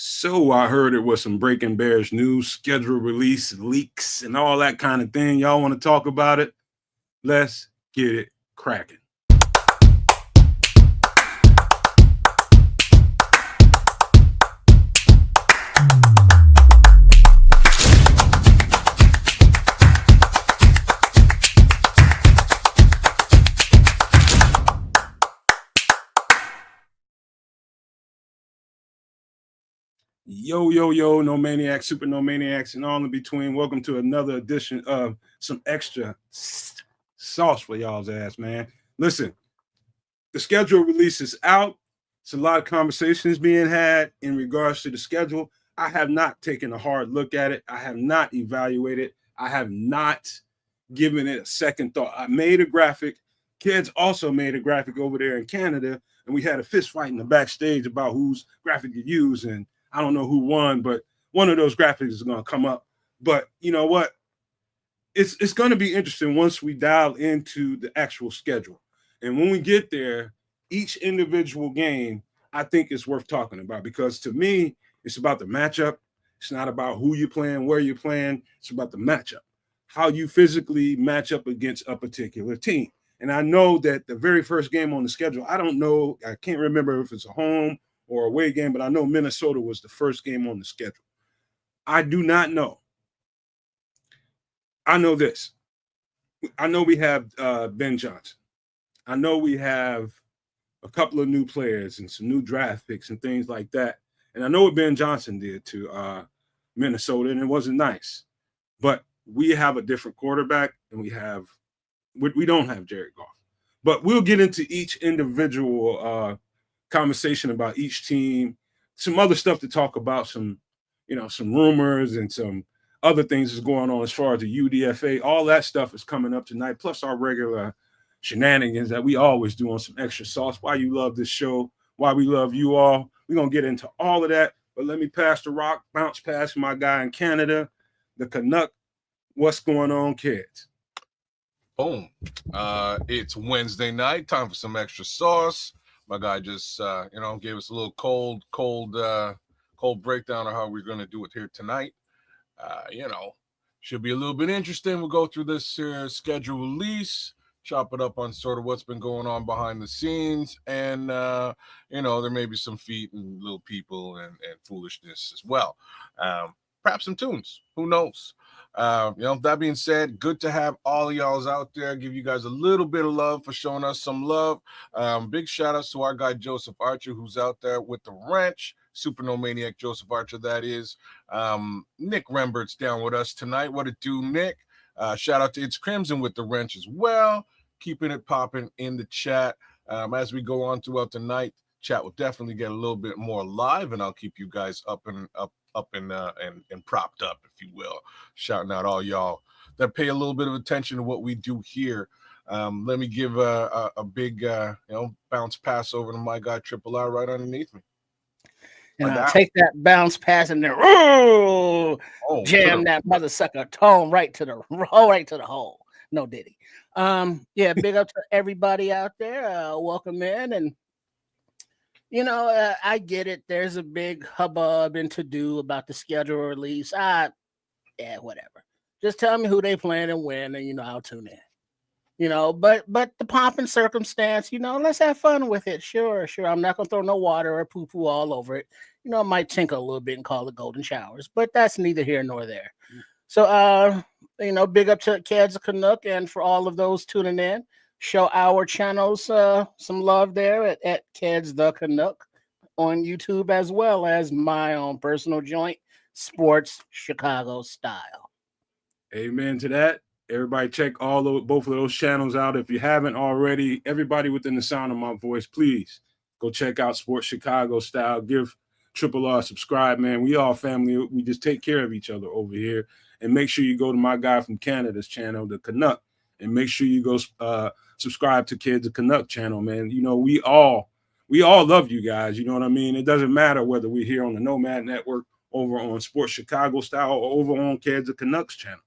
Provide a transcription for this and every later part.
So I heard it was some Breaking Bears news, schedule release, leaks, and all that kind of thing. Y'all want to talk about it? Let's get it cracking. Yo, yo, yo, no maniacs, super no maniacs, and all in between. Welcome to another edition of some extra sauce for y'all's ass, man. Listen, the schedule release is out. It's a lot of conversations being had in regards to the schedule. I have not taken a hard look at it. I have not evaluated. I have not given it a second thought. I made a graphic. Kids also made a graphic over there in Canada, and we had a fist fight in the backstage about whose graphic to use. And I don't know who won, but one of those graphics is going to come up. But you know what? It's going to be interesting once we dial into the actual schedule. And when we get there, each individual game, I think is worth talking about because to me, it's about the matchup. It's not about who you're playing, where you're playing. It's about the matchup, how you physically match up against a particular team. And I know that the very first game on the schedule, I don't know, I can't remember if it's a home or away game, but I know Minnesota was the first game on the schedule. I do not know. I know this. I know we have Ben Johnson. I know we have a couple of new players and some new draft picks and things like that. And I know what Ben Johnson did to Minnesota, and it wasn't nice. But we have a different quarterback, and we don't have Jared Goff. But we'll get into each individual conversation about each team, some other stuff to talk about, some rumors and some other things that's going on as far as the UDFA. All that stuff is coming up tonight, plus our regular shenanigans that we always do on some extra sauce. Why you love this show, why we love you all. We're going to get into all of that, but let me pass the rock, bounce past my guy in Canada, the Canuck. What's going on, kids? Boom. It's Wednesday night, time for some extra sauce. My guy just, gave us a little cold breakdown of how we're going to do it here tonight. Should be a little bit interesting. We'll go through this schedule release, chop it up on sort of what's been going on behind the scenes. And, there may be some feet and little people and foolishness as well. Perhaps some tunes. Who knows? That being said, good to have all of y'all's out there. Give you guys a little bit of love for showing us some love. Big shout outs to our guy Joseph Archer, who's out there with the wrench. Super No Maniac Joseph Archer, that is. Nick Rembert's down with us tonight. What it do, Nick? Shout out to It's Crimson with the wrench as well. Keeping it popping in the chat. As we go on throughout the night, chat will definitely get a little bit more live, and I'll keep you guys up and propped up, if you will. Shouting out all y'all that pay a little bit of attention to what we do here. Let me give a big bounce pass over to my guy Triple R right underneath me. And I'll take that bounce pass and then jam that mother sucker tone right to the hole. No diddy. Big up to everybody out there. Welcome in. And I get it. There's a big hubbub and to-do about the schedule release. Whatever. Just tell me who they playing and when, and I'll tune in. But the pomp and circumstance, let's have fun with it. Sure. I'm not gonna throw no water or poo-poo all over it. I might tinkle a little bit and call it golden showers, but that's neither here nor there. So big up to Kids of Canuck, and for all of those tuning in. Show our channels some love there at Kids the Canuck on YouTube, as well as my own personal joint, Sports Chicago Style. Amen to that. Everybody check both of those channels out. If you haven't already, everybody within the sound of my voice, please go check out Sports Chicago Style. Give Triple R a subscribe, man. We all family. We just take care of each other over here. And make sure you go to my guy from Canada's channel, the Canuck, and make sure you go subscribe to Kids of Canuck channel, man. We all love you guys. You know what I mean? It doesn't matter whether we're here on the Nomad Network, over on Sports Chicago Style, or over on Kids of Canucks channel.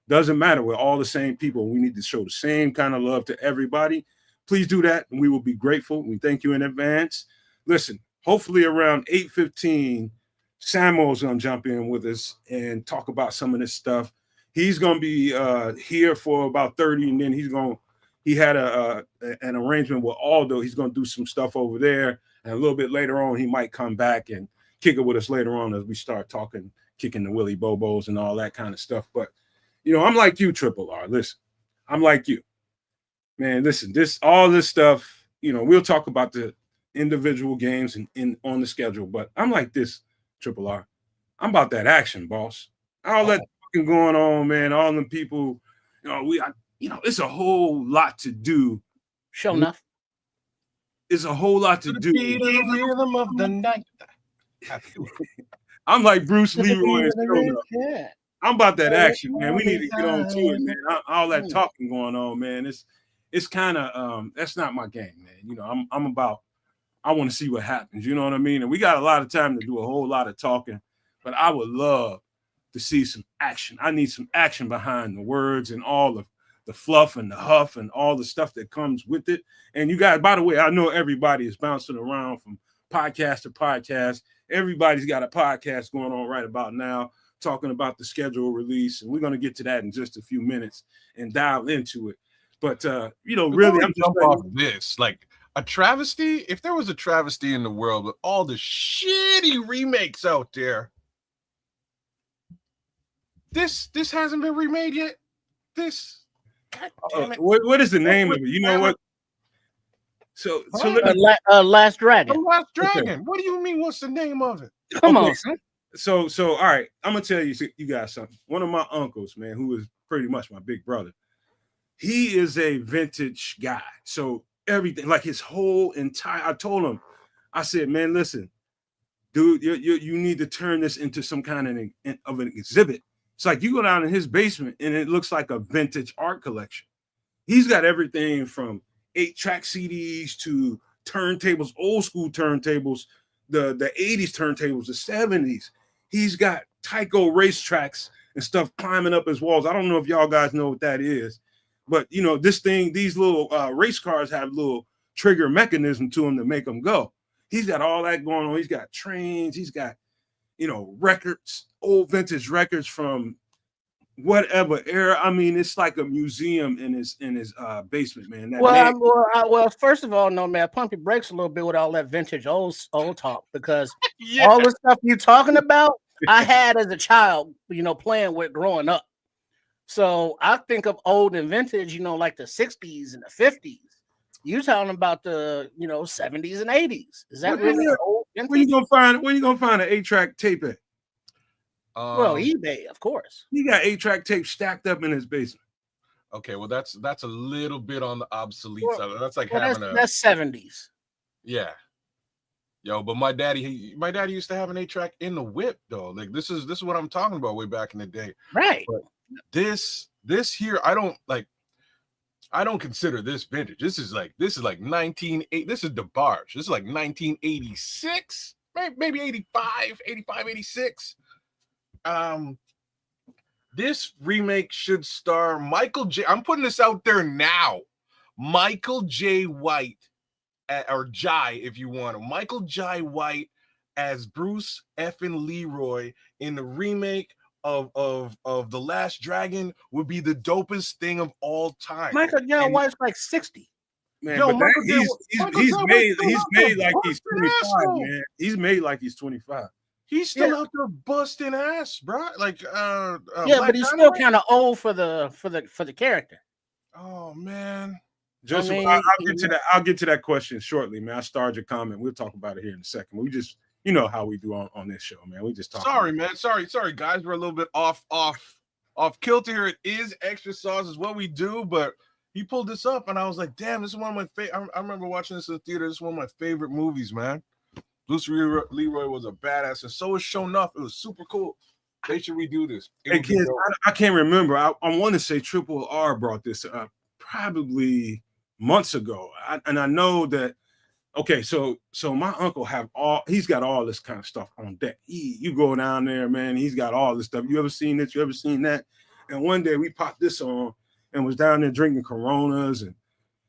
Doesn't matter. We're all the same people. We need to show the same kind of love to everybody. Please do that, and we will be grateful. We thank you in advance. Listen, hopefully around 8:15, Samuel's gonna jump in with us and talk about some of this stuff. He's gonna be here for about 30, and then he had an arrangement with Aldo. He's gonna do some stuff over there, and a little bit later on, he might come back and kick it with us later on as we start talking, kicking the Willy Bobos and all that kind of stuff. But I'm like you, Triple R. Listen, I'm like you, man. Listen, all this stuff. We'll talk about the individual games and on the schedule, but I'm like this, Triple R. I'm about that action, boss. All that fucking going on, man. All them people, it's a whole lot to do. Sure enough. It's a whole lot to do. The rhythm of the night. I'm like Bruce Leroy. Yeah. I'm about that action, man. We need to get on to it, man. All that talking going on, man. It's kind of that's not my game, man. I'm about. I want to see what happens. You know what I mean? And we got a lot of time to do a whole lot of talking, but I would love to see some action. I need some action behind the words and all of the fluff and the huff and all the stuff that comes with it. And you guys, by the way, I know everybody is bouncing around from podcast to podcast. Everybody's got a podcast going on right about now, talking about the schedule release. And we're going to get to that in just a few minutes and dial into it. But, really, I'm jump off this. Like, a travesty, if there was a travesty in the world with all the shitty remakes out there, this hasn't been remade yet. This, God damn it. What is the name of it? You know what? So Last Dragon. The Last Dragon. Okay. What do you mean? What's the name of it? Come on, son. So all right, I'm gonna tell you guys something. One of my uncles, man, who is pretty much my big brother, he is a vintage guy. So everything, like his whole entire, I told him, I said, man, listen, dude, you need to turn this into some kind of an exhibit. It's like you go down in his basement and it looks like a vintage art collection. He's got everything from 8-track CDs to turntables, old school turntables, the 80s turntables, the 70s. He's got Tyco racetracks and stuff climbing up his walls. I don't know if y'all guys know what that is. But, these little race cars have little trigger mechanism to them to make them go. He's got all that going on. He's got trains. He's got, records, old vintage records from whatever era. I mean, it's like a museum in his basement, man. Well, first of all, no, man, pump your brakes a little bit with all that vintage old talk, because all the stuff you're talking about, I had as a child, playing with growing up. So I think of old and vintage, like the 60s and the 50s. You talking about the 70s and 80s? Is that really old vintage? Where you gonna find an 8-track tape at? Well, eBay, of course. He got 8-track tapes stacked up in his basement. Okay, well that's a little bit on the obsolete side. That's like having that's 70s. Yeah. Yo, but my daddy used to have an 8-track in the whip though. Like this is what I'm talking about way back in the day. Right. But this here, I don't consider this vintage. This is like 1980. This is DeBarge. This is like 1986, maybe 85, 86. This remake should star Michael J. I'm putting this out there now. Michael J. White, or Jai, if you want him. Michael J. White as Bruce effing Leroy in the remake of The Last Dragon would be the dopest thing of all time. Michael J. White's like 60. Man, yo, but he's made like he's 25, man. He's made like he's 25. He's still out there busting ass, bro. Like but he's still kind of old for the character. Oh man. Joseph, I'll get to that question shortly, man. I starred your comment. We'll talk about it here in a second. We just, how we do on this show, man. We just talk. Sorry, man. Sorry, guys. We're a little bit off kilter here. It is extra sauce, is what we do, but he pulled this up, and I was like, damn, this is one of my favorite. I remember watching this in the theater. This is one of my favorite movies, man. Bruce Leroy was a badass, and so was Shown Up. It was super cool. They should redo this. Hey, kids, I can't remember. I want to say Triple R brought this up probably months ago. And I know that, okay, so my uncle he's got all this kind of stuff on deck. You go down there, man, he's got all this stuff. You ever seen this? You ever seen that? And one day we popped this on and was down there drinking Coronas, and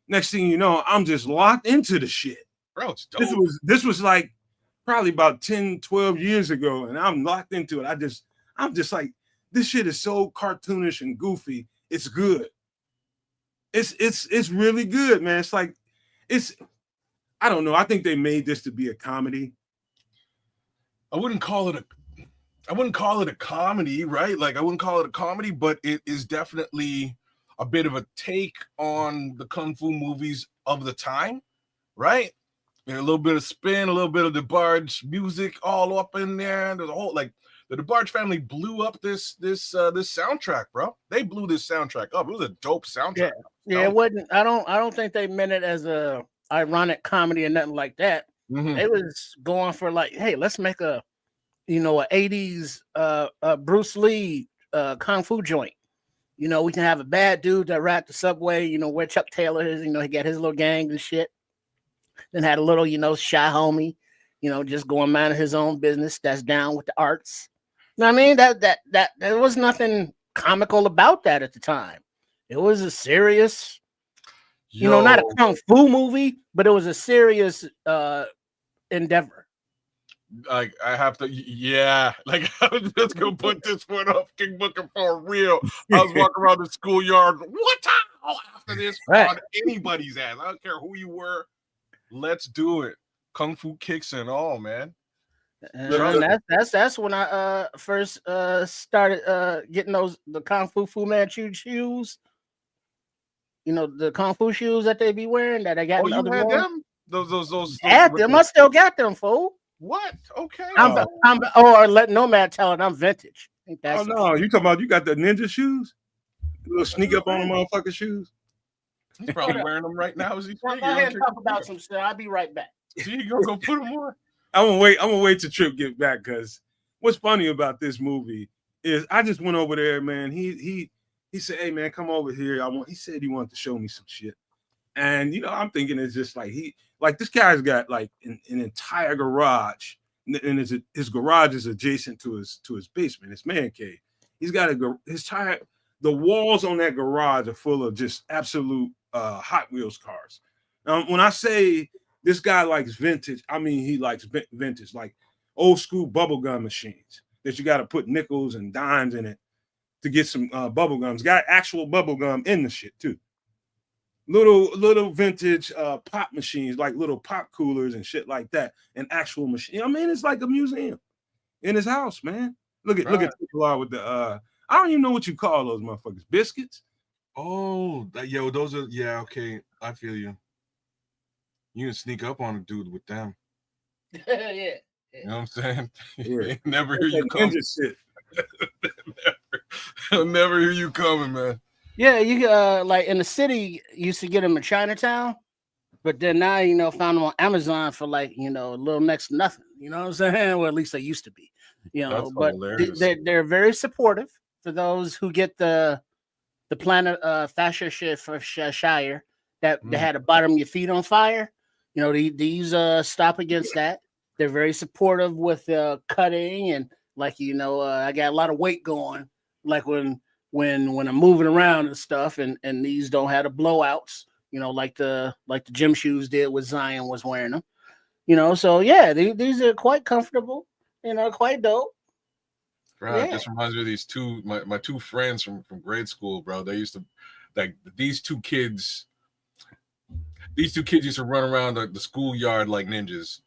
next thing you know, I'm just locked into the shit. Bro, it's dope. This was like probably about 10, 12 years ago, and I'm locked into it. I'm just like, this shit is so cartoonish and goofy. It's good. It's really good, man. It's like it's I don't know. I think they made this to be a comedy. I wouldn't call it a comedy, right? Like I wouldn't call it a comedy, but it is definitely a bit of a take on the kung fu movies of the time, right? And a little bit of spin, a little bit of DeBarge music all up in there. There's a whole like the DeBarge family blew up this soundtrack, bro. They blew this soundtrack up. It was a dope soundtrack. Yeah, it wasn't. I don't think they meant it as a ironic comedy or nothing like that. Mhm. It was going for like, hey, let's make a 80s Bruce Lee kung fu joint. We can have a bad dude that rap the subway, where Chuck Taylor is, he got his little gang and shit. Then had a little, shy homie, just going minding his own business that's down with the arts. You know what I mean? That there was nothing comical about that at the time. It was a serious, not a kung fu movie, but it was a serious endeavor. Like I have to, yeah. Like I was just gonna put this one up, King Booker for real. I was walking around the schoolyard. What time after this on anybody's ass? I don't care who you were. Let's do it. Kung Fu kicks and all, man. And that's when I first started getting the Kung Fu Manchu shoes. The Kung Fu shoes that they be wearing that I got. Oh, you had them? Those. Had them. I still got them, fool. What? Okay. Let Nomad tell it I'm vintage. Oh no, you talking about you got the ninja shoes? A little sneak up on the motherfucking shoes. He's probably wearing them right now as he speaks. Go ahead and talk about some shit. I'll be right back. So you gonna go put them on? I'm gonna wait till Trip get back, because what's funny about this movie is I just went over there, man. He said, "Hey man, come over here." He said he wanted to show me some shit. And I'm thinking it's just like this guy's got like an entire garage, and his garage is adjacent to his basement, his man cave. He's got the walls on that garage are full of just absolute Hot Wheels cars. When I say this guy likes vintage, I mean he likes vintage, like old school bubblegum machines that you got to put nickels and dimes in it to get some bubblegums. Got actual bubblegum in the shit too. Little vintage pop machines, like little pop coolers and shit like that, and actual machine. I mean, it's like a museum in his house, man. Look at people are with the I don't even know what you call those motherfuckers. Biscuits? Oh, those are okay. I feel you. You can sneak up on a dude with them. Yeah. You know what I'm saying? Yeah. Never hear you coming. Never hear you coming, man. Yeah, you like in the city, you used to get them in Chinatown, but then now found them on Amazon for like a little next to nothing. You know what I'm saying? Well, at least they used to be. That's but they're very supportive for those who get the Planet Fascia for Shire that had to bottom your feet on fire. These stop against that. They're very supportive with cutting and like I got a lot of weight going. Like when I'm moving around and stuff, and these don't have the blowouts, like the gym shoes did with Zion was wearing them, So yeah, these are quite comfortable, quite dope. Bro, it just reminds me of these my two friends from grade school, bro. They used to like these two kids used to run around the schoolyard like ninjas,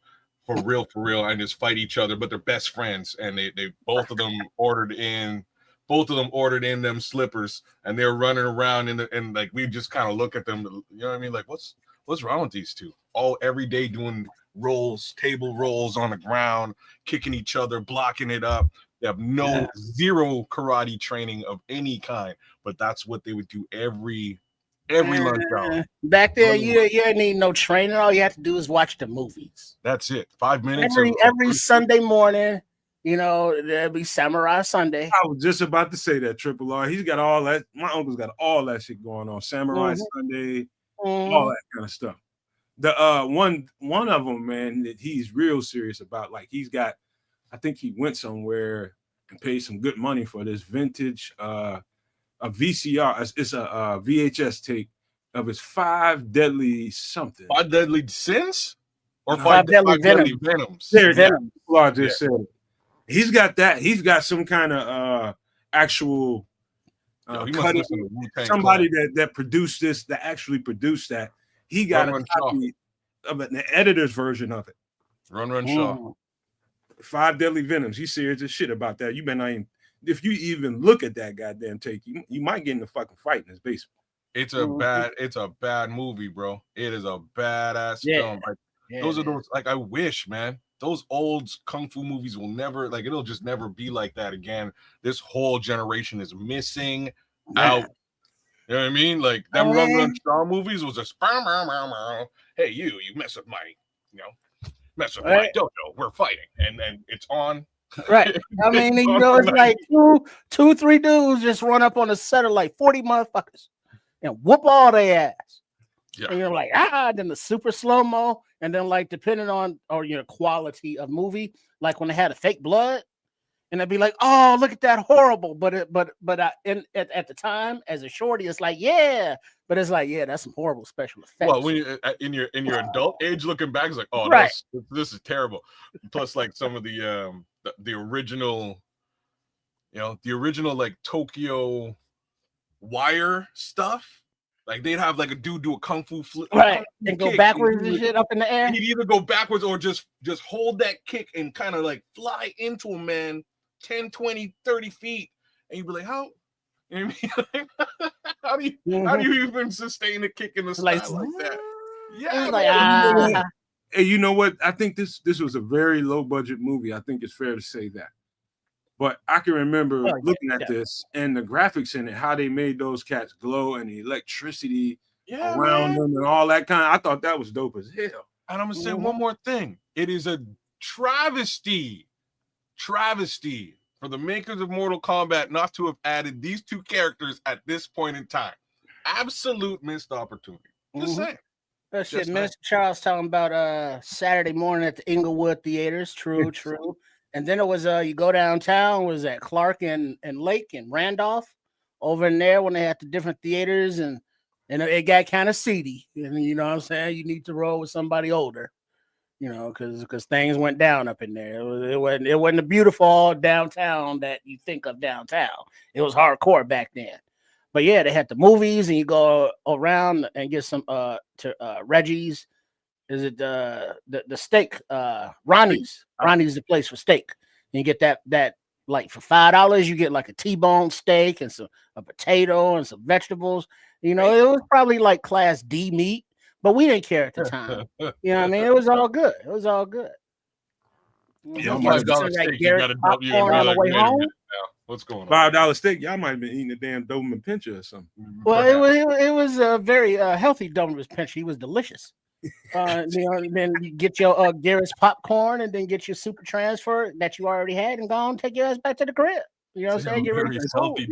for real, and just fight each other. But they're best friends, and they both of them ordered in them slippers, and they're running around and like we just kind of look at them, you know what I mean? Like what's wrong with these two? All every day doing table rolls on the ground, kicking each other, blocking it up. They have zero karate training of any kind, but that's what they would do every lunch hour. Back there, you didn't need no training. All you have to do is watch the movies. That's it. 5 minutes. Every Sunday morning, there'll be Samurai Sunday. I was just about to say that, Triple R. He's got all that. My uncle's got all that shit going on. Samurai Sunday, all that kind of stuff. The one of them, man, that he's real serious about. Like he's got, I think he went somewhere and paid some good money for this vintage a VCR. It's a VHS tape of his 5 deadly something. 5 deadly sins? Or No. Five Deadly Five Deadly Venoms. Venoms. There, Venom. I just said it. He's got that. He's got some kind of actual Yo, he must cutting. listen to Wu-Tang Somebody Clan. that produced this, that actually produced that. He got Run a Shaw. copy of it, the editor's version of it. Run Shaw. Mm. Five Deadly Venoms. He's serious as shit about that. You better not even, if you even look at that goddamn take, you might get in a fucking fight in his basement. It's a bad movie, bro. It is a badass film. Like those are those, like, I wish, man, those old kung fu movies will never, like, it'll just never be like that again. This whole generation is missing out. You know what I mean? Like them Run Shaw movies was just hey, you mess with my, mess with my dojo, we're fighting, and then it's on. Right. I mean, it's like two, 3 dudes just run up on a set of like 40 motherfuckers and whoop all their ass. Yeah. And you're like, then the super slow-mo, and then like depending on quality of movie, like when they had a fake blood, and they'd be like, oh, look at that horrible. But at the time as a shorty, it's like, yeah, but it's like, yeah, that's some horrible special effects. Well, when you in your adult age looking back, it's like, oh, right. this is terrible. Plus, like some of the original, the original like Tokyo Wire stuff. Like they'd have like a dude do a kung fu flip, right, and go backwards and shit up in the air. He'd either go backwards or just hold that kick and kind of like fly into a man 10, 20, 30 feet, and you'd be like, how? You know what I mean? how do you even sustain a kick in the sky like that? Yeah, like, hey, you know what? I think this was a very low budget movie. I think it's fair to say that. But I can remember looking at this and the graphics in it, how they made those cats glow and the electricity around them and all that kind. I thought that was dope as hell. And I'm gonna say one more thing. It is a travesty for the makers of Mortal Kombat not to have added these two characters at this point in time. Absolute missed opportunity. Just saying. That shit, Mr. Charles talking about Saturday morning at the Inglewood Theaters. True. And then it was you go downtown, was at Clark and Lake and Randolph over in there when they had the different theaters, and it got kind of seedy. And you know what I'm saying? You need to roll with somebody older, because things went down up in there. It wasn't a beautiful downtown that you think of downtown. It was hardcore back then. But yeah, they had the movies, and you go around and get some to Reggie's. Is it the steak? Ronnie's. Ronnie's the place for steak. And you get that like for $5, you get like a T-bone steak and a potato and some vegetables. It was probably like class D meat, but we didn't care at the time. You know what I mean? It was all good. Yeah, $5 steak. You got to dump you on the way home. What's going on? $5 steak. Y'all might have been eating a damn Doberman Pinscher or something. Well, it was a very healthy Doberman Pinscher. He was delicious. Then you get your Garrett's popcorn, and then get your super transfer that you already had, and go on take your ass back to the crib. You know what I'm saying? Get ready for healthy.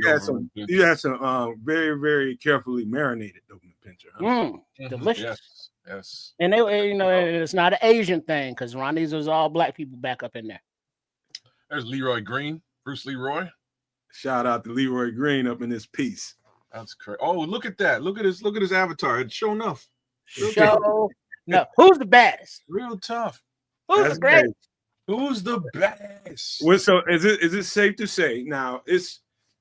You had some very, very carefully marinated Doberman Pinscher. Huh? Delicious. Yes. And it's not an Asian thing, because Ronnie's was all black people back up in there. There's Leroy Green, Bruce Leroy. Shout out to Leroy Green up in this piece. That's crazy. Oh, look at that! Look at his avatar. It's show enough. No, who's the baddest? Real tough. Who's the greatest? Who's the best? Well, so is it safe to say now? It's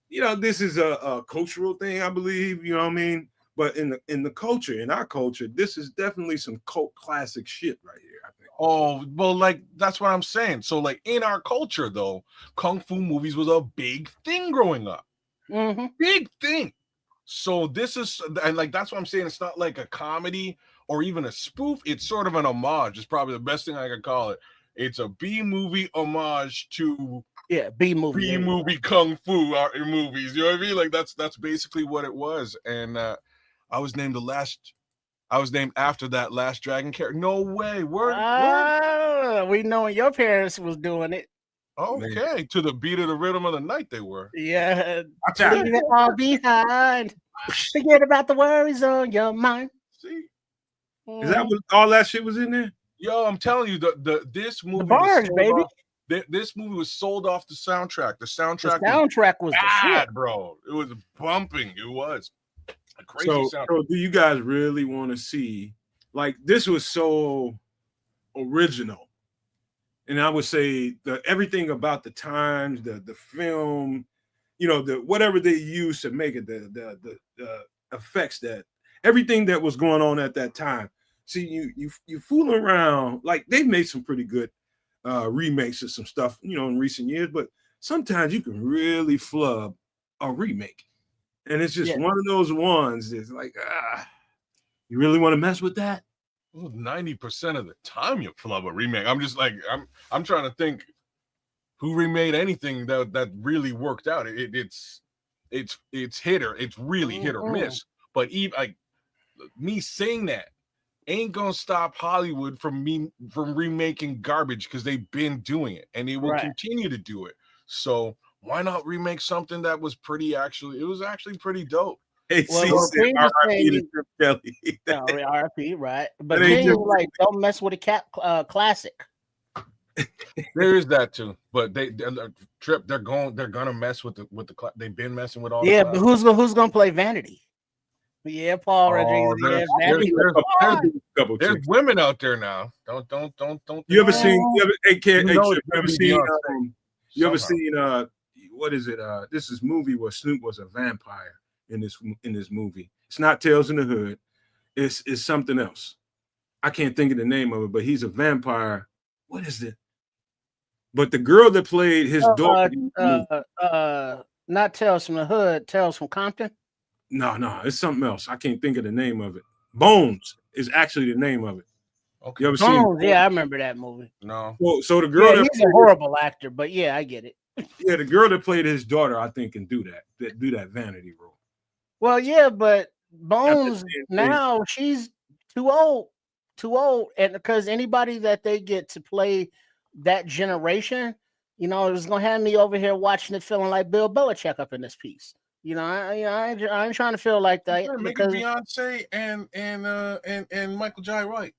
this is a cultural thing, I believe. You know what I mean? But in the culture, in our culture, this is definitely some cult classic shit right here, I think. Oh, well, like that's what I'm saying. So, like in our culture, though, kung fu movies was a big thing growing up. Big thing. So this is, and like that's what I'm saying. It's not like a comedy or even a spoof. It's sort of an homage. It's probably the best thing I could call it. It's a B movie homage to B movie kung fu movies. You know what I mean? Like that's basically what it was. And I was named after that Last Dragon character. No way. Word. We know your parents was doing it. Okay, man. To the beat of the rhythm of the night, they were. Yeah, leave it all behind. Forget about the worries on your mind. See, is that what all that shit was in there? Yo, I'm telling you, this movie, the bars, baby. This movie was sold off the soundtrack. The soundtrack was bad, the shit, bro. It was bumping. It was a crazy soundtrack. So do you guys really want to see? Like this was so original. And I would say everything about the times, the film, the whatever they used to make it, the effects, that everything that was going on at that time. See, you fool around, like they've made some pretty good remakes of some stuff, in recent years, but sometimes you can really flub a remake. And it's just one of those ones that's like, you really want to mess with that? 90% of the time you flub a remake. I'm just like, I'm trying to think who remade anything that really worked out. It's really hit or miss. But even like me saying that ain't gonna stop Hollywood from remaking garbage, because they've been doing it and they will continue to do it. So why not remake something that was it was actually pretty dope. RIP to Kelly. RIP, right? But King was like, don't mess with a classic. There is that too, but they're gonna mess with the they've been messing with all. Yeah, but who's gonna play Vanity? Yeah, Paul Rodriguez. There's women out there now. Don't. You ever seen? You ever seen? What is it? This is movie where Snoop was a vampire in this movie. It's not Tales in the Hood. It's something else. I can't think of the name of it, but he's a vampire. What is it? But the girl that played his daughter, not Tales from the Hood, Tales from Compton. No, it's something else. I can't think of the name of it. Bones is actually the name of it. Okay. You ever seen? Yeah, I remember that movie. No. So the girl, he's a horrible actor, but yeah, I get it. Yeah, the girl that played his daughter, I think, can do that vanity role. Well, yeah, but Bones now she's too old, and because anybody that they get to play that generation, it's gonna have me over here watching it, feeling like Bill Belichick up in this piece. I ain't trying to feel like that. Sure, make it Beyonce and Michael Jai White.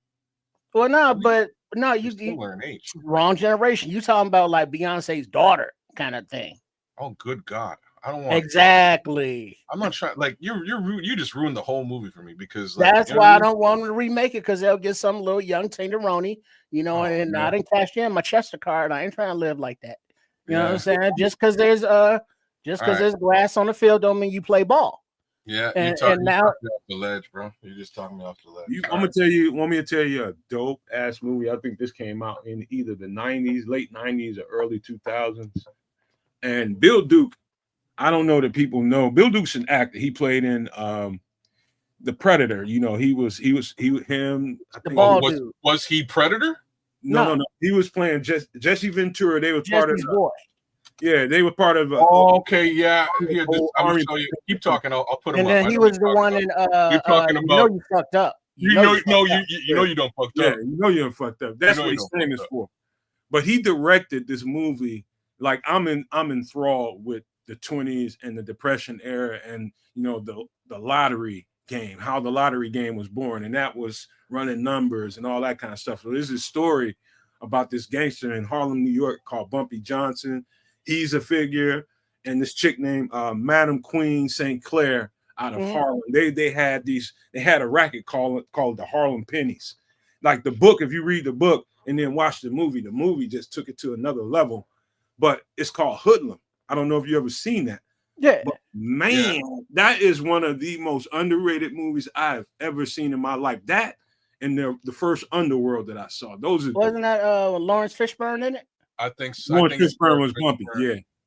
Well, no, you wrong generation. You talking about like Beyonce's daughter kind of thing. Oh, good God. I don't want exactly. I'm not trying. Like you just ruined the whole movie for me, because that's why I don't want them to remake it, because they'll get some little young tenderoni, and I didn't cash in my Chester card. I ain't trying to live like that. You know what I'm saying? Just because there's there's grass on the field don't mean you play ball. Yeah, and now off the ledge, bro. You're just talking me off the ledge. Want me to tell you a dope ass movie? I think this came out in either the 90s, late 90s, or early 2000s. And Bill Duke, I don't know that people know. Bill Duke's an actor. He played in The Predator. He was him. I think was he Predator? No. He was playing Jesse Ventura. They were part of boy. Yeah, they were part of. Okay, yeah. Here, I'm gonna show you. Keep talking. I'll put him. And then he was the one in. You're talking about. You fucked up. You know you don't fucked up. Yeah, you don't fucked up. That's what he's famous for. But he directed this movie. Like I'm enthralled with the 20s and the Depression era, and the lottery game, how the lottery game was born, and that was running numbers and all that kind of stuff. So there's this story about this gangster in Harlem, New York, called Bumpy Johnson. He's a figure, and this chick named Madam Queen St. Clair out of Harlem. They had a racket called the Harlem Pennies. Like the book, if you read the book and then watch the movie just took it to another level. But it's called Hoodlum. I don't know if you ever seen that. Yeah. But man, that is one of the most underrated movies I've ever seen in my life. That and the first Underworld that I saw. Wasn't that Lawrence Fishburne in it? I think so. Lawrence Fishburne was Bumpy.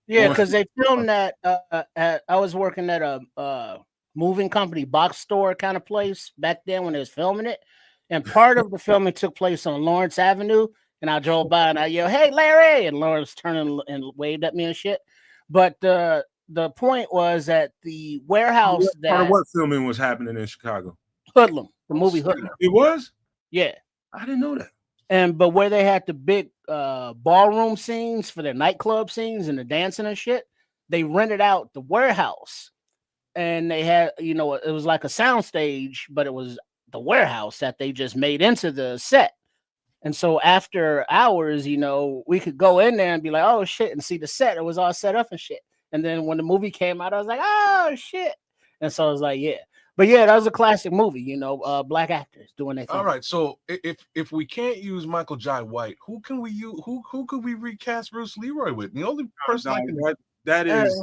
Yeah, because they filmed that I was working at a moving company box store kind of place back then when they was filming it. And part of the filming took place on Lawrence Avenue. And I drove by and I yelled, "Hey, Larry!" And Lawrence turned and waved at me and shit. But the point was that the warehouse part of what filming was happening in Chicago? Hoodlum, the movie Hoodlum. It was? Yeah. I didn't know that. But where they had the big ballroom scenes for their nightclub scenes and the dancing and shit, they rented out the warehouse. And they had, it was like a sound stage, but it was the warehouse that they just made into the set. And so after hours, we could go in there and be like, oh shit, and see the set. It was all set up and shit. And then when the movie came out, I was like, oh shit. And so I was like, yeah. But yeah, that was a classic movie. You know, black actors doing their thing. All right, so if we can't use Michael Jai White, who can we use? Who could we recast Bruce Leroy with? The only person I can that is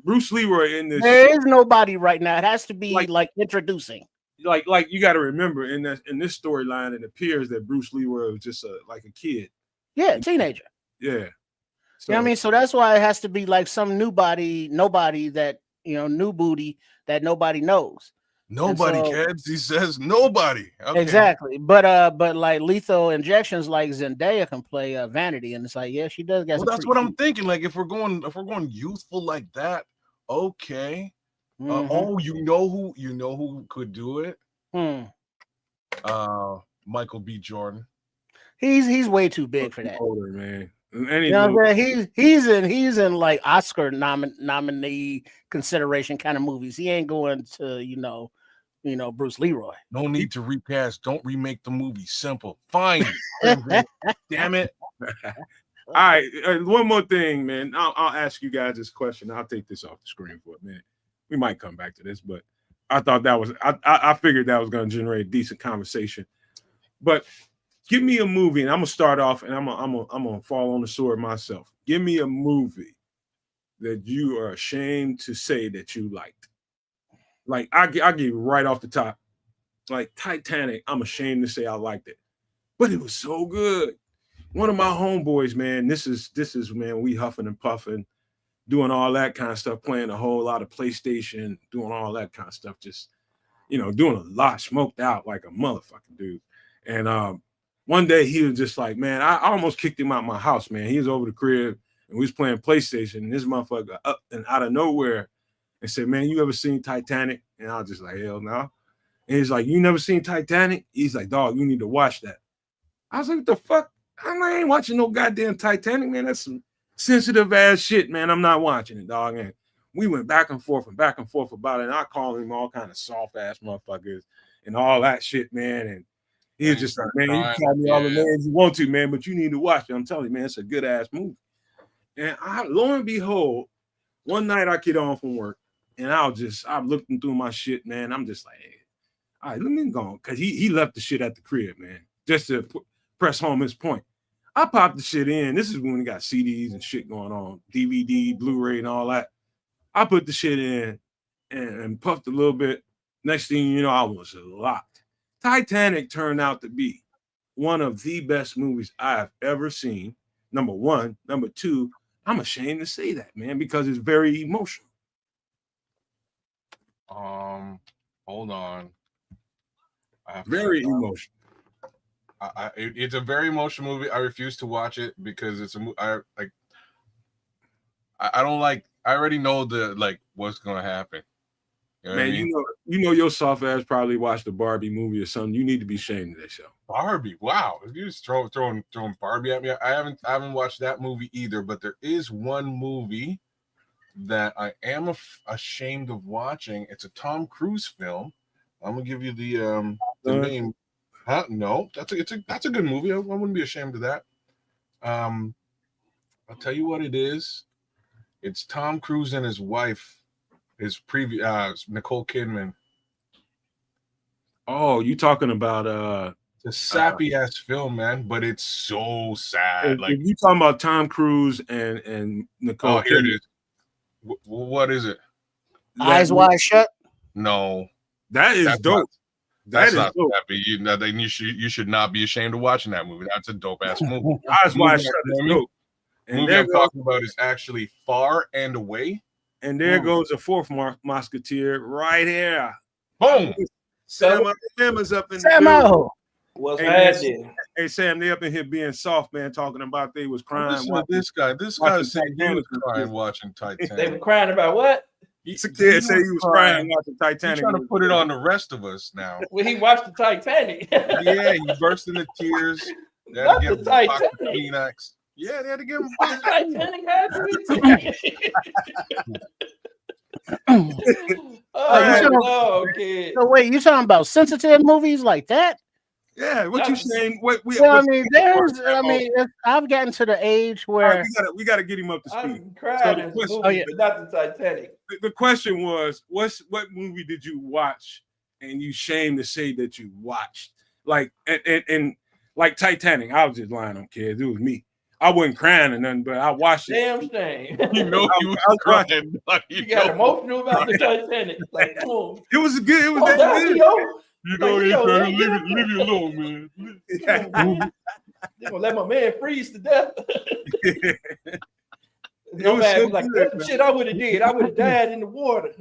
Bruce Leroy in this. There is nobody right now. It has to be Like- like introducing. Like you got to remember in this storyline, it appears that Bruce Leroy was just like a kid. Yeah, teenager. Yeah. You know what I mean? So that's why it has to be like some nobody that, you know, new booty that nobody knows. Nobody, so- kids. He says nobody. Okay. Exactly. But like lethal injections like Zendaya can play Vanity, and it's like, yeah, she does get Well, that's what I'm thinking. Like if we're going youthful like that, okay. Oh, you know who could do it? Michael B. Jordan. He's way too big for that. Older man. You know what I'm saying? He's in like Oscar nominee consideration kind of movies. He ain't going to, you know, Bruce Leroy. No need to recast. Don't remake the movie. Simple. Fine. Damn it. All right. One more thing, man. I'll ask you guys this question. I'll take this off the screen for a minute. We might come back to this, but I thought that was I figured that was going to generate a decent conversation. But give me a movie, and I'm gonna start off, and I'm gonna fall on the sword myself. Give me a movie that you are ashamed to say that you liked. Like I give you right off the top, like Titanic. I'm ashamed to say I liked it, but it was so good. One of my homeboys, man. This is man. We huffing and puffing, doing all that kind of stuff, playing a whole lot of PlayStation, doing all that kind of stuff. Just doing a lot, smoked out like a motherfucking dude. And one day he was just like, man, I almost kicked him out of my house, man. He was over the crib and we was playing PlayStation, and this motherfucker up and out of nowhere and said, man, you ever seen Titanic? And I was just like, hell no. And he's like, you never seen Titanic? He's like, dog, you need to watch that. I was like, what the fuck? I ain't watching no goddamn Titanic, man. That's some sensitive ass shit, man. I'm not watching it, dog. And we went back and forth about it. And I called him all kind of soft ass motherfuckers and all that shit, man. And he was just like, man, you can call me all the names you want to, man, but you need to watch it. I'm telling you, man, it's a good ass movie. And lo and behold, one night I get on from work and I'm looking through my shit, man. I'm just like, hey, all right, let me go on. Cause he left the shit at the crib, man, just to press home his point. I popped the shit in. This is when we got CDs and shit going on, DVD, Blu-ray, and all that. I put the shit in and puffed a little bit. Next thing you know, I was locked. Titanic turned out to be one of the best movies I have ever seen. Number one. Number two, I'm ashamed to say that, man, because it's very emotional. Hold on. Very emotional. It's a very emotional movie. I refuse to watch it because it's I don't like. I already know what's gonna happen. You know man, what I mean? you know your soft ass probably watched the Barbie movie or something. You need to be ashamed of that show. Barbie, wow! If you just throwing Barbie at me, I haven't watched that movie either. But there is one movie that I am ashamed of watching. It's a Tom Cruise film. I'm gonna give you the name. Huh? No, that's a good movie. I wouldn't be ashamed of that. I'll tell you what it is. It's Tom Cruise and his wife, his previous Nicole Kidman. Oh, you talking about it's a sappy ass film, man, but it's so sad. If you talking about Tom Cruise and Nicole. Oh, here it is. What is it? Eyes Wide Shut. No, that's dope. That's not sappy. You should not be ashamed of watching that movie. That's a dope ass movie. Eyes Wide Shut is dope. The movie I'm talking about is actually Far and Away. And there goes the fourth Musketeer right here. Boom. Sam Emma's up in Sam the building. What's happening? Hey Sam, they up in here being soft, man, talking about they was crying. This guy said he was crying watching Titanic. They were crying about what? Kid said he was crying watching Titanic. He's trying to put it on the rest of us now. Well, he watched the Titanic. Yeah, he burst into tears. They had to give him a box of Kleenex. Yeah, they had to give him a box of Titanic had to be. Oh, okay. So wait, you talking about sensitive movies like that? Yeah, what you saying? What we? Well, I what's mean, I've gotten to the age all right, where we gotta get him up to I speed. cried the in the question- movie, Oh, yeah. but not the Titanic. The question was, what movie did you watch and you shame to say that you watched? Like and like Titanic, I was just lying on kids. It was me. I wasn't crying or nothing, but I watched it. Damn shame. You know I you was was crying. You got emotional about the Titanic. Like, come on. It was good. It was Calm down, good. Leo. You Like, know, Leo, you man, get up leave me alone, man. Come on, man. They gonna let my man freeze to death. No was man so was like, good, that's the shit I would have did. I would have died in the water.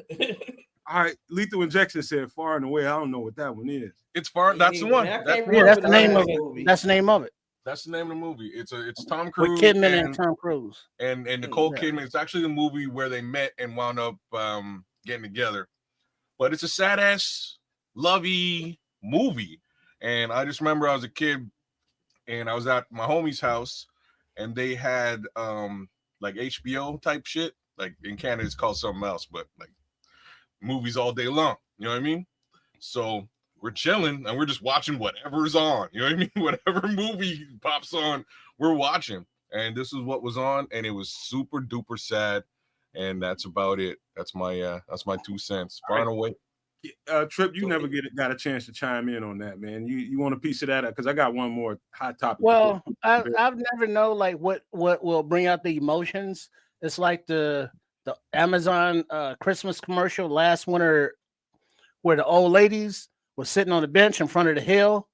All right, Lethal Injection said Far and Away. I don't know what that one is. It's far. That's the one. Man, I That's, can't yeah, that's the name remember of the it. movie. That's the name of it. that's the name of the movie. It's Tom Cruise With Kidman and Tom Cruise. and Nicole Yeah. Kidman. It's actually the movie where they met and wound up getting together. But it's a sad ass, lovey movie. And I just remember I was a kid and I was at my homie's house and they had like HBO type shit. Like in Canada, it's called something else, but like movies all day long. You know what I mean? So we're chilling and we're just watching whatever's on. You know what I mean? Whatever movie pops on, we're watching. And this is what was on, and it was super duper sad. And that's about it. That's my 2 cents. Far and away. Trip, you never got a chance to chime in on that, man. You want a piece of that? Because I got one more hot topic. Well, I've never know like what will bring out the emotions. It's like the Amazon Christmas commercial last winter where the old ladies were sitting on the bench in front of the hill,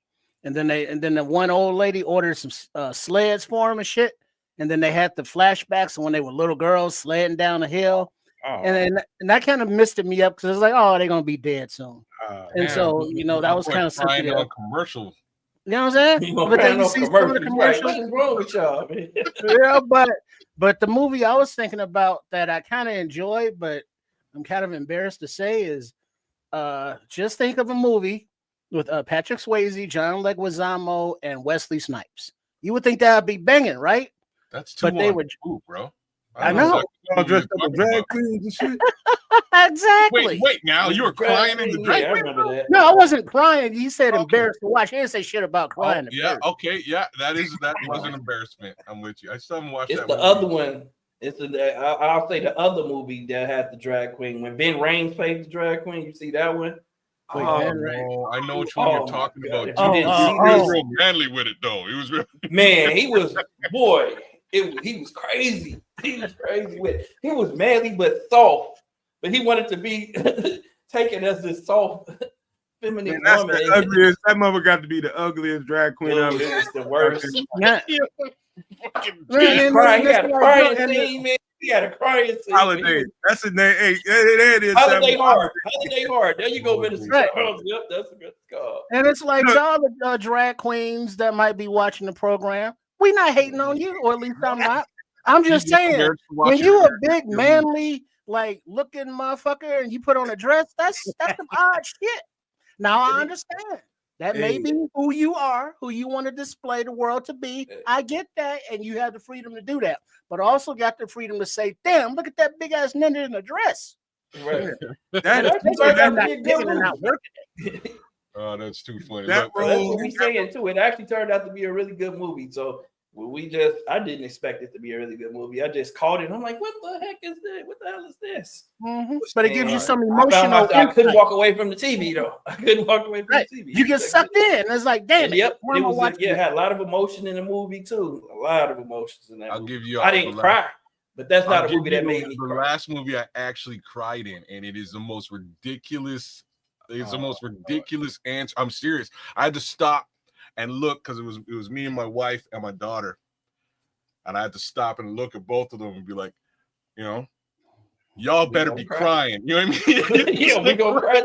and then the one old lady ordered some sleds for them and shit, and then they had the flashbacks when they were little girls sledding down the hill. Oh, And that kind of misted me up because it's like, oh, they're gonna be dead soon. And Damn, so, that was kind of crying sensitive. on commercial. You know what I'm saying? But then you see some of the Right. commercials. What is wrong with y'all, man? Yeah, but the movie I was thinking about that I kind of enjoyed, but I'm kind of embarrassed to say is just think of a movie with Patrick Swayze, John Leguizamo, and Wesley Snipes. You would think that would be banging, right? That's too But they on were- two, bro. I know. all dressed up as drag queens and shit. Exactly. Wait, now you were crying in the Yeah, drag I queen? remember that. No, I wasn't crying. He said Okay. embarrassed to watch. He didn't say shit about Oh, crying. yeah, embarrassed. okay, yeah, that was an embarrassment. I'm with you. I still haven't watched It's that the movie. other one. I'll say the other movie that had the drag queen. When Ben Raines played the drag queen, you see that one? Wait, Oh, man, no, I know which one Oh, you're my talking God. about. If you didn't see He was this, real manly with it, though. He was real. man, he was he was crazy. He was crazy with it. He was manly but soft, but he wanted to be taken as this soft, feminine Man, that's woman. the ugliest. That mother got to be the ugliest drag queen Dude, ever. it was the worst. Yeah. He had a crying scene, man. He had a crying scene. Holiday. That's his name. Hey, there it is. Holiday Hard. Holiday Hard. There you go, Minister Right. Charles. Yep, that's a good call. And it's like Look. y'all the drag queens that might be watching the program. We not hating on you, or at least I'm not. I'm just saying, when you a big manly, like looking motherfucker, and you put on a dress, that's some odd shit. Now I understand that may Hey. be who you are, who you want to display the world to be. I get that, and you have the freedom to do that, but also got the freedom to say, "Damn, look at that big ass ninja in a dress." Right. That That's so right. that, That's a good movie. not working. Oh, that's too funny. That But- So that's role- what we saying too. It actually turned out to be a really good movie. So I didn't expect it to be a really good movie. I just caught it. I'm like, what the heck is that? What the hell is this? Mhm. But it gives you And some I found emotional. myself, I couldn't insight. walk away from the TV though. I couldn't walk away from Right. the TV. You get sucked in. It's like, damn it. Yep. why It am I was watching this? had a lot of emotion in the movie too. A lot of emotions in that I'll movie. give you. I didn't cry, but that's not I'll a movie give that you made me the cry. last movie I actually cried in, and it is the most ridiculous. It's the most ridiculous answer. I'm serious. I had to stop and look because it was me and my wife and my daughter, and I had to stop and look at both of them and be like, y'all better gonna be cry. crying. You know what I mean? Yeah, we gonna cry.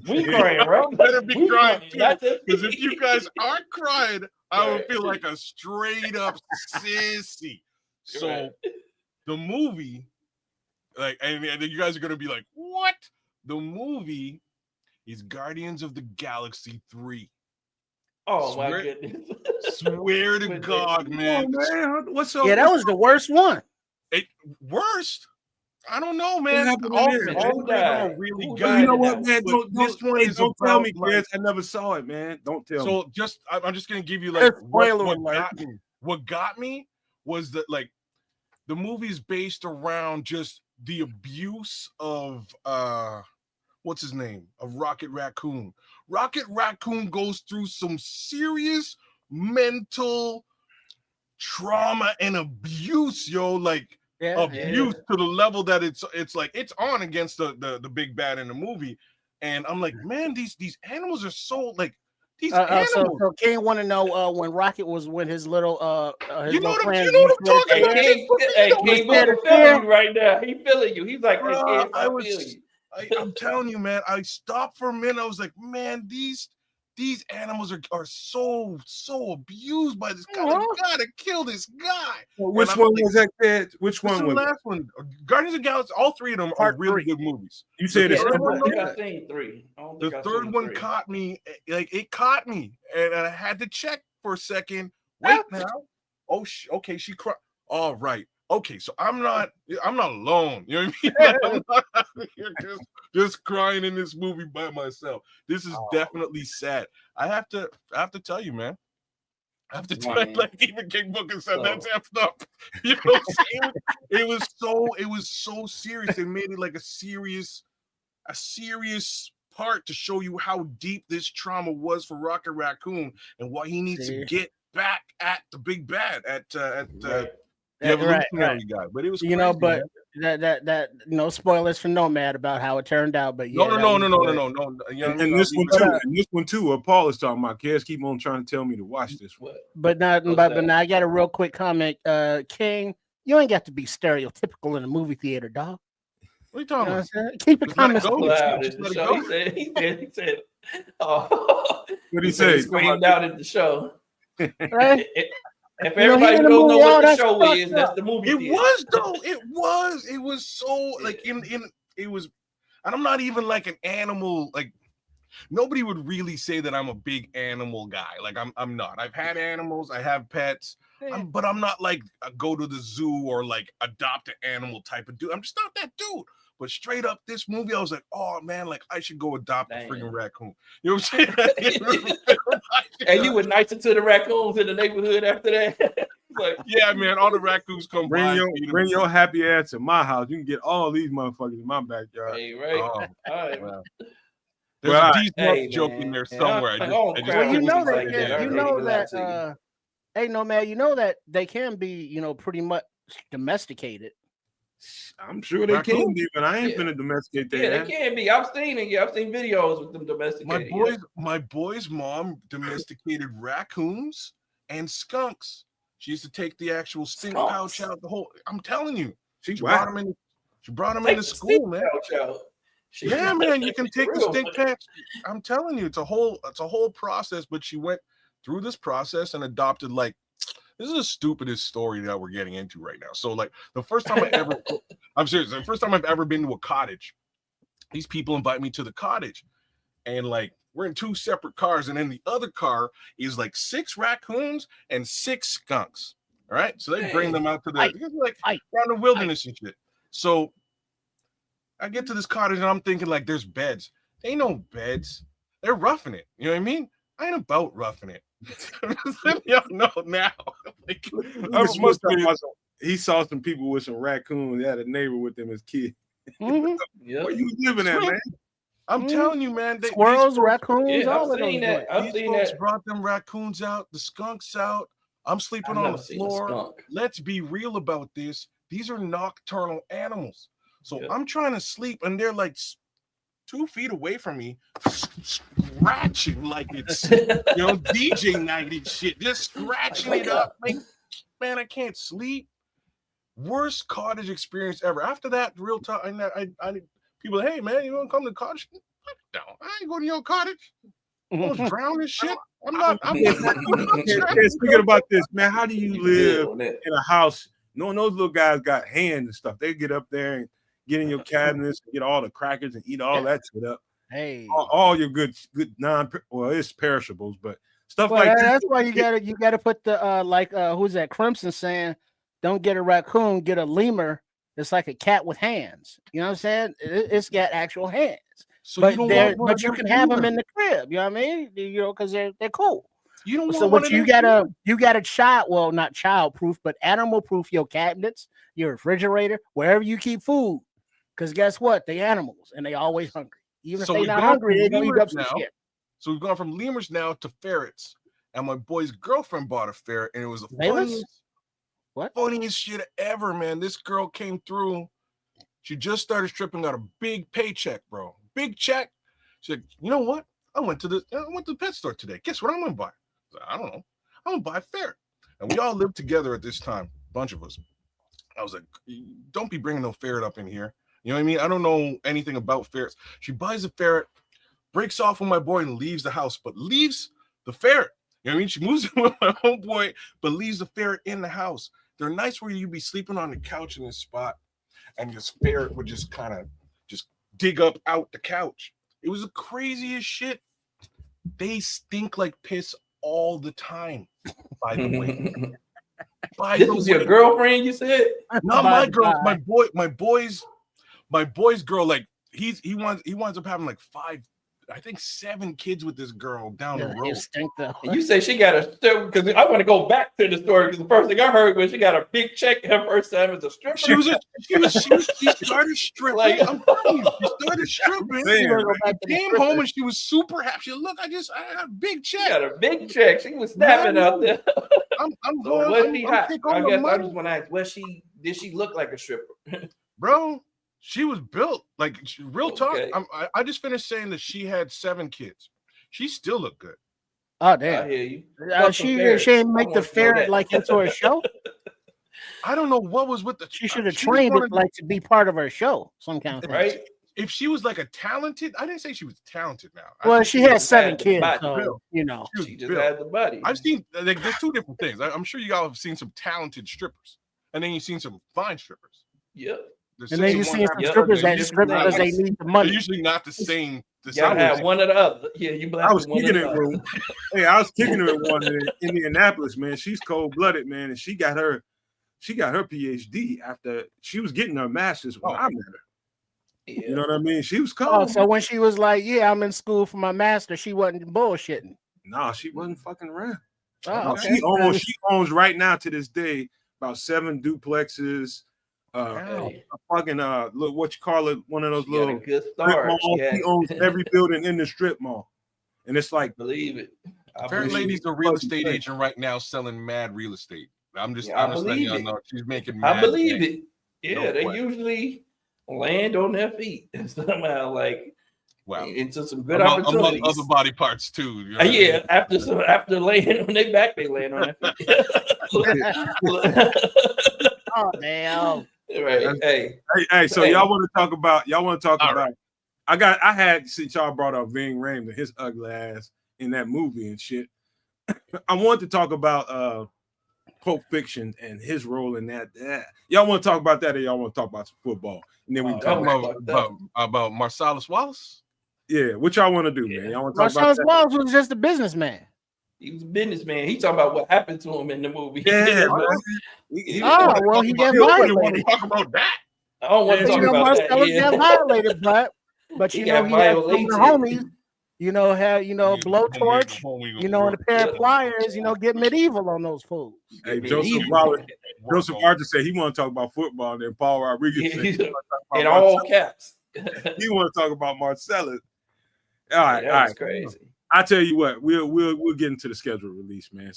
We crying, bro. Y'all better be We crying too. not just- Because if you guys aren't crying, I would Right. feel like a straight up sissy. So Right. the movie, like, and then you guys are gonna be like, what? The movie is Guardians of the Galaxy 3. Oh my Swear- goodness. Swear to But God, oh, man. man, what's so? Yeah, that was the worst one. Worst. I don't know, man. happened in All there? three Who of them died? are really Who good. You know died what, now? man? But this one is don't tell me, about, like, kids. I never saw it, man. Don't tell me. so just I'm just gonna give you like Spoiler what alert. got me. What got me was that, like, the movie's based around just the abuse of what's his name? Of Rocket Raccoon. Rocket Raccoon goes through some serious mental trauma and abuse, yo, like abuse to the level that it's like it's on against the big bad in the movie. And I'm like, man, these animals are so like these animals. So King want to know when his little his You know little what I'm friends talking Hey, about? King, hey, King scared Booker of feeling fear. you right now. He feeling you. He's like, hey, Bruh, kids, I feel you. I'm telling you, man, I stopped for a minute. I was like, man, these animals are so abused by this guy. Like, Uh-huh. gotta kill this guy. Well, which I'm one like, was that, kid? Which This is one the was it? last one. Guardians of the Galaxy, all three of them are Part really 3. good movies. You said The it's Yeah, third I one, don't think though, I've seen 3. I don't the think I've third seen one 3. caught me. Like, it caught me, and I had to check for a second. Wait now. Oh, okay. She cried. All right. Okay, so I'm not alone. You know what I mean? Like, I'm not out here just crying in this movie by myself. This is definitely sad. I have to tell you, man. I have to tell you, like even King Booker said, that's effed up. You know what I'm saying? It was so serious. They made it like a serious part to show you how deep this trauma was for Rocket Raccoon and why he needs to get back at the big bad, at the evolutionary guy. But it was crazy, but man. that no spoilers for Nomad about how it turned out. But yeah, No. And this one too. Paul is talking about. Kids keep on trying to tell me to watch this one. But now I got a real quick comment. King, you ain't got to be stereotypical in a movie theater, dog. What are you talking about? Keep it comments. He said, oh, what did he say? Screamed out at the show. Right? If everybody don't know what the show is, that's the movie. It was though. It was so like it was, and I'm not even like an animal. Like nobody would really say that I'm a big animal guy. Like I'm not. I've had animals. I have pets. But I'm not like a go to the zoo or like adopt an animal type of dude. I'm just not that dude. But straight up, this movie, I was like, oh man, like I should go adopt a freaking raccoon. You know what I'm saying? And you were nicer to the raccoons in the neighborhood after that. Like, yeah, man, all the raccoons come by. Bring your happy ass to my house. You can get all these motherfuckers in my backyard. Hey, right. Oh, all right. Wow. There's a decent joke in there somewhere. You know that. Hey, no man, you know that they can be, pretty much domesticated. I'm sure they can be, but I ain't gonna domesticate that. Yeah, they can be. I've seen it. Yeah, I've seen videos with them domesticated. My boy's mom domesticated raccoons and skunks. She used to take the actual stink pouch out. I'm telling you, she brought them in. She brought them into school, man. Yeah, man, you can take the stink pouch. I'm telling you, it's a whole process. But she went through this process and adopted like. This is the stupidest story that we're getting into right now. So, like, the first time I'm serious, the first time I've ever been to a cottage, these people invite me to the cottage, and like, we're in 2 separate cars, and in the other car is like 6 raccoons and 6 skunks. All right, so they bring them out to around the wilderness and shit. So, I get to this cottage, and I'm thinking like, there's beds. There ain't no beds. They're roughing it. You know what I mean? I ain't about roughing it. Y'all know now. Like, he saw some people with some raccoons. He had a neighbor with them as kids. Mm-hmm. Yep. Where you living at, man? I'm telling you, man. Squirrels, raccoons, yeah, all I've seen that. These folks brought them raccoons out, the skunks out. I'm sleeping on the floor. Let's be real about this. These are nocturnal animals. So I'm trying to sleep, and they're like 2 feet away from me, scratching like it's DJ night and shit, just scratching it up. Like, man, I can't sleep. Worst cottage experience ever. After that, real talk, I people, hey man, you want to come to the cottage? No, I ain't going to your cottage. I was drowning shit. I'm speaking about this, man. How do you live in a house knowing those little guys got hands and stuff? They get up there and get in your cabinets, get all the crackers and eat all that shit up. Hey, all your good it's perishables, but stuff like that. That's why you gotta put the who's that? Crimson saying, don't get a raccoon, get a lemur It's like a cat with hands. You know what I'm saying? It's got actual hands. So But you don't want one but of you them can have them either. in the crib. You know what I mean? You know, because they're cool. You don't want So one what of you them gotta child, well, not child proof, but animal proof your cabinets, your refrigerator, wherever you keep food. Because guess what? They animals and they always hungry. Even if So they we've not gone hungry, from they gonna eat lemurs up some now. shit. So we've gone from lemurs now to ferrets. And my boy's girlfriend bought a ferret, and it was the Bayless? funniest shit ever, man. This girl came through. She just started stripping, got a big paycheck, bro. Big check. She said, you know what? I went to the pet store today. Guess what I'm gonna buy? I don't know. I'm gonna buy a ferret. And we all lived together at this time, a bunch of us. I was like, don't be bringing no ferret up in here. You know what I mean? I don't know anything about ferrets. She buys a ferret, breaks off with my boy, and leaves the house, but leaves the ferret. You know what I mean? She moves in with my homeboy, but leaves the ferret in the house. They're nice where you'd be sleeping on the couch in this spot, and this ferret would just kind of just dig up out the couch. It was the craziest shit. They stink like piss all the time, by the way. This was your girlfriend, you said? Not my girl, my boy's girl. Like he winds up having like 7 kids with this girl down the road. Stink though. You say she got a, because I want to go back to the story, because the first thing I heard was she got a big check her first time as a stripper. She started stripping. Like, I'm telling you, she started stripping. She came home and she was super happy. She said, look, I got a big check. She got a big check. She was snapping out there. I'm So going. was she hot? I I guess I money. just want to ask, did she look like a stripper? Bro, she was built like real talk. Okay. I just finished saying that she had 7 kids. She still looked good. Oh damn! I hear you. She didn't make the ferret like into her show. I don't know what was with the. She should have trained it like to be part of her show, some kind of thing. Right? If she was like a talented, I didn't say she was talented. Now, Well, she had 7 the kids, body. so you know. She just had the body. I've seen like there's 2 different things. I'm sure you all have seen some talented strippers, and then you've seen some fine strippers. Yep. And then you see some strippers that strip because they need the money. They're usually not the same. You gotta have one or the other. Yeah, I was kicking it with. Hey, I was kicking it with one in Indianapolis, man. She's cold blooded, man, and she got her PhD after she was getting her master's when I met her. Yeah. You know what I mean? She was cold. Oh, so when she was like, "Yeah, I'm in school for my master," she wasn't bullshitting. No, she wasn't fucking around. Oh, okay. She owns right now to this day about 7 duplexes. Fucking look, what you call it? One of those little good start. She owns every building in the strip mall, and it's like, believe it. Fair lady's a real estate agent right now, selling mad real estate. I'm just letting y'all know she's making. I believe it. Yeah, they usually land on their feet somehow, like into some good opportunities. Among other body parts too. You know after laying on their back, they land on their feet. Oh damn. Right. Hey. So y'all want to talk about? Right. I had since y'all brought up Ving Rhames and his ugly ass in that movie and shit. I want to talk about Pulp Fiction and his role in that. Y'all want to talk about that, or y'all want to talk about some football? And then we can talk about Marcellus Wallace. Yeah, what y'all want to do, man? Y'all want to talk Marcellus about Wallace was just a businessman. He was a businessman. He talking about what happened to him in the movie. Yeah. He got violated. Talk about that. I don't want to talk about Marcellus that. got violated, but you know he had some homies. You know how blowtorch. You know, and a pair of pliers. You know, get medieval on those fools. Hey, Joseph Archer said he want to talk about football, and then Paul Rodriguez said in all caps. He want to talk about Marcellus. All right, that's crazy. I tell you what, we'll get into the schedule release, man.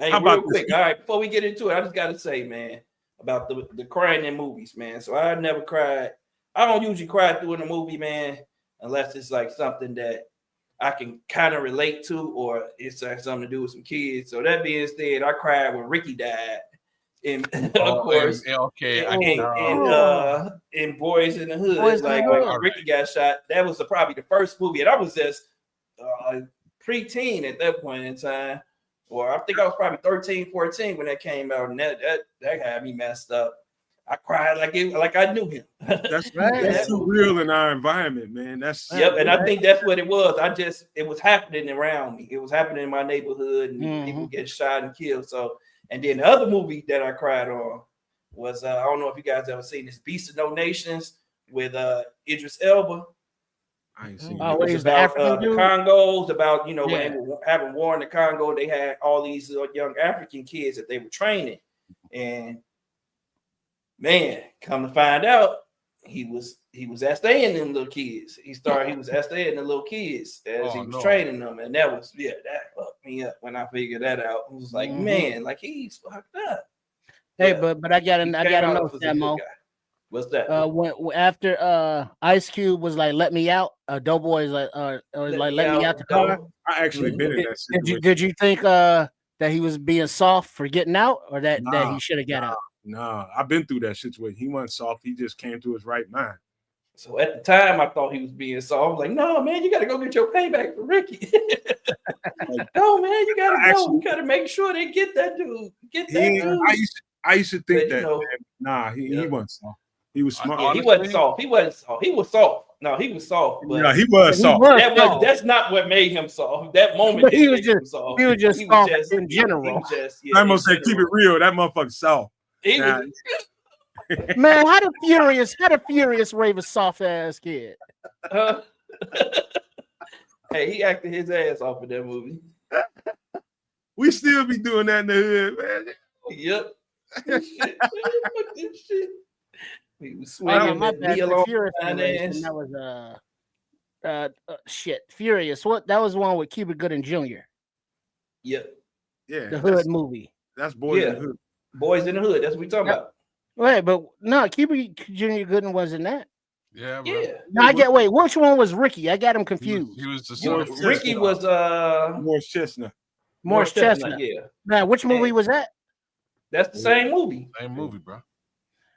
Real quick, all right, before we get into it, I just gotta say, man, about the crying in movies, man. So I never cried. I don't usually cry through in a movie, man, unless it's like something that I can kind of relate to, or it's something to do with some kids. So that being said, I cried when Ricky died. And of course, in Boys in the Hood, when Ricky got shot, that was probably the first movie, and I was just preteen at that point in time, or I think I was probably 13, 14 when that came out, and that had me messed up. I cried like I knew him. That's right. That's too real in our environment, man. And I think that's what it was. It was happening around me. It was happening in my neighborhood, and people get shot and killed. So, and then the other movie that I cried on was I don't know if you guys ever seen this Beast of No Nations with Idris Elba. I ain't seen Oh, it. wait, It was he's the about African the dude? Congos, about when Yeah. they were having war in the Congo, they had all these young African kids that they were training, and man, come to find out, he was staying them little kids. He was staying the little kids as he was training them, and that fucked me up when I figured that out. It was like, man, like he's fucked up. Hey, Yeah. but I got to know, Samo. What's that? When after Ice Cube was like, "Let me out," Doughboy is like, "Let me out the car." I actually been in that situation. Did you think that he was being soft for getting out, or that he should have got out? Nah, I've been through that situation. He wasn't soft. He just came to his right mind. So at the time, I thought he was being soft. I was like, no, man, you got to go get your payback for Ricky. No, man, you got to go. You got to make sure they get that dude. I used to think that. know, nah, he wasn't soft. He was smart. Yeah, he wasn't soft. He wasn't soft. He was soft. No, he was soft. But yeah, he was soft. That's not what made him soft. That moment, he was just soft. He was just soft in general. I'm gonna say, keep it real. That motherfucker soft. Man, how the Furious rave a soft ass kid? Hey, he acted his ass off in that movie. We still be doing that in the hood, man. Yep. This shit. He was swinging my bad. Furious, and that was shit. Furious. What? That was the one with Cuba Gooding Jr. Yep. Yeah. The Hood movie. That's Boys in the Hood. Boys in the Hood. That's what we talking about. Right, but no, Cuba Jr. Gooden wasn't that. Yeah, bro. Yeah. No, wait, which one was Ricky? I got him confused. He was the Ricky was Morris Chestnut. Morris Chestnut. Yeah. Man, which movie was that? That's the same movie. Same movie, bro.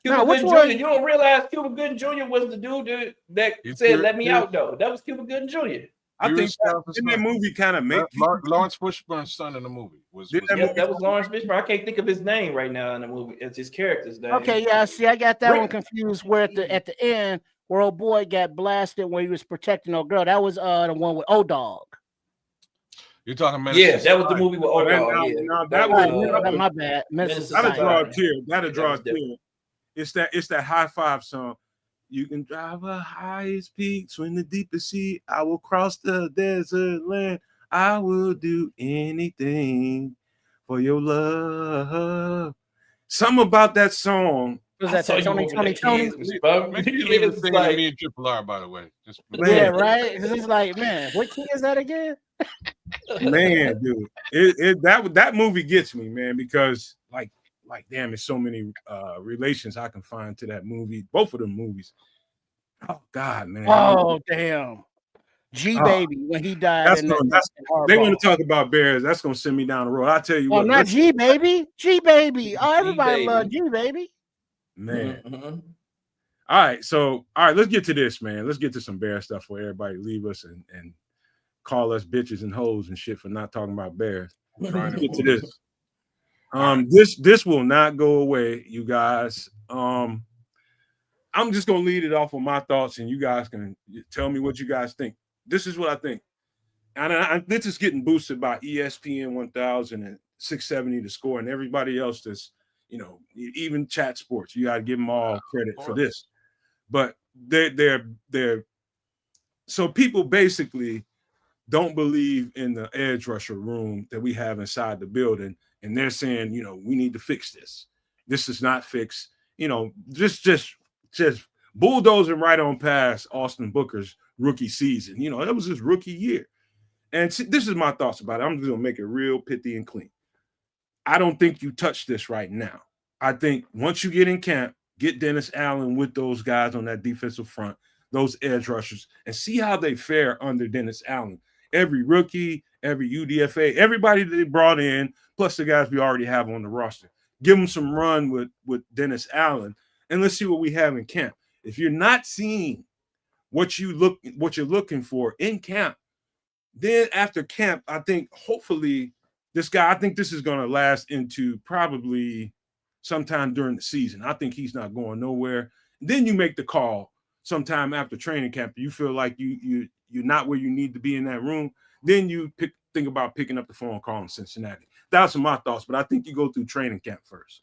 Cuba Gooding Jr. You don't realize Cuba Gooding Jr. was the dude that said "Let me out" though. That was Cuba Gooding Jr. I think that movie kind of made Lawrence Fishburne's son in the movie was that was Lawrence Fishburne. I can't think of his name right now in the movie. It's his character's name. Okay, yeah. See, I got that one confused. Where at the end, where old boy got blasted when he was protecting old girl. That was the one with O Dog. You're talking Menace. Yeah, that was the movie with O Dog. That was my bad. That'll draw a tear. That'll draw a tear. It's that high five song. You can drive the highest peak, swim the deepest sea. I will cross the desert land. I will do anything for your love. Something about that song. Was that Tony? It's like me and Triple R, by the way. Yeah, right. It's like, man, what key is that again? Man, dude, that movie gets me, man, because like damn, there's so many relations I can find to that movie. Both of them movies. Oh God, man. Oh damn. G-Baby when he died. They want to talk about Bears. That's gonna send me down the road. I'll tell you what. Not G-Baby. G-Baby. Oh, everybody loves G-Baby. Man. All right, let's get to this, man. Let's get to some Bear stuff where everybody leave us and call us bitches and hoes and shit for not talking about Bears. Let's get to this. This will not go away, you guys. I'm just gonna lead it off with my thoughts, and you guys can tell me what you guys think. This is what I think, and this is getting boosted by ESPN 1000 and 670 The Score, and everybody else that's even Chat Sports. You gotta give them all credit for this, but they're so people basically don't believe in the edge rusher room that we have inside the building, and they're saying, we need to fix this. This is not fixed. Just bulldozing right on past Austin Booker's rookie season. That was his rookie year. And this is my thoughts about it. I'm just going to make it real pithy and clean. I don't think you touch this right now. I think once you get in camp, get Dennis Allen with those guys on that defensive front, those edge rushers, and see how they fare under Dennis Allen. Every rookie, every UDFA, everybody that they brought in, plus the guys we already have on the roster. Give them some run with Dennis Allen. And let's see what we have in camp. If you're not seeing what you're looking for in camp, then after camp, I think hopefully this is going to last into probably sometime during the season. I think he's not going nowhere. Then you make the call sometime after training camp. You feel like you're not where you need to be in that room. Then you think about picking up the phone call in Cincinnati. That's my thoughts, but I think you go through training camp first.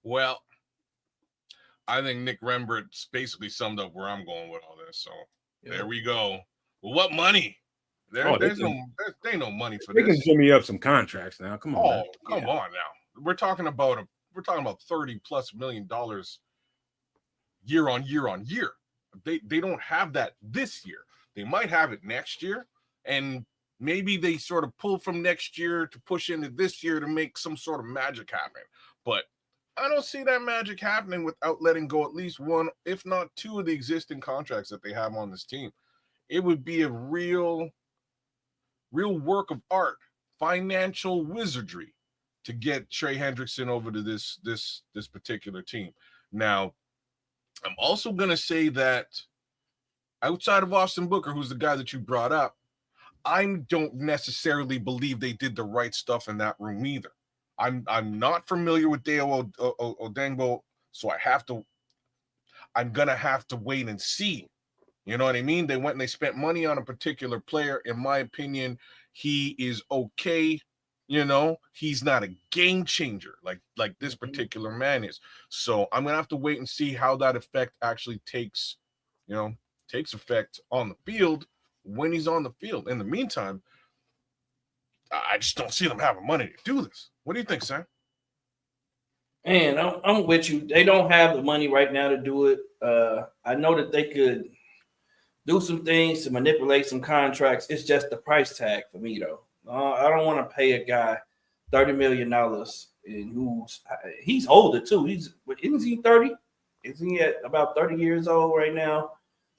Well, I think Nick Rembrandt basically summed up where I'm going with all this. So there we go. Well, what money? There's no money for They can this. jimmy up some contracts now. Come on. Oh, man. come on now. We're talking about $30+ million year on year. They don't have that this year. They might have it next year, and maybe they sort of pull from next year to push into this year to make some sort of magic happen. But I don't see that magic happening without letting go at least one, if not two, of the existing contracts that they have on this team. It would be a real work of art, financial wizardry, to get Trey Hendrickson over to this particular team. Now, I'm also gonna say that outside of Austin Booker, who's the guy that you brought up, I don't necessarily believe they did the right stuff in that room either. I'm not familiar with Deo Odengbo, so I'm gonna have to wait and see. You know what I mean? They went and they spent money on a particular player. In my opinion, he is okay. You know, he's not a game changer like this particular man is. So I'm gonna have to wait and see how that effect actually takes effect on the field when he's on the field. In the meantime, I just don't see them having money to do this. What do you think, Sam? Man, I'm with you. They don't have the money right now to do it. I know that they could do some things to manipulate some contracts. It's just the price tag for me, though. I don't want to pay a guy $30 million, and he's older too. Isn't he 30? Is he at about 30 years old right now?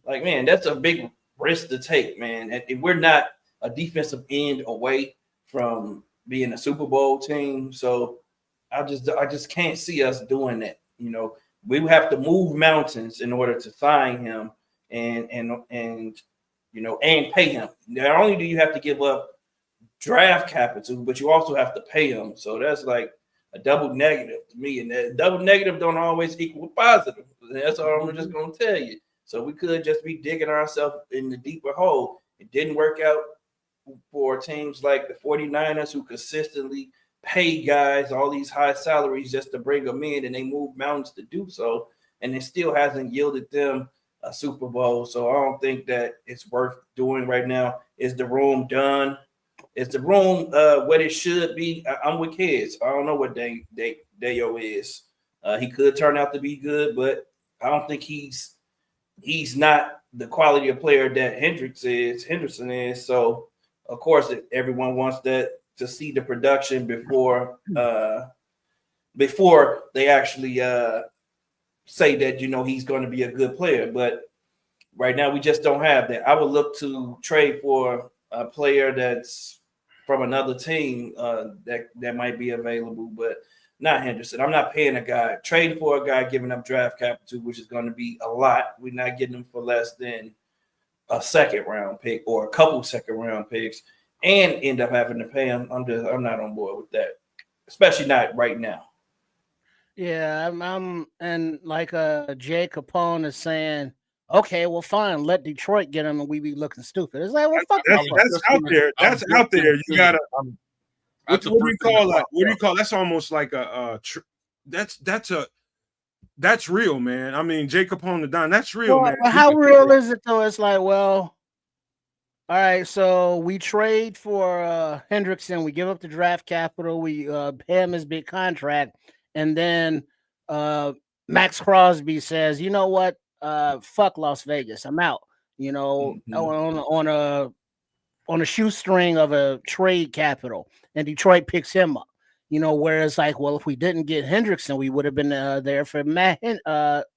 Like, man, that's a big risk to take, man. And we're not a defensive end away from being a Super Bowl team, so I just can't see us doing that. You know, we would have to move mountains in order to sign him and pay him. Not only do you have to give up draft capital, but you also have to pay him. So that's like a double negative to me. And that double negative don't always equal positive. That's all I'm just gonna tell you. So we could just be digging ourselves in the deeper hole. It didn't work out for teams like the 49ers, who consistently pay guys all these high salaries just to bring them in, and they move mountains to do so, and it still hasn't yielded them a Super Bowl. So I don't think that it's worth doing right now. Is the room done? Is the room what it should be? I'm with kids. I don't know what Deo is. He could turn out to be good, but I don't think he's not the quality of player that Henderson is. So of course, everyone wants that to see the production before they actually say that he's going to be a good player. But right now, we just don't have that. I would look to trade for a player that's from another team that might be available, but not Henderson. I'm not paying a guy, trading for a guy, giving up draft capital, which is going to be a lot. We're not getting him for less than a second-round pick or a couple second-round picks, and end up having to pay him. I'm not on board with that, especially not right now. Yeah, I'm and like Jay Capone is saying, okay, well, fine, let Detroit get him, and we be looking stupid. It's like, well, fuck that's out there. That's out there. You gotta. What do you call that? What do you call? That's almost like that's real, man. I mean, Jay Capone the Don. That's real, man. But how real is it though? It's like, well, all right, so we trade for Hendrickson, we give up the draft capital, we pay him his big contract, and then Max Crosby says, you know what? Fuck Las Vegas, I'm out. On a shoestring of a trade capital, and Detroit picks him up. Whereas like, well, if we didn't get Hendrickson, we would have been there for Matt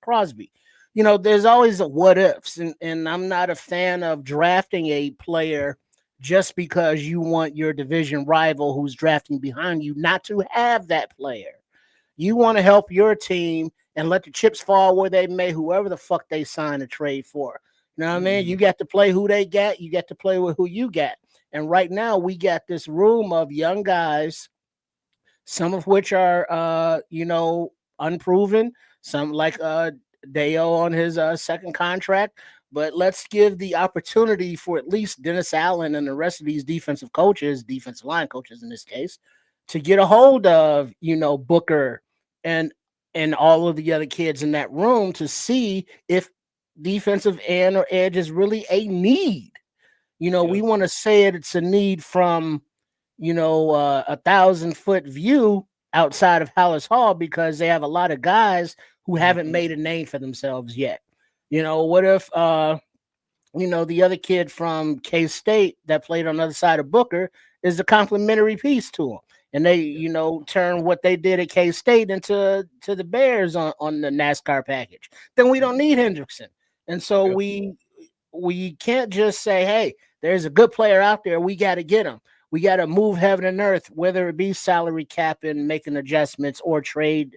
Crosby. There's always a what ifs, and I'm not a fan of drafting a player just because you want your division rival who's drafting behind you not to have that player. You want to help your team and let the chips fall where they may, whoever the fuck they sign a trade for. You know what I mean? You got to play who they got. You got to play with who you got. And right now we got this room of young guys, some of which are, unproven, some like Deo on his second contract. But let's give the opportunity for at least Dennis Allen and the rest of these defensive line coaches in this case, to get a hold of, Booker and and all of the other kids in that room to see if defensive end or edge is really a need. We want to say it's a need from, 1,000-foot view outside of Hallis Hall because they have a lot of guys who haven't made a name for themselves yet. What if, the other kid from K-State that played on the other side of Booker is a complimentary piece to him. And they, turn what they did at K-State into the Bears on the NASCAR package. Then we don't need Hendrickson. And so we can't just say, hey, there's a good player out there. We got to get him. We got to move heaven and earth, whether it be salary cap and making adjustments or trade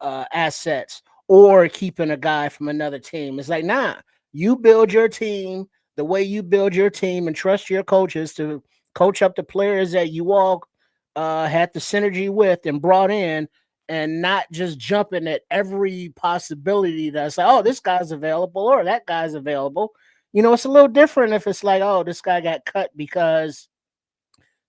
assets or keeping a guy from another team. It's like, nah, you build your team the way you build your team and trust your coaches to coach up the players that you all had the synergy with and brought in, and not just jumping at every possibility that's like, oh, this guy's available or that guy's available. It's a little different if it's like, oh, this guy got cut because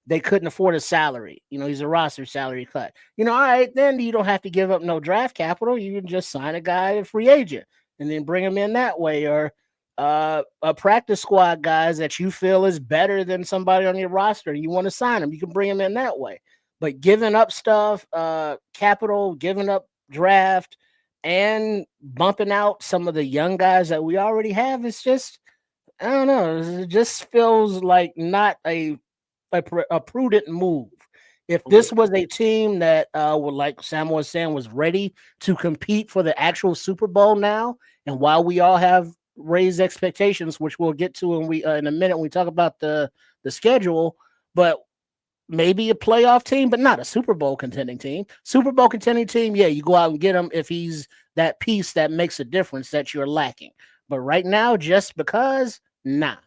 they couldn't afford a salary. He's a roster salary cut. All right, then you don't have to give up no draft capital. You can just sign a guy, a free agent, and then bring him in that way. Or a practice squad guys that you feel is better than somebody on your roster. You want to sign him, you can bring him in that way. But giving up stuff, capital, giving up draft, and bumping out some of the young guys that we already have, it's just, I don't know. It just feels like not a prudent move. If this was a team that would, like Sam was saying, was ready to compete for the actual Super Bowl now, and while we all have raised expectations, which we'll get to in a minute when we talk about the schedule, but maybe a playoff team, but not a Super Bowl contending team. Super Bowl contending team, yeah, you go out and get him if he's that piece that makes a difference that you're lacking. But right now, just because, nah.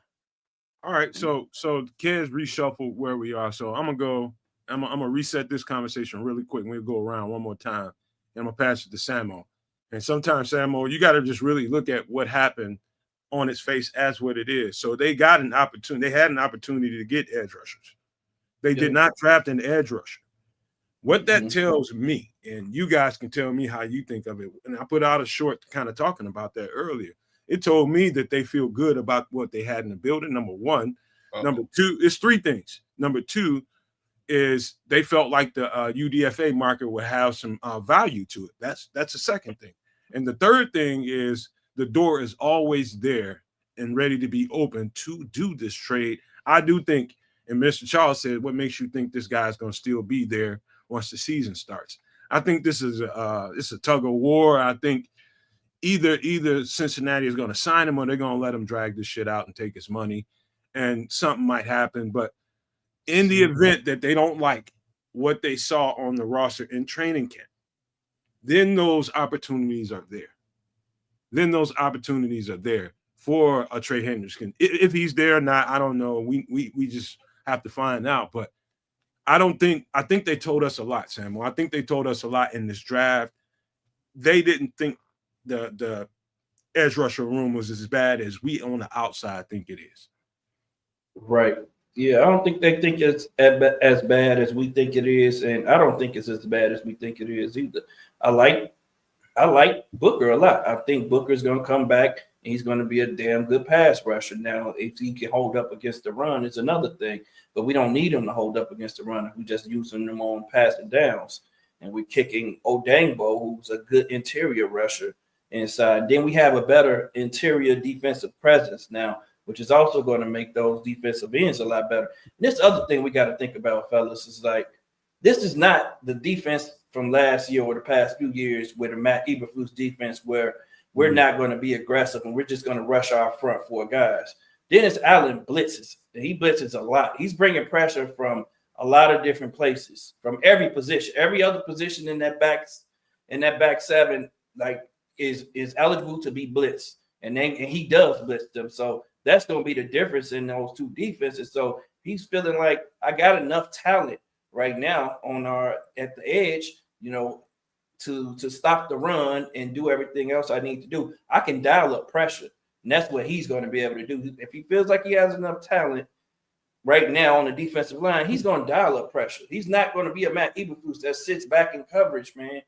All right, so the kids reshuffled where we are. So I'm gonna reset this conversation really quick. We'll go around one more time, and I'm gonna pass it to Samo. And sometimes, Samo, you got to just really look at what happened on its face as what it is. So they got an opportunity. They had an opportunity to get edge rushers. They did not draft an edge rusher. What that tells me, and you guys can tell me how you think of it, and I put out a short kind of talking about that earlier. It told me that they feel good about what they had in the building, number one. Number two, it's three things. Number two is they felt like the UDFA market would have some value to it. That's the second thing. And the third thing is the door is always there and ready to be open to do this trade. I do think, and Mr. Charles said, what makes you think this guy's going to still be there once the season starts? I think this is it's a tug of war. I think either Cincinnati is going to sign him or they're going to let him drag this shit out and take his money, and something might happen. But in the event that they don't like what they saw on the roster in training camp, then those opportunities are there. Then those opportunities are there for a Trey Hendrickson. If he's there or not, I don't know. We just have to find out. But I think they told us a lot, Samuel. I think they told us a lot in this draft. They didn't think the edge rusher room was as bad as we on the outside think it is. Right. Yeah, I don't think they think it's as bad as we think it is, and I don't think it's as bad as we think it is either. I like Booker a lot. I think Booker's going to come back and he's going to be a damn good pass rusher. Now, if he can hold up against the run, it's another thing. But we don't need him to hold up against the run. We're just using them on passing downs, and we're kicking Odangbo, who's a good interior rusher inside. Then we have a better interior defensive presence now, which is also going to make those defensive ends a lot better. And this other thing we got to think about, fellas, is like, this is not the defense from last year or the past few years with the Matt Eberflus defense where we're not going to be aggressive and we're just going to rush our front four guys. Dennis Allen blitzes, and he blitzes a lot. He's bringing pressure from a lot of different places, from every position. Every other position in that back seven, like, is eligible to be blitzed, and he does blitz them. So that's going to be the difference in those two defenses. So he's feeling like I got enough talent right now at the edge, to stop the run and do everything else I need to do. I can dial up pressure, and that's what he's going to be able to do. If he feels like he has enough talent right now on the defensive line, he's going to dial up pressure. He's not going to be a Matt Eberflus that sits back in coverage, man.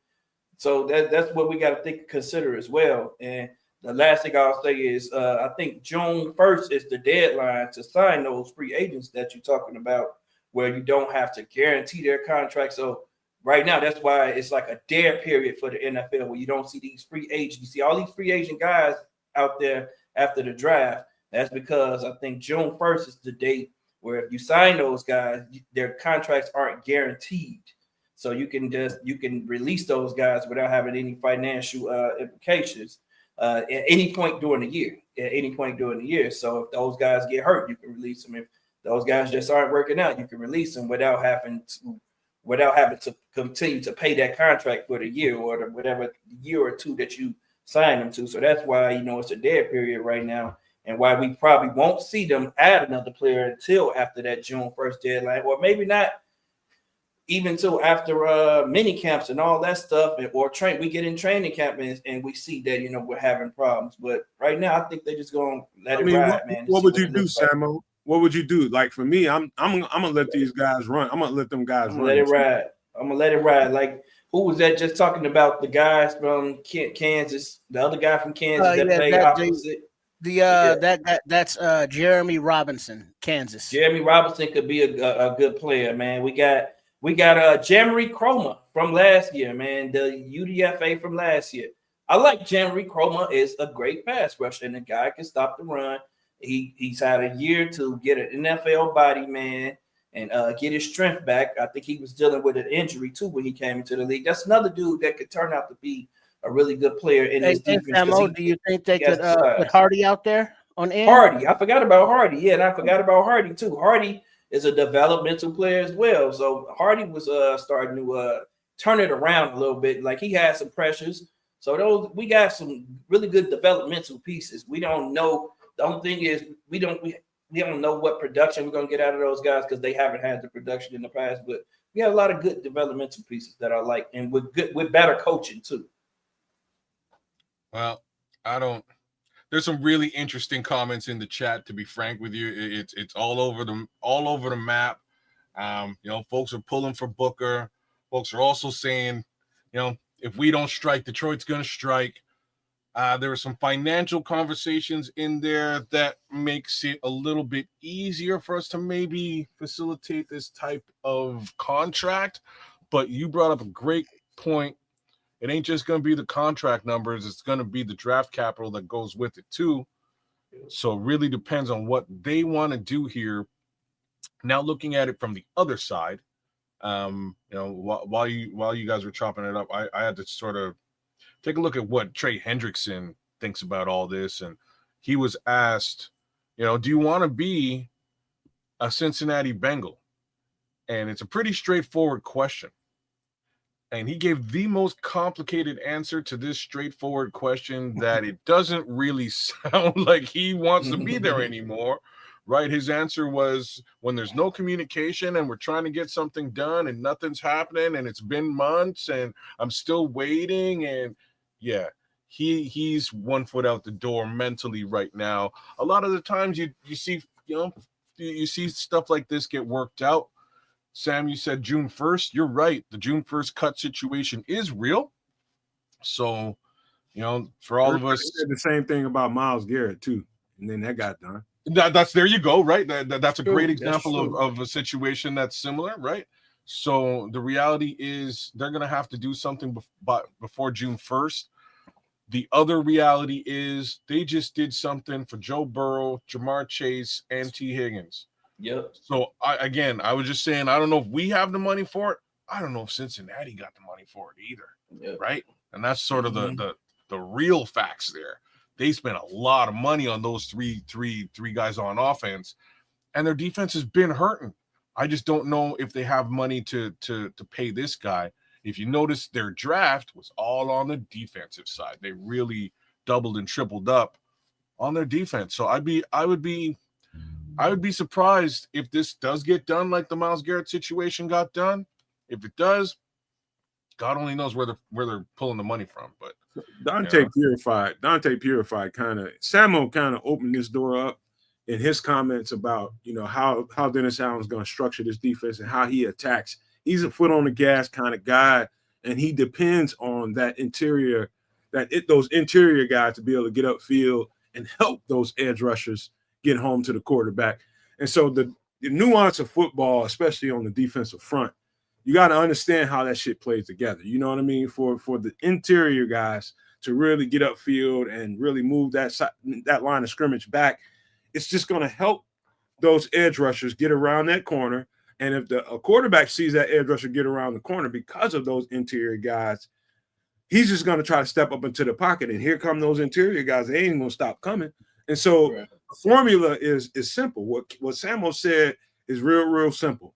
So that's what we got to consider as well. And the last thing I'll say is I think June 1st is the deadline to sign those free agents that you're talking about, where you don't have to guarantee their contract. So right now, that's why it's like a dead period for the NFL, where you don't see these free agents. You see all these free agent guys out there after the draft. That's because I think June 1st is the date where if you sign those guys, their contracts aren't guaranteed. So you can release those guys without having any financial implications at any point during the year. At any point during the year. So if those guys get hurt, you can release them. If those guys just aren't working out, you can release them without having to continue to pay that contract for the year or whatever year or two that you sign them to. So that's why it's a dead period right now, and why we probably won't see them add another player until after that June 1st deadline, or maybe not even till after mini camps and all that stuff, or we get in training camp and we see that we're having problems. But right now, I think they're just gonna let it ride, man. What would you do, Samo? What would you do? Like for me, I'm gonna let these guys run. I'm gonna let them guys run. Let it ride. I'm gonna let it ride. Like, who was that just talking about? The guys from Kansas, the other guy from Kansas that played opposite. That's Jeremy Robinson, Kansas. Jeremy Robinson could be a good player, man. We got Jeremy Cromer from last year, man. The UDFA from last year. I like Jeremy Cromer. Is a great pass rusher, and the guy can stop the run. He's had a year to get an NFL body, man, and get his strength back. I think he was dealing with an injury too when he came into the league. That's another dude that could turn out to be a really good player in this defense. Samo, do you think they could put Hardy out there on end? Hardy, I forgot about Hardy. Yeah, and I forgot about Hardy too. Hardy is a developmental player as well. So Hardy was starting to turn it around a little bit. Like, he had some pressures. So we got some really good developmental pieces. We don't know. The only thing is we don't know what production we're gonna get out of those guys because they haven't had the production in the past. But we have a lot of good developmental pieces that I like, and with better coaching too. Well, there's some really interesting comments in the chat, to be frank with you. It's all over the map. Folks are pulling for Booker. Folks are also saying, if we don't strike, Detroit's going to strike. There are some financial conversations in there that makes it a little bit easier for us to maybe facilitate this type of contract. But you brought up a great point. It ain't just going to be the contract numbers. It's going to be the draft capital that goes with it too. So it really depends on what they want to do here. Now, looking at it from the other side, while you guys were chopping it up, I had to sort of take a look at what Trey Hendrickson thinks about all this. And he was asked, do you want to be a Cincinnati Bengal? And it's a pretty straightforward question. And he gave the most complicated answer to this straightforward question that it doesn't really sound like he wants to be there anymore, right? His answer was, when there's no communication and we're trying to get something done and nothing's happening and it's been months and I'm still waiting. And yeah, he's 1 foot out the door mentally right now. A lot of the times you see stuff like this get worked out. Sam, you said June 1st. You're right. The June 1st cut situation is real. So, for all of us, said the same thing about Myles Garrett too, and then that got done. That's there you go, right? That's a great example of a situation that's similar, right? So the reality is they're going to have to do something before June 1st. The other reality is they just did something for Joe Burrow, Jamar Chase, and T. Higgins. Yep. So I was just saying, I don't know if we have the money for it. I don't know if Cincinnati got the money for it either. Yep. Right? And that's sort of the real facts there. They spent a lot of money on those three guys on offense, and their defense has been hurting. I just don't know if they have money to pay this guy. If you notice, their draft was all on the defensive side. They really doubled and tripled up on their defense. So I would be surprised if this does get done like the Myles Garrett situation got done. If it does, God only knows where they're pulling the money from. But Dante Purified Samo kind of opened this door up in his comments about how Dennis Allen's going to structure this defense and how he attacks. He's a foot on the gas kind of guy. and he depends on those interior guys to be able to get upfield and help those edge rushers get home to the quarterback. And so the nuance of football, especially on the defensive front, you got to understand how that shit plays together. You know what I mean? For the interior guys to really get upfield and really move that line of scrimmage back, it's just going to help those edge rushers get around that corner. And if a quarterback sees that edge rusher get around the corner because of those interior guys, he's just going to try to step up into the pocket. And here come those interior guys. They ain't going to stop coming. And so the formula is simple. What Samuel said is real simple.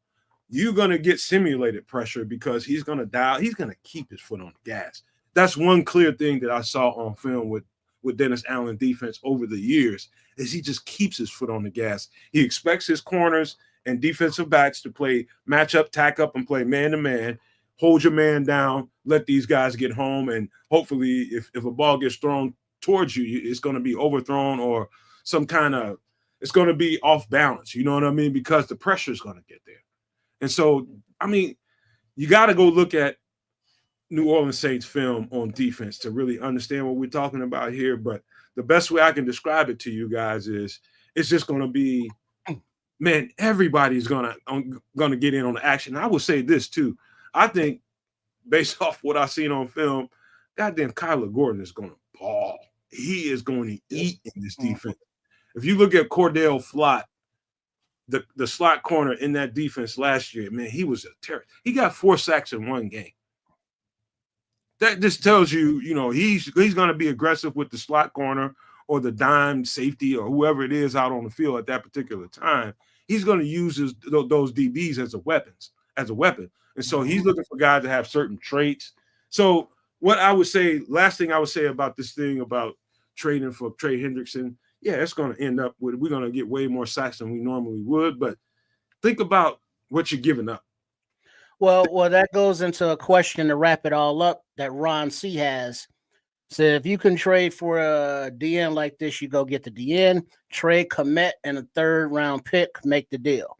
You're going to get simulated pressure because he's going to keep his foot on the gas. That's one clear thing that I saw on film with Dennis Allen defense over the years is he just keeps his foot on the gas. He expects his corners and defensive backs to play match up, tack up, and play man-to-man. Hold your man down, let these guys get home, and hopefully if a ball gets thrown towards you, it's going to be overthrown or it's going to be off balance. You know what I mean? Because the pressure is going to get there. And so, I mean, you got to go look at New Orleans Saints film on defense to really understand what we're talking about here. But the best way I can describe it to you guys is it's just going to be, man, everybody's going to get in on the action. And I will say this too. I think based off what I've seen on film, goddamn Kyler Gordon is going to ball. He is going to eat in this defense. If you look at Cordell Flott, the slot corner in that defense last year, man, he was a terror. He got 4 sacks in one game. That just tells you, he's going to be aggressive with the slot corner or the dime safety or whoever it is out on the field at that particular time. He's going to use those DBs as a weapon. And so he's looking for guys to have certain traits. So what I would say, last thing I would say about this thing about trading for Trey Hendrickson, yeah, it's going to end up with, we're going to get way more sacks than we normally would. But think about what you're giving up. Well, that goes into a question to wrap it all up that Ron C has. Said if you can trade for a DN like this, you go get the DN, trade Kmet and a 3rd round pick, make the deal.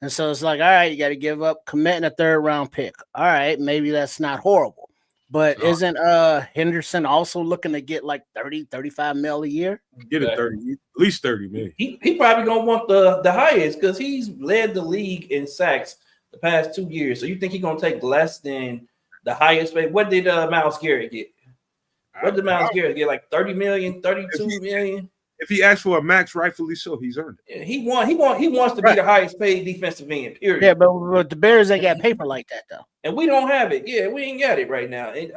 And so it's like, all right, you got to give up Kmet and a 3rd round pick. All right, maybe that's not horrible. But isn't Henderson also looking to get like 30, 35 mil a year? Get it 30, at least 30 million. He probably gonna want the highest because he's led the league in sacks the past 2 years. So you think he's gonna take less than the highest pay? What did Myles Garrett get? What did Myles Garrett get? Like 30 million, 32 million? If he asked for a max, rightfully so, he's earned it. Yeah, he wants to be the highest paid defensive end, period. Yeah, but the Bears ain't got paper like that though. And we don't have it. Yeah, we ain't got it right now. And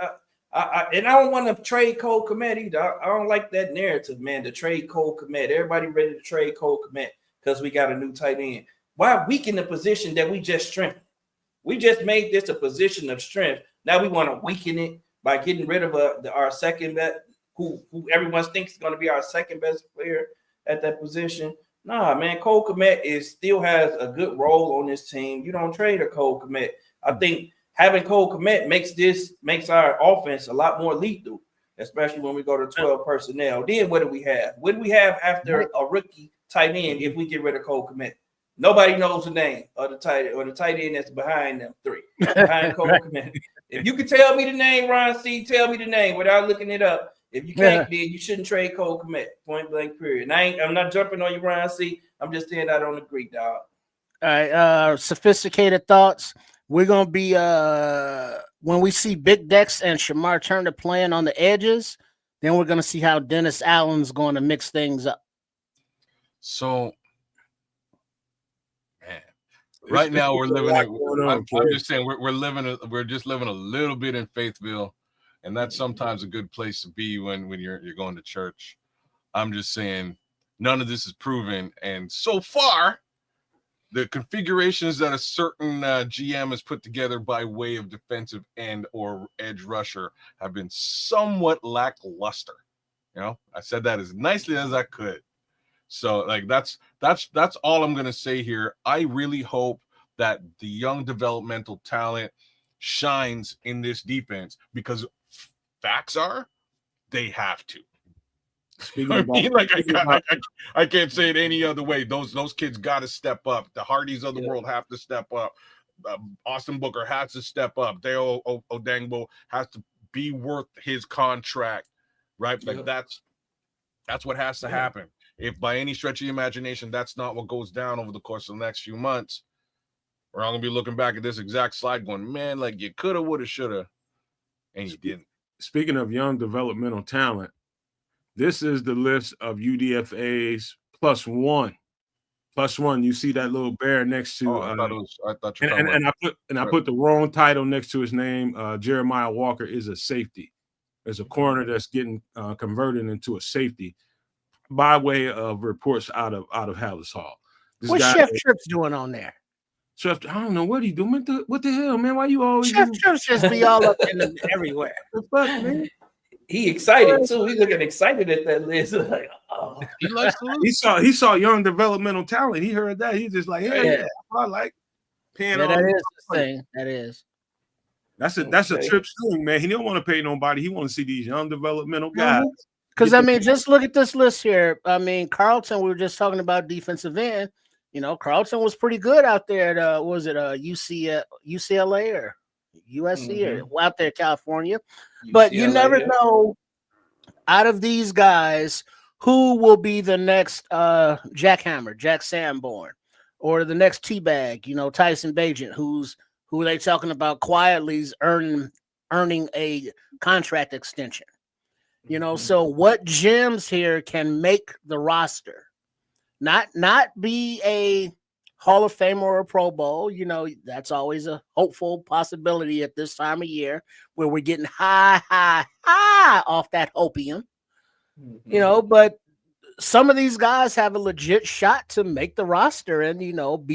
I don't want to trade Cole Kmet either. I don't like that narrative, man, to trade Cole Kmet. Everybody ready to trade Cole Kmet because we got a new tight end. Why weaken the position that we just strengthened? We just made this a position of strength. Now we want to weaken it by getting rid of our second best, who everyone thinks is going to be our second best player at that position. Nah, man, Cole Kmet still has a good role on this team. You don't trade a Cole Kmet. I think having Cole Kmet makes our offense a lot more lethal, especially when we go to 12 personnel. Then what do we have? What do we have after a rookie tight end if we get rid of Cole Kmet? Nobody knows the name of the tight end that's behind them three, behind Cole Kmet. If you can tell me the name, Ron C, tell me the name without looking it up. If you can't, then you shouldn't trade Cole Kmet. Point blank, period. And I'm not jumping on you, Ron C. I'm just saying I don't agree, dog. All right, sophisticated thoughts. We're gonna be when we see Big Dex and Shamar Turner playing on the edges, then we're gonna see how Dennis Allen's going to mix things up. So, man, right now we're living. I'm just saying we're just living a little bit in Faithville. And that's sometimes a good place to be when you're going to church. I'm just saying none of this is proven. And so far, the configurations that a certain GM has put together by way of defensive end or edge rusher have been somewhat lackluster. I said that as nicely as I could. So like that's all I'm going to say here. I really hope that the young developmental talent shines in this defense because facts are they have to. I can't say it any other way. Those kids got to step up. The Hardys of the world have to step up. Austin Booker has to step up. Deo Odangbo has to be worth his contract, right? Like that's what has to happen. If by any stretch of the imagination that's not what goes down over the course of the next few months, we're all gonna be looking back at this exact slide, going, man, like you coulda, woulda, shoulda, and you didn't. Speaking of young developmental talent, this is the list of UDFA's plus one. Plus one. You see that little bear next to. I thought you were talking and I put the wrong title next to his name. Jeremiah Walker is a safety. There's a corner that's getting converted into a safety by way of reports out of Hallis Hall. What's Chef Trips doing on there? Chef, I don't know what he doing. What the hell, man? Why you always Chef Trips just be all up in everywhere? The fuck, man? He excited too. He's looking excited at that list. Like, oh. He saw young developmental talent. He heard that. He just like, yeah. I like paying. Yeah, that is the thing. That is. That's a trip thing, man. He don't want to pay nobody. He want to see these young developmental guys. Because I mean, just look at this list here. I mean, Carlton. We were just talking about defensive end. You know, Carlton was pretty good out there at UCLA or USC or out there, California. But UCLA, you never know out of these guys who will be the next jackhammer, Jack Sanborn, or the next teabag, you know, Tyson Bagent, who they talking about quietly is earning a contract extension. You know, so what gems here can make the roster? Not be a Hall of Fame or a Pro Bowl. You know, that's always a hopeful possibility at this time of year where we're getting high off that opium. You know, but some of these guys have a legit shot to make the roster and, you know,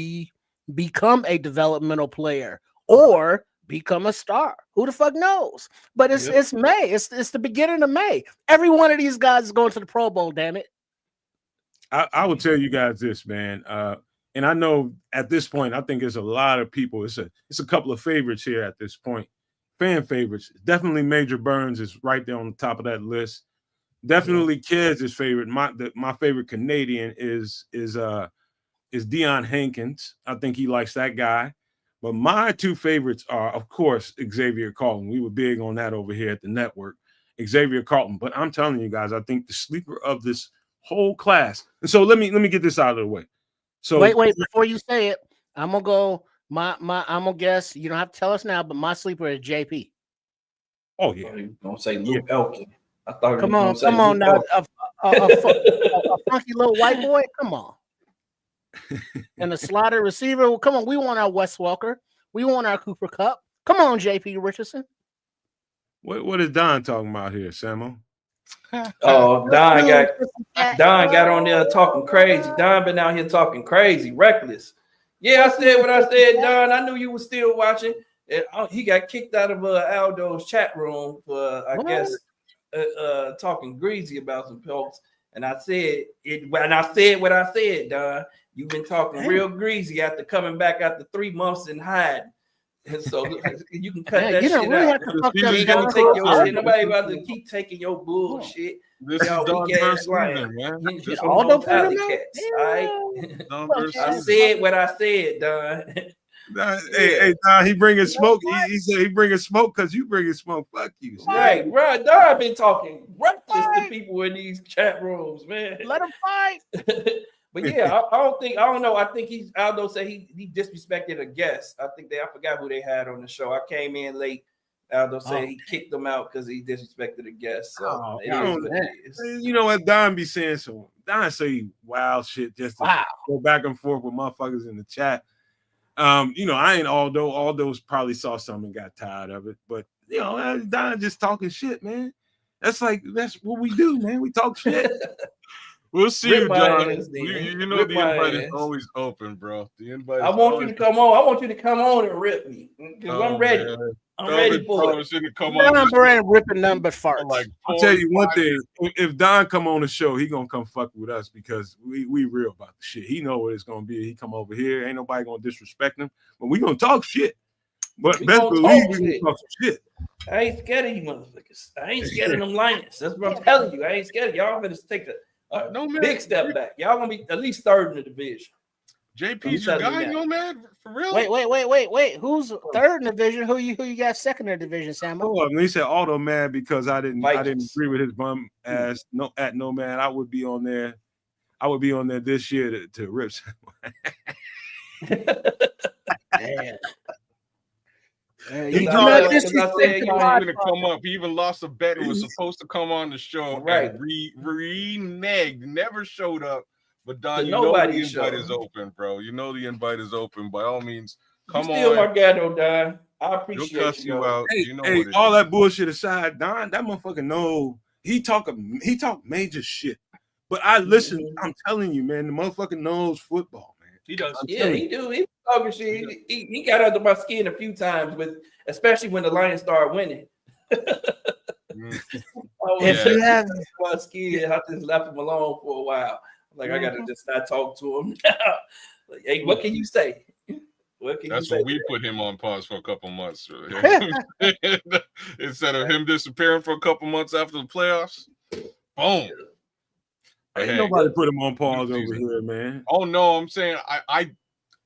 become a developmental player or become a star. Who the fuck knows? But it's May. It's the beginning of May. Every one of these guys is going to the Pro Bowl, damn it. I will tell you guys this, man. And I know at this point, I think there's a lot of people. It's a couple of favorites here at this point. Fan favorites. Definitely Major Burns is right there on the top of that list. Definitely Kids' favorite. My favorite Canadian is Deion Hankins. I think he likes that guy. But my two favorites are, of course, Xavier Carlton. We were big on that over here at the network. Xavier Carlton. But I'm telling you guys, I think the sleeper of this whole class. And so let me get this out of the way. So wait, before you say it, I'm gonna go. I'm gonna guess. You don't have to tell us now, but my sleeper is JP. Oh yeah, you don't say Luke Elkin. I thought. Come on now, a funky little white boy. Come on, and the slaughter receiver. Well, come on, we want our Wes Welker. We want our Cooper Kupp. Come on, JP Richardson. What is Don talking about here, Samo? Oh, Don got on there talking crazy. Don been out here talking crazy, reckless. Yeah, I said what I said, Don. I knew you were still watching. And he got kicked out of Aldo's chat room for, I guess, talking greasy about some folks. And I said it. When I said what I said, Don, you've been talking real greasy after coming back after 3 months in hiding. And so you can cut that shit out. You ain't gonna take your shit. Nobody about to keep taking your bullshit. This is Don Season, man. All those cats. All right. I said what I said, Don. Hey, Don, he bringing smoke. He said he bringing smoke because you bringing smoke. Fuck you. Right. Don been talking reckless to people in these chat rooms, man. Let him fight. But yeah, I don't know. I think Aldo said he disrespected a guest. I forgot who they had on the show. I came in late. Aldo said he kicked them out because he disrespected a guest. So you know what Don be saying? So Don say wild shit just to go back and forth with motherfuckers in the chat. You know, I ain't Aldo's probably saw something and got tired of it. But you know, Don just talking shit, man. That's what we do, man. We talk shit. We'll see you, John. You know the invite is always open, bro. The invite. I want you to come on. I want you to come on and rip me because I'm ready. Man. I'm ready for it. Come on, ripping number farts. Like I'll tell you one thing: if Don come on the show, he gonna come fuck with us because we real about the shit. He know what it's gonna be. He come over here, ain't nobody gonna disrespect him, but we gonna talk shit. But best believe we gonna talk some shit. I ain't scared of you motherfuckers. I ain't scared of them lions. That's what I'm telling you. I ain't scared of y'all. Better take a big step back. Y'all gonna be at least third in the division. JP's your guy, Nomad? For real? Wait. Who's third in the division? Who you got second in the division, Sam? He said Auto Man because I didn't Vikings. agree with his bum ass. At Nomad, I would be on there. I would be on there this year to rip. Damn. He thought he was going to come up. He even lost a bet and was supposed to come on the show. Right. And reneged. Never showed up. But Don, you know the invite is open, bro. You know the invite is open. By all means, come on. Still my guy, though, Don. I appreciate He'll cuss you out. Hey, you know hey, what all that bullshit aside, Don, that motherfucker know he talk major shit. But I listen. I'm telling you, man, the motherfucker knows football, man. He does. Yeah, he do. He talking shit. He got under my skin a few times, especially when the Lions started winning. If he has my skin, I just left him alone for a while. Like I gotta just not talk to him now. Like, hey, what can you say? That's when we put him on pause for a couple months. Instead of him disappearing for a couple months after the playoffs. Boom. Ain't nobody put him on pause over here, man. Oh no, I'm saying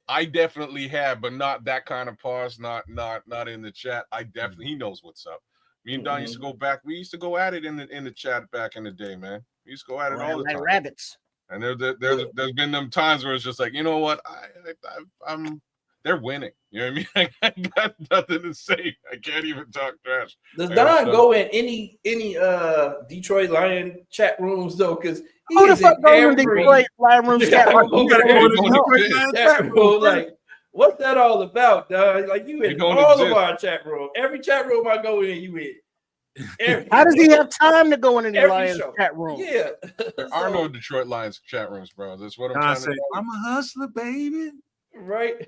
I definitely have, but not that kind of pause. Not in the chat. He knows what's up. Me and Don used to go back. We used to go at it in the chat back in the day, man. We used to go at it all the time. Rabbits. And there's been them times where it's just like, you know what, they're winning. You know what I mean? I got nothing to say. I can't even talk trash. Does Don go in any Detroit Lion chat rooms though? Because who the fuck goes in Detroit Lion room chat room? Like, what's that all about, Don? Like you in all of our chat room. Every chat room I go in, you in. How does he have time to go in any Lions chat room? Yeah, there are no Detroit Lions chat rooms, bro. That's what I'm trying to say. I'm a hustler, baby. Right.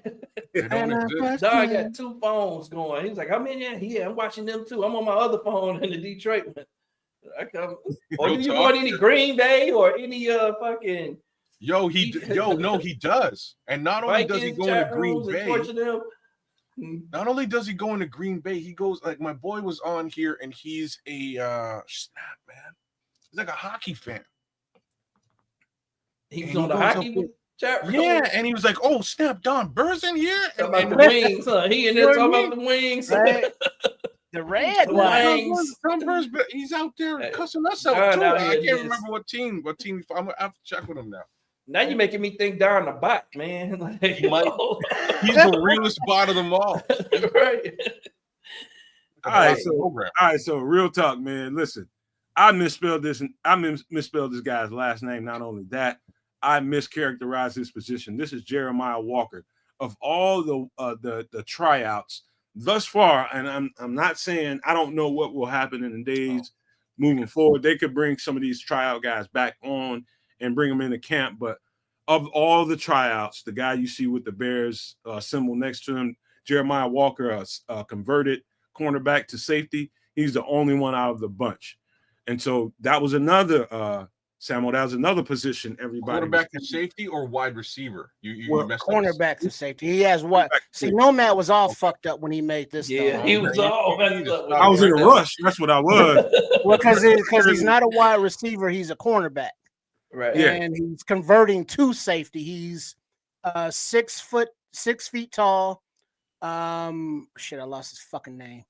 Don got 2 phones going. He's like, I'm in there. Yeah, I'm watching them too. I'm on my other phone in the Detroit one. Or do you want any Green Bay or any fucking? No, he does. And not only does he go into Green Bay. Not only does he go into Green Bay, he goes like my boy was on here and he's a snap, man. He's like a hockey fan. He's on the hockey chat room. Yeah, and he was like, "Oh snap, Don Burr's in here." And the wings, huh? He in there talking about the wings. Right. The red wings. Don Bur's, he's out there cussing us out too. I can't remember what team. I'm gonna have to check with him now. Now you're making me think Don the bot, man. Like, he's the realest bot of them all. Right. All right, so real talk, man. Listen, I misspelled this guy's last name. Not only that, I mischaracterized his position. This is Jeremiah Walker. Of all the tryouts thus far, and I'm not saying I don't know what will happen in the days moving forward. They could bring some of these tryout guys back on and bring them into camp. But of all the tryouts, the guy you see with the Bears symbol next to him, Jeremiah Walker, converted cornerback to safety. He's the only one out of the bunch. And so that was another, Samuel, that was another position everybody. Cornerback to safety or wide receiver? You cornerback to safety. He has what? See, Nomad was all fucked up when he made this. Yeah, he was all messed up. I was in a rush. That's what I was. Well, because he's not a wide receiver. He's a cornerback. Right. And he's converting to safety. He's 6 feet tall. I lost his fucking name.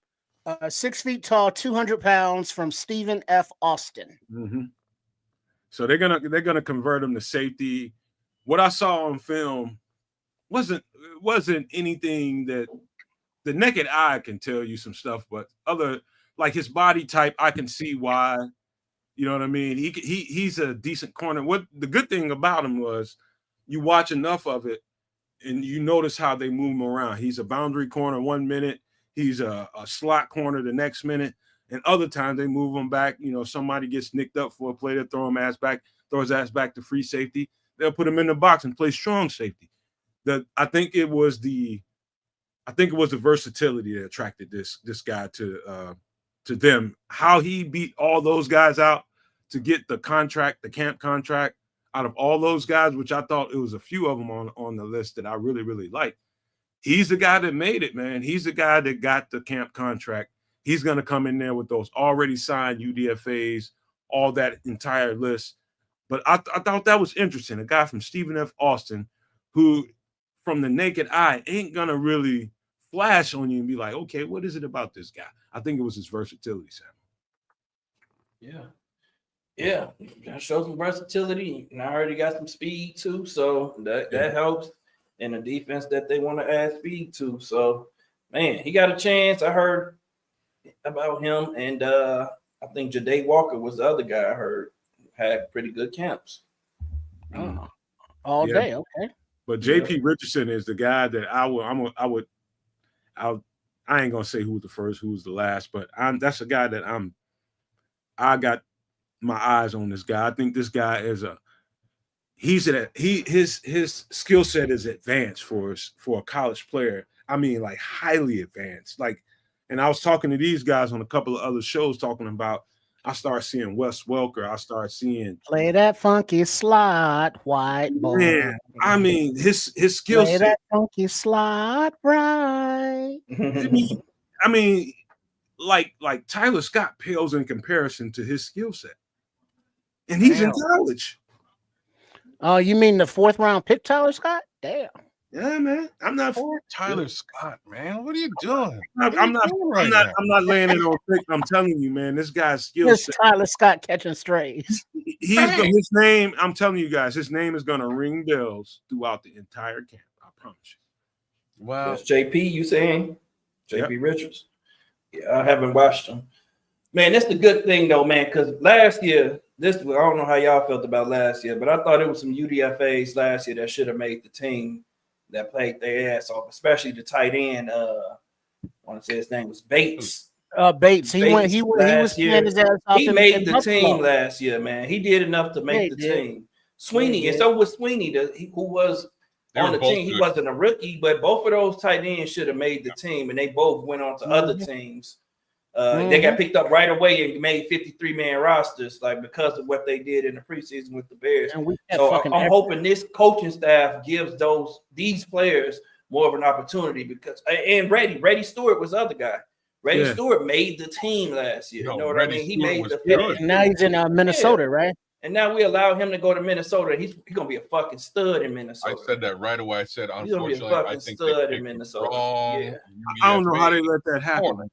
6 feet tall, 200 pounds from Stephen F. Austin. Mm-hmm. So they're gonna convert him to safety. What I saw on film wasn't anything that the naked eye can tell you some stuff, but other like his body type, I can see why. You know what I mean? He's a decent corner. What the good thing about him was you watch enough of it and you notice how they move him around. He's a boundary corner 1 minute, he's a slot corner the next minute, and other times they move him back. You know, somebody gets nicked up for a play, they throw his ass back to free safety. They'll put him in the box and play strong safety. I think it was the versatility that attracted this guy to them. How he beat all those guys out to get the camp contract out of all those guys, which I thought it was a few of them on the list that I really, really liked. He's the guy that made it, man. He's the guy that got the camp contract. He's going to come in there with those already signed UDFAs, all that entire list. But I thought that was interesting. A guy from Stephen F. Austin, who from the naked eye ain't gonna really flash on you and be like, okay, what is it about this guy? I think it was his versatility, Sam. Yeah, that shows some versatility, and I heard he got some speed too, so that helps in the defense that they want to add speed to. So, man, he got a chance. I heard about him, and I think Ja'Day Walker was the other guy I heard had pretty good camps. Oh, all day, okay. But JP Richardson is the guy that I ain't gonna say who's the first, who's the last, but that's a guy that I got my eyes on this guy. I think this guy is his skill set is advanced for a college player. I mean, like highly advanced. Like, and I was talking to these guys on a couple of other shows talking about. I started seeing Wes Welker. I started seeing play that funky slide, white boy. Man, I mean, his skill play set. that funky slide, right? I mean, like Tyler Scott pales in comparison to his skill set, and he's in college. Oh, you mean the 4th round pick, Tyler Scott? Damn. Yeah, man. I'm not for Tyler Scott, man. What are you doing? I'm not laying it on thick. I'm telling you, man, this guy's skill set. Tyler Scott catching strays. His name, I'm telling you guys, his name is gonna ring bells throughout the entire camp. I promise you. Wow. That's JP, you saying? JP Richards. Yeah, I haven't watched him. Man, that's the good thing though, man, because last year, I don't know how y'all felt about last year, but I thought it was some UDFAs last year that should have made the team that played their ass off, especially the tight end. I want to say his name was Bates. Bates. He was his ass off. He made the team last year, man. He did enough to make the team. Sweeney, and so was Sweeney, who was on the team. He wasn't a rookie, but both of those tight ends should have made the team, and they both went on to other teams. They got picked up right away and made 53-man rosters, like because of what they did in the preseason with the Bears. So I'm hoping this coaching staff gives these players more of an opportunity because and Reddy Stewart was the other guy. Reddy Stewart made the team last year. You know what I mean? He made the fit. Now he's in Minnesota, right? And now we allow him to go to Minnesota. He's gonna be a fucking stud in Minnesota. I said that right away. I said, unfortunately, he's gonna be a fucking stud in Minnesota. I don't know how they let that happen.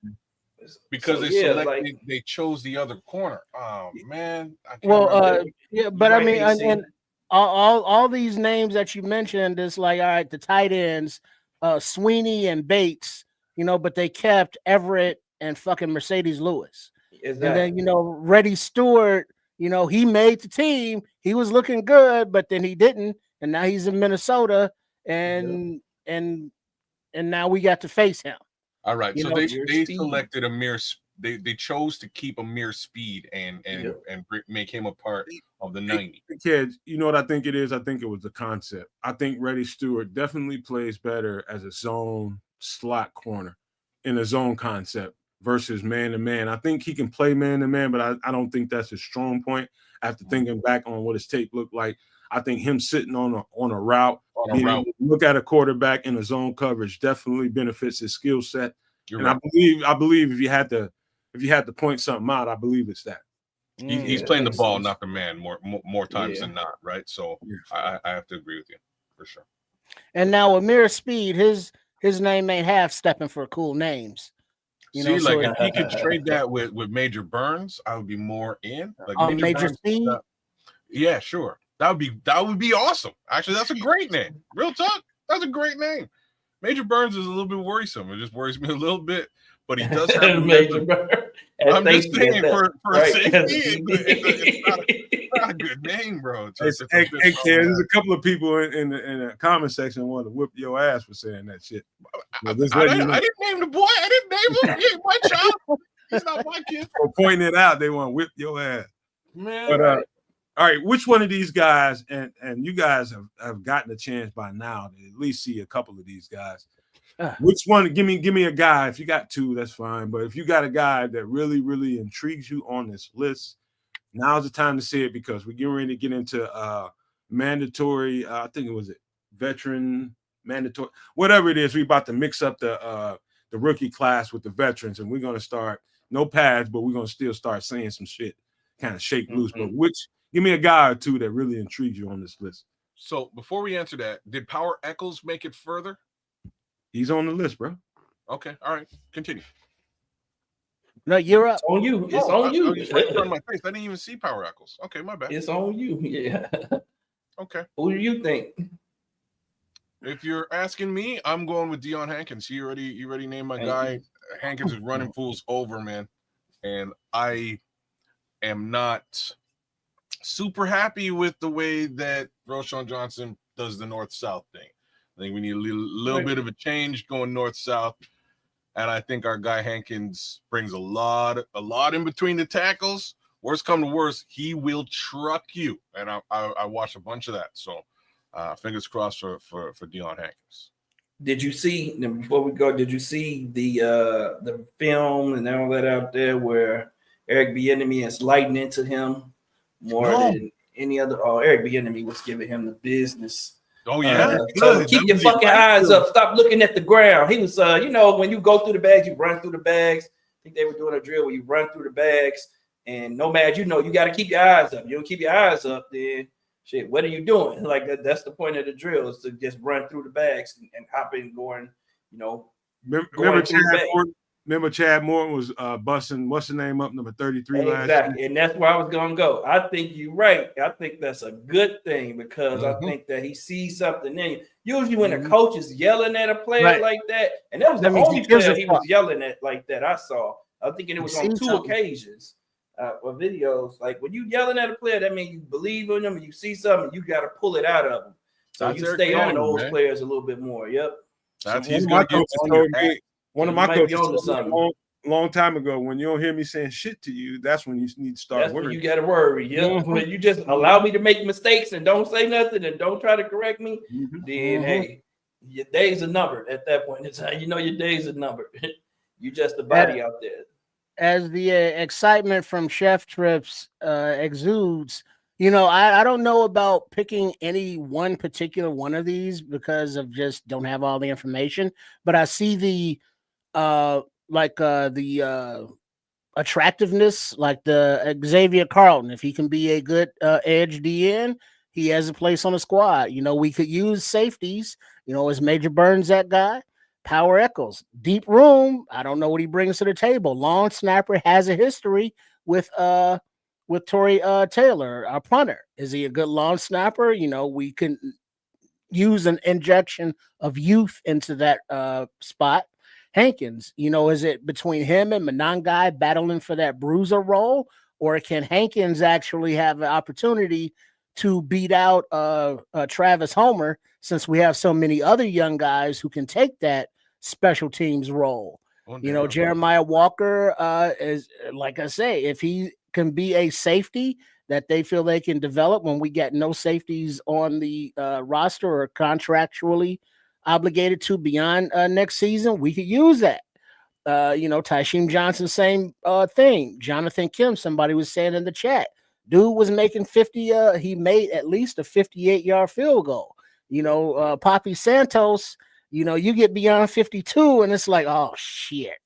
Because they chose the other corner. Oh man. But I mean, and all these names that you mentioned is like, all right, the tight ends, Sweeney and Bates, but they kept Everett and fucking Mercedes Lewis. Exactly. And then Reddy Stewart, he made the team. He was looking good, but then he didn't, and now he's in Minnesota, and now we got to face him. All right, so they selected they chose to keep Amir Speed and make him a part of the 90. Kids, you know what I think it is? I think it was the concept. I think Reddy Stewart definitely plays better as a zone slot corner in a zone concept versus man-to-man. I think he can play man-to-man, but I don't think that's his strong point. After thinking back on what his tape looked like, I think him sitting on a route, look at a quarterback in a zone coverage definitely benefits his skill set. I believe if you had to point something out, I believe it's that. He's playing the ball, not the man, more times than not, right? So I have to agree with you for sure. And now Amir Speed, his name ain't half stepping for cool names. If he could trade that with Major Burns, I would be more in. Like Major Speed. Yeah, sure. That would be awesome. Actually, that's a great name. Real talk. That's a great name. Major Burns is a little bit worrisome. It just worries me a little bit, but he does have Major Burns. I'm just saying for a safety, it's not a good name, bro. There's a couple of people in the comment section want to whip your ass for saying that shit. I didn't name the boy. I didn't name him. He ain't my child. He's not my kid. For pointing it out, they want to whip your ass. Man, but all right, which one of these guys, and you guys have gotten a chance by now to at least see a couple of these guys. Which one? Give me a guy. If you got two, that's fine. But if you got a guy that really, really intrigues you on this list, now's the time to say it because we're getting ready to get into mandatory. I think it was veteran mandatory, whatever it is. We're about to mix up the rookie class with the veterans, and we're gonna start no pads, but we're gonna still start saying some shit, kind of shake loose. But give me a guy or two that really intrigues you on this list. So before we answer that, did Power Eccles make it further? He's on the list, bro. Okay, all right, continue. No, you're up. It's on you. It's Oh, on you. it's right in front of my face. I didn't even see Power Eccles. Okay, my bad. It's on you. Yeah. Okay. Who do you think? If you're asking me, I'm going with Dion Hankins. You already named my guy. Hankins is running fools over, man. And I am not super happy with the way that Roshan Johnson does the north-south thing. I think we need a little bit of a change going north-south. And I think our guy Hankins brings a lot in between the tackles. Worst come to worst, he will truck you. And I watched a bunch of that. So fingers crossed for Dion Hankins. Did you see, before we go, did you see the film and all that out there where Eric Bieniemy is lighting into him more than any other? Oh, Eric Bieniemy was giving him the business. Oh yeah, so keep your fucking eyes up. Stop looking at the ground. He was, when you go through the bags, you run through the bags. I think they were doing a drill where you run through the bags, and nomad, you got to keep your eyes up. You don't keep your eyes up, then shit. What are you doing? Like that's the point of the drill, is to just run through the bags and hop in, going, Remember Chad Morton was busting, what's the name up, number 33 last exactly, year? and that's where I was gonna go. I think you're right. I think that's a good thing, because I think that he sees something in you. Usually when a coach is yelling at a player like that, and that was the only player he was yelling at like that I saw. I'm thinking it was on two occasions or videos. Like when you yelling at a player, that means you believe in them and you see something, you got to pull it out of them. So you stay on those players a little bit more. Yep. That's he's gonna get on your ass. One of my coaches told me a long time ago, when you don't hear me saying shit to you, that's when you need to start worrying. When you got to worry. Yeah. When you just allow me to make mistakes and don't say nothing and don't try to correct me, then hey, your days are numbered at that point in time. Your days are numbered. You just a body out there. As the excitement from Chef Trips exudes, I don't know about picking any one particular one of these because of just don't have all the information, but I see the attractiveness, like the Xavier Carlton. If he can be a good edge DN, he has a place on the squad. We could use safeties. Is Major Burns that guy? Power Eccles, deep room. I don't know what he brings to the table. Long snapper, has a history with Torrey Taylor, our punter. Is he a good long snapper? We can use an injection of youth into that spot. Hankins, is it between him and Monangai battling for that bruiser role, or can Hankins actually have an opportunity to beat out Travis Homer, since we have so many other young guys who can take that special teams role? Jeremiah Walker is, like I say, if he can be a safety that they feel they can develop when we get no safeties on the roster or contractually obligated to beyond next season, we could use that. Tysheem Johnson, same thing. Jonathan Kim, somebody was saying in the chat, dude was making 50. He made at least a 58-yard field goal. Poppy Santos, you get beyond 52 and it's like, oh shit,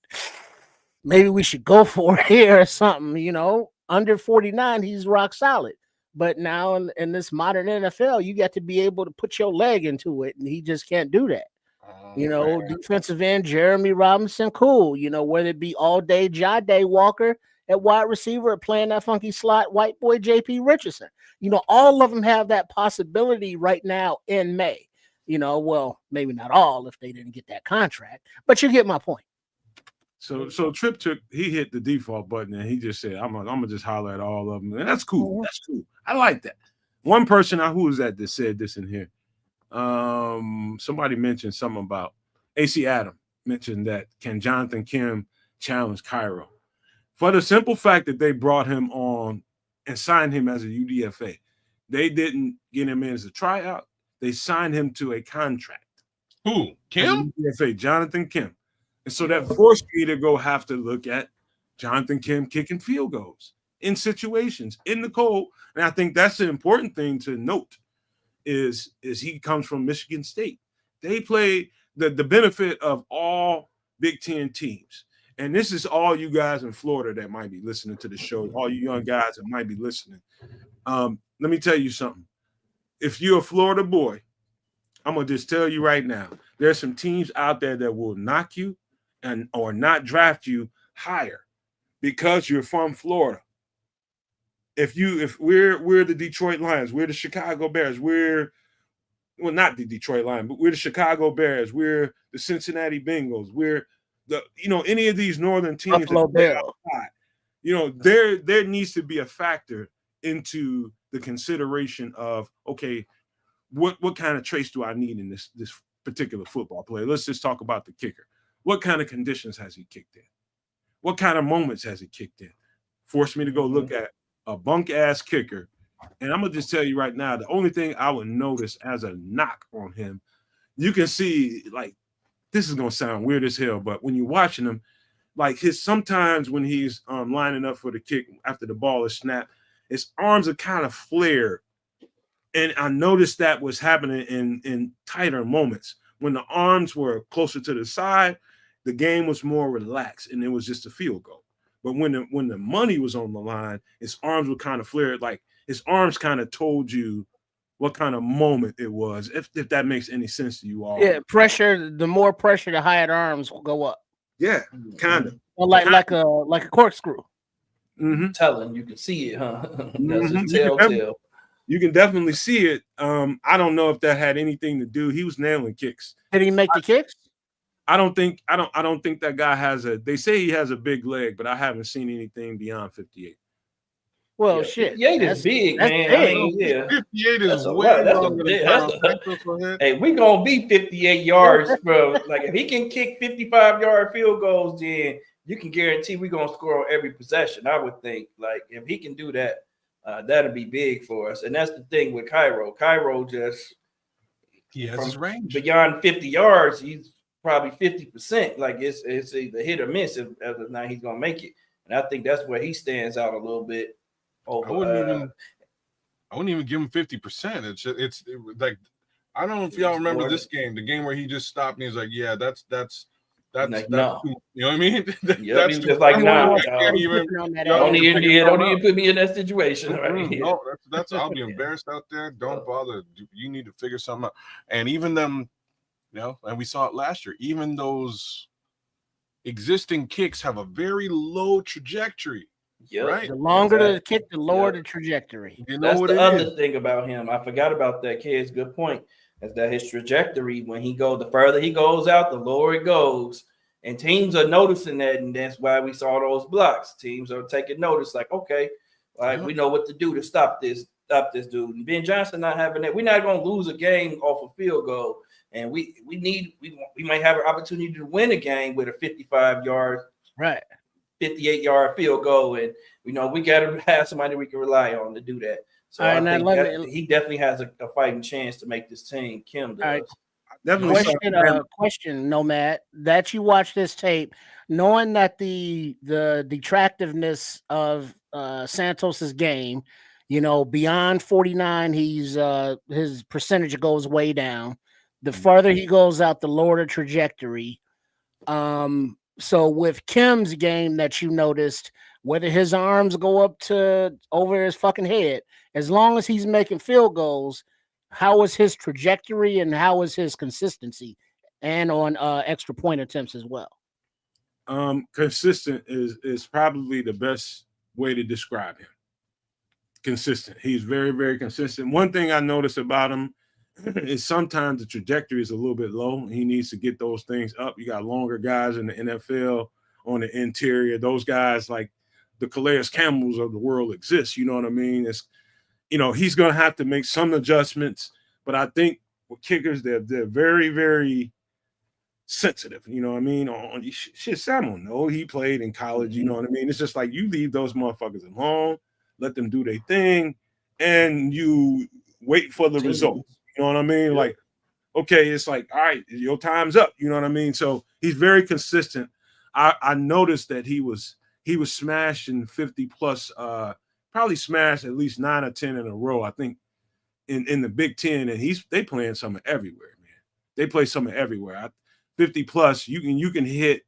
maybe we should go for it here or something. Under 49, he's rock solid. But now in this modern NFL, you got to be able to put your leg into it, and he just can't do that. Defensive end Jeremy Robinson, cool. Whether it be all day Jade Walker at wide receiver or playing that funky slot white boy JP Richardson. All of them have that possibility right now in May. Well, maybe not all if they didn't get that contract, but you get my point. So Trip he hit the default button and he just said, I'm gonna just holler at all of them. And that's cool. That's cool. I like that. One person, who was that said this in here? Somebody mentioned something about AC Adam mentioned that, can Jonathan Kim challenge Cairo? For the simple fact that they brought him on and signed him as a UDFA. They didn't get him in as a tryout. They signed him to a contract. Who? Kim? UDFA, Jonathan Kim. And so that forced me to go have to look at Jonathan Kim kicking field goals in situations in the cold. And I think that's the important thing to note is he comes from Michigan State. They play the benefit of all Big Ten teams. And this is all you guys in Florida that might be listening to the show, all you young guys that might be listening. Let me tell you something. if you're a Florida boy, I'm gonna just tell you right now, there's some teams out there that will knock you and or not draft you higher because you're from Florida. If we're the Detroit Lions, we're the Chicago Bears, we're well not the Detroit Lions, but we're the Chicago Bears, we're the Cincinnati Bengals, we're the any of these northern teams that Buffalo Bill. there needs to be a factor into the consideration of okay, what kind of traits do I need in this particular football player? Let's just talk about the kicker. What kind of conditions has he kicked in? What kind of moments has he kicked in? Force me to go look at a bunk ass kicker. And I'm gonna just tell you right now, the only thing I would notice as a knock on him, you can see like this is gonna sound weird as hell, but when you're watching him, like his sometimes when he's lining up for the kick after the ball is snapped, his arms are kind of flared. And I noticed that was happening in tighter moments. When the arms were closer to the side, the game was more relaxed and it was just a field goal. But when the money was on the line, his arms were kind of flared, like his arms kind of told you what kind of moment it was, if that makes any sense to you all. Yeah, pressure. The more pressure, the higher the arms will go up. Yeah, kind of. Or like a corkscrew. Mm-hmm. Telling you can see it, huh? That's Mhm. just telltale. You can definitely see it. I don't know if that had anything to do. He was nailing kicks. Did he make the kicks? I don't think that guy has they say he has a big leg, but I haven't seen anything beyond 58. Well, Yeah, shit. 58 is big, that's man. big. I mean, yeah. 58 That's is a way lot. That's a longer big- than that's Kyle a- Pitts. Hey, we gonna be 58 yards from like if he can kick 55-yard field goals, then you can guarantee we're gonna score on every possession. I would think like if he can do that, that'd be big for us. And that's the thing with Cairo. Cairo just He has from his range. beyond 50 yards, he's probably 50%. Like it's either hit or miss if not he's gonna make it. And I think that's where he stands out a little bit over. I wouldn't even give him 50%. It's like I don't know if y'all remember this game, the game where he just stopped and he's like, "Yeah, that's like, no. too, you know what I mean?" Yep, That's he was too, just like, nah, I can't even. don't even put me in that situation. Right? No, that's I'll be embarrassed out there. Don't bother. You need to figure something out. And even them, and we saw it last year. Even those existing kicks have a very low trajectory. Yep. Right. The longer the kick, the lower the trajectory. You know That's what the it other is. thing about him. I forgot about that, kids. Good point. Is that his trajectory when he goes, the further he goes out, the lower it goes. And teams are noticing that, and that's why we saw those blocks. Teams are taking notice, like, okay, we know what to do to stop this dude. And Ben Johnson not having that. We're not going to lose a game off a field goal. And we might have an opportunity to win a game with a 55-yard, right, 58-yard field goal, and we got to have somebody we can rely on to do that. So I think he definitely has a fighting chance to make this team. Kim does. Definitely. Question, Nomad, that you watch this tape, knowing that the detractiveness of Santos's game, beyond 49, he's his percentage goes way down. The farther he goes out, the lower the trajectory. So with Kim's game that you noticed, whether his arms go up to over his fucking head, as long as he's making field goals, how is his trajectory and how is his consistency, and on extra point attempts as well? Consistent is probably the best way to describe him. Consistent. He's very, very consistent. One thing I notice about him is sometimes the trajectory is a little bit low. He needs to get those things up. You got longer guys in the NFL on the interior. Those guys like the Calais Campbells of the world exist. You know what I mean? It's he's going to have to make some adjustments. But I think with kickers, they're very, very sensitive. You know what I mean? On shit, Sam will know. He played in college. You know what I mean? It's just like you leave those motherfuckers alone, let them do their thing, and you wait for the results. You know what I mean? Yeah. Like, okay, it's like, all right, your time's up. You know what I mean? So he's very consistent. I noticed that he was smashing 50 plus, probably smashed at least 9 or 10 in a row, I think, in the Big Ten, and they playing something everywhere, man. They play something everywhere. 50 plus, you can hit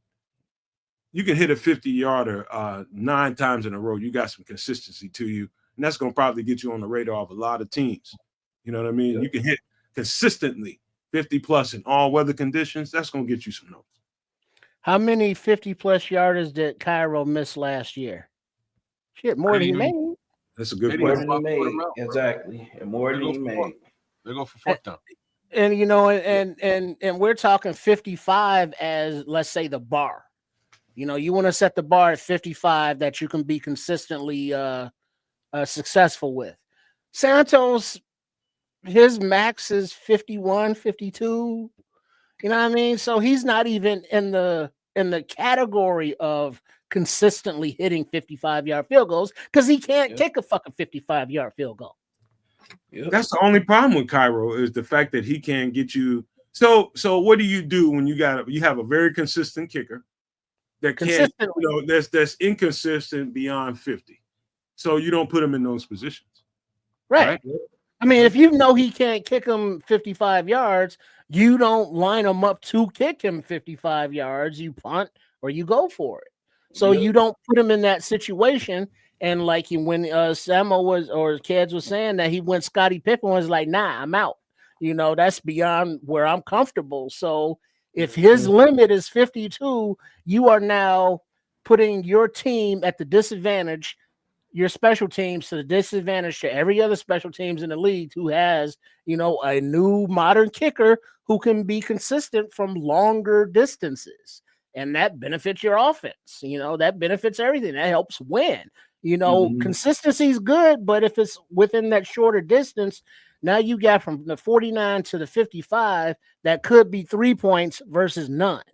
a 50-yarder 9 times in a row. You got some consistency to you, and that's gonna probably get you on the radar of a lot of teams. You know what I mean? Yep. You can hit consistently 50 plus in all weather conditions. That's gonna get you some notes. How many 50-plus yarders did Cairo miss last year? Shit, more than he made. That's a good More point. than he made. Exactly. And more than he made. They go for fourth down. And you know, and we're talking 55 as, let's say, the bar. You know, you want to set the bar at 55 that you can be consistently successful with. Santos, his max is 51, 52. You know what I mean? So he's not even in the category of consistently hitting 55-yard field goals because he can't kick a fucking 55-yard field goal. Yep. That's the only problem with Cairo is the fact that he can't get you. So what do you do when you have a very consistent kicker that can't, that's inconsistent beyond 50? So you don't put him in those positions, right? I mean, if you know he can't kick him 55 yards, you don't line him up to kick him 55 yards. You punt or you go for it. So you don't put him in that situation. And like when Samo was, or Keds was saying that he went Scottie Pippen was like, nah, I'm out. You know, that's beyond where I'm comfortable. So if his limit is 52, you are now putting your team at the disadvantage, your special teams to the disadvantage to every other special teams in the league who has, you know, a new modern kicker who can be consistent from longer distances. And that benefits your offense. You know, that benefits everything. That helps win. You know, consistency is good, but if it's within that shorter distance, now you got from the 49 to the 55, that could be 3 points versus none.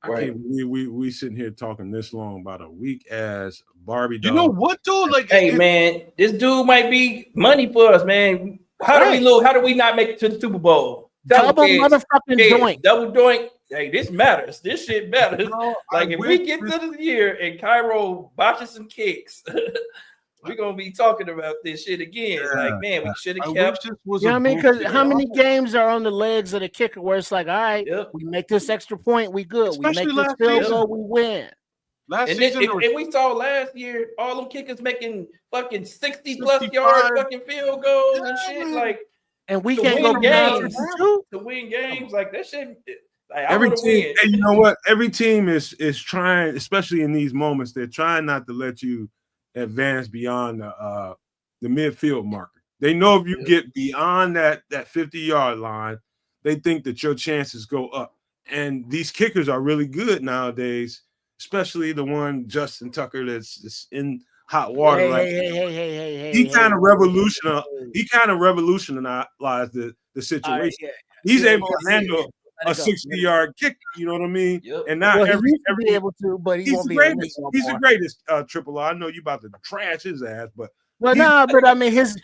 I can't believe we sitting here talking this long about a weak ass Barbie doll. You know what, dude? Like, hey man, this dude might be money for us, man. How do we not make it to the Super Bowl? Double motherfucking doink. Double doink. Hey, this matters. This shit matters. Like if we get to the year and Cairo botches some kicks, we're gonna be talking about this shit again. Like, man, we should have kept. You know what I mean? Because how many games are on the legs of the kicker where it's like, all right, we make this extra point, we good. Especially we make this field goal, we win. And we saw last year all them kickers making fucking 60+ yard fucking field goals and shit. Like, and we can't go games to win games. Like that shit. Like, every team, and you know what? Every team is trying, especially in these moments, they're trying not to let you advance beyond the midfield marker. They know if you get beyond that 50-yard line, they think that your chances go up. And these kickers are really good nowadays, especially the one Justin Tucker that's in hot water He kind of revolutionized the situation. He's able to handle a 60-yard kick, you know what I mean? And now every be able to, but he won't be able to. He's the greatest Triple R. I know you about to trash his ass, but but I mean his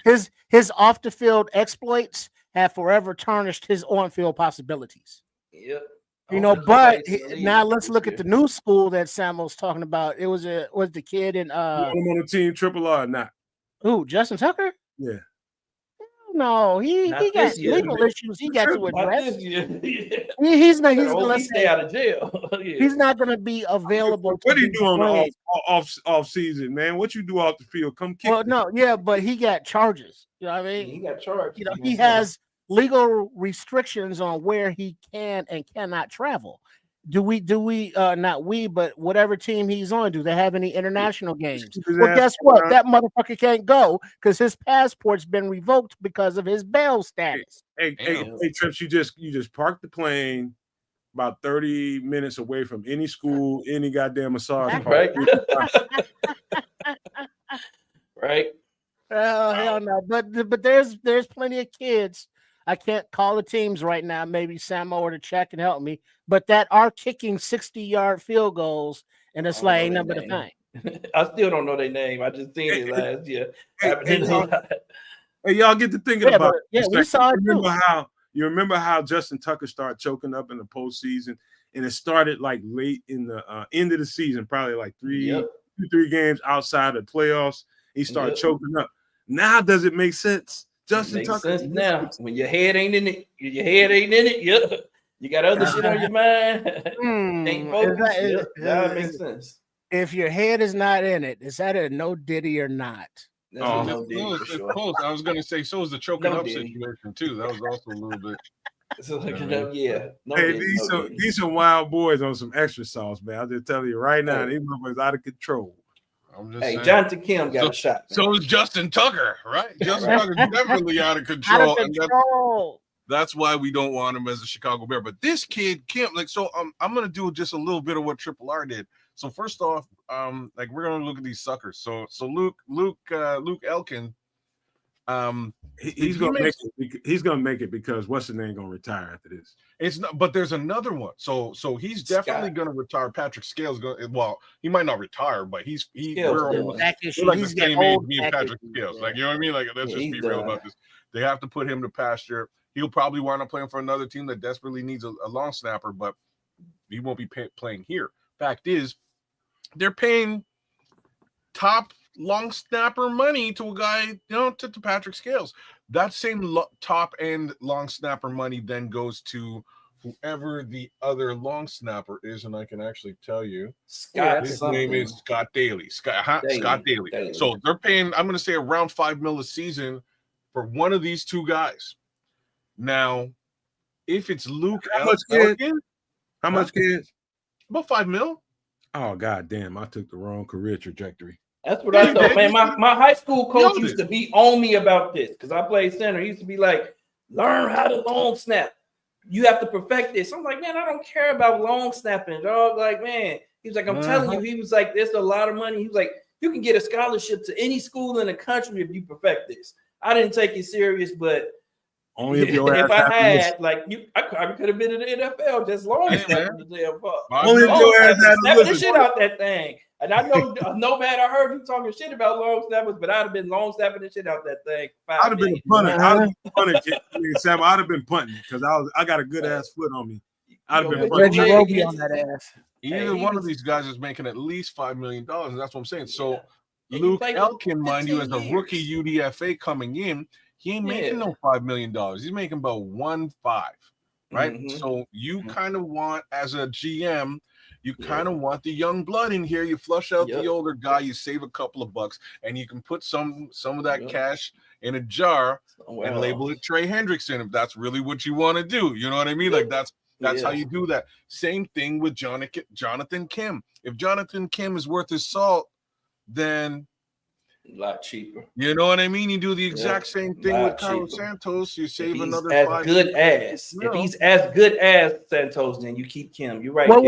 off the field exploits have forever tarnished his on field possibilities. Yep. You know, but now let's look at the new school that Samuel's talking about. It was the kid in on the team Triple R or not? Who, Justin Tucker? Yeah. No, he got legal issues he got to address. He's gonna stay out of jail. He's not gonna be available. What do you do on the off season, man? What you do off the field? Come kick. Well, no, yeah, but he got charges. You know what I mean? He got charged. You know, he has legal restrictions on where he can and cannot travel. Do we not we, but whatever team he's on, do they have any international games? Well, guess what? That motherfucker can't go because his passport's been revoked because of his bail status. Hey, Trips, you just parked the plane about 30 minutes away from any school, any goddamn massage park. Right. Oh, hell no. But there's plenty of kids. I can't call the teams right now. Maybe Samo or the chat can help me. But that are kicking 60-yard field goals, and it's like ain't nothing but a thing. I still don't know their name. I just seen it last year. Hey, y'all get to thinking about it. Yeah, we saw it too. You remember how Justin Tucker started choking up in the postseason, and it started like late in the end of the season, probably like three games outside of playoffs. He started choking up. Now, does it make sense? Justin Tucker. Sense now, when your head ain't in it, you got other shit on your mind. That makes sense. If your head is not in it, is that a no Diddy or not? That's a no dig Close, for it's sure. close. I was gonna say so is the choking No up Diddy. situation too. That was also a little bit. So like, You know what I yeah, no Hey, Diddy, no Diddy. these are wild boys on some extra sauce, man. I'll just tell you right now, Hey. these motherfuckers out of control. I'm just Hey, saying. Jonathan Kim got So, a shot. Man. so is Justin Tucker, right? Justin Right. Tucker's definitely out of Out control, of and control. that's why we don't want him as a Chicago Bear. But this kid, Kim, like, so I'm gonna do just a little bit of what Triple R did. So first off, like we're gonna look at these suckers. So Luke Elkin, He's gonna make it. He's gonna make it because what's his name gonna retire after this? It's not, but there's another one. So he's definitely Scott. going to retire. Patrick Scales going. Well, he might not retire, but Scales we're done. almost Back we're issue. like He's the got same age. old Me and back Patrick issues, Scales. yeah. Like, you know what I mean? Like, let's Yeah, just he's be real done. about this. They have to put him to pasture. He'll probably wind up playing for another team that desperately needs a long snapper, but he won't be playing here. Fact is, they're paying top long snapper money to a guy, to Patrick Scales. That same top end long snapper money then goes to whoever the other long snapper is, and I can actually tell you. Scott His something. name is Scott Daly. Scott Daly. Daly. So they're paying, I'm going to say around $5 million a season for one of these two guys. Now, if it's Luke Elkin, How much kids? about $5 million. Oh god damn! I took the wrong career trajectory. That's what I thought, man. My high school coach Yo, used to be on me about this because I played center. He used to be like, learn how to long snap. You have to perfect this. I'm like, man, I don't care about long snapping, dog. Like, man, he was like, I'm telling you, he was like, there's a lot of money. He was like, you can get a scholarship to any school in the country if you perfect this. I didn't take it serious, but Only if your if ass I had, like, I could have been in the NFL just long Hey, snapping the damn fuck. Only if your ass had to Snapping the listen. shit out that thing. And I know, no man, I heard you talking shit about long snappers, but I'd have been long snapping the shit out that thing. I'd have been a punter. I'd have been punting. Sam, I'd have been punting because I got a good ass foot on me. I'd have been punting. Reggie Roby on that ass. Either one of these guys is making at least $5 million, and that's what I'm saying. So Luke Elkin, mind you, as a rookie UDFA coming in, he ain't making no $5 million. He's making about 1.5, right? Mm-hmm. So you kind of want, as a GM, you kind of want the young blood in here. You flush out the older guy, you save a couple of bucks, and you can put some of that cash in a jar and label it Trey Hendrickson if that's really what you want to do. You know what I mean? Like that's how you do that. Same thing with Jonathan Kim. If Jonathan Kim is worth his salt, then a lot cheaper. You know what I mean? You do the exact same thing with Carlos Santos. You save another $5 million. If he's as good as Santos, then you keep Kim. You're right. What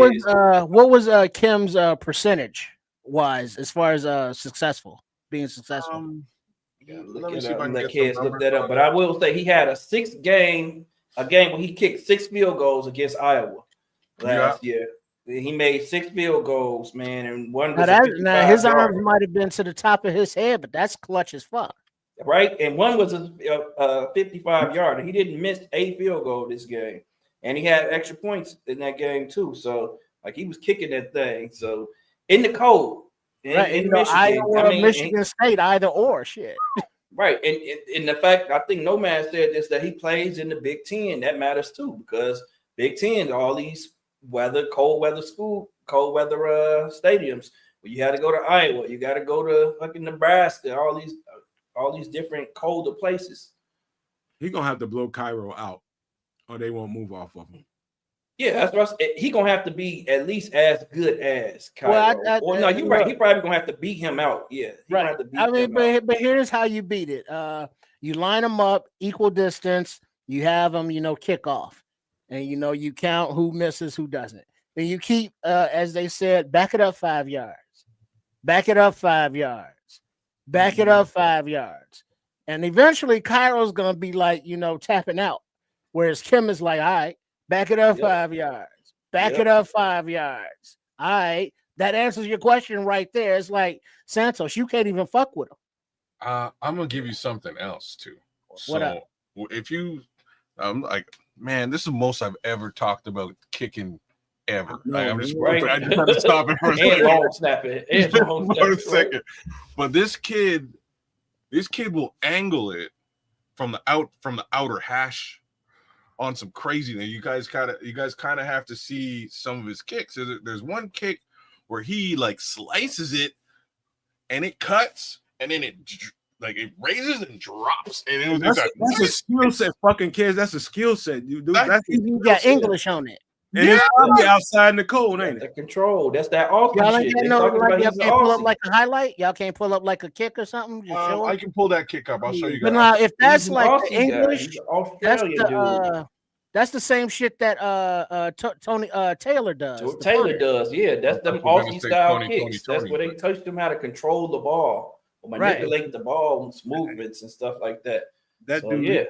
was Kim's percentage wise as far as being successful? Let me see if I can let kids look that up. But I will say he had a game where he kicked 6 field goals against Iowa last year. He made 6 field goals, man, and one was now his arms might have been to the top of his head, but that's clutch as fuck, right? And one was a 55-yarder. He didn't miss a field goal this game, and he had extra points in that game too. So, like, he was kicking that thing. So, in the cold, in Michigan, Iowa, Michigan State, either or, shit. Right, and in the fact, I think Nomad said this, that he plays in the Big Ten. That matters too because Big Ten, all these cold weather stadiums. Well, you had to go to Iowa, you got to go to fucking Nebraska, all these different colder places. He's gonna have to blow Cairo out, or they won't move off of him. Yeah, that's what he gonna have to be at least as good as Cairo. No, you're right. He probably gonna have to beat him out. Yeah, right. Have to beat but here's how you beat it. You line them up equal distance. You have them, kick off. And you count who misses, who doesn't. Then you keep, as they said, back it up 5 yards, back it up 5 yards, back it up 5 yards, and eventually Cairo's gonna be like, tapping out, whereas Kim is like, all right, back it up 5 yards, back it up 5 yards. All right, that answers your question right there. It's like Santos, you can't even fuck with him. I'm gonna give you something else too. What up? If you, man, this is the most I've ever talked about kicking ever. I'm just right. I just had to stop it for a second. Long snap it. But this kid will angle it from the outer hash on some craziness. You guys kind of have to see some of his kicks. There's one kick where he like slices it and it cuts and then it like it raises and drops, and it was That's a skill set, fucking kids. That's a skill set, dude. That's You got English on it. and it's probably outside in the cold, ain't The it? control. That's that Austin Y'all ain't shit. got They no talking like about y'all he's can't pull up Aussie. like a highlight. Y'all can't pull up like a kick or something. Just show I us. can pull that kick up. I'll show you But guys. now, if that's He's an like Aussie the guy. English, He's an Australian dude. that's the same shit that Tony Taylor does. What the Taylor punter. does, yeah, that's them I was gonna Aussie say style 20, kicks. 20, That's where they but- teach them how to control the ball, or Right. manipulate the ball's movements and stuff like that. That So, dude, yeah,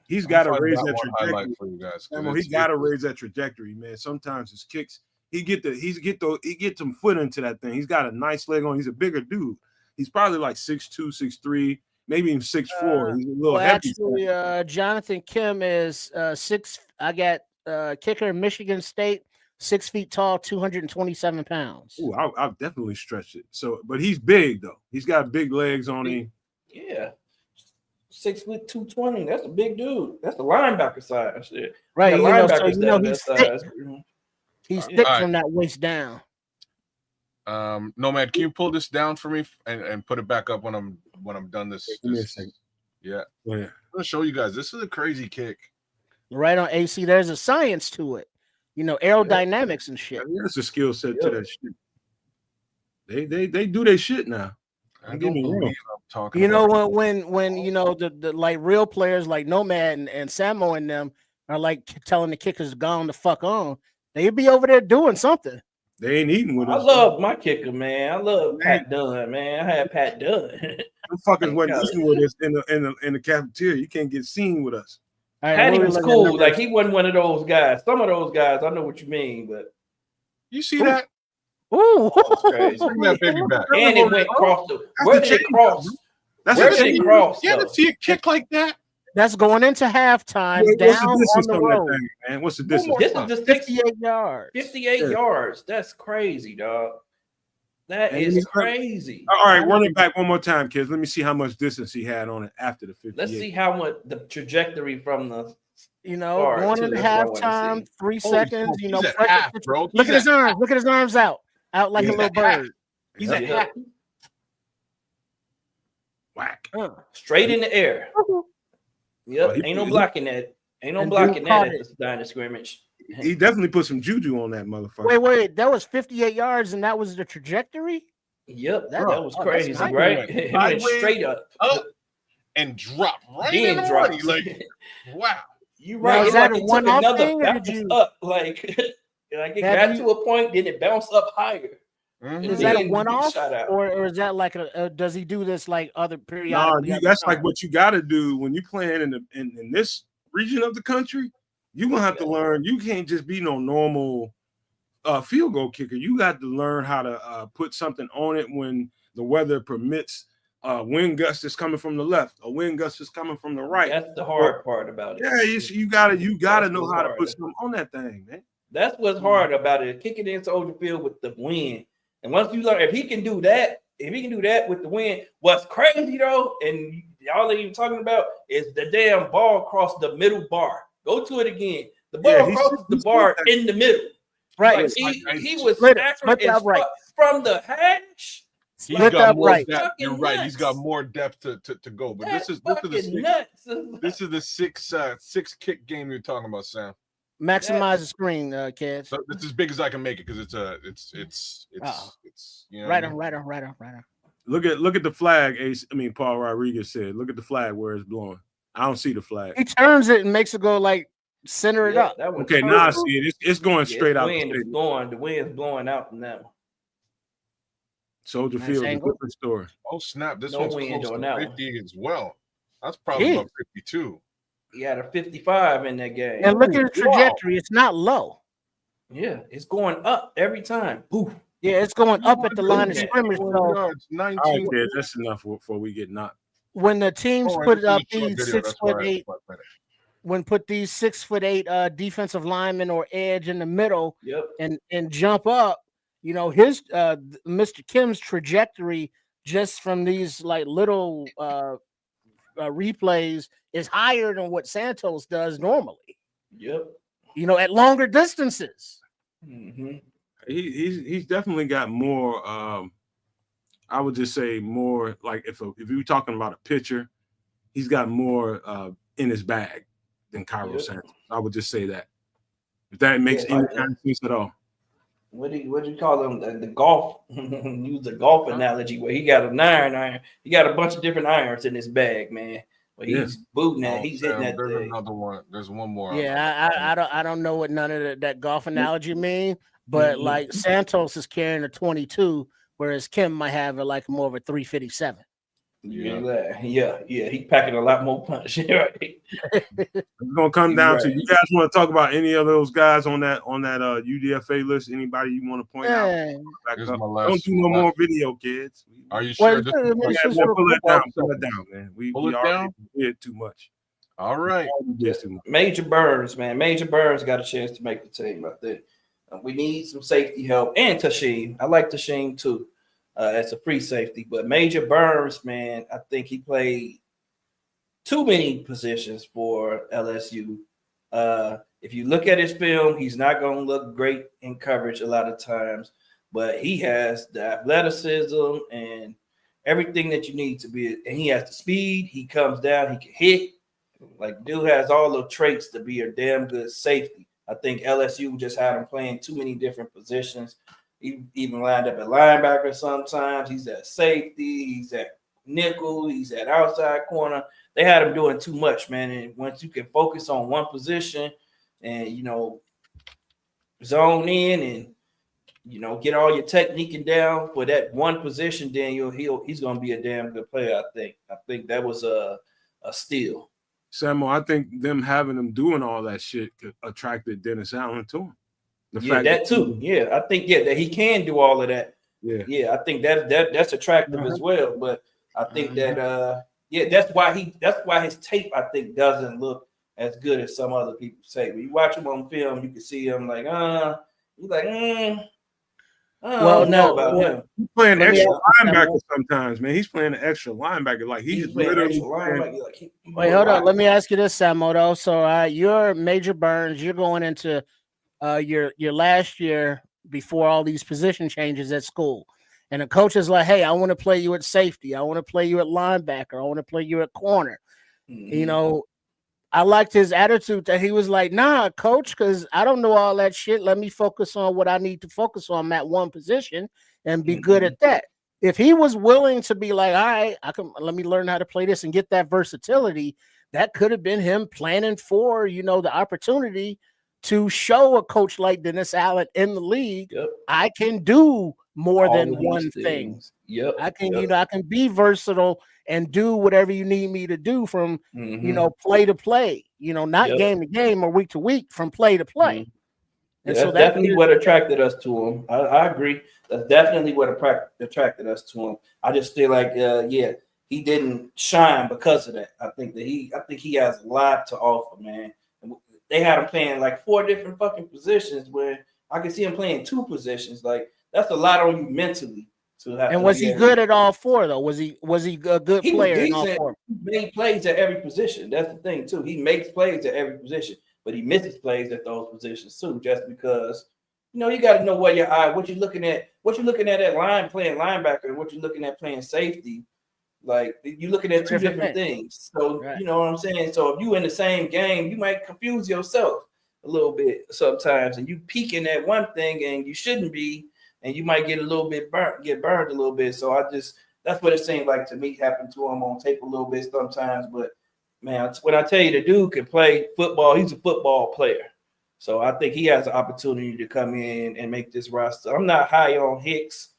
he's got to I'll find raise that that one highlight trajectory. for you guys. Well, he got to raise that trajectory, man. Sometimes his kicks, he get some foot into that thing. He's got a nice leg on. He's a bigger dude. He's probably like 6'2", 6'3", maybe even 6'4". He's a little Well, heavy. actually, Jonathan Kim is 6. I got kicker in Michigan State, 6 feet tall, 227 pounds. Ooh, I've definitely stretched it. So, but he's big though. He's got big legs on him. yeah, 6 foot 220. That's a big dude. That's the linebacker size. Shit. Right, Yeah, you know, so linebackers you know that he's thick. size. He's Yeah. thick All from that waist down. Nomad, can you pull this down for me and put it back up when I'm done this? Give me a second. Yeah. Yeah. I'm gonna show you guys. This is a crazy kick. Right on AC. There's a science to it. You know, aerodynamics and shit. There's a skill set to that shit. They do their shit now. I don't believe I'm talking. You know, about when you know the like real players like Nomad and Samo and them are like telling the kickers to go on the fuck on, they'd be over there doing something. They ain't eating with I us. love my kicker, man. I love Pat Dunn, man. I had Pat Dunn. Them fuckers wasn't eating with us in the cafeteria. You can't get seen with us. All right, Patty what we was looking at cool. numbers? Like he wasn't one of those guys. Some of those guys, I know what you mean, but you see that? Ooh, that's crazy. Bring that baby back. And it went across the. That's Where the did it change, cross? bro. That's Where the did it change. cross? You ever though? see a kick like that? That's going into halftime What's down the on distance the on road. that thing, man? What's the distance? This is the 58 yards. 58 Yeah. yards. That's crazy, dog. That And is crazy. All right, run it back one more time, kids. Let me see how much distance he had on it after the 58. Let's see how much the trajectory from the. You know, Hard, going too. into That's what I wanna halftime, see. 3 Holy seconds. smoke, You know, he's at pressure half, switch. bro. Look He's at his at arms. Look at his arms out like He's a little at half. bird. He's Yeah. at half. Whack. Straight in the air. Yep. Oh, he- Ain't no he- blocking that. Ain't no And blocking dude that caught at it. the line of scrimmage. He definitely put some juju on that motherfucker. Wait, that was 58 yards, and that was the trajectory. Yep. That- That was oh, that's crazy, nice. right? It It went went straight up. And drop right Then in the dropped. money. Like, wow. You Now, right. is It's that like a it took one-off another thing, or did bounce you- up? Like it Have got you- to a point, then it bounced up higher. Mhm. Is that a Then one-off, shot out. or is that like a? Does he do this like other No, periodically? other that's like times? what you got to do when you playing in this region of the country. You're gonna have to learn. You can't just be no normal field goal kicker. You got to learn how to put something on it when the weather permits. Wind gust is coming from the left, a wind gust is coming from the right. That's the hard part about it. Yeah, you gotta That's know what's how to hard. put something on that thing, man. That's what's hard about it. Kick it into the field with the wind. And once you learn, if he can do that with the wind, what's crazy though, and y'all ain't even talking about, is the damn ball across the middle bar. Go to it again. The ball Yeah, crosses the bar in the middle. Right. Like, he was Split it, accurate split as upright. fuck from the hash. He's Split got up more right. depth. You're Fucking right. He's got nuts. more depth to go. But That's this is fucking nuts. the six kick game you're talking about, Sam. Maximize the screen, kids. So it's as big as I can make it because it's you know Right what I on, mean? right on. Look at the flag. Paul Rodriguez said. Look at the flag where it's blowing. I don't see the flag. He turns it and makes it go like center it up. That one Okay, turned. now I see it. It's going Yeah, straight out. The wind's blowing out from that one. Soldier Nice Field, a angle. different story. Oh snap! This No one's wind close on to that one. 50 as well. That's probably Yeah. about 52. He had a 55 in that game. And look at the trajectory. It's not low. Yeah, it's going up every time. Poof. Yeah, it's going up at the line of Yeah. scrimmage. 4 So yards, 19. All right, kids, that's enough before we get knocked. when the teams Oh, put this is up a short these video, 6 that's why foot I- 8, when put these 6 foot 8 defensive linemen or edge in the middle Yep. and jump up, you know, his Mr. Kim's trajectory just from these like little replays is higher than what Santos does normally, Yep. you know, at longer distances. Mm-hmm. He's definitely got more I would just say more like if you were talking about a pitcher, he's got more in his bag than Cairo Santos. I would just say that. If that makes any kind of sense at all. What do you call him? The golf. Use the golf analogy where he got an iron. He got a bunch of different irons in his bag, man. But he's booting that. He's hitting that there's thing. Another one. There's one more. Yeah, I don't know what none of that golf analogy mean, but like Santos is carrying a 22, whereas Kim might have like more of a 357. Yeah. He's packing a lot more punch. Right? It's gonna come down to you guys want to talk about any of those guys on that UDFA list? Anybody you want to point out? Don't do no more video, kids. Are you sure? Pull it down, man. We already did too much. All right. Major Burns, man. Major Burns got a chance to make the team. I think we need some safety help, and Tashim. I like Tashim too. As a free safety, but Major Burns, man, I think he played too many positions for LSU. If you look at his film, he's not going to look great in coverage a lot of times, but he has the athleticism and everything that you need to be. And he has the speed. He comes down. He can hit. Like, dude has all the traits to be a damn good safety. I think LSU just had him playing too many different positions. He even lined up at linebacker sometimes. He's at safety. He's at nickel. He's at outside corner. They had him doing too much, man. And once you can focus on one position and, zone in and, get all your technique down for that one position, then he's going to be a damn good player, I think that was a steal. Samuel, I think them having him doing all that shit attracted Dennis Allen to him. That too. Yeah, I think that he can do all of that. Yeah, I think that's attractive as well. But I think that that's why his tape I think doesn't look as good as some other people say. When you watch him on film, you can see him like you're like I don't know about him. He's playing extra linebacker sometimes, man. He's playing an extra linebacker, like he's literally linebacker. Wait, hold on. Let me ask you this, Samuel. So you're Major Burns. You're going into your last year before all these position changes at school, and the coach is like, "Hey, I want to play you at safety. I want to play you at linebacker. I want to play you at corner." I liked his attitude that he was like, "Nah, coach, because I don't know all that shit. Let me focus on what I need to focus on at one position and be good at that." If he was willing to be like, "All right, let me learn how to play this and get that versatility," that could have been him planning for the opportunity to show a coach like Dennis Allen in the league, I can do more than one thing. I can be versatile and do whatever you need me to do from play to play. Not game to game or week to week, from play to play. And so that's definitely what attracted us to him. I agree. That's definitely what attracted us to him. I just feel like he didn't shine because of that. I think he has a lot to offer, man. They had him playing like 4 different fucking positions where I can see him playing 2 positions. Like, that's a lot on you mentally. And was he good at all 4 though? Was he a good player in all 4? He made plays at every position. That's the thing too. He makes plays at every position, but he misses plays at those positions too, just because you got to know what you're looking at line playing linebacker, and what you're looking at playing safety. Like, you're looking at 2 different things. So, You know what I'm saying? So if you in the same game, you might confuse yourself a little bit sometimes, and you peeking at one thing and you shouldn't be, and you might get a little bit burned a little bit. So that's what it seemed like to me happened to him on tape a little bit sometimes. But man, when I tell you the dude can play football, he's a football player. So I think he has an opportunity to come in and make this roster. I'm not high on Hicks.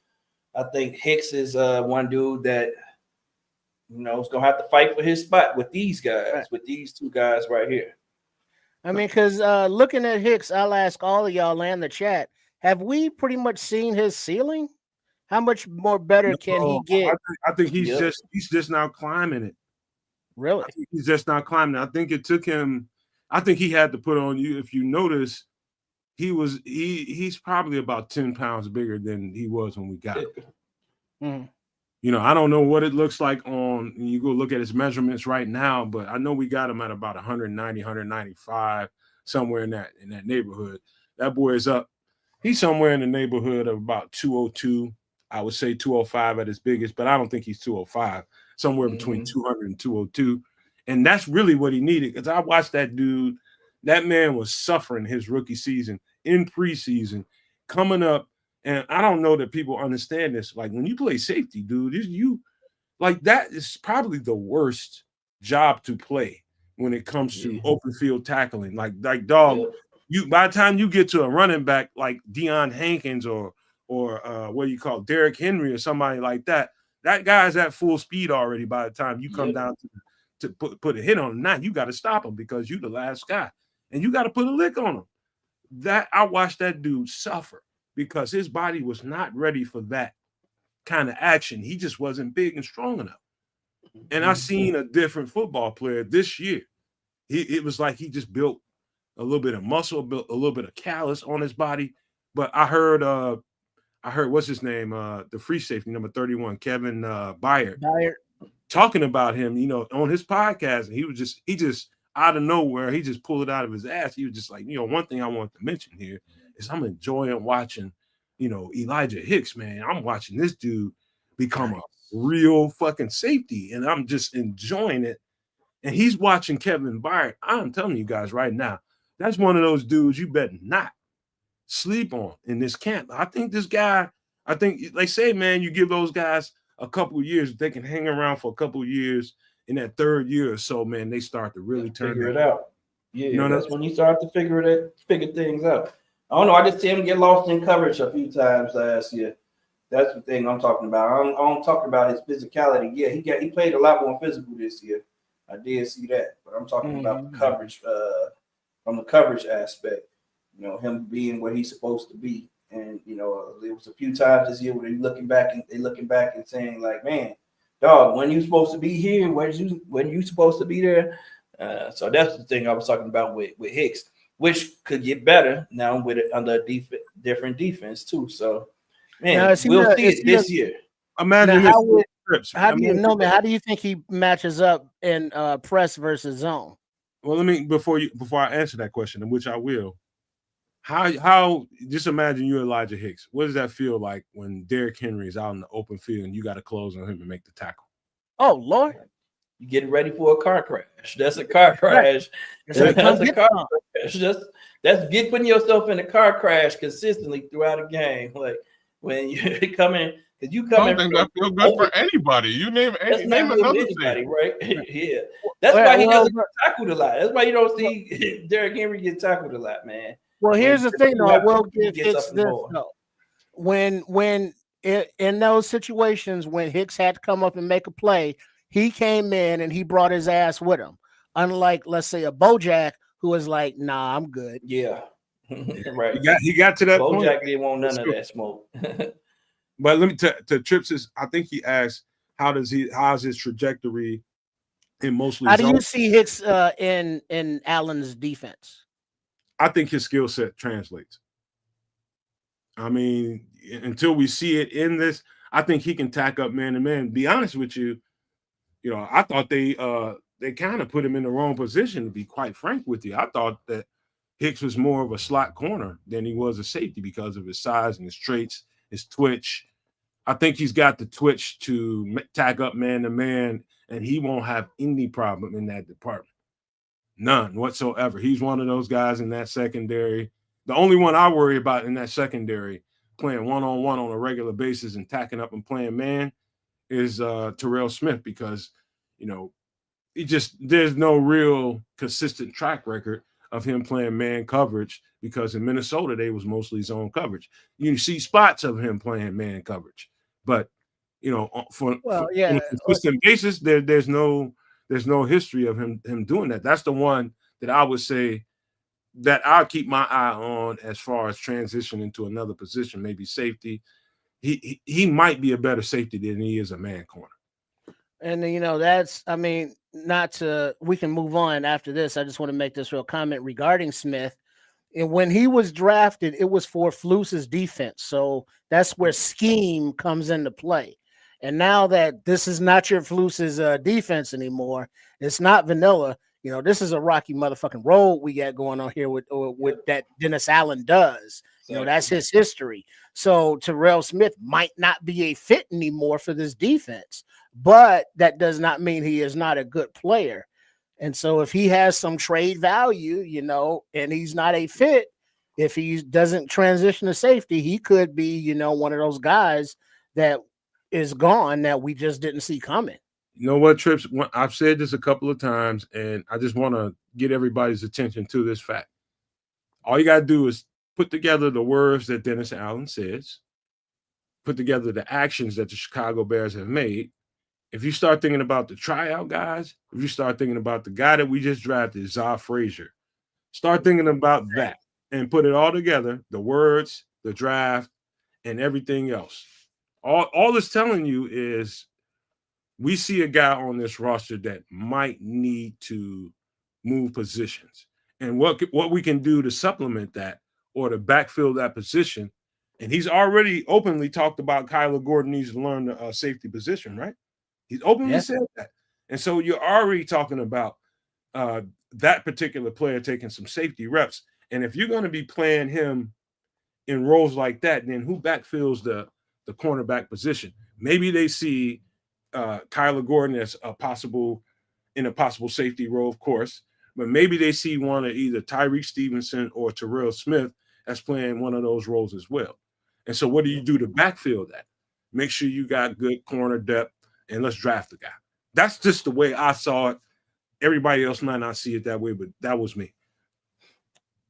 I think Hicks is one dude that is gonna have to fight for his spot with these guys, with these 2 guys right here. I mean, because looking at Hicks, I'll ask all of y'all and the chat: have we pretty much seen his ceiling? How much more better can he get? I think he's just now climbing it. Really? He's just now climbing. I think it took him. I think he had to put on you. If you notice, he's probably about 10 pounds bigger than he was when we got him. Mm-hmm. I don't know what it looks like you go look at his measurements right now, but I know we got him at about 190, 195, somewhere in that neighborhood. That boy is up. He's somewhere in the neighborhood of about 202, I would say 205 at his biggest, but I don't think he's 205. Somewhere between 200 and 202. And that's really what he needed, because I watched that dude. That man was suffering his rookie season in preseason, coming up. And I don't know that people understand this. Like, when you play safety, dude, you like, that is probably the worst job to play when it comes to open field tackling. Like dog, you by the time you get to a running back like Deion Hankins or what do you call it, Derrick Henry or somebody like that, that guy's at full speed already by the time you come down to put a hit on him. Now you got to stop him because you're the last guy, and you got to put a lick on him. That I watched that dude suffer because his body was not ready for that kind of action. He just wasn't big and strong enough. And I seen a different football player this year. It was like he just built a little bit of muscle, built a little bit of callus on his body. But I heard what's his name, the free safety number 31, Kevin Byard, talking about him, on his podcast. And he just out of nowhere, he just pulled it out of his ass. He was just like, one thing I want to mention here is I'm enjoying watching, Elijah Hicks, man. I'm watching this dude become a real fucking safety, and I'm just enjoying it. And he's watching Kevin Byard. I'm telling you guys right now, that's one of those dudes you better not sleep on in this camp. I think they say, man, you give those guys a couple of years, they can hang around for a couple of years. In that third year or so, man, they start to really figure it out. Yeah, that's when you start to figure things out. I don't know. I just see him get lost in coverage a few times last year. That's the thing I'm talking about. I'm talking about his physicality. Yeah, he played a lot more physical this year. I did see that, but I'm talking about the coverage, from the coverage aspect. Him being where he's supposed to be. And there was a few times this year where they're looking back and saying, like, man, dog, when you supposed to be here, when you supposed to be there. So that's the thing I was talking about with Hicks, which could get better now with it under a different defense too. So, man, we'll see it this year. Imagine how do you know, man? How do you think he matches up in press versus zone? Well, before I answer that question, which I will. How just imagine you're Elijah Hicks. What does that feel like when Derrick Henry is out in the open field and you got to close on him and make the tackle? Oh, Lord. You getting ready for a car crash. That's a car crash. That's a car crash. That's putting yourself in a car crash consistently throughout a game. Like when you come in, because you come in. I think that feels good for anybody. You name another anybody, right? Yeah. That's why he doesn't get tackled a lot. That's why you don't see Derrick Henry get tackled a lot, man. Well, here's the thing, though. I will give Hicks this, though. When in those situations when Hicks had to come up and make a play, he came in and he brought his ass with him. Unlike, let's say, a Bojack who was like, "Nah, I'm good." Yeah, right. He got to that point. Bojack didn't want none of that smoke. But let me to Trips. I think he asked, how's his trajectory in mostly? How do you see Hicks in Allen's defense? I think his skill set translates. I mean, until we see it in this, I think he can tack up man to man. Be honest with you, I thought they kind of put him in the wrong position, to be quite frank with you. I thought that Hicks was more of a slot corner than he was a safety because of his size and his traits, his twitch. I think he's got the twitch to tack up man to man, and he won't have any problem in that department. None whatsoever. He's one of those guys in that secondary. The only one I worry about in that secondary playing one-on-one on a regular basis and tacking up and playing man is Terrell Smith, because, there's no real consistent track record of him playing man coverage, because in Minnesota, they was mostly zone coverage. You see spots of him playing man coverage, but, on a consistent basis, there's no history of him doing that. That's the one that I would say that I'll keep my eye on as far as transitioning to another position, maybe safety. He might be a better safety than he is a man corner. And we can move on after this. I just want to make this real comment regarding Smith. And when he was drafted, it was for Flus's defense. So that's where scheme comes into play. And now that this is not your Flus's defense anymore, it's not vanilla. This is a rocky motherfucking road we got going on here with that Dennis Allen does. You know, that's his history. So Terrell Smith might not be a fit anymore for this defense, but that does not mean he is not a good player. And so if he has some trade value, you know, and he's not a fit, if he doesn't transition to safety, he could be, you know, one of those guys that is gone that we just didn't see coming. You know what, Trips? I've said this a couple of times, and I just want to get everybody's attention to this fact. All you got to do is put together the words that Dennis Allen says, put together the actions that the Chicago Bears have made. If you start thinking about the tryout guys, if you start thinking about the guy that we just drafted, Zah Frazier, start thinking about that and put it all together, the words, the draft, and everything else. All it's telling you is we see a guy on this roster that might need to move positions. And what we can do to supplement that or to backfill that position. And he's already openly talked about Kyler Gordon needs to learn the safety position, right? He's openly said that. And so you're already talking about that particular player taking some safety reps. And if you're going to be playing him in roles like that, then who backfills the cornerback position? Maybe they see Kyler Gordon as a possible safety role, of course, but maybe they see one of either Tyreek Stevenson or Terrell Smith as playing one of those roles as well. And so what do you do to backfill that? Make sure you got good corner depth, and let's draft the guy. That's just the way I saw it. Everybody else might not see it that way, but that was me.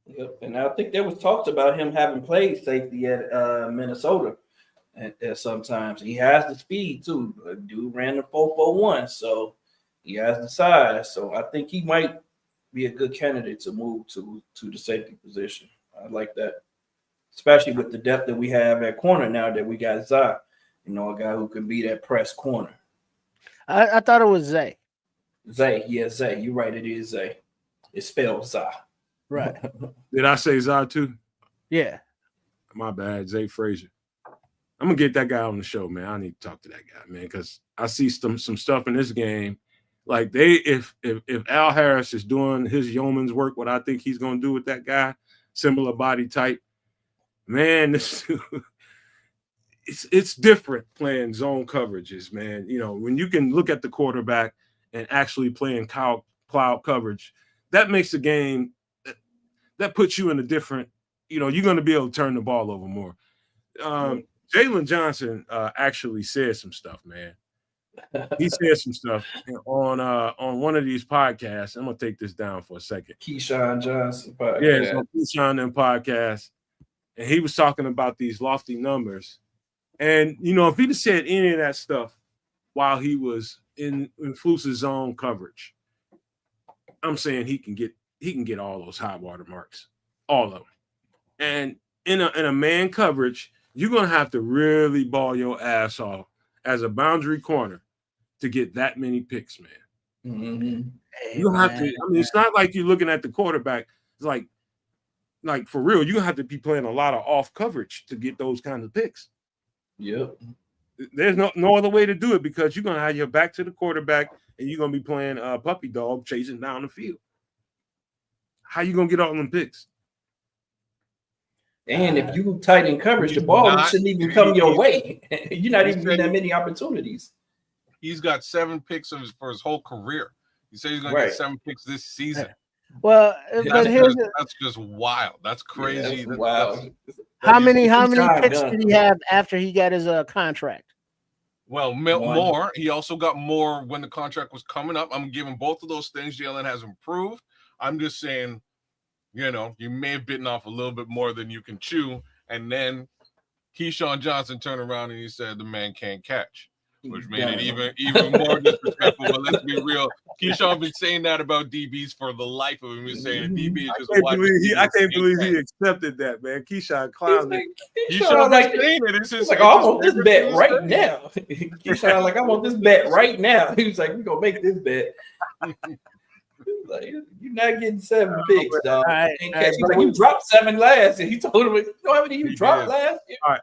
Yep, and I think there was talks about him having played safety at Minnesota at sometimes. He has the speed too. Dude ran the 4.41, so he has the size. So I think he might be a good candidate to move to the safety position. I like that, especially with the depth that we have at corner now that we got Zah, you know, a guy who can be that press corner. I thought it was Zay. Zay, yeah, Zay. You're right, it is Zay. It's spelled Zah. Right. Did I say Zah too? Yeah. My bad, Zay Frazier. I'm gonna get that guy on the show, man. I need to talk to that guy, man, because I see some stuff in this game. Like if Al Harris is doing his yeoman's work, what I think he's gonna do with that guy, similar body type, man, this it's different playing zone coverages, man. You know, when you can look at the quarterback and actually playing cloud coverage, that makes the game, that puts you in a different, you know, you're going to be able to turn the ball over more. Jalen Johnson actually said some stuff, man. He said some stuff on one of these podcasts. I'm going to take this down for a second. Keyshawn Johnson podcast. Yeah, it's on Keyshawn and podcast. And he was talking about these lofty numbers. And, you know, if he'd have said any of that stuff while he was in Fluce's zone coverage, I'm saying he can get all those high water marks, all of them. And in a man coverage, you're going to have to really ball your ass off as a boundary corner to get that many picks, man. Mm-hmm. You don't have to. I mean, it's not like you're looking at the quarterback. It's like for real, you're going to have to be playing a lot of off coverage to get those kinds of picks. Yep. There's no other way to do it because you're going to have your back to the quarterback and you're going to be playing puppy dog chasing down the field. How you going to get all them picks? And if you tighten coverage, the ball shouldn't even come your way. You're not even getting that many opportunities. He's got 7 picks for his whole career. He said he's going to get 7 picks this season. Well, that's just wild. That's crazy. Yeah, wow. How many picks did he have after he got his contract? Well, more. He also got more when the contract was coming up. I'm giving both of those things. Jalen has improved. I'm just saying, you know, you may have bitten off a little bit more than you can chew. And then Keyshawn Johnson turned around and he said the man can't catch, which made it even more disrespectful. But let's be real. Keyshawn been saying that about DBs for the life of him. He's saying a DB is just I can't believe he accepted that, man. Keyshawn clowned. Keyshawn like saying it. It's just like, I want this bet right now. Keyshawn like, I want this bet right now. He was like, we're gonna make this bet. Like, you're not getting 7 picks, dog. He's like, you dropped 7 last, and he told him, you know how many you dropped last? All right.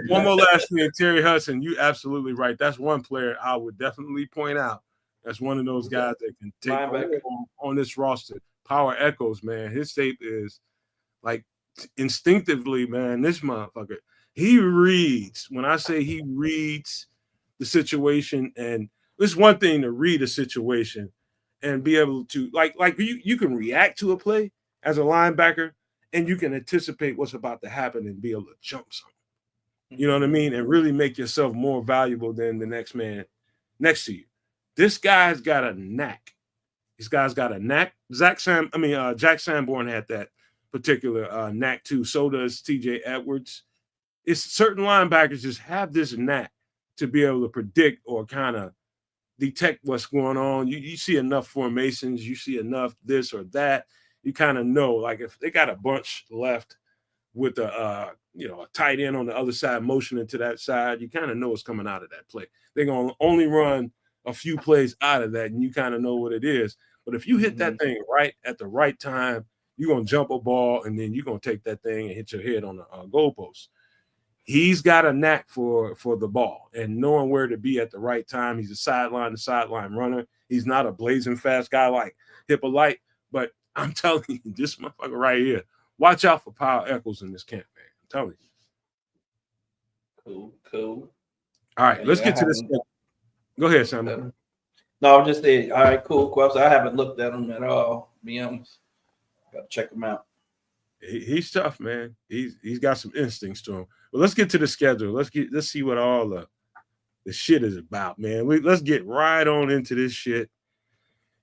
One more last thing, Terry Hudson. You absolutely right. That's one player I would definitely point out. That's one of those guys that can take on this roster. Power Echoes, man. His tape is like instinctively, man, this motherfucker, he reads. When I say he reads the situation, and it's one thing to read a situation and be able to like you can react to a play as a linebacker, and you can anticipate what's about to happen and be able to jump something. You know what I mean? And really make yourself more valuable than the next man next to you. This guy's got a knack. This guy's got a knack. Jack Sanborn had that particular knack too. So does TJ Edwards. It's certain linebackers just have this knack to be able to predict or kind of detect what's going on. You see enough formations, you see enough this or that. You kind of know, like if they got a bunch left with a tight end on the other side motioning to that side, you kind of know what's coming out of that play. They're gonna only run a few plays out of that, and you kind of know what it is. But if you hit that thing right at the right time, you're gonna jump a ball, and then you're gonna take that thing and hit your head on the goalpost. He's got a knack for the ball and knowing where to be at the right time. He's a sideline to sideline runner. He's not a blazing fast guy like Hippolyte, but I'm telling you, this motherfucker right here, watch out for Powell Echols in this camp, man. I'm telling you. Cool. All right, let's get to this. Go ahead, Sam. No, I'm just saying. All right, cool. I haven't looked at him at all, to be honest. Got to check him out. He's tough, man. He's got some instincts to him. But let's get to the schedule. Let's see what all the shit is about, man. Let's get right on into this shit.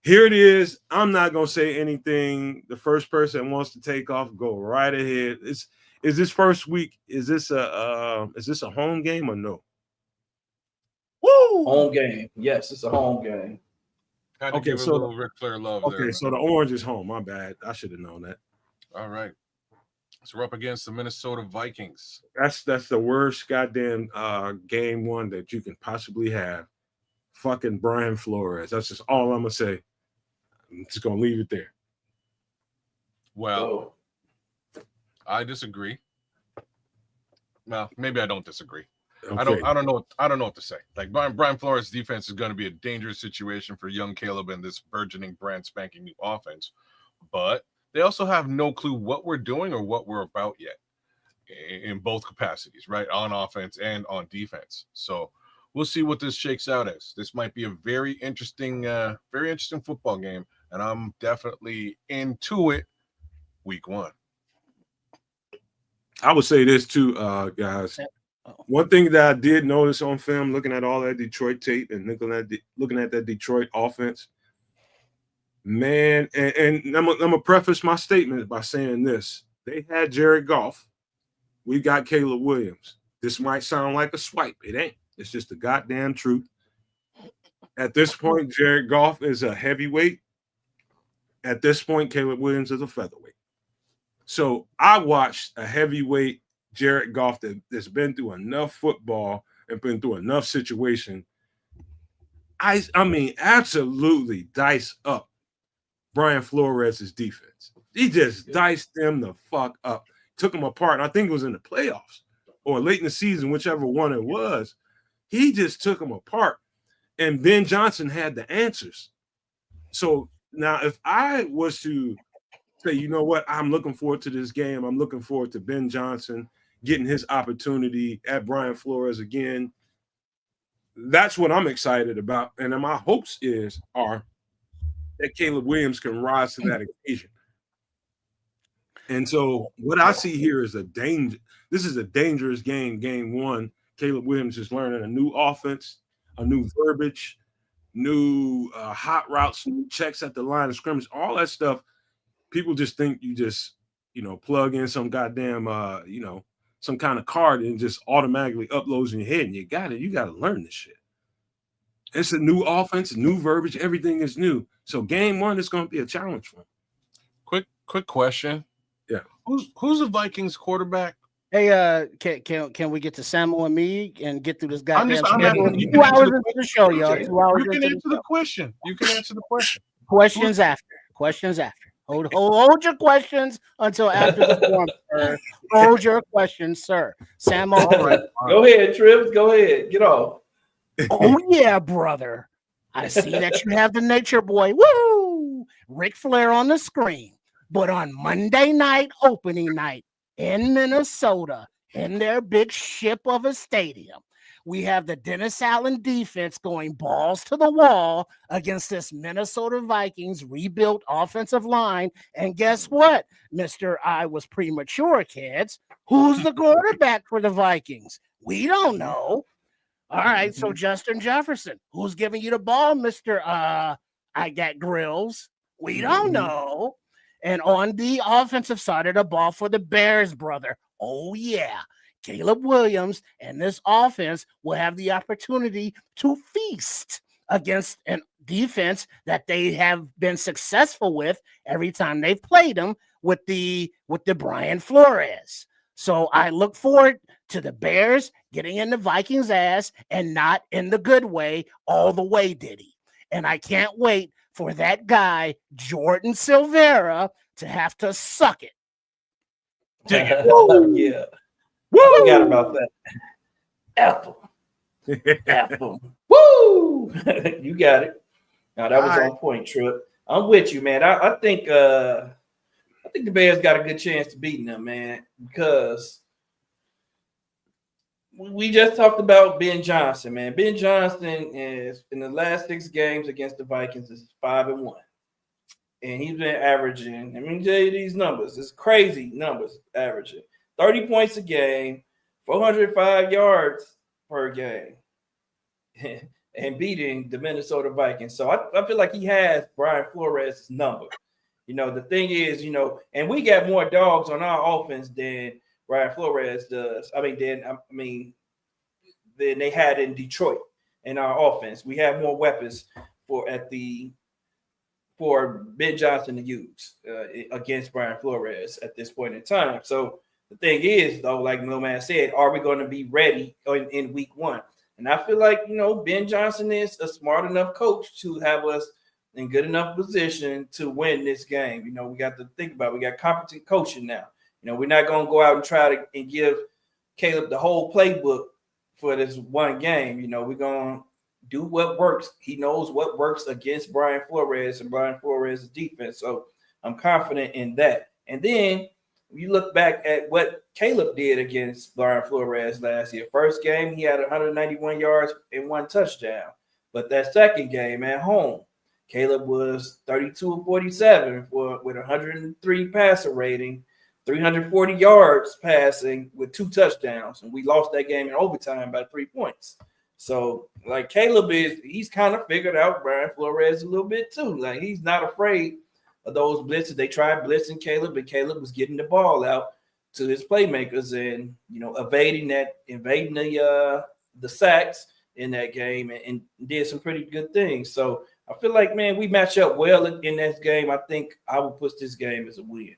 Here it is. I'm not gonna say anything. The first person that wants to take off, go right ahead. Is this first week? Is this a home game or no? Woo! Home game. Yes, it's a home game. Had to give a little Ric Flair love there. Okay, so the orange is home. My bad. I should have known that. All right. So we're up against the Minnesota Vikings. That's the worst goddamn game one that you can possibly have. Fucking Brian Flores. That's just all I'm gonna say. I'm just gonna leave it there. Well, I disagree. Well, maybe I don't disagree. Okay. I don't know what to say. Like Brian Flores' defense is going to be a dangerous situation for young Caleb and this burgeoning brand spanking new offense. But they also have no clue what we're doing or what we're about yet in both capacities, right? On offense and on defense. So we'll see what this shakes out as. This might be a very interesting football game, and I'm definitely into it week one. I would say this too, guys. One thing that I did notice on film, looking at all that Detroit tape and looking at that Detroit offense, man, and I'm gonna preface my statement by saying this. They had Jared Goff. We got Caleb Williams. This might sound like a swipe. It ain't. It's just the goddamn truth. At this point, Jared Goff is a heavyweight. At this point, Caleb Williams is a featherweight. So I watched a heavyweight Jared Goff that's been through enough football and been through enough situation. I mean, absolutely dice up Brian Flores' defense. He just diced them the fuck up. Took them apart. I think it was in the playoffs or late in the season, whichever one it was. He just took them apart. And Ben Johnson had the answers. So now if I was to say, you know what, I'm looking forward to this game. I'm looking forward to Ben Johnson getting his opportunity at Brian Flores again. That's what I'm excited about. And my hopes are that Caleb Williams can rise to that occasion. And so what I see here is this is a dangerous game, game one. Caleb Williams is learning a new offense, a new verbiage, new hot routes, new checks at the line of scrimmage, all that stuff. People just think you just, plug in some goddamn, some kind of card and just automatically uploads in your head. And you got to learn this shit. It's a new offense, new verbiage. Everything is new. So game one is going to be a challenge for him. Quick question. Yeah. Who's the Vikings quarterback? Hey, can we get to Samuel and me and get through this goddamn schedule? 2 hours into the show, y'all. 2 hours. You can answer the question. Questions after. Hold your questions until after the form, sir. Hold your questions, sir. Samuel. Right. Go ahead, Trips. Go ahead. Get off. Oh yeah, brother. I see that you have the Nature Boy. Woo! Ric Flair on the screen. But on Monday night, opening night, in Minnesota in their big ship of a stadium. We have the Dennis Allen defense going balls to the wall against this Minnesota Vikings rebuilt offensive line. And guess what, Mr. I was premature, kids? Who's the quarterback for the Vikings? We don't know. All right, so Justin Jefferson, who's giving you the ball, Mr. I got grills? We don't know. And on the offensive side of the ball for the Bears, brother, oh yeah, Caleb Williams and this offense will have the opportunity to feast against a defense that they have been successful with every time they've played them with the Brian Flores. So I look forward to the Bears getting in the Vikings' ass and not in the good way all the way, Diddy. And I can't wait for that guy, Jordan Silvera, to have to suck it. Yeah. Woo! Forgot about that. Apple. Apple. Woo! You got it. Now that was on point, Trip. I'm with you, man. I think the Bears got a good chance to beating them, man, because we just talked about Ben Johnson, man. Ben Johnson is in the last 6 games against the Vikings is 5-1. And he's been averaging, I mean, these numbers, it's crazy numbers averaging 30 points a game, 405 yards per game, and beating the Minnesota Vikings. So I feel like he has Brian Flores' number. You know, the thing is, you know, and we got more dogs on our offense than Brian Flores does. Than they had in Detroit in our offense. We have more weapons for Ben Johnson to use against Brian Flores at this point in time. So the thing is, though, like Lil Man said, are we going to be ready in week 1? And I feel like, you know, Ben Johnson is a smart enough coach to have us in good enough position to win this game. You know, we got to think about it. We got competent coaching now. You know, we're not going to go out and try to give Caleb the whole playbook for this one game. You know, we're going to do what works. He knows what works against Brian Flores and Brian Flores' defense. So I'm confident in that. And then you look back at what Caleb did against Brian Flores last year. First game, he had 191 yards and 1 touchdown. But that second game at home, Caleb was 32 of 47 with 103 passer rating, 340 yards passing with 2 touchdowns. And we lost that game in overtime by 3 points. So, like, Caleb he's kind of figured out Brian Flores a little bit too. Like, he's not afraid of those blitzes. They tried blitzing Caleb, but Caleb was getting the ball out to his playmakers and, you know, evading the sacks in that game and did some pretty good things. So I feel like, man, we match up well in that game. I think I will push this game as a win.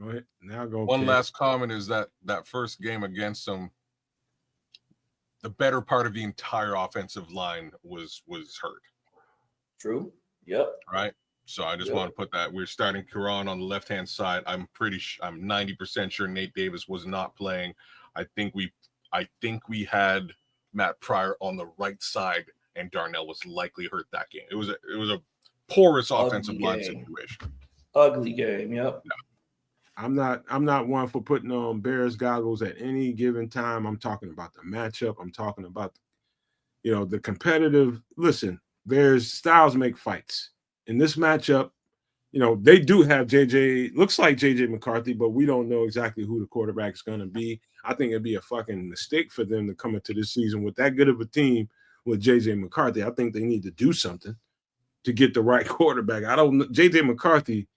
Go ahead. Now go. One last comment is that first game against them, the better part of the entire offensive line was hurt. True. Yep. Right. So I just want to put that we're starting Karan on the left-hand side. I'm 90% sure Nate Davis was not playing. I think we had Matt Pryor on the right side, and Darnell was likely hurt that game. It was a porous offensive line situation. Ugly game. Yep. No. I'm not one for putting on Bears goggles at any given time. I'm talking about the matchup. I'm talking about, you know, the competitive. Listen, Bears styles make fights. In this matchup, you know, they do have looks like JJ McCarthy, but we don't know exactly who the quarterback is going to be. I think it'd be a fucking mistake for them to come into this season with that good of a team with JJ McCarthy. I think they need to do something to get the right quarterback. JJ McCarthy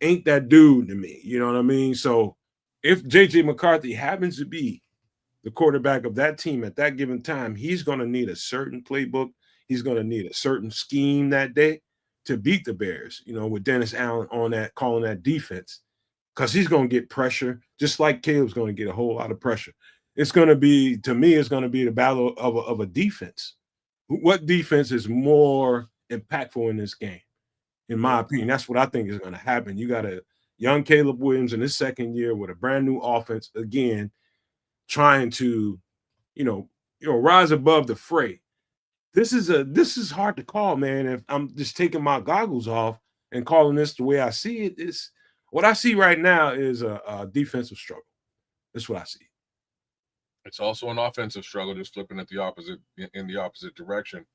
ain't that dude to me. You know what I mean? So if JJ McCarthy happens to be the quarterback of that team at that given time, he's going to need a certain playbook. He's going to need a certain scheme that day to beat the Bears, you know, with Dennis Allen on that, calling that defense, because he's going to get pressure, just like Caleb's going to get a whole lot of pressure. It's going to be, to me, it's going to be the battle of a defense. What defense is more impactful in this game? In my opinion, that's what I think is going to happen. You got a young Caleb Williams in his second year with a brand new offense, again, trying to, you know, rise above the fray. This is hard to call, man. If I'm just taking my goggles off and calling this the way I see it, What I see right now is a defensive struggle. That's what I see. It's also an offensive struggle, just flipping at the opposite in the opposite direction.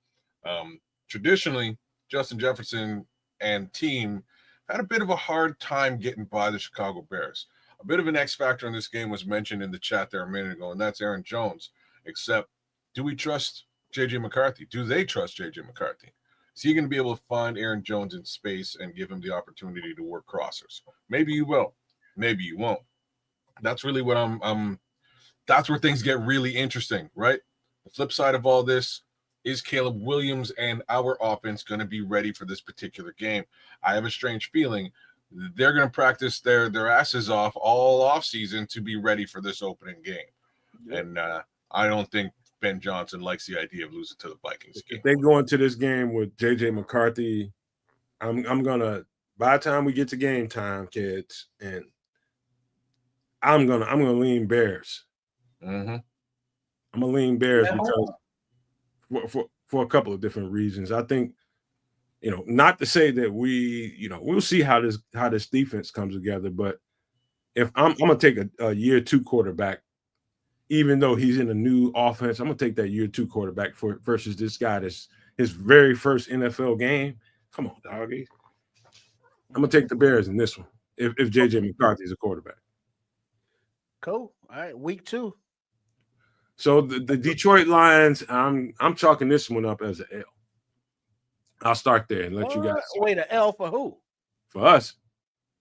Traditionally, Justin Jefferson and team had a bit of a hard time getting by the Chicago Bears. A bit of an X factor in this game was mentioned in the chat there a minute ago, and that's Aaron Jones. Except, do we trust J.J. McCarthy? Do they trust J.J. McCarthy? Is he going to be able to find Aaron Jones in space and give him the opportunity to work crossers? Maybe you will. Maybe you won't. That's really what that's where things get really interesting, right? The flip side of all this is Caleb Williams and our offense going to be ready for this particular game. I have a strange feeling they're going to practice their asses off all offseason to be ready for this opening game. Yep. And I don't think Ben Johnson likes the idea of losing to the Vikings game. If they go into this game with J.J. McCarthy, I'm going to, by the time we get to game time, kids, and I'm gonna lean Bears. Mm-hmm. I'm gonna lean Bears because for a couple of different reasons. I think, not to say that we'll see how this defense comes together, but if I'm gonna take a year 2 quarterback, even though he's in a new offense, I'm gonna take that year 2 quarterback versus this guy that's his very first NFL game. Come on, doggy. I'm gonna take the Bears in this one if JJ McCarthy is a quarterback. Cool. All right, week 2. So the Detroit Lions, I'm chalking this one up as an L. I'll start there and let you guys. Wait, an L for who? For us.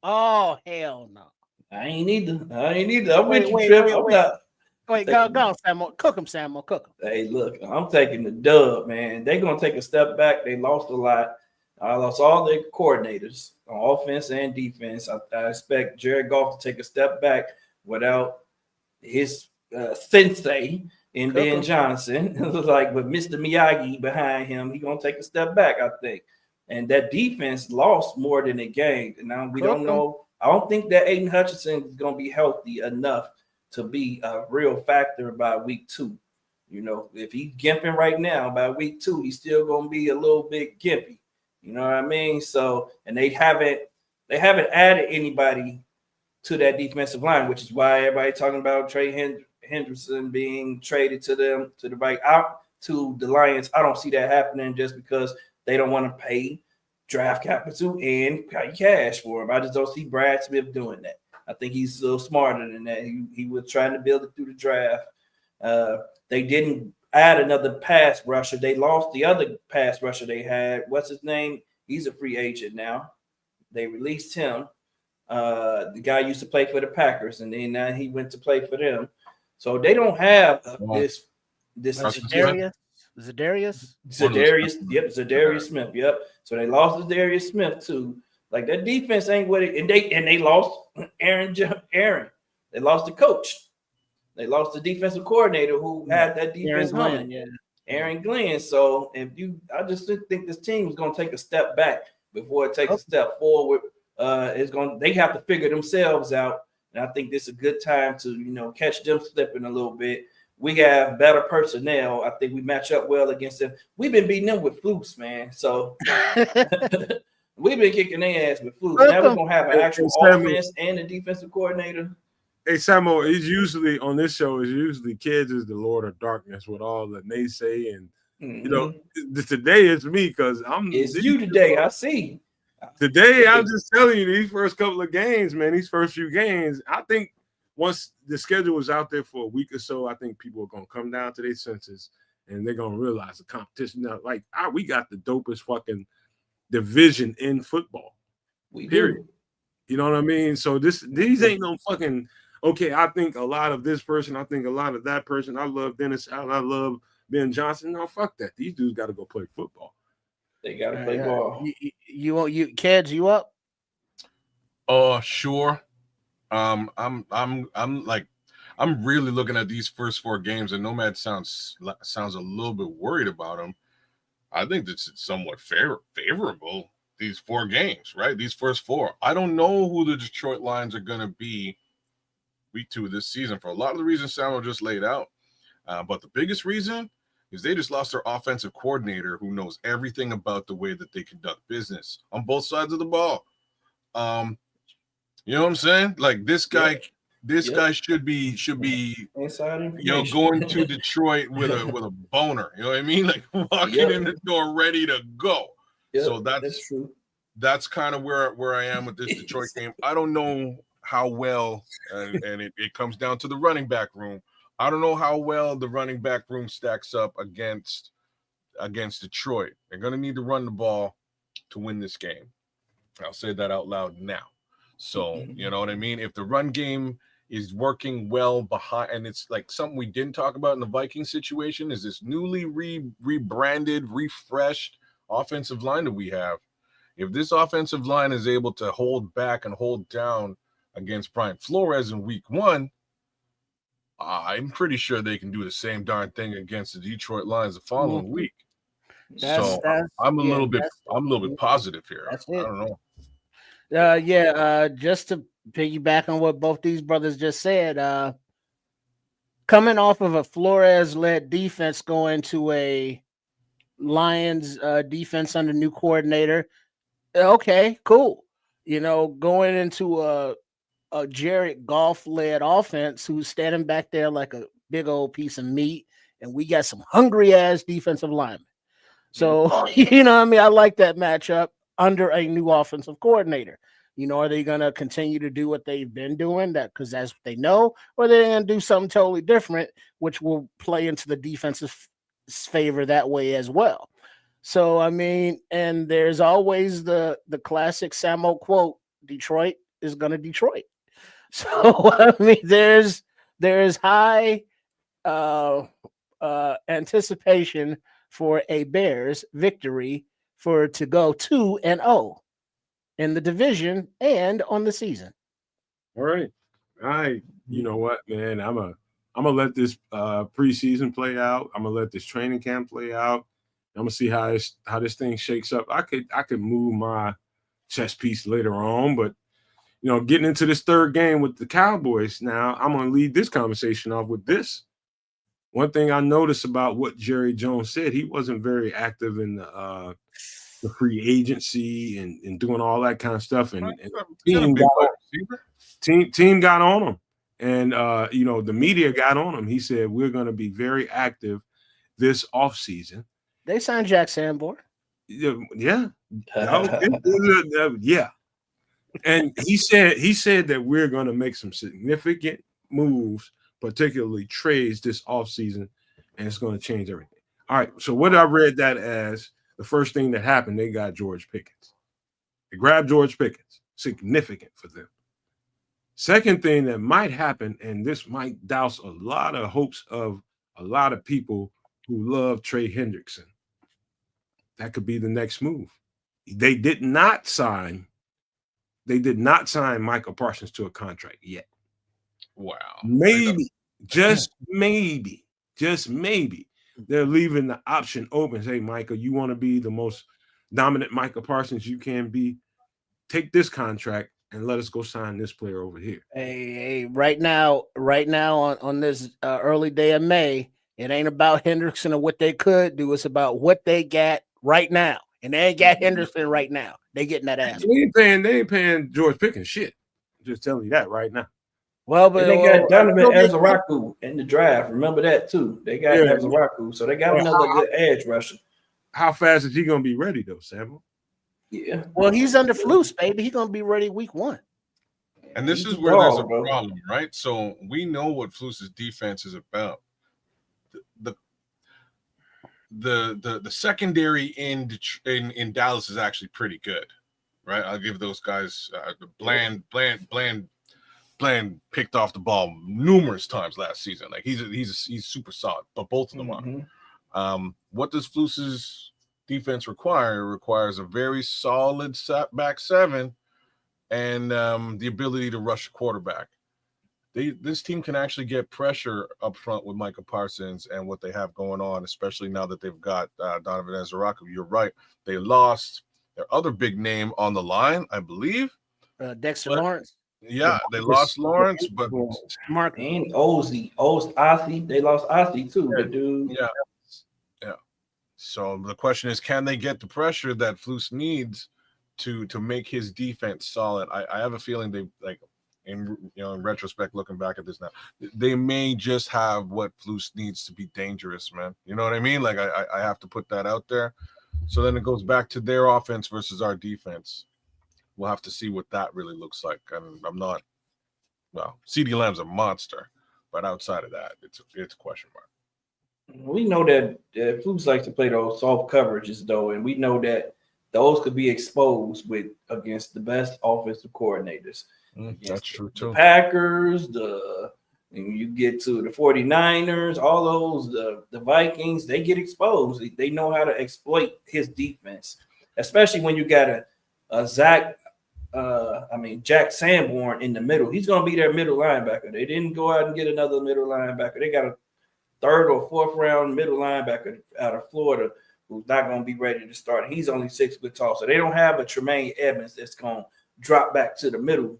Oh, hell no. I ain't either. I'm with you, Trip. Wait, go on, Samuel. Cook him, Samuel. Cook him. Hey, look, I'm taking the dub, man. They're going to take a step back. They lost a lot. I lost all their coordinators on offense and defense. I expect Jared Goff to take a step back without his sensei and Ben Johnson. It was like with Mr. Miyagi behind him, he's gonna take a step back, I think. And that defense lost more than it gained. And now we don't know. I don't think that Aiden Hutchinson is gonna be healthy enough to be a real factor by week 2. If he's gimping right now, by week 2, he's still gonna be a little bit gimpy. You know what I mean? So, and they haven't added anybody to that defensive line, which is why everybody talking about Trey Henderson being traded to the right out to the Lions. I don't see that happening just because they don't want to pay draft capital and pay cash for him. I just don't see Brad Smith doing that. I think he's a little smarter than that. He was trying to build it through the draft. They didn't add another pass rusher. They lost the other pass rusher they had. What's his name? He's a free agent now. They released him. The guy used to play for the Packers, and then now he went to play for them. So they don't have this Zadarius. Yep, Zadarius Smith. Yep. So they lost Zadarius Smith too. Like that defense ain't what it, and they lost Aaron. They lost the coach. They lost the defensive coordinator who had that defense humming. Aaron Glenn. So I just think this team is going to take a step back before it takes a step forward. They have to figure themselves out. And I think this is a good time to, catch them slipping a little bit. We have better personnel. I think we match up well against them. We've been beating them with flukes, man. So we've been kicking their ass with flukes. Now we're going to have an actual offense and a defensive coordinator. Hey, Samuel, it's usually on this show, kids is the Lord of Darkness with all the naysay. And, today it's me because It's you today. I see. Today, I'm just telling you, these first couple of games, man, these first few games, I think once the schedule was out there for a week or so, I think people are going to come down to their senses and they're going to realize the competition. Now, we got the dopest fucking division in football. Period. You know what I mean? So these ain't no fucking, okay, I think a lot of this person, I think a lot of that person. I love Dennis Allen, I love Ben Johnson. No, fuck that. These dudes got to go play football. They gotta play ball. You kids, you up? Sure. I'm really looking at these first 4 games, and Nomad sounds a little bit worried about them. I think this is somewhat favorable. These 4 games, right? These first 4. I don't know who the Detroit Lions are going to be week 2 of this season for a lot of the reasons Samuel just laid out. But the biggest reason is they just lost their offensive coordinator who knows everything about the way that they conduct business on both sides of the ball. You know what I'm saying? Like this guy, Yep. guy should be Inside information. going to Detroit with a boner. You know what I mean? Like walking in the door ready to go. Yep, So that's true. That's kind of where I am with this Detroit game. I don't know how well, and it comes down to the running back room. I don't know how well the running back room stacks up against Detroit. They're going to need to run the ball to win this game. I'll say that out loud now. So, you know what I mean? If the run game is working well behind, and it's like something we didn't talk about in the Vikings situation, is this newly rebranded, refreshed offensive line that we have. If this offensive line is able to hold back and hold down against Brian Flores in week 1, I'm pretty sure they can do the same darn thing against the Detroit Lions the following week. I'm a little bit positive here. I don't know. Just to piggyback on what both these brothers just said, coming off of a Flores-led defense going to a Lions defense under new coordinator, okay, cool. You know, going into a Jared Goff-led offense who's standing back there like a big old piece of meat, and we got some hungry-ass defensive linemen. So, you know what I mean? I like that matchup under a new offensive coordinator. You know, are they going to continue to do what they've been doing, that because that's what they know, or are they going to do something totally different, which will play into the defensive favor that way as well? So, I mean, and there's always the classic Samo quote, Detroit is going to Detroit. So, I mean, there's high anticipation for a Bears victory to go 2-0 in the division and on the season. All right. You know what, man? I'm gonna let this preseason play out. I'm gonna let this training camp play out. I'm gonna see how this thing shakes up. I could move my chess piece later on, but you know, getting into this third game with the Cowboys now, I'm gonna lead this conversation off with this. One thing I noticed about what Jerry Jones said, he wasn't very active in the free agency and doing all that kind of stuff. And team got on him. And, you know, the media got on him. He said, we're going to be very active this offseason. They signed Jack Sanborn. Yeah. Yeah. And he said that we're going to make some significant moves, particularly trades this offseason, and it's going to change everything. All right. So what I read that as, the first thing that happened, they got George Pickens. They grabbed George Pickens. Significant for them. Second thing that might happen, and this might douse a lot of hopes of a lot of people who love Trey Hendrickson. That could be the next move. They did not sign Michael Parsons to a contract yet. Wow. Maybe, just maybe, they're leaving the option open. Say, Michael, you want to be the most dominant Michael Parsons you can be? Take this contract and let us go sign this player over here. Hey, right now on this early day of May, it ain't about Hendrickson or what they could do. It's about what they got right now. And they ain't got Hendrickson right now. They getting that ass. They ain't paying George Pickens shit. I'm just telling you that right now. Well, but they got Donovan Ezaraku in the draft. Remember that too. They got Ezaraku, so they got another good edge rusher. How fast is he gonna be ready though, Samuel? Yeah. Well, he's under Flus, baby. He's gonna be ready week 1. And this is where there's a problem, right? So we know what Flus's defense is about. The secondary in Dallas is actually pretty good, right? I'll give those guys Bland picked off the ball numerous times last season. Like he's super solid, but both of them are. What does Flus's defense require? It requires a very solid back seven and the ability to rush a quarterback. This team can actually get pressure up front with Michael Parsons and what they have going on, especially now that they've got Donovan Ezaraku. You're right. They lost their other big name on the line, I believe. Dexter Lawrence. Yeah, they lost Lawrence, but Mark and Ozzy. They lost Ozzy too. The dude. Yeah. So the question is, can they get the pressure that Flus needs to make his defense solid. I have a feeling they like in retrospect, looking back at this now, they may just have what Flus needs to be dangerous, man. You know what I mean? Like I have to put that out there. So then it goes back to their offense versus our defense. We'll have to see what that really looks like. And I'm not. Well, CeeDee Lamb's a monster, but outside of that, it's a question mark. We know that Flus likes to play those soft coverages, though, and we know that those could be exposed against the best offensive coordinators. That's true, too. The Packers, and you get to the 49ers, all those, the Vikings, they get exposed. They know how to exploit his defense, especially when you got Jack Sanborn in the middle. He's going to be their middle linebacker. They didn't go out and get another middle linebacker. They got a third or fourth round middle linebacker out of Florida who's not going to be ready to start. He's only 6 foot tall. So they don't have a Tremaine Edmonds that's going to drop back to the middle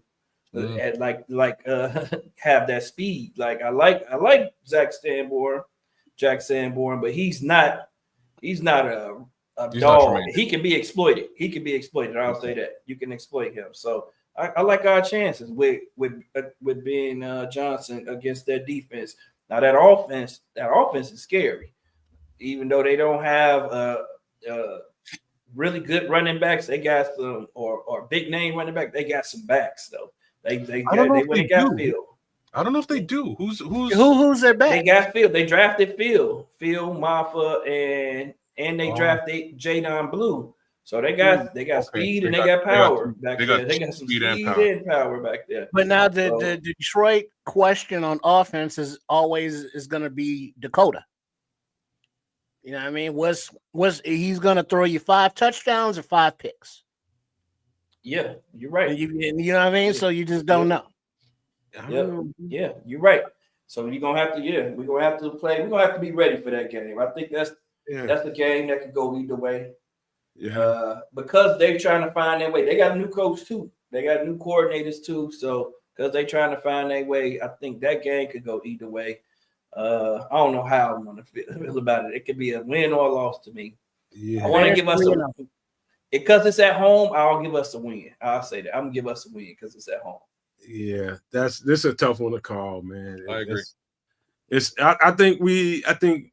at have that speed. Like I like Jack Sanborn, but he's not a dog. He can be exploited. I'll say that. You can exploit him. So I like our chances with being Johnson against that defense. Now that offense is scary. Even though they don't have really good running backs, they got some or big name running back. They got some backs though. They got Phil. I don't know if they do. Who's their back? They got Phil. They drafted Phil Maffa, and they drafted Jadon Blue. So they got speed and they got power back there. They got some speed and power back there. But now the Detroit question on offense is going to be Dakota. You know what I mean? Was he's going to throw you 5 touchdowns or 5 picks? Yeah, you're right. You know what I mean? So you just don't know. Yeah, you're right. So we're gonna have to play. We're gonna have to be ready for that game. I think that's the game that could go either way. Yeah. Because they're trying to find their way. They got a new coach too. They got new coordinators too. So because they're trying to find their way, I think that game could go either way. I don't know how I'm gonna feel about it. It could be a win or a loss to me. Yeah. I want to give us because it's at home. I'll give us a win. I'll say that I'm gonna give us a win because it's at home. Yeah, this is a tough one to call, man. I agree. I think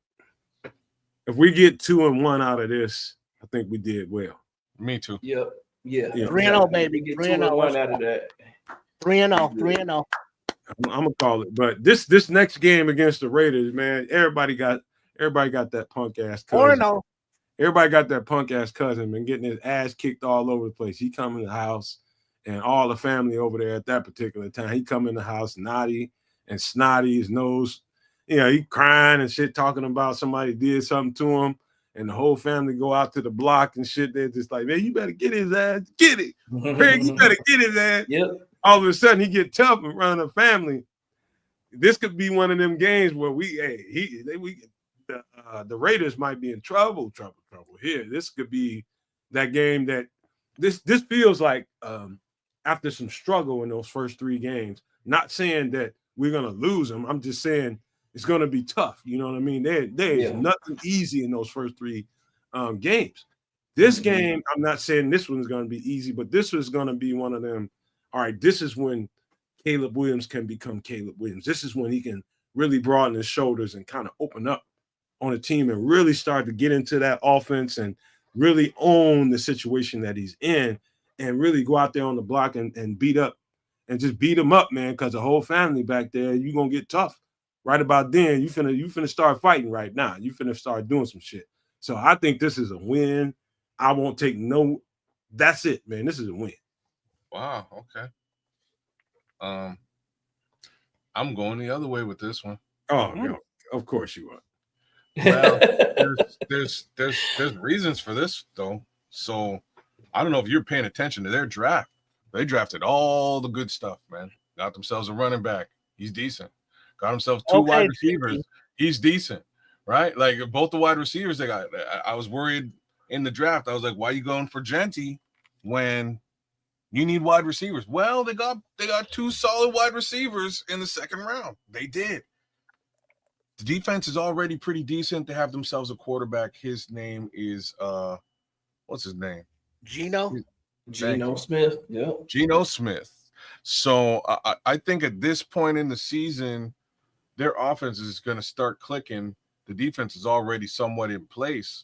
if we get 2-1 out of this, I think we did well. Me too. Yep. Yeah. 3-0, baby. Get 2-1 out of that. 3-0. I'm gonna call it. But this next game against the Raiders, man, everybody got that punk ass cousin. 4-0. Everybody got that punk ass cousin, man, getting his ass kicked all over the place. He come in the house. And all the family over there at that particular time, he come in the house naughty and snotty, his nose, he crying and shit, talking about somebody did something to him. And the whole family go out to the block and shit. They're just like, man, you better get his ass. Get it. Craig, you better get his ass. Yep. All of a sudden, he get tough in front of the family. This could be one of them games where the Raiders might be in trouble here. This could be that game that this feels like after some struggle in those first 3 games. Not saying that we're going to lose them. I'm just saying it's going to be tough. You know what I mean? There is nothing easy in those first 3 games. This game, I'm not saying this one's going to be easy, but this is going to be one of them. All right, this is when Caleb Williams can become Caleb Williams. This is when he can really broaden his shoulders and kind of open up on a team and really start to get into that offense and really own the situation that he's in. And really go out there on the block and beat up and just beat them up, man, because the whole family back there, you're going to get tough. Right about then, you finna start fighting right now. You finna start doing some shit. So I think this is a win. I won't take no – that's it, man. This is a win. Wow, okay. I'm going the other way with this one. Oh, no, of course you are. Well, there's reasons for this, though. So – I don't know if you're paying attention to their draft. They drafted all the good stuff, man. Got themselves a running back. He's decent. Got himself 2 wide receivers. He's decent, right? Like both the wide receivers they got. I was worried in the draft. I was like, why are you going for Genty when you need wide receivers? Well, they got 2 solid wide receivers in the 2nd round. They did. The defense is already pretty decent. They have themselves a quarterback. His name is what's his name? Gino? Geno Smith. Yep. Geno Smith. So I think at this point in the season, their offense is going to start clicking. The defense is already somewhat in place.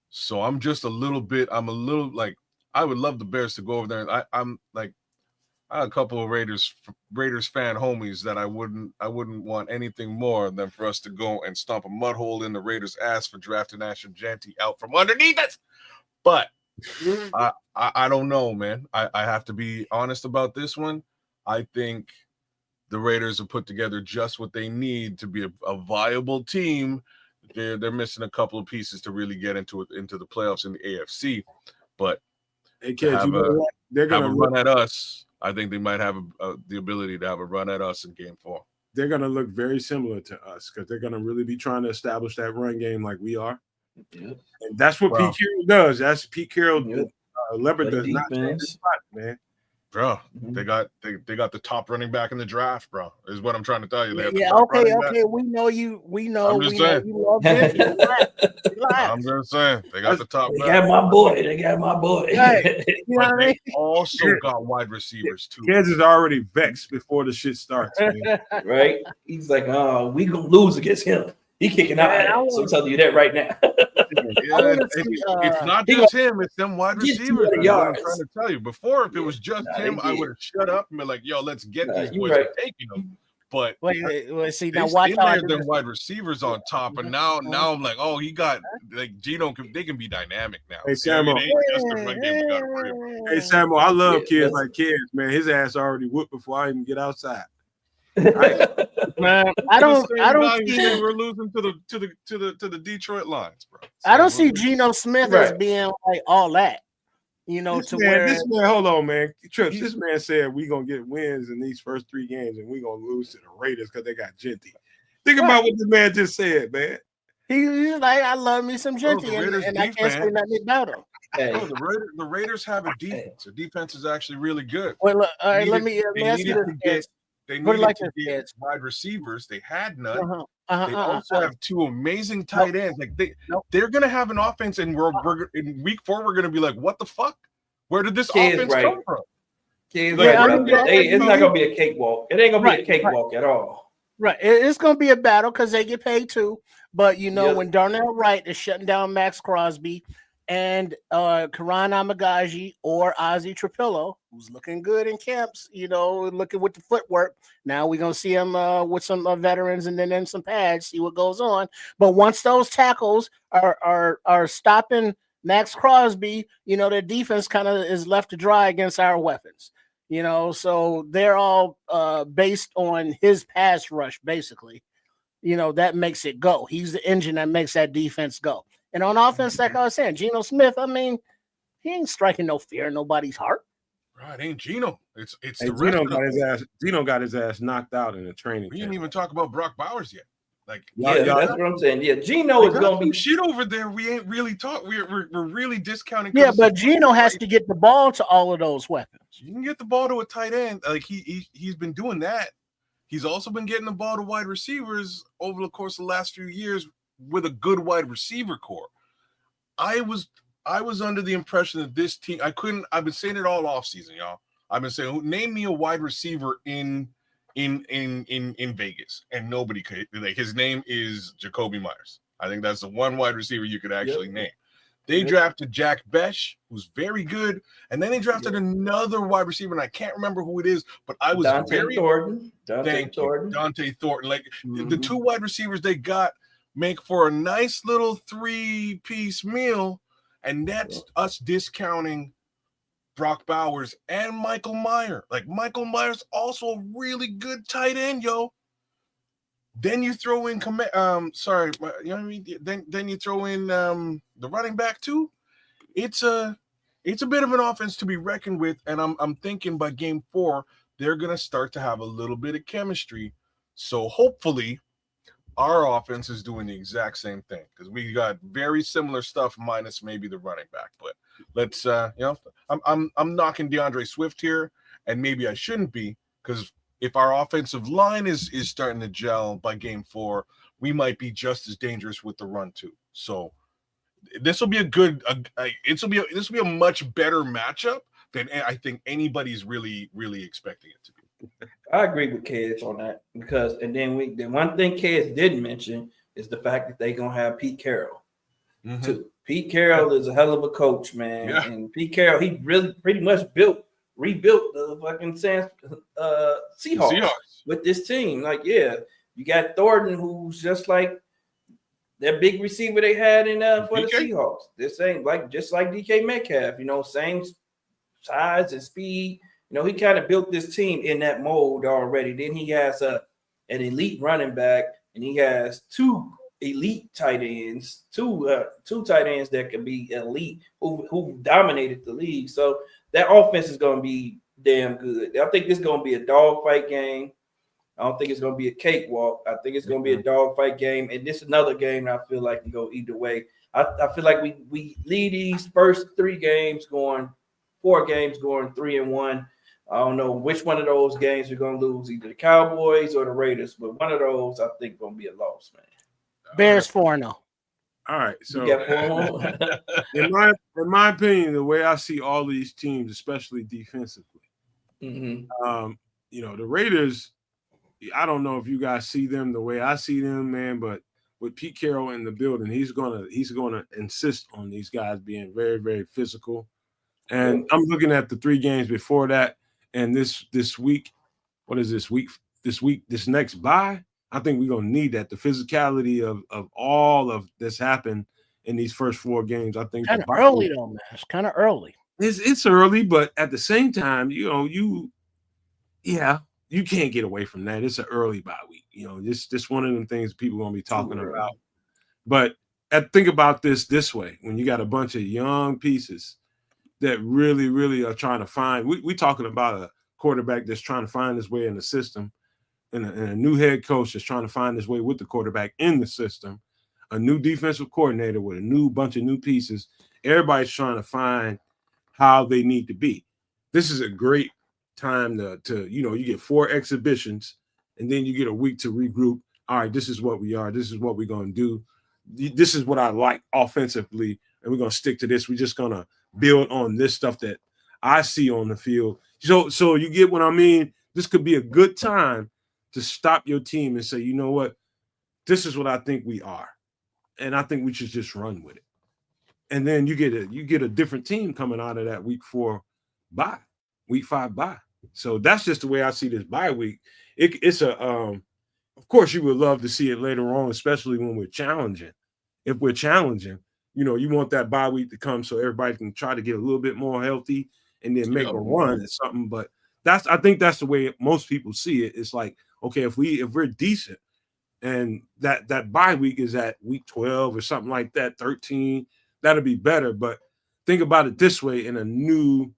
So I'm a little like, I would love the Bears to go over there. And I'm like, I had a couple of Raiders fan homies that I wouldn't want anything more than for us to go and stomp a mud hole in the Raiders' ass for drafting Ashton Jeanty out from underneath us. But I don't know, man. I have to be honest about this one. I think the Raiders have put together just what they need to be a viable team. They're missing a couple of pieces to really get into the playoffs in the AFC. But hey, kids, they're going to run at us. I think they might have the ability to have a run at us in Game 4. They're going to look very similar to us because they're going to really be trying to establish that run game like we are. Yep. And that's what Pete Carroll does. That's Pete Carroll. Yep. Leopard does not change his spot, man. Bro, they got the top running back in the draft, bro. Is what I'm trying to tell you. Okay. We know you. We know. I'm just saying. You love I'm just saying they got the top. They got my boy. Right. You know what I mean? They also got wide receivers too. Kansas is already vexed before the shit starts, man. Right? He's like, "Oh, we gonna lose against him. He kicking out." So I'm telling you that right now. It's not just him; it's them wide receivers. I'm trying to tell you. Before, if it was just him, I would have shut up and been like, "Yo, let's get these boys taking them." But see now, watch out. Them wide receivers on top, and now I'm like, oh, he got like Geno. They can be dynamic now. Hey Samuel, I love kids like kids, man. His ass already whooped before I even get outside. Man, I don't see we're losing to the Detroit Lions, bro. So I don't see Geno Smith as being like all that. You know, this man, hold on, man. Trips, this man said we gonna get wins in these first 3 games and we gonna lose to the Raiders because they got Jeanty. Think about what this man just said, man. He's like, I love me some Jeanty, and I can't say nothing about him. Hey. No, the Raiders have a defense. The defense is actually really good. Well, look, all right, let me ask you this. They needed to get wide receivers. They had none. They also have 2 amazing tight ends. Like they're gonna have an offense, and we're in week 4. We're gonna be like, what the fuck? Where did this offense come from? It's not gonna be a cakewalk. It ain't gonna be a cakewalk at all. Right. It's gonna be a battle because they get paid too. But you know, when Darnell Wright is shutting down Max Crosby and Karan Amagaji or Ozzie Trapillo, who's looking good in camps, you know, looking with the footwork. Now we're going to see him with some veterans and then in some pads, see what goes on. But once those tackles are stopping Max Crosby, you know, their defense kind of is left to dry against our weapons, you know, so they're all based on his pass rush, basically. You know, that makes it go. He's the engine that makes that defense go. And on offense, like I was saying, Geno Smith, I mean, he ain't striking no fear in nobody's heart. Right, ain't Geno. It's Geno got his ass knocked out in the training. We didn't even talk about Brock Bowers yet. Like, that's what I'm saying. Yeah, Geno is gonna be shit over there. We ain't really talk. We're really discounting. Yeah, but Geno has to get the ball to all of those weapons. You can get the ball to a tight end. Like he's been doing that. He's also been getting the ball to wide receivers over the course of the last few years with a good wide receiver core. I was under the impression that this team, I've been saying it all off season, y'all. I've been saying, name me a wide receiver in Vegas, and nobody could. Like, his name is Jacoby Myers. I think that's the one wide receiver you could actually name. They drafted Jack Besh, who's very good, and then they drafted another wide receiver, and I can't remember who it is, but I was Dante Thornton. Dante Thornton. Like the 2 wide receivers they got make for a nice little 3-piece meal, and that's us discounting Brock Bowers and Michael Mayer. Like, Michael Myers also a really good tight end, yo. Then you throw in you know what I mean? Then you throw in the running back too. It's a bit of an offense to be reckoned with, and I'm thinking by game 4 they're gonna start to have a little bit of chemistry. So hopefully our offense is doing the exact same thing, because we got very similar stuff minus maybe the running back. But let's I'm knocking DeAndre Swift here, and maybe I shouldn't be, because if our offensive line is starting to gel by game 4, we might be just as dangerous with the run too. So this will be this will be a much better matchup than I think anybody's really, really expecting it to be. I agree with Kez on that because, and then the one thing Kez didn't mention is the fact that they're gonna have Pete Carroll too. Pete Carroll is a hell of a coach, man, Yeah. and Pete Carroll he really pretty much rebuilt the fucking Seahawks with this team. Like, yeah, you got Thornton, who's just like that big receiver they had in for the Seahawks. This ain't like just like DK Metcalf, same size and speed. He kind of built this team in that mold already. Then he has an elite running back, and he has two elite tight ends, two tight ends that can be elite who dominated the league. So that offense is going to be damn good. I think this is going to be a dogfight game. I don't think it's going to be a cakewalk. I think it's going to be a dogfight game, and this is another game I feel like can go either way. I feel like we lead these first 4 games going 3-1. I don't know which one of those games we're going to lose, either the Cowboys or the Raiders, but one of those I think going to be a loss, man. Bears 4-0. All right, so You got 4-0? in my opinion, the way I see all these teams, especially defensively, mm-hmm. The Raiders, I don't know if you guys see them the way I see them, man, but with Pete Carroll in the building, he's gonna insist on these guys being very, very physical. And I'm looking at the 3 games before that, and this week, what is this week? This next bye, I think we're gonna need that. The physicality of all of this happened in these first 4 games. I think kind of early though, man. It's kind of early. It's early, but at the same time, you can't get away from that. It's an early bye week. This one of them things people are gonna be talking about. But think about this way: when you got a bunch of young pieces that really, really are trying to find. We're talking about a quarterback that's trying to find his way in the system, and a new head coach that's trying to find his way with the quarterback in the system, a new defensive coordinator with a bunch of new pieces. Everybody's trying to find how they need to be. This is a great time to you get 4 exhibitions, and then you get a week to regroup. All right, this is what we are. This is what we're going to do. This is what I like offensively, and we're going to stick to this. We're just going to build on this stuff that I see on the field. So you get what I mean? This could be a good time to stop your team and say, you know what? This is what I think we are. And I think we should just run with it. And then you get a different team coming out of that week 4 bye, week 5 bye. So that's just the way I see this bye week. It's of course you would love to see it later on, especially when we're challenging. If we're challenging, you want that bye week to come so everybody can try to get a little bit more healthy and then make a run at something. But I think that's the way most people see it. It's like, okay, if we're decent and that bye week is at week 12 or something like that, 13, that'll be better. But think about it this way: in a new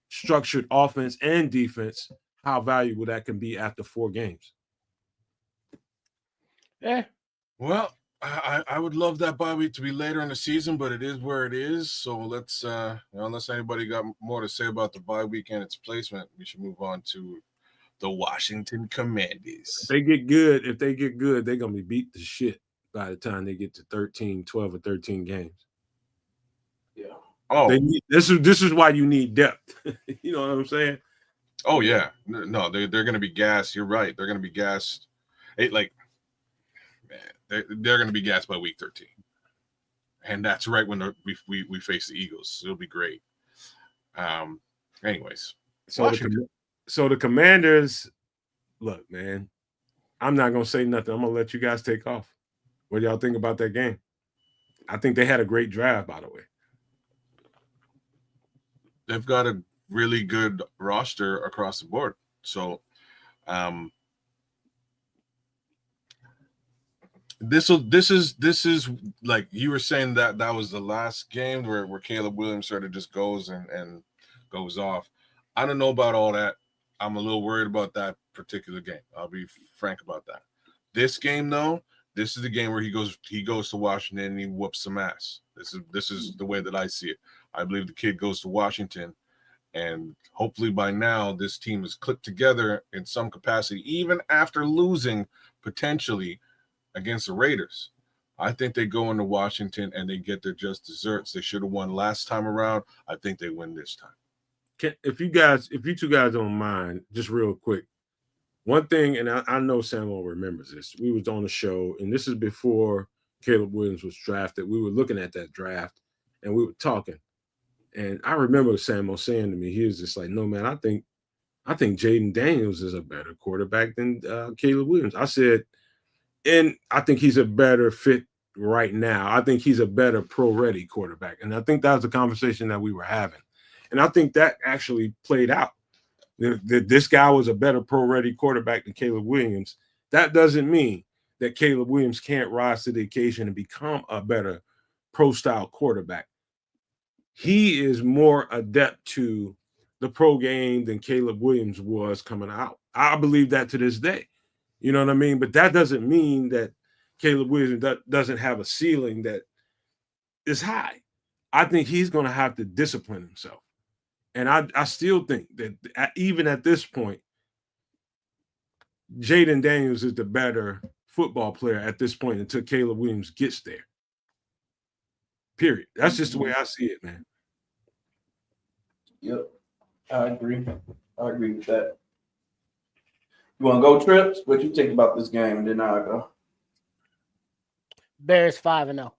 structured offense and defense, how valuable that can be after 4 games. Yeah. Well, I would love that bye week to be later in the season, but it is where it is. So let's, unless anybody got more to say about the bye week and its placement, we should move on to the Washington Commanders. If they get good, they're going to be beat to shit by the time they get to 12 or 13 games. Yeah. Oh, this is why you need depth. You know what I'm saying? Oh yeah. No, they're going to be gassed. You're right. They're going to be gassed. They're going to be gassed by week 13, and that's right when we face the Eagles. It'll be great. Anyways, so the Commanders. Look, man, I'm not going to say nothing. I'm going to let you guys take off. What do y'all think about that game? I think they had a great drive, by the way. They've got a really good roster across the board. So, this is like you were saying that was the last game where Caleb Williams sort of just goes and goes off. I don't know about all that. I'm a little worried about that particular game. I'll be frank about that. This game, though, this is the game where he goes to Washington and he whoops some ass. This is the way that I see it. I believe the kid goes to Washington, and hopefully by now this team is clicked together in some capacity, even after losing potentially against the Raiders. I think they go into Washington and they get their just desserts. They should have won last time around. I think they win this time. if you two guys don't mind, just real quick, one thing, and I know Samuel remembers this. We was on the show, and this is before Caleb Williams was drafted. We were looking at that draft, and we were talking. And I remember Samuel saying to me, he was just like, "No, man, I think Jaden Daniels is a better quarterback than Caleb Williams." I said, and I think he's a better fit right now. I think he's a better pro-ready quarterback, and I think that was the conversation that we were having, and I think that actually played out. This guy was a better pro-ready quarterback than Caleb Williams. That doesn't mean that Caleb Williams can't rise to the occasion and become a better pro-style quarterback. He is more adept to the pro game than Caleb Williams was coming out. I believe that to this day. You know what I mean? But that doesn't mean that Caleb Williams doesn't have a ceiling that is high. I think he's going to have to discipline himself. And I still think that even at this point, Jaden Daniels is the better football player at this point until Caleb Williams gets there. Period. That's just the way I see it, man. Yep, I agree. I agree with that. You want to go, Trips? What you think about this game? And then I'll go. Bears 5-0.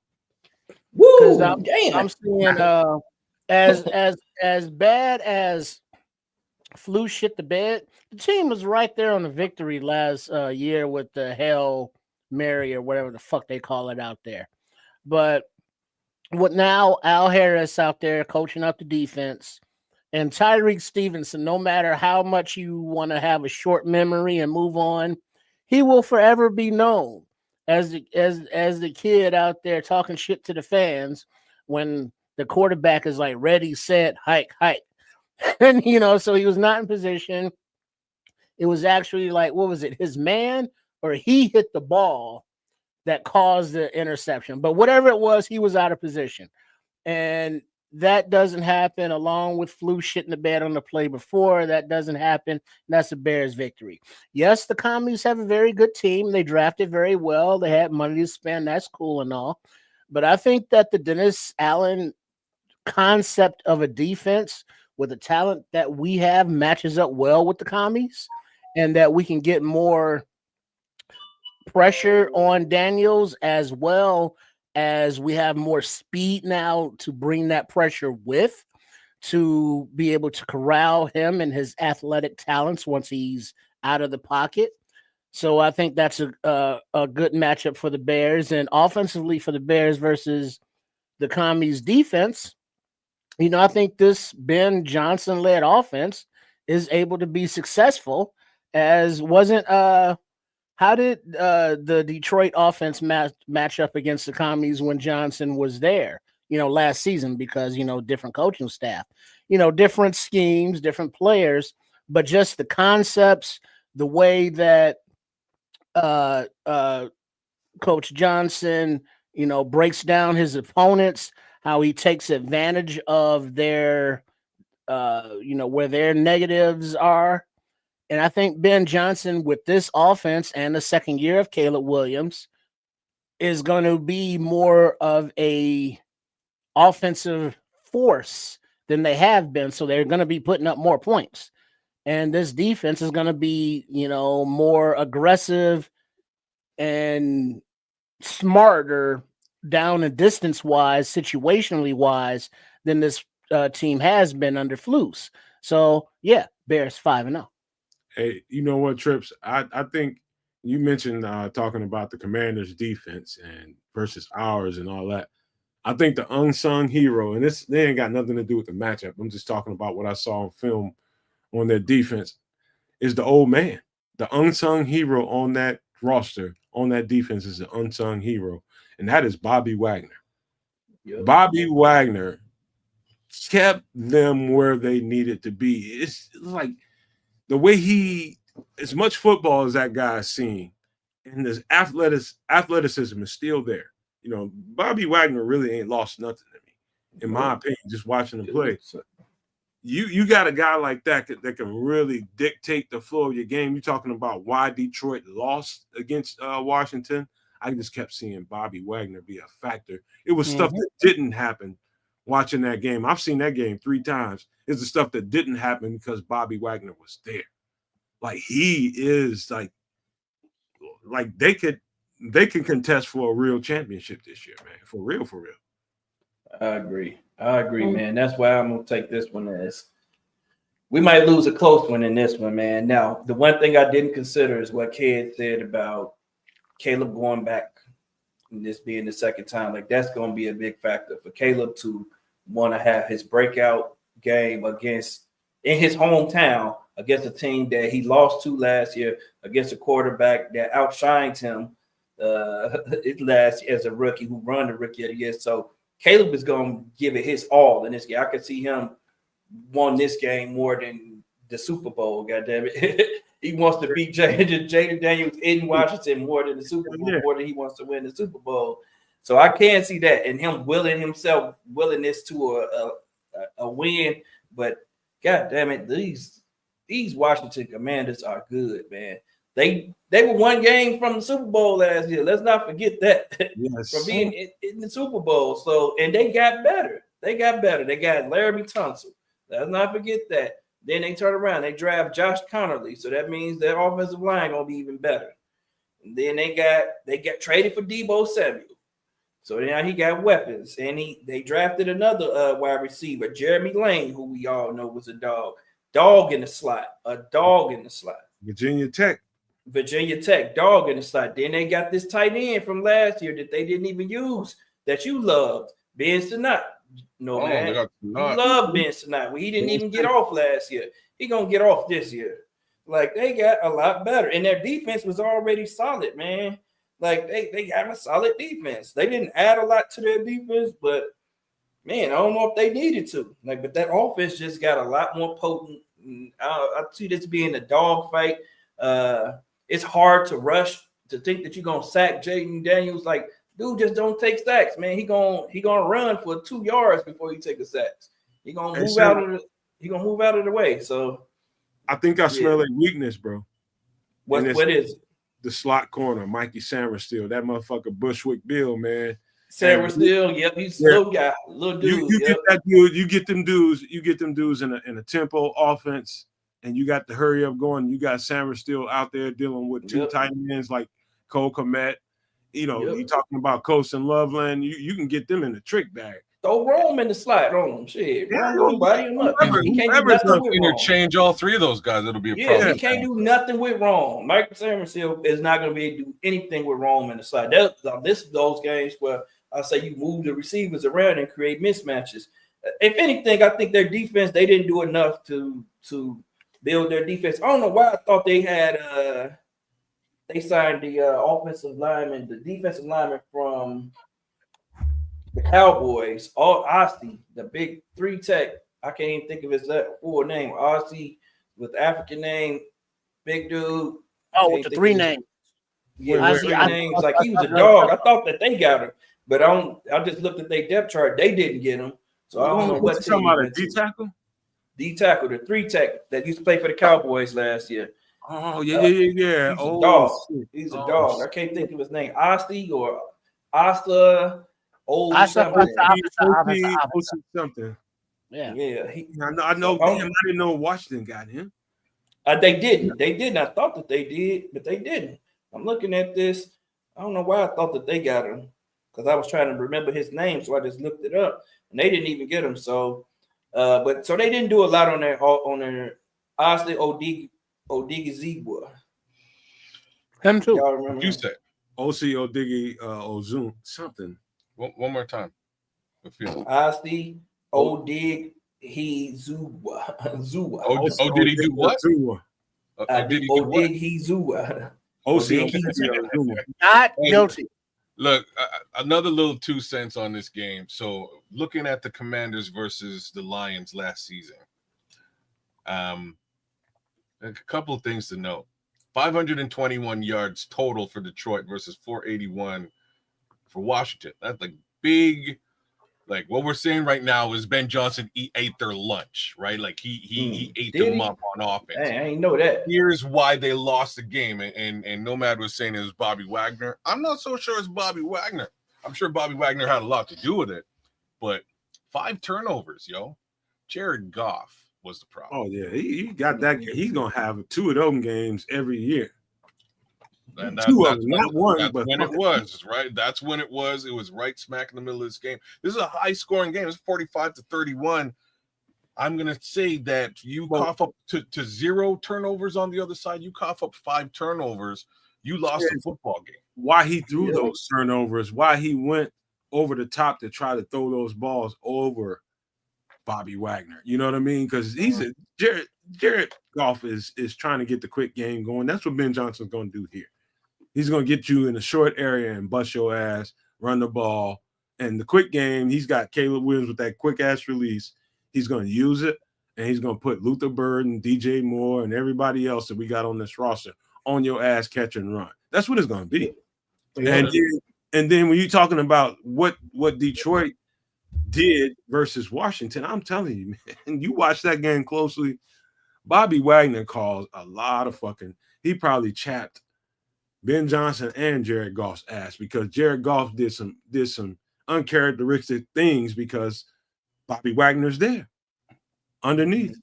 Woo! I'm seeing as bad as flu shit the bed, the team was right there on the victory last year with the Hail Mary or whatever the fuck they call it out there. But with now Al Harris out there coaching up the defense and Tyreek Stevenson, no matter how much you want to have a short memory and move on, he will forever be known as the kid out there talking shit to the fans when the quarterback is like ready, set, hike. And, so he was not in position. It was actually like, what was it? His man or he hit the ball that caused the interception. But whatever it was, he was out of position. And that doesn't happen along with flu shit in the bed on the play before. That doesn't happen. That's a Bears victory. Yes, the Commies have a very good team. They drafted very well. They had money to spend. That's cool and all. But I think that the Dennis Allen concept of a defense with the talent that we have matches up well with the Commies, and that we can get more pressure on Daniels as well as we have more speed now to bring that pressure with to be able to corral him and his athletic talents once he's out of the pocket. So I think that's a good matchup for the Bears. And offensively for the Bears versus the Commies defense, I think this Ben Johnson-led offense is able to be successful, as wasn't how did the Detroit offense match up against the Commies when Johnson was there, last season, because, different coaching staff, different schemes, different players, but just the concepts, the way that Coach Johnson, breaks down his opponents, how he takes advantage of their, where their negatives are. And I think Ben Johnson, with this offense and the second year of Caleb Williams, is going to be more of a offensive force than they have been. So they're going to be putting up more points. And this defense is going to be, more aggressive and smarter down and distance wise, situationally wise, than this team has been under Flus. So yeah, Bears 5-0. Hey, you know what, Trips? I think you mentioned talking about the Commanders' defense and versus ours and all that. I think the unsung hero, and they ain't got nothing to do with the matchup. I'm just talking about what I saw on film on their defense, is the old man. The unsung hero on that roster, on that defense, is the unsung hero, and that is Bobby Wagner. Yep. Bobby Wagner kept them where they needed to be. It's like the way as much football as that guy's seen, and his athleticism is still there. Bobby Wagner really ain't lost nothing to me, in my opinion, just watching him play. You got a guy like that can really dictate the flow of your game. You're talking about why Detroit lost against Washington. I just kept seeing Bobby Wagner be a factor. It was stuff that didn't happen watching that game. I've seen that game 3 times, is the stuff that didn't happen because Bobby Wagner was there. Like he is like they can contest for a real championship this year, man. For real, for real. I agree, man. That's why I'm gonna take this one as we might lose a close one in this one, man. Now, the one thing I didn't consider is what Kid said about Caleb going back and this being the second time. Like that's gonna be a big factor for Caleb to want to have his breakout game in his hometown against a team that he lost to last year, against a quarterback that outshined him last year as a rookie who won the Rookie of the Year. So Caleb is going to give it his all in this game. I could see him won this game more than the Super Bowl. Goddamn it, he wants to beat Jaden Daniels in Washington more than the Super Bowl, more than he wants to win the Super Bowl. So I can see that, and him willing this to a win. But God damn it, these Washington Commanders are good, man. They were one game from the Super Bowl last year. Let's not forget that. Yes. From being in the Super Bowl. So, and they got better. They got Laramie Tunsil. Let's not forget that. Then they turn around. They draft Josh Connerly. So that means their offensive line gonna be even better. And then they got traded for Deebo Samuel. So now he got weapons. And they drafted another wide receiver, Jeremy Lane, who we all know was a dog. Dog in the slot. Virginia Tech, dog in the slot. Then they got this tight end from last year that they didn't even use that you loved, Ben Sinnott. No, man. You love Ben Sinnott. Well, he didn't even get off last year. He gonna get off this year. Like they got a lot better, and their defense was already solid, man. Like they got a solid defense. They didn't add a lot to their defense, but man, I don't know if they needed to. Like, but that offense just got a lot more potent. I see this being a dog fight. It's hard to rush to think that you're gonna sack Jaden Daniels. Like, dude, just don't take sacks, man. He gonna run for 2 yards before he take a sack. He gonna move out of the way. So I think I smell a weakness, bro. What is it? The slot corner, Mikey Samerstill, that motherfucker Bushwick Bill, man. Samerstill, yep, he's little guy, little dude. You get that dude, you get them dudes in a tempo offense, and you got the hurry up going. You got Samerstill out there dealing with two tight ends like Cole Kmet. You know, you talking about Colson Loveland. You can get them in the trick bag. Throw Rome in the slot on him. Shit, Rome body him up. He can't do nothing with interchange all three of those guys. It'll be a problem. He can't do nothing with Rome. Mike Samerstill is not going to be able to do anything with Rome in the slot. This is those games where I say you move the receivers around and create mismatches. If anything, I think their defense, they didn't do enough to build their defense. I don't know why I thought they had they signed the offensive lineman, the defensive lineman from the Cowboys, Osti, the big 3 tech. I can't even think of his full name. Osti with African name, big dude. Oh, with the 3 names. Yeah, with 3 names. Like he was a dog. I thought that they got him, but I just looked at their depth chart. They didn't get him. So I don't know what team. Talking about a D tackle? D tackle, the 3 tech that used to play for the Cowboys last year. Oh, yeah. He's a dog. Shit. He's a dog. I can't think of his name. Osti or Asta. Something. Yeah. I know. I didn't know Washington got him. They didn't. I thought that they did, but they didn't. I'm looking at this. I don't know why I thought that they got him because I was trying to remember his name, so I just looked it up, and they didn't even get him. So, but they didn't do a lot on their Osley Odigizigwa. Him too. Y'all remember? You said O.C. Odigi Ozun something. One more time. Osley Odigizigwa. Did he do what? Did he do what? Not guilty. Look, another little 2 cents on this game. So, looking at the Commanders versus the Lions last season, a couple of things to note. 521 yards total for Detroit versus 481 for Washington. That's like big. Like what we're saying right now is Ben Johnson ate their lunch, right? Like he ate them up on offense. Hey, I ain't know that. Here's why they lost the game, and Nomad was saying it was Bobby Wagner. I'm not so sure it's Bobby Wagner. I'm sure Bobby Wagner had a lot to do with it, but 5 turnovers, yo. Jared Goff was the problem. Oh yeah, he got that. He's gonna have 2 of those games every year. And 2 of them, not one. That's but when it was, right? That's when it was. It was right smack in the middle of this game. This is a high-scoring game. It's 45-31. I'm going to say that you cough up to 0 turnovers on the other side. You cough up 5 turnovers. You lost the football game. Why he threw those turnovers, why he went over the top to try to throw those balls over Bobby Wagner. You know what I mean? Because he's Jared Goff is trying to get the quick game going. That's what Ben Johnson's going to do here. He's going to get you in a short area and bust your ass, run the ball. And the quick game, he's got Caleb Williams with that quick-ass release. He's going to use it, and he's going to put Luther Bird and DJ Moore and everybody else that we got on this roster on your ass, catch and run. That's what it's going to be. Yeah. And then when you're talking about what Detroit did versus Washington, I'm telling you, man, you watch that game closely, Bobby Wagner caused a lot of he probably chapped Ben Johnson and Jared Goff's ass because Jared Goff did some uncharacteristic things because Bobby Wagner's there underneath.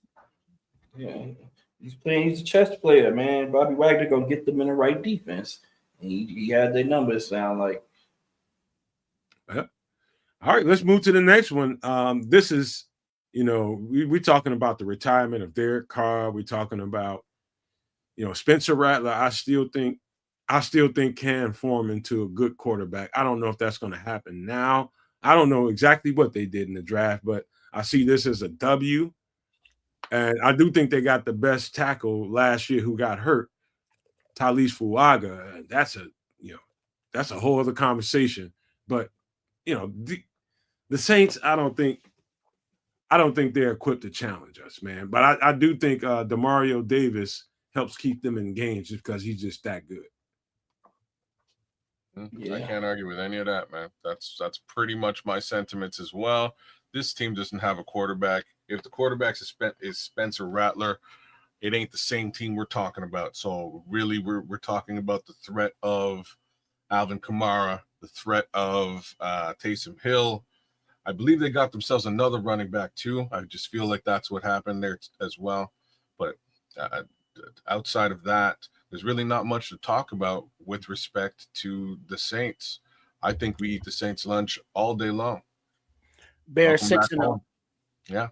Yeah, he's a chess player, man. Bobby Wagner gonna get them in the right defense. And he had their numbers sound like. Yeah. All right, let's move to the next one. This is, we're talking about the retirement of Derek Carr. We're talking about, Spencer Rattler. I still think can form into a good quarterback. I don't know if that's going to happen now. I don't know exactly what they did in the draft, but I see this as a W. And I do think they got the best tackle last year who got hurt, Talise Fuaga. And that's a whole other conversation. But the Saints, I don't think they're equipped to challenge us, man. But I do think Demario Davis helps keep them in games just because he's just that good. I can't argue with any of that, man. That's pretty much my sentiments as well. This team doesn't have a quarterback. If the quarterback is Spencer Rattler, it ain't the same team we're talking about. So really, we're talking about the threat of Alvin Kamara, the threat of Taysom Hill. I believe they got themselves another running back too. I just feel like that's what happened there as well. But outside of that, there's really not much to talk about with respect to the Saints. I think we eat the Saints lunch all day long. Bears 6-0. Yeah.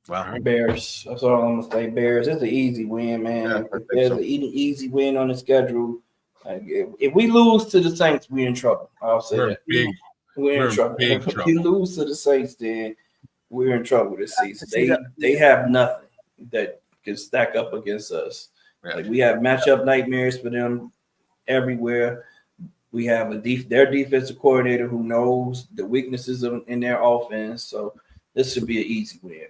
Wow. Bears. That's all I'm gonna say. Bears. It's an easy win, man. Yeah, There's an easy win on the schedule. If we lose to the Saints, we're in trouble. I'll say that. We're in trouble. If we lose to the Saints, then we're in trouble this season. They have nothing that can stack up against us. Yeah. Like we have matchup nightmares for them everywhere. We have their defensive coordinator who knows the weaknesses in their offense. So this should be an easy win, man.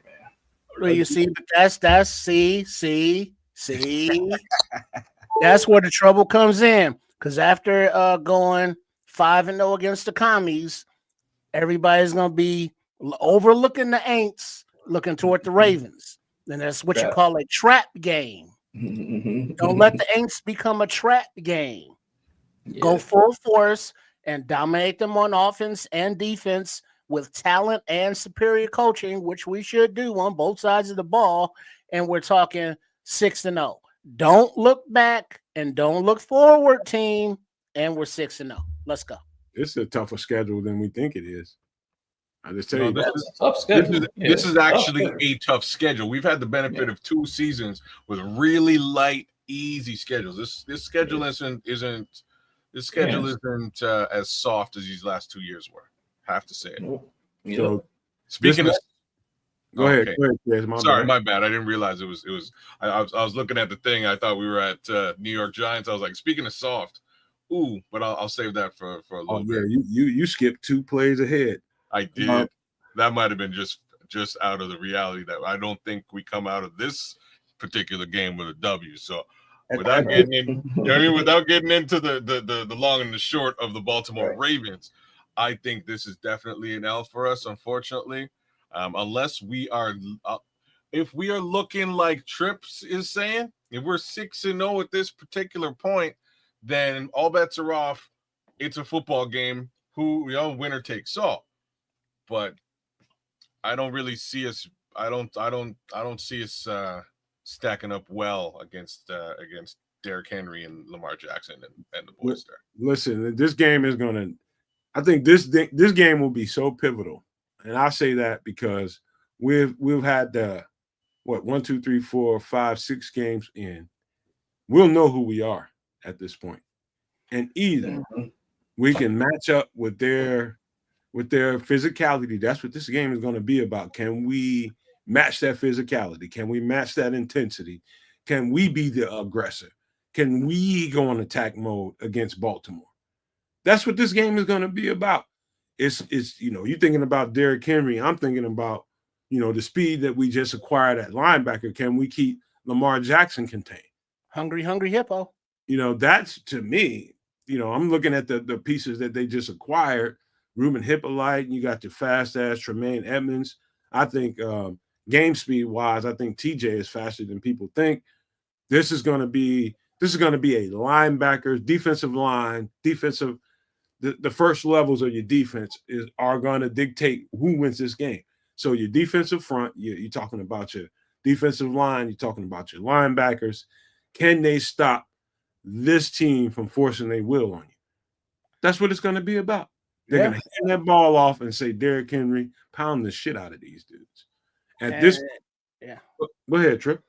Well, you see, but that's see. That's where the trouble comes in. Because after going 5-0 against the commies, everybody's gonna be overlooking the Aints, looking toward the Ravens. And that's what you call a trap game. Don't let the Aints become a trap game. Yeah. Go full force and dominate them on offense and defense with talent and superior coaching, which we should do on both sides of the ball. And we're talking 6-0. Don't look back and don't look forward, team. And we're 6-0. Let's go. It's a tougher schedule than we think it is. I just tell you, that's a tough schedule. This is actually a tough schedule. We've had the benefit of 2 seasons with really light, easy schedules. This schedule isn't as soft as these last 2 years were. Have to say it. So speaking of, go ahead. Sorry, my bad. I didn't realize it was. I was looking at the thing. I thought we were at New York Giants. I was like, speaking of soft, but I'll save that for a little bit. Yeah, you skipped 2 plays ahead. I did. That might have been just out of the reality that I don't think we come out of this particular game with a W. So without getting in, without getting into the long and the short of the Baltimore Ravens, I think this is definitely an L for us, unfortunately. Unless we are, if we are looking like Trips is saying, if we're 6-0 at this particular point, then all bets are off. It's a football game. Winner takes all. But I don't really see us I don't see us stacking up well against Derrick Henry and Lamar Jackson and the boys there. Listen, this game is going to. I think this game will be so pivotal, and I say that because we've had the 1, 2, 3, 4, 5, 6 games in. We'll know who we are at this point, and either we can match up with their physicality. That's what this game is going to be about. Can we match that physicality? Can we match that intensity? Can we be the aggressor? Can we go on attack mode against Baltimore? That's what this game is going to be about. It's you're thinking about Derrick Henry. I'm thinking about, the speed that we just acquired at linebacker. Can we keep Lamar Jackson contained? Hungry hippo. That's, to me, I'm looking at the pieces that they just acquired. Ruben Hippolyte, you got your fast ass Tremaine Edmonds. I think game speed wise, I think TJ is faster than people think. This is going to be a linebacker, defensive line, defensive. The first levels of your defense are going to dictate who wins this game. So your defensive front, you're talking about your defensive line, you're talking about your linebackers. Can they stop this team from forcing their will on you? That's what it's going to be about. They're going to hand that ball off and say, Derrick Henry, pound the shit out of these dudes. Go ahead, Trip.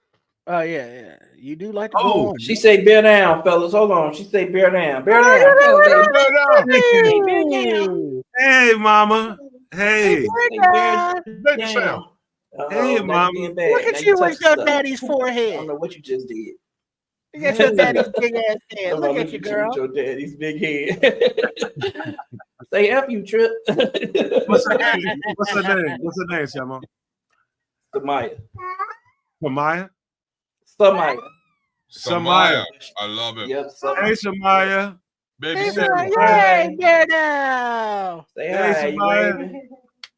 Oh, yeah. You do like to go on. She say bear down, fellas. Hold on. She say bear down. Bear down. Bear down. Hey, mama. Hey. Bear down. Hey, mama. Look at you with your daddy's forehead. I don't know what you just did. Look at your daddy's big ass head. Look at you, girl. Your daddy's big head. Say F you, Trip. What's her name? What's her name, Shama? Samaya. Samaya. I love it. Yep, hey, Samaya. Baby, hey, say bear down. Say hey, hi, Samaya.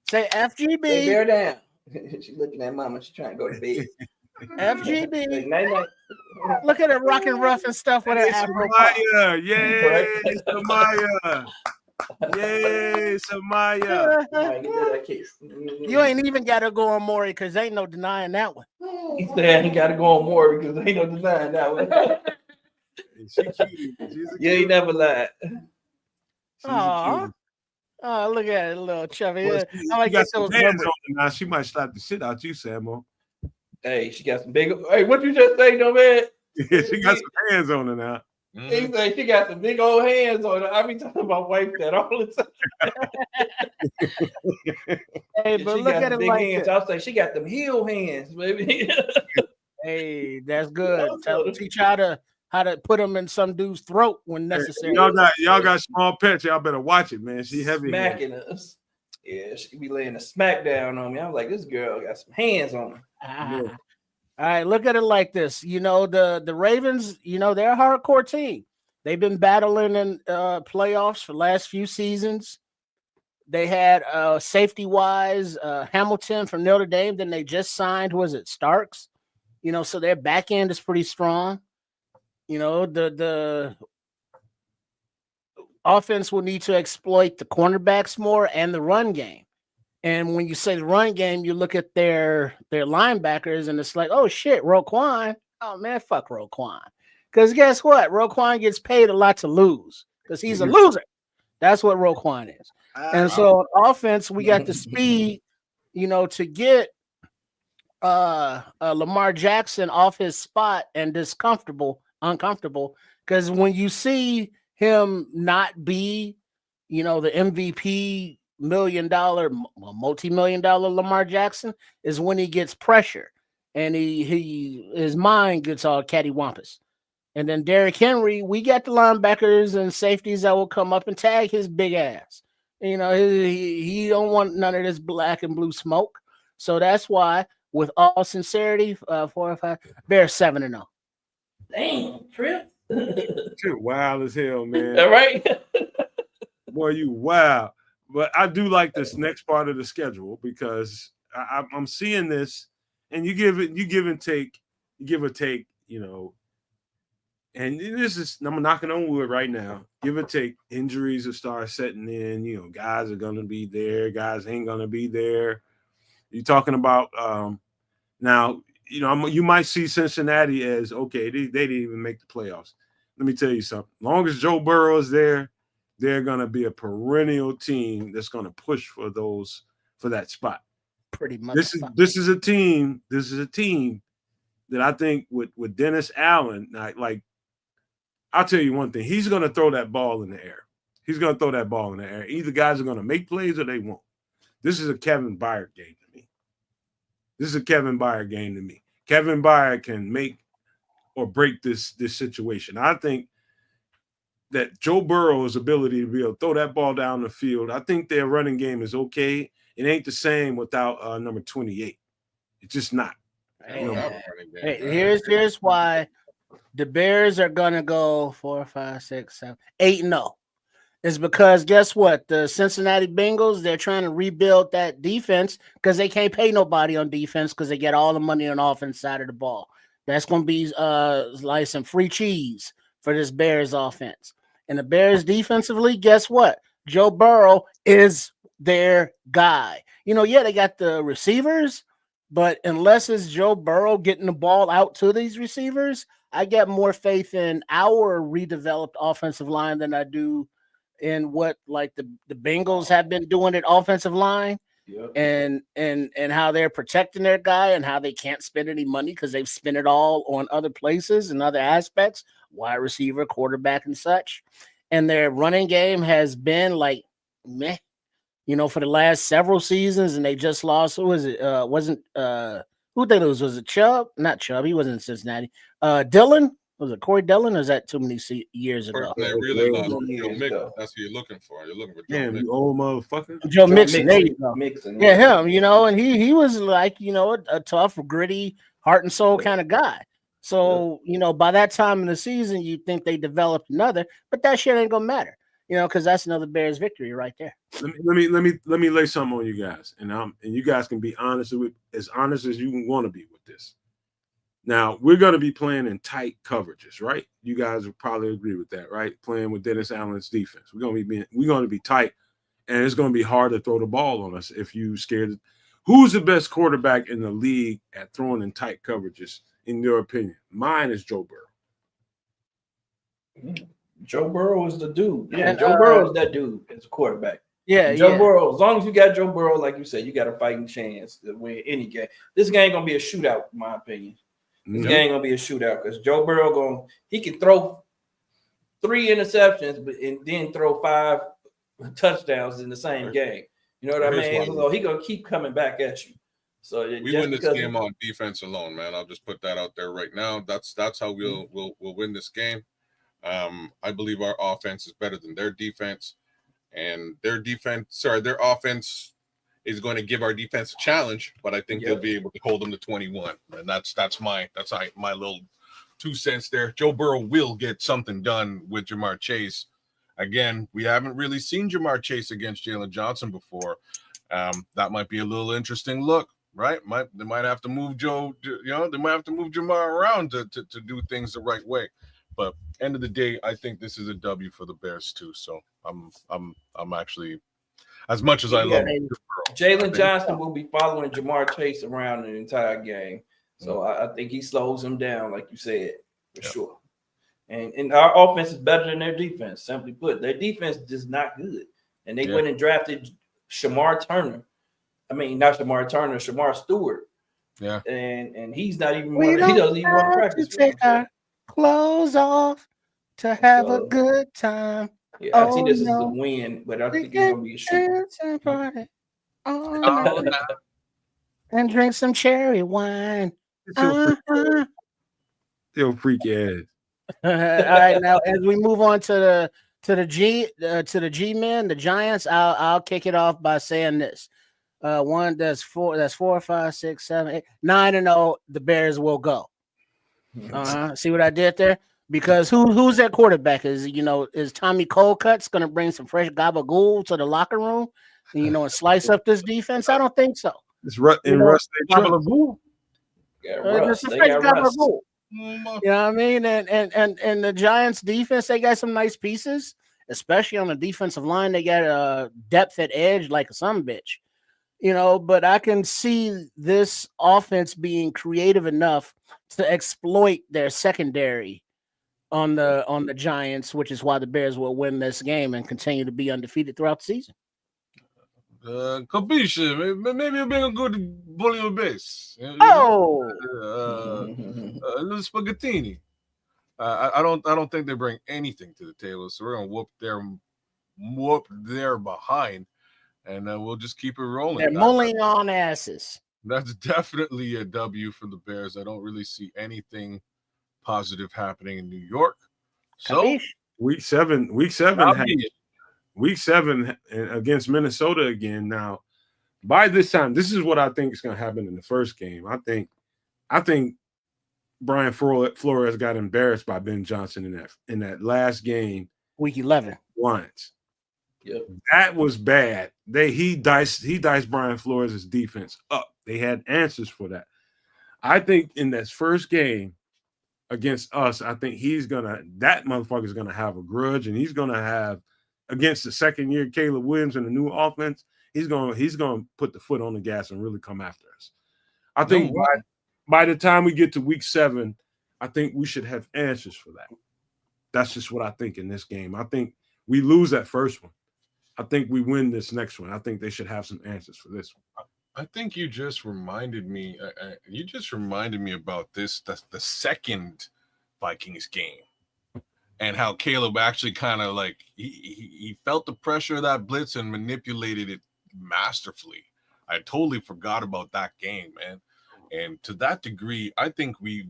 Say FGB. Say bear down. She's looking at mama. She's trying to go to bed. FGB. Say, night. Look at her rocking rough and stuff with her afro. Samaya. Yay, Samaya. Yay, Samaya. You ain't even got to go on Maury because ain't no denying that one. He said I ain't got to go on more because ain't no denying that one. You ain't never lied. Oh, look at it, little chubby. Well, I like got those some hands numbers. on her now. She might slap the shit out you, Samo. Hey, she got some big. Hey, what you just say, no man? Yeah, she got some hands on her now. He said she got some big old hands on her. I be talking about wife that all the time. Hey, but look at it big like hands. this. I'll say she got them heel hands, baby. Hey, that's good. Teach her how to put them in some dude's throat when necessary. Y'all got small pets. Y'all better watch it, man. She heavy. Smacking us. Yeah, she be laying a smack down on me. I'm like, this girl got some hands on her. Yeah. All right, look at it like this. The Ravens, they're a hardcore team. They've been battling in playoffs for the last few seasons. They had safety-wise Hamilton from Notre Dame. Then they just signed, was it Starks? So their back end is pretty strong. The offense will need to exploit the cornerbacks more and the run game. And when you say the run game, you look at their linebackers, and it's like, oh shit, Roquan. Oh man, fuck Roquan. Because guess what? Roquan gets paid a lot to lose because he's a loser. That's what Roquan is. And so on offense, we got the speed, to get Lamar Jackson off his spot and uncomfortable. Because when you see him not be, the MVP multi-million-dollar Lamar Jackson is when he gets pressure and his mind gets all cattywampus. And then Derrick Henry, we got the linebackers and safeties that will come up and tag his big ass. He don't want none of this black and blue smoke. So that's why, with all sincerity, 4 or 5, Bears 7-0. Damn, Trip. Shit wild as hell, man. All right. Boy, you wild. But I do like this next part of the schedule because I'm seeing this, and you give and take, and this is, I'm knocking on wood right now. Give or take, injuries will start setting in. Guys are gonna be there, guys ain't gonna be there. You're talking about now. You know, you might see Cincinnati as okay. They didn't even make the playoffs. Let me tell you something. As long as Joe Burrow is there, they're gonna be a perennial team that's gonna push for that spot. Pretty much. This is a team. This is a team that I think with Dennis Allen, like I'll tell you one thing. He's gonna throw that ball in the air. He's gonna throw that ball in the air. Either guys are gonna make plays or they won't. This is a Kevin Byard game to me. This is a Kevin Byard game to me. Kevin Byard can make or break this situation. I think that Joe Burrow's ability to be able to throw that ball down the field, I think their running game is okay. It ain't the same without number 28. It's just not. Here's why the Bears are gonna go 4, 5, 6, 7, 8-0. Is because guess what? The Cincinnati Bengals, they're trying to rebuild that defense because they can't pay nobody on defense because they get all the money on the offense side of the ball. That's going to be like some free cheese for this Bears offense. And the Bears defensively, guess what? Joe Burrow is their guy. You know, yeah, they got the receivers, but unless it's Joe Burrow getting the ball out to these receivers, I get more faith in our redeveloped offensive line than I do in what like the Bengals have been doing at offensive line. Yep. And how they're protecting their guy and how they can't spend any money because they've spent it all on other places and other aspects, wide receiver, quarterback, and such. And their running game has been like meh, you know, for the last several seasons, and they just lost. Who was it? Who they lose? Was it Chubb? Not Chubb. He wasn't in Cincinnati. Dillon. Was it Corey Dillon, or is that too many years ago? They really lost Joe Mixon. That's who you're looking for. You're looking for Joe Mixon. You old motherfucker. Joe Mixon. There you go. Mixon, yeah, him. You know, and he was like, you know, a tough, gritty, heart and soul kind of guy. So, you know, by that time in the season, you think they developed another, but that shit ain't gonna matter, you know, because that's another Bears victory right there. Let me lay something on you guys, and you guys can be honest as you want to be with this. Now, we're going to be playing in tight coverages, right? You guys will probably agree with that, right? Playing with Dennis Allen's defense. We're going to be tight, and it's going to be hard to throw the ball on us if you're scared. Who's the best quarterback in the league at throwing in tight coverages, in your opinion? Mine is Joe Burrow. Joe Burrow is the dude. Yeah, and, Joe Burrow is that dude as a quarterback. Yeah, Joe Burrow, as long as you got Joe Burrow, like you said, you got a fighting chance to win any game. This game going to be a shootout, in my opinion. This game gonna be a shootout because Joe Burrow he can throw 3 interceptions, and then throw 5 touchdowns in the same game. You know what I mean? So he gonna keep coming back at you. So we win this game on defense alone, man. I'll just put that out there right now. That's how we'll win this game. I believe our offense is better than their defense, and their offense is going to give our defense a challenge, but I think they'll be able to hold them to 21. And that's my little 2 cents there. Joe Burrow will get something done with Jamar Chase. Again, we haven't really seen Jamar Chase against Jalen Johnson before. That might be a little interesting look, right? They might have to move they might have to move Jamar around to do things the right way. But end of the day, I think this is a W for the Bears too. So I'm actually, as much as I love Jalen Johnson will be following Jamar Chase around the entire game. So I think he slows him down, like you said, for sure. And our offense is better than their defense, simply put. Their defense is not good. And they went and drafted Shamar Turner. I mean, not Shamar Turner, Shamar Stewart. Yeah. And he's not even he doesn't even want to practice. To take our clothes off to have a good time. Yeah, I see this is a win, but I think it's gonna be a shoot. And drink some cherry wine. Yo, freak ass. All right, now as we move on to the G-men, the Giants, I'll kick it off by saying this. That's 4, 5, 6, 7, 8, 9-0. The Bears will go. See what I did there? Because who's that quarterback? Is Tommy Colcutt's going to bring some fresh gabagool to the locker room, and slice up this defense? I don't think so. It's Russ. Gabagool. Gabagool. You know what I mean? And the Giants defense, they got some nice pieces, especially on the defensive line. They got depth at edge like some bitch. But I can see this offense being creative enough to exploit their secondary on the Giants, which is why the Bears will win this game and continue to be undefeated throughout the season. Capisce? Maybe you're being a good bully on base. Oh, Little spaghettini. I don't think they bring anything to the table, so we're gonna whoop their behind, and we'll just keep it rolling. they're mulling on asses. That's definitely a W for the Bears. I don't really see anything positive happening in New York. So Capiche? week seven against Minnesota again. Now, by this time, this is what I think is going to happen in the first game. I think Brian Flores got embarrassed by Ben Johnson in that last game, week 11. Lions. Yep. That was bad. He diced Brian Flores' defense up. They had answers for that. I think in this first game against us, I think that motherfucker's gonna have a grudge, and he's gonna have against the second year Caleb Williams and the new offense. He's gonna put the foot on the gas and really come after us. I think by the time we get to week 7, I think we should have answers for that. That's just what I think in this game. I think we lose that first one. I think we win this next one. I think they should have some answers for this one. I think you just reminded me. About this. The second Vikings game, and how Caleb actually kind of like he felt the pressure of that blitz and manipulated it masterfully. I totally forgot about that game, man. And to that degree, I think we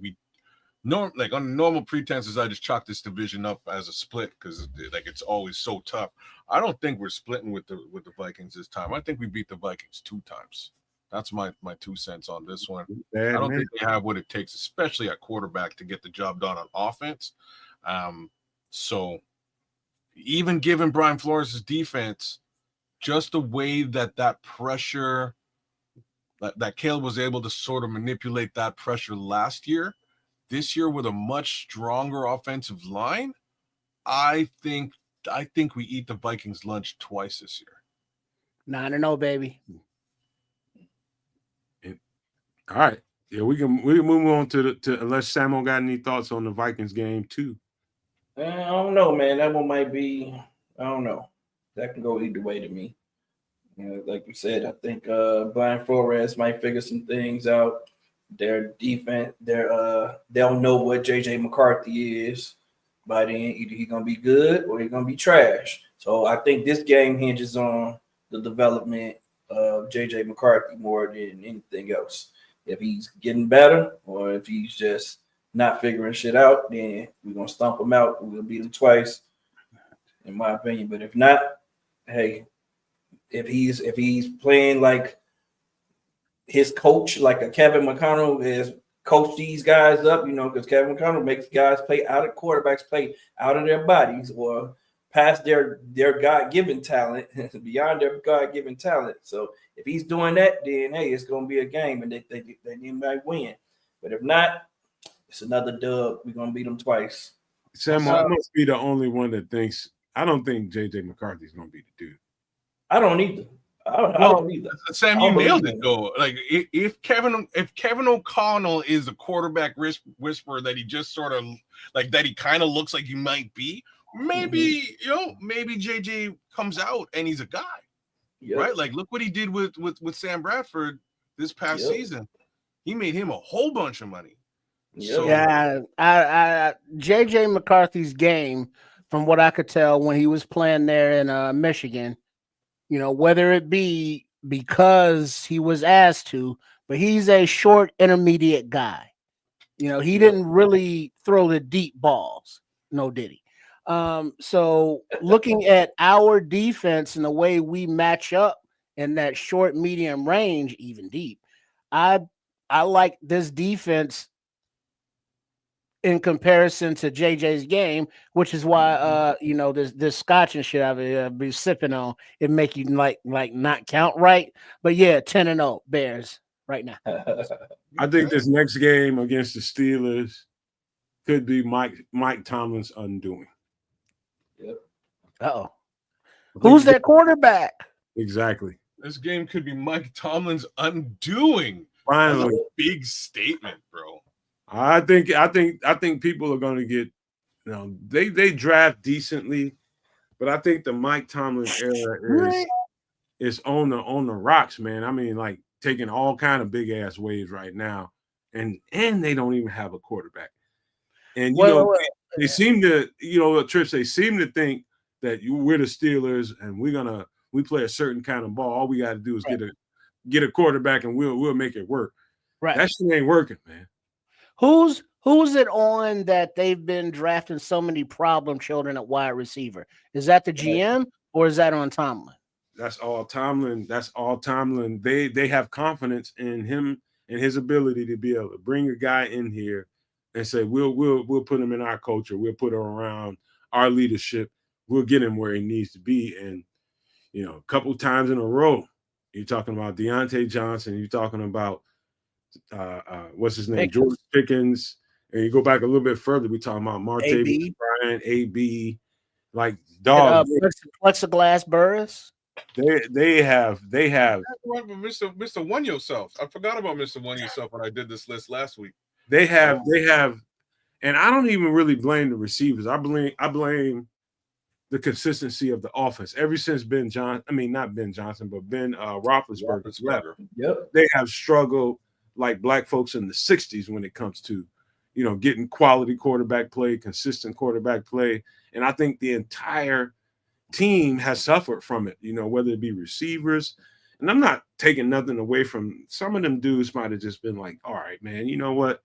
like on normal pretenses, I just chalk this division up as a split because like it's always so tough. I don't think we're splitting with the Vikings this time. I think we beat the Vikings 2 times. That's my 2 cents on this one. I don't think they have what it takes, especially at quarterback, to get the job done on offense. So even given Brian Flores' defense, just the way that pressure, that Caleb was able to sort of manipulate that pressure last year, this year with a much stronger offensive line, I think we eat the Vikings lunch twice this year. 9-0, baby. All right. Yeah, we can move on to unless Samuel got any thoughts on the Vikings game too. I don't know, man. That one might be. I don't know. That can go either way to me. Like you said, I think Brian Flores might figure some things out. Their defense, they'll know what JJ McCarthy is by then. Either he's gonna be good or he's gonna be trash. So I think this game hinges on the development of JJ McCarthy more than anything else. If he's getting better or if he's just not figuring shit out, then we're gonna stomp him out. We'll beat him twice, in my opinion. But if not, hey, if he's playing like his coach, like a Kevin McConnell, has coached these guys up, because Kevin McConnell makes guys play out of quarterbacks, play out of their bodies or past their God-given talent, beyond their God-given talent. So if he's doing that, then hey, it's gonna be a game, and they might win. But if not, it's another dub. We're gonna beat them twice. Sam, I must be the only one that thinks. I don't think JJ McCarthy's gonna be the dude. I don't either. I don't either. Sam, you nailed it though. Like if Kevin O'Connell is the quarterback whisperer that he just sort of like that he kind of looks like he might be, maybe maybe JJ comes out and he's a guy, right? Like look what he did with Sam Bradford this past season. He made him a whole bunch of money. So, I JJ McCarthy's game, from what I could tell when he was playing there in Michigan, whether it be because he was asked to, but he's a short intermediate guy. He didn't really throw the deep balls. No, did he? So looking at our defense and the way we match up in that short, medium range, even deep, I like this defense in comparison to JJ's game, which is why this scotch and shit I be sipping on, it make you like not count right. But yeah, 10-0 Bears right now. I think this next game against the Steelers could be Mike Tomlin's undoing. Yep. Uh-oh. Who's that quarterback? Exactly. This game could be Mike Tomlin's undoing. That's Finally, a big statement, bro. I think people are going to get, they draft decently, but I think the Mike Tomlin era is on the rocks, man. I mean, like taking all kind of big ass waves right now, and they don't even have a quarterback. And they seem to, Trips, they seem to think that we're the Steelers and we play a certain kind of ball. All we got to do is get a quarterback and we'll make it work. Right. That shit ain't working, man. Who's it on that they've been drafting so many problem children at wide receiver? Is that the GM or is that on Tomlin? That's all Tomlin. They have confidence in him and his ability to be able to bring a guy in here and say, we'll put him in our culture. We'll put him around our leadership. We'll get him where he needs to be. And, a couple times in a row, you're talking about Deontay Johnson. You're talking about, what's his name? George Pickens. And you go back a little bit further, we talking about Martavis Bryant, AB, like dog. Plexiglass Burris. They have Mr. One Yourself. I forgot about Mr. One Yourself when I did this list last week. They have, and I don't even really blame the receivers. I blame the consistency of the offense. Ever since Ben Roethlisberger's left, they have struggled like black folks in the 60s when it comes to, getting quality quarterback play, consistent quarterback play. And I think the entire team has suffered from it, whether it be receivers. And I'm not taking nothing away from some of them dudes might have just been like, all right, man, you know what?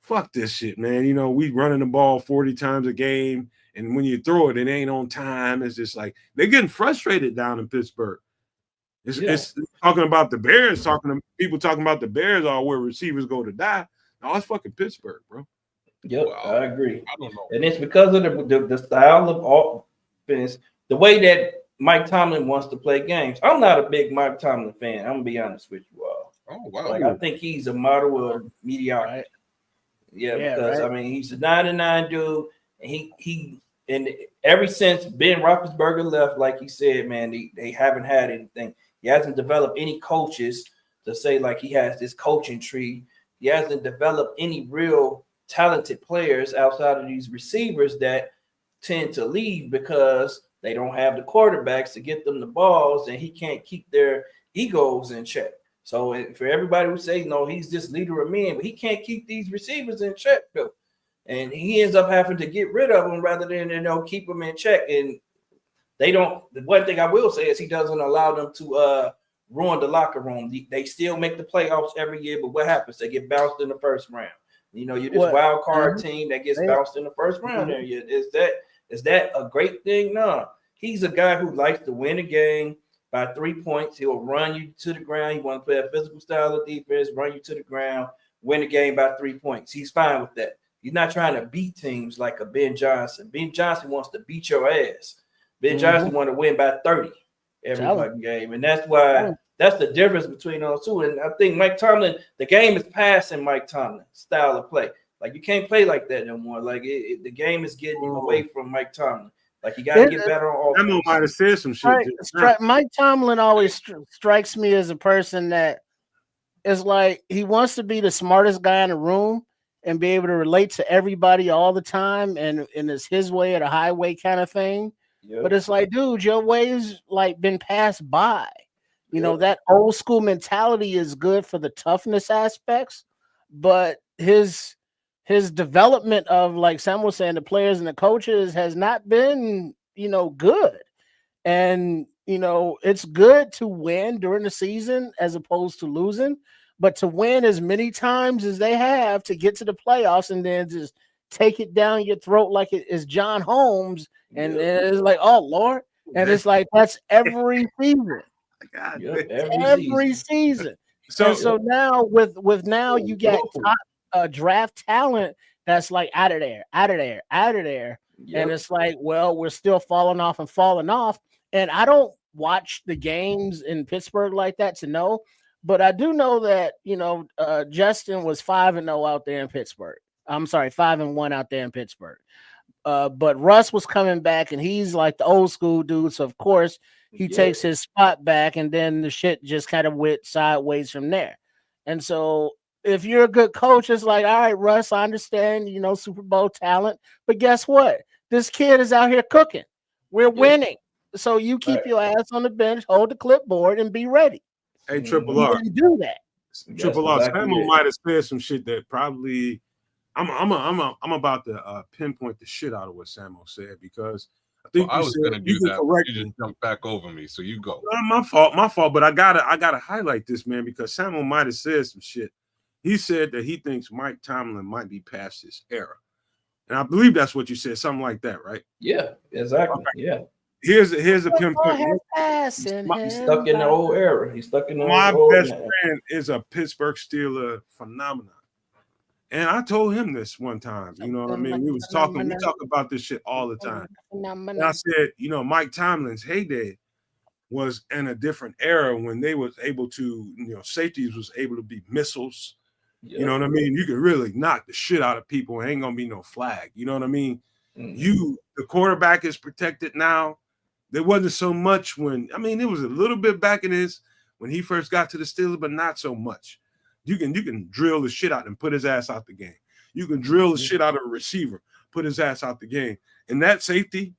Fuck this shit, man. We running the ball 40 times a game. And when you throw it, it ain't on time. It's just like they're getting frustrated down in Pittsburgh. It's talking about the Bears, people talking about the Bears are where receivers go to die. No, it's fucking Pittsburgh, bro. Yep, well, I agree. I don't know. And it's because of the style of offense, the way that Mike Tomlin wants to play games. I'm not a big Mike Tomlin fan. I'm gonna be honest with you all. Oh wow! Like I think he's a model of mediocrity. Right. Because I mean he's a 9-9 dude, and he and ever since Ben Roethlisberger left, like he said, man, they haven't had anything. He hasn't developed any coaches to say like he has this coaching tree. He hasn't developed any real talented players outside of these receivers that tend to leave because they don't have the quarterbacks to get them the balls, and he can't keep their egos in check. So for everybody who say no, he's just leader of men, but he can't keep these receivers in check though, and he ends up having to get rid of them rather than keep them in check. And they don't. The one thing I will say is he doesn't allow them to ruin the locker room. They still make the playoffs every year, but what happens? They get bounced in the first round. You're this wild card team that gets bounced in the first round. Is that a great thing? No. He's a guy who likes to win a game by 3 points. He'll run you to the ground. He want to play a physical style of defense, run you to the ground, win the game by 3 points. He's fine with that. He's not trying to beat teams like a Ben Johnson. Ben Johnson wants to beat your ass. Ben Johnson want to win by 30 every fucking game. And that's why that's the difference between those two. And I think Mike Tomlin, the game is passing Mike Tomlin style of play. Like you can't play like that no more. Like the game is getting away from Mike Tomlin. Like you got to get better on offense. Emma might have said some shit. Mike Tomlin always strikes me as a person that is like he wants to be the smartest guy in the room and be able to relate to everybody all the time, and it's his way or the highway kind of thing. Yep. But it's like, dude, your way's like been passed by. That old school mentality is good for the toughness aspects, but his development of, like Sam was saying, the players and the coaches has not been, good. And, it's good to win during the season as opposed to losing, but to win as many times as they have to get to the playoffs and then just take it down your throat like it is John Holmes. And it's like, oh, Lord. And it's like, that's every season. God, every season. So now with you get top draft talent that's like out of there. Yep. And it's like, well, we're still falling off. And I don't watch the games in Pittsburgh like that to know, but I do know that, Justin was 5-0 out there in Pittsburgh. I'm sorry, 5-1 out there in Pittsburgh. But Russ was coming back, and he's like the old school dude. So of course he takes his spot back, and then the shit just kind of went sideways from there. And so if you're a good coach, it's like, all right, Russ, I understand, Super Bowl talent, but guess what? This kid is out here cooking. We're winning. So you keep your ass on the bench, hold the clipboard, and be ready. Hey, Triple He R. didn't do that. Triple R. Samuel might have said some shit that probably I'm about to pinpoint the shit out of what Samuel said, because I think I was going to do that. Correct you just jumped back over me, so you go. My fault. But I gotta highlight this, man, because Samuel might have said some shit. He said that he thinks Mike Tomlin might be past his era, and I believe that's what you said, something like that, right? Yeah, exactly. Okay. Yeah. Here's a pinpoint. He's stuck in the old era. He's stuck in the My old best friend is a Pittsburgh Steeler phenomenon. And I told him this one time, you know what I mean? We talk about this shit all the time. And I said, Mike Tomlin's heyday was in a different era when they was able to, safeties was able to be missiles. Yep. You know what I mean? You could really knock the shit out of people and ain't gonna be no flag. You know what I mean? Mm-hmm. The quarterback is protected now. There wasn't so much it was a little bit back in when he first got to the Steelers, but not so much. You can drill the shit out and put his ass out the game. You can drill the shit out of a receiver, put his ass out the game. And that safety,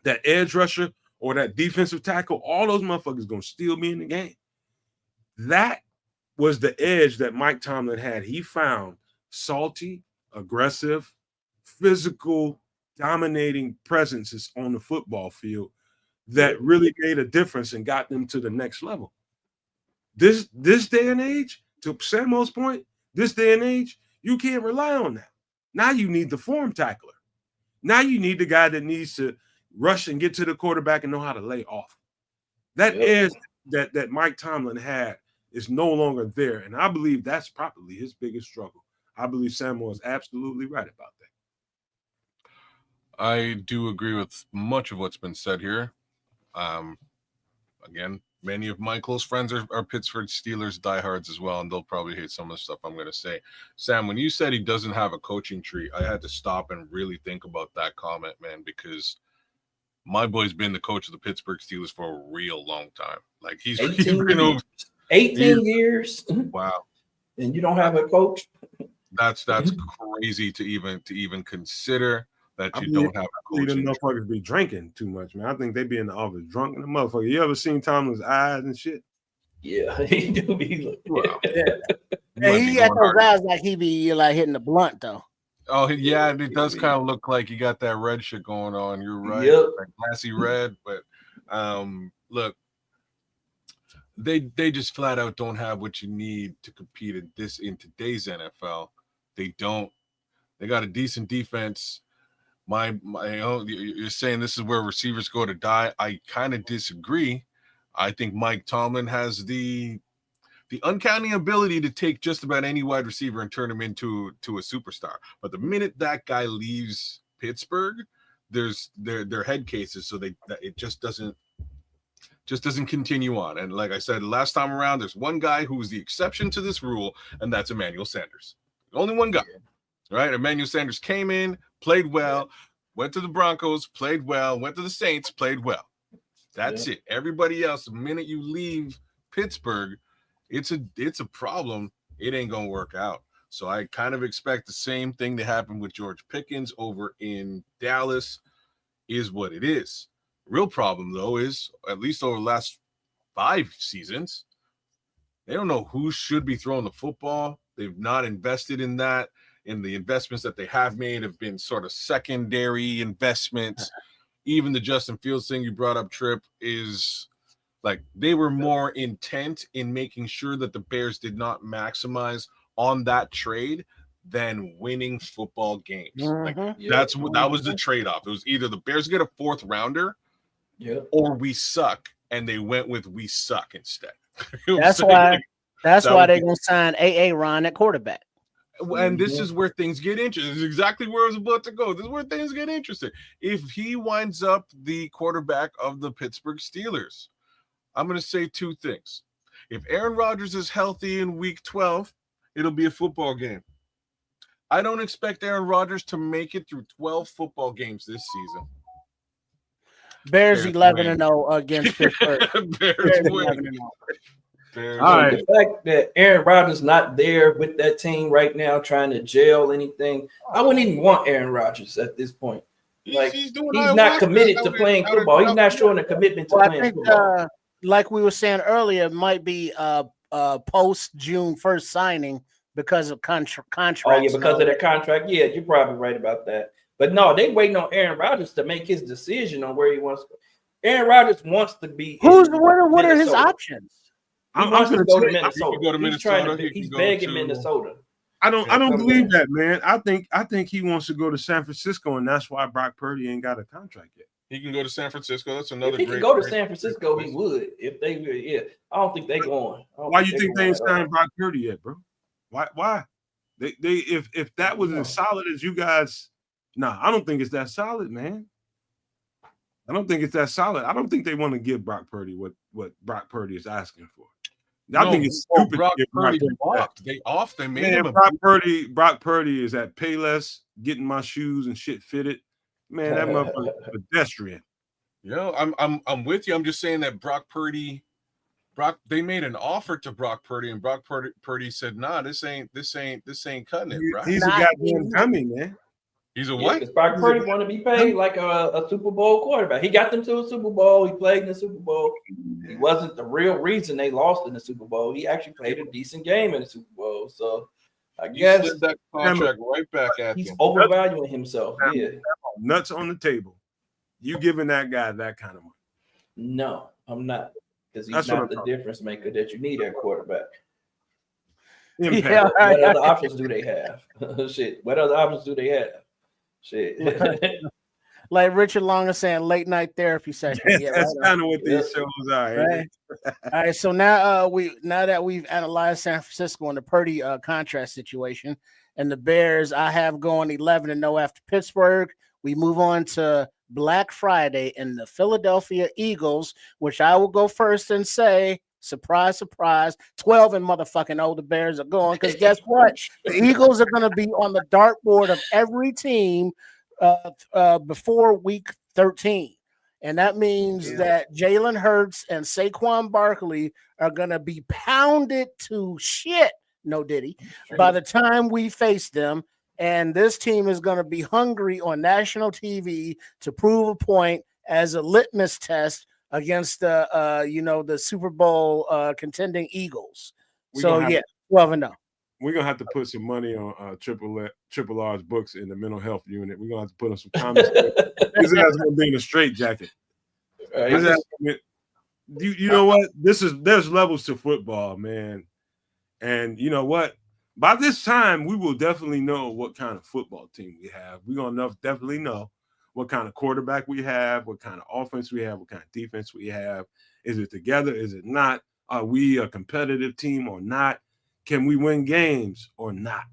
that edge rusher, or that defensive tackle, all those motherfuckers gonna still be in the game. That was the edge that Mike Tomlin had. He found salty, aggressive, physical, dominating presences on the football field that really made a difference and got them to the next level. This day and age, to Samuel's point, this day and age, you can't rely on that. Now you need the form tackler. Now you need the guy that needs to rush and get to the quarterback and know how to lay off. That edge that Mike Tomlin had is no longer there. And I believe that's probably his biggest struggle. I believe Samuel is absolutely right about that. I do agree with much of what's been said here. Again, many of my close friends are Pittsburgh Steelers diehards as well, and they'll probably hate some of the stuff I'm going to say. Sam, when you said he doesn't have a coaching tree, I had to stop and really think about that comment, man, because my boy's been the coach of the Pittsburgh Steelers for a real long time. Like he's been over 18 years. Wow. And you don't have a coach? That's crazy to even consider. That you don't have a coach. Them motherfuckers be drinking too much, man. I think they be in the office drunk in the motherfucker. You ever seen Tomlin's eyes and shit? Yeah, he do be looking. Wow. He got those eyes like he be like hitting the blunt though. Oh yeah, it does kind of look like you got that red shit going on. You're right, like glassy red. But look, they just flat out don't have what you need to compete in today's NFL. They don't. They got a decent defense. You're saying this is where receivers go to die. I kind of disagree. I think Mike Tomlin has the uncanny ability to take just about any wide receiver and turn him into a superstar. But the minute that guy leaves Pittsburgh, there's their head cases, so it just doesn't continue on. And like I said last time around, there's one guy who's the exception to this rule, and that's Emmanuel Sanders. Only one guy. Right? Emmanuel Sanders came in, played well, went to the Broncos, played well, went to the Saints, played well. That's it. Everybody else, the minute you leave Pittsburgh, it's a problem. It ain't gonna work out. So I kind of expect the same thing to happen with George Pickens over in Dallas. Is what it is. Real problem though is, at least over the last 5 seasons, they don't know who should be throwing the football. They've not invested in that. And the investments that they have made have been sort of secondary investments. Even the Justin Fields thing you brought up, Trip, is like they were more intent in making sure that the Bears did not maximize on that trade than winning football games. Like that was the trade-off. It was either the Bears get a 4th rounder or we suck. And they went with we suck instead. That's why they're gonna sign AA Ron at quarterback. And this is where things get interesting. This is exactly where I was about to go. This is where things get interesting. If he winds up the quarterback of the Pittsburgh Steelers, I'm going to say 2 things. If Aaron Rodgers is healthy in week 12, it'll be a football game. I don't expect Aaron Rodgers to make it through 12 football games this season. Bears Bears 11-0 against Pittsburgh. Bears Bears win. 11-0. Bears All win. right. The fact that Aaron Rodgers not there with that team right now, trying to gel anything, I wouldn't even want Aaron Rodgers at this point. Like He's doing he's ayahuasca not committed to out playing in football. He's South not showing a America. commitment to Well, I playing think, football. like we were saying earlier, it might be post June 1st signing because of contracts. Oh yeah, because of their contract. Yeah, you're probably right about that. But no, they waiting on Aaron Rodgers to make his decision on where he wants to go. Aaron Rodgers wants to be. What are his options? He wants to go to He Minnesota. can go to He's trying Minnesota. to. He He's can go begging to- Minnesota. I don't come believe on. that, man. I think he wants to go to San Francisco, and that's why Brock Purdy ain't got a contract yet. He can go to San Francisco. That's another If he great. could go to great- San Francisco, he would. If they, yeah, I don't think they going. Why you think they ain't going at all. signed Brock Purdy yet, bro? Why? They if that was as solid as you guys, nah, I don't think it's that solid, man. I don't think it's that solid. I don't think they want to give Brock Purdy what Brock Purdy is asking for. I think it's stupid. to Brock give Purdy that. walked. They made him Man, a Brock Purdy is at Payless getting my shoes and shit fitted. Man, that motherfucker is pedestrian. I'm with you. I'm just saying that Brock Purdy, they made an offer to Brock Purdy, and Brock Purdy said, "Nah, this ain't cutting it, bro." He's a goddamn dummy, man. He's a Yeah, what? because Brock Purdy want to be paid like a Super Bowl quarterback. He got them to a Super Bowl. He played in the Super Bowl. He wasn't the real reason they lost in the Super Bowl. He actually played a decent game in the Super Bowl. So I You guess slid that contract right back at he's him. overvaluing himself. Yeah. Nuts on the table. You giving that guy that kind of money? No, I'm not. Because he's That's what not I'm the talking difference maker that you need at quarterback. Impact. Yeah, What other options do they have? Shit. What other options do they have? Shit. Like Richard Long is saying, late night therapy session. Yeah, That's right on. kind of what these shows are. ain't Right. it? All right, so now that we've analyzed San Francisco and the Purdy contract situation and the Bears, I have going 11-0 after Pittsburgh. We move on to Black Friday and the Philadelphia Eagles, which I will go first and say, surprise, surprise, 12 and motherfucking the Bears are going, because guess what? The Eagles are going to be on the dartboard of every team before week 13. And that means that Jalen Hurts and Saquon Barkley are going to be pounded to shit, no diddy, by the time we face them. And this team is going to be hungry on national TV to prove a point as a litmus test against the Super Bowl contending Eagles. So, yeah, 12-0. We're gonna have to put some money on Triple R's books in the mental health unit. We're gonna have to put on some comments. This is gonna be in a straight jacket. You know what? There's levels to football, man. And you know what? By this time, we will definitely know what kind of football team we have. We're gonna definitely know what kind of quarterback we have, what kind of offense we have, what kind of defense we have. Is it together? Is it not? Are we a competitive team or not? Can we win games or not?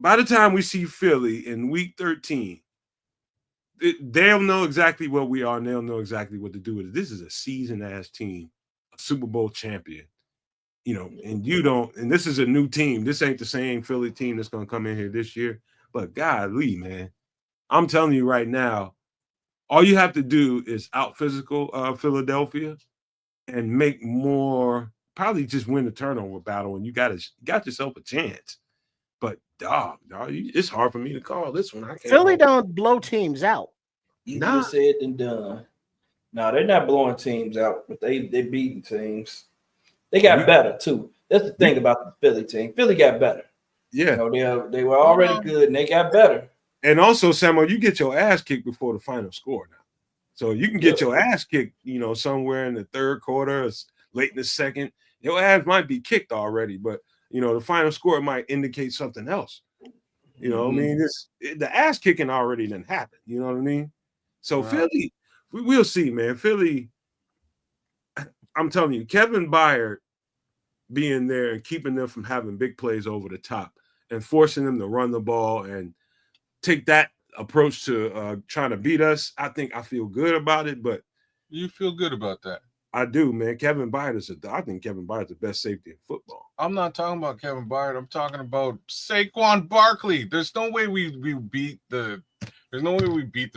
By the time we see Philly in week 13, they'll know exactly what we are, and they'll know exactly what to do with it. This is a seasoned-ass team, a Super Bowl champion, and you don't. And this is a new team. This ain't the same Philly team that's going to come in here this year. But golly, man, I'm telling you right now, all you have to do is out-physical Philadelphia and make more. Probably just win the turnover battle, and you got yourself a chance. But dog, it's hard for me to call this one. I can't. Philly don't blow teams out. Easier said than done. No, they're not blowing teams out, but they beating teams. They got better too. That's the thing about the Philly team. Philly got better. Yeah, they were already good, and they got better. And also, Samuel, you get your ass kicked before the final score now, so you can get your ass kicked. Somewhere in the third quarter, or late in the second. Your ass might be kicked already, but the final score might indicate something else. I mean, the ass kicking already didn't happen. You know what I mean? So Philly, we'll see, man. Philly, I'm telling you, Kevin Byard being there and keeping them from having big plays over the top and forcing them to run the ball and take that approach to trying to beat us. I feel good about it, but you feel good about that. I do, man. I think Kevin Byard's the best safety in football. I'm not talking about Kevin Byard. I'm talking about Saquon Barkley. There's no way we beat the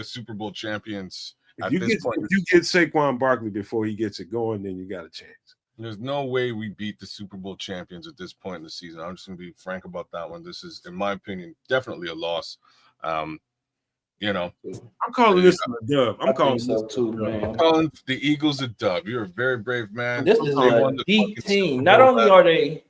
Super Bowl champions at this point. If you get Saquon Barkley before he gets it going, then you got a chance. There's no way we beat the Super Bowl champions at this point in the season. I'm just going to be frank about that one. This is, in my opinion, definitely a loss. You know, I'm calling this a dub. I'm calling so too, man. I'm calling the Eagles a dub. You're a very brave man. This is a deep team. Not only are they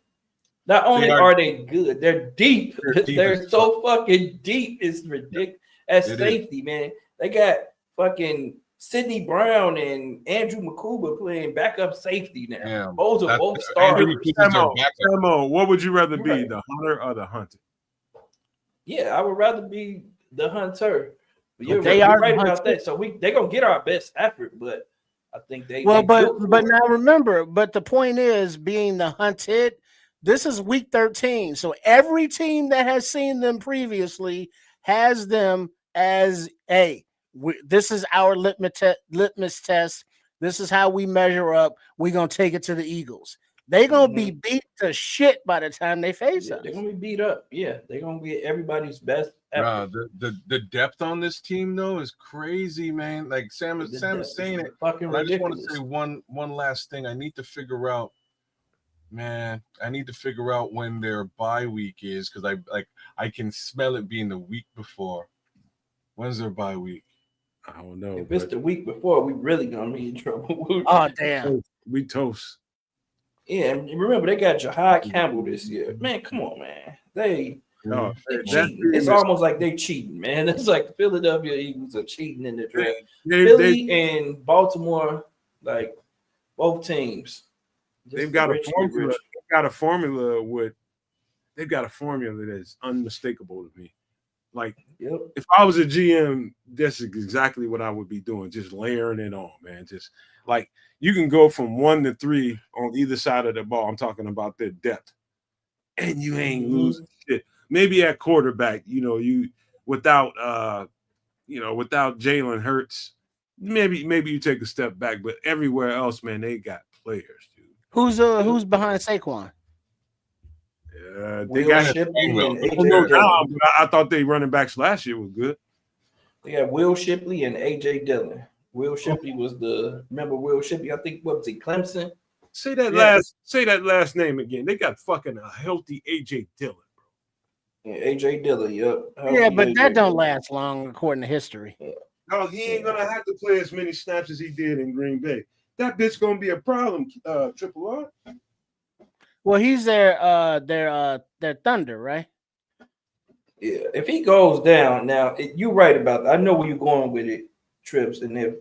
good, they're deep. They're so fucking deep. It's ridiculous. At safety, man, they got fucking Sidney Brown and Andrew Makuba playing backup safety now. Yeah, those are both starters. Samo, what would you rather be, the hunter or the hunted? Yeah, I would rather be the hunter. But you're They right are about that. So they're gonna get our best effort, but I think but now remember, but the point is, being the hunted, this is week 13. So every team that has seen them previously has them as this is our litmus test. This is how we measure up. We're gonna take it to the Eagles. They're gonna be beat to shit by the time they face us. They're gonna be beat up. Yeah, they're gonna be everybody's best. The depth on this team though is crazy, man. Like Sam is saying it. Fucking I just ridiculous. want to say one last thing. I need to figure out when their bye week is, because I can smell it being the week before. When's their bye week? I don't know. If it's the week before, we really gonna be in trouble. Oh damn, we toast. Yeah, and remember they got Jahad Campbell this year. Man, come on, man. They cheating. It's almost like they cheating, man. It's like the Philadelphia Eagles are cheating in the draft. Philly and Baltimore, like both teams. They've got a formula. They've got a formula that is unmistakable to me. Like, if I was a GM, this is exactly what I would be doing. Just layering it on, man. Just like you can go from 1 to 3 on either side of the ball. I'm talking about their depth, and you ain't losing shit. Maybe at quarterback, without Jalen Hurts, maybe you take a step back. But everywhere else, man, they got players, dude. Who's behind Saquon? They got Shipley and I thought they running backs last year was good. They got Will Shipley and AJ Dillon. Will Shipley remember Will Shipley? I think what was he, Clemson? Say that last name again. They got fucking a healthy AJ Dillon, bro. Yeah, AJ Dillon, yep. Yeah, but that don't last long according to history. No, he ain't gonna have to play as many snaps as he did in Green Bay. That bitch gonna be a problem, Triple R. Well, he's their Thunder, right? Yeah, if he goes down now, you're right about that. I know where you're going with it, Trips. And if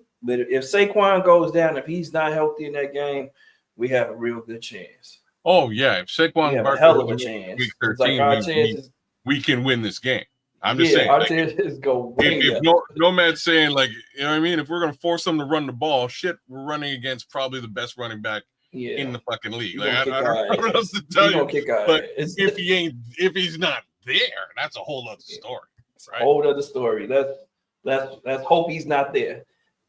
Saquon goes down, if he's not healthy in that game, we have a real good chance. Oh yeah, if Saquon have a hell of a chance. Week 13, we can win this game. I'm just saying, our chances go way up. Nomad's saying, like, you know what I mean? If we're gonna force them to run the ball, we're running against probably the best running back in the fucking league. Like, I don't know what else to tell you. But if he's not there, that's a whole other story. Right? Whole other story. Let's hope he's not there.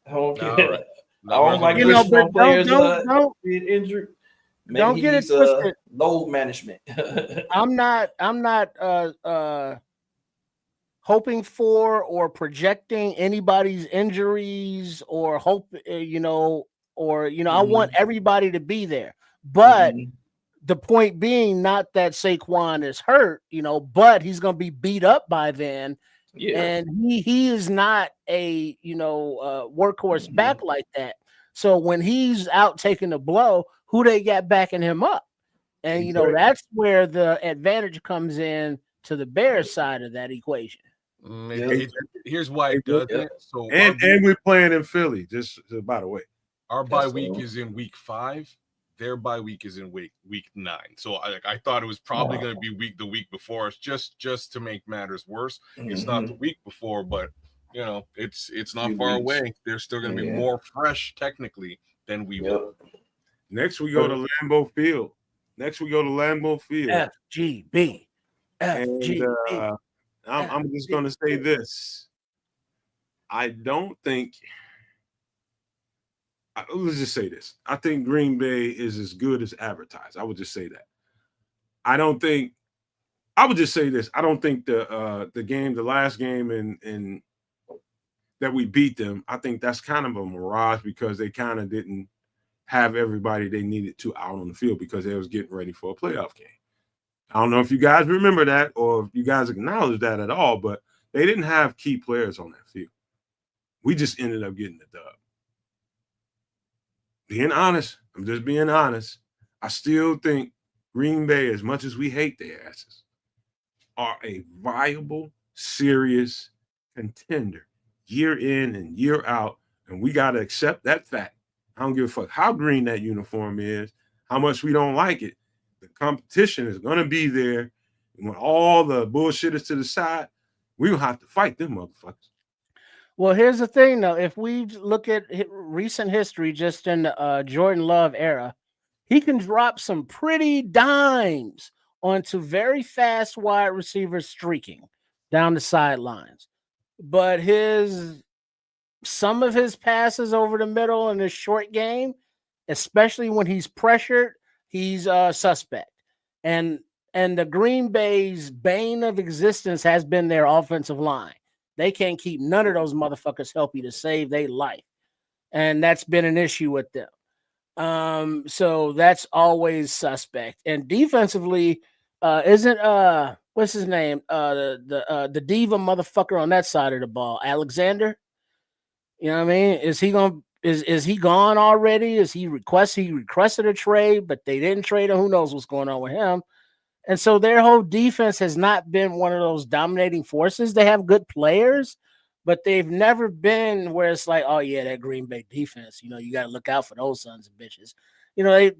I don't care. Right. I don't like players being injured. Maybe don't get it twisted. Load management. I'm not hoping for or projecting anybody's injuries or hope, I want everybody to be there. But the point being, not that Saquon is hurt, but he's going to be beat up by then. Yeah. And he is not a, workhorse back like that. So when he's out taking the blow, who they got backing him up? And, that's where the advantage comes in to the Bears side of that equation. Here's why it does it. So and we're playing in Philly, just by the way. Our bye week is in week 5. Their bye week is in week 9. So I thought it was probably going to be the week before. It's just to make matters worse. It's not the week before, but it's not far away. They're still going to be more fresh technically than we will. Next we go to Lambeau Field. FGB. And, I'm just going to say this. I don't think let's just say this. I think Green Bay is as good as advertised. I would just say that. I would just say this. I don't think the last game in that we beat them, I think that's kind of a mirage because they kind of didn't have everybody they needed to out on the field because they was getting ready for a playoff game. I don't know if you guys remember that or if you guys acknowledge that at all, but they didn't have key players on that field. We just ended up getting the dub. Being honest, I'm just being honest. I still think Green Bay, as much as we hate their asses, are a viable, serious contender year in and year out. And we got to accept that fact. I don't give a fuck how green that uniform is, how much we don't like it. The competition is going to be there. And when all the bullshit is to the side, we're going to have to fight them motherfuckers. Well, here's the thing, though. If we look at recent history, just in the Jordan Love era, he can drop some pretty dimes onto very fast wide receivers streaking down the sidelines. But some of his passes over the middle in his short game, especially when he's pressured, he's suspect. And the Green Bay's bane of existence has been their offensive line. They can't keep none of those motherfuckers healthy to save their life. And that's been an issue with them. So that's always suspect. And defensively, isn't what's his name? The diva motherfucker on that side of the ball, Alexander. You know what I mean? Is he gone already? He requested a trade, but they didn't trade him. Who knows what's going on with him? And so their whole defense has not been one of those dominating forces. They have good players, but they've never been where it's like, oh yeah, that Green Bay defense, you got to look out for those sons of bitches.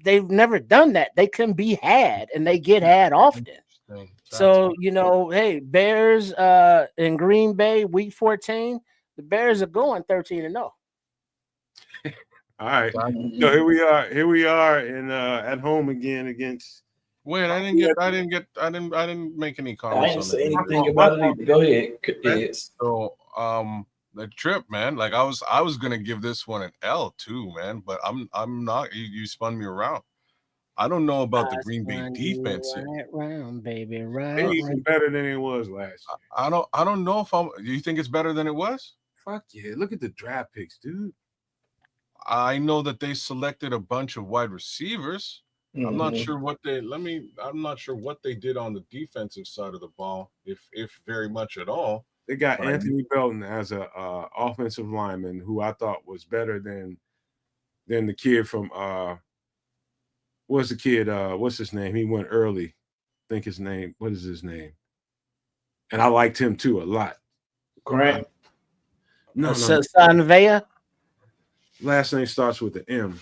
They've never done that. They can be had, and they get had often. So, hey, Bears in Green Bay, week 14, the Bears are going 13-0. All right. So here we are in at home again against. Wait, I didn't make any comments. I didn't say anything about it either. Go ahead. Yes. So the trip, man, like I was gonna give this one an L too, man, but I'm not. You spun me around. I don't know about the Green Bay defense right round, baby, right. Maybe even better than it was last year. I don't know if do you think it's better than it was? Fuck yeah. Look at the draft picks, dude. I know that they selected a bunch of wide receivers. Mm-hmm. I'm not sure what they did on the defensive side of the ball, if very much at all. They got Anthony Belton as a offensive lineman who I thought was better than the kid from what's his name? He went early. I think his name. What is his name? And I liked him too a lot. Grant. No. Sanvea. Last name starts with an M.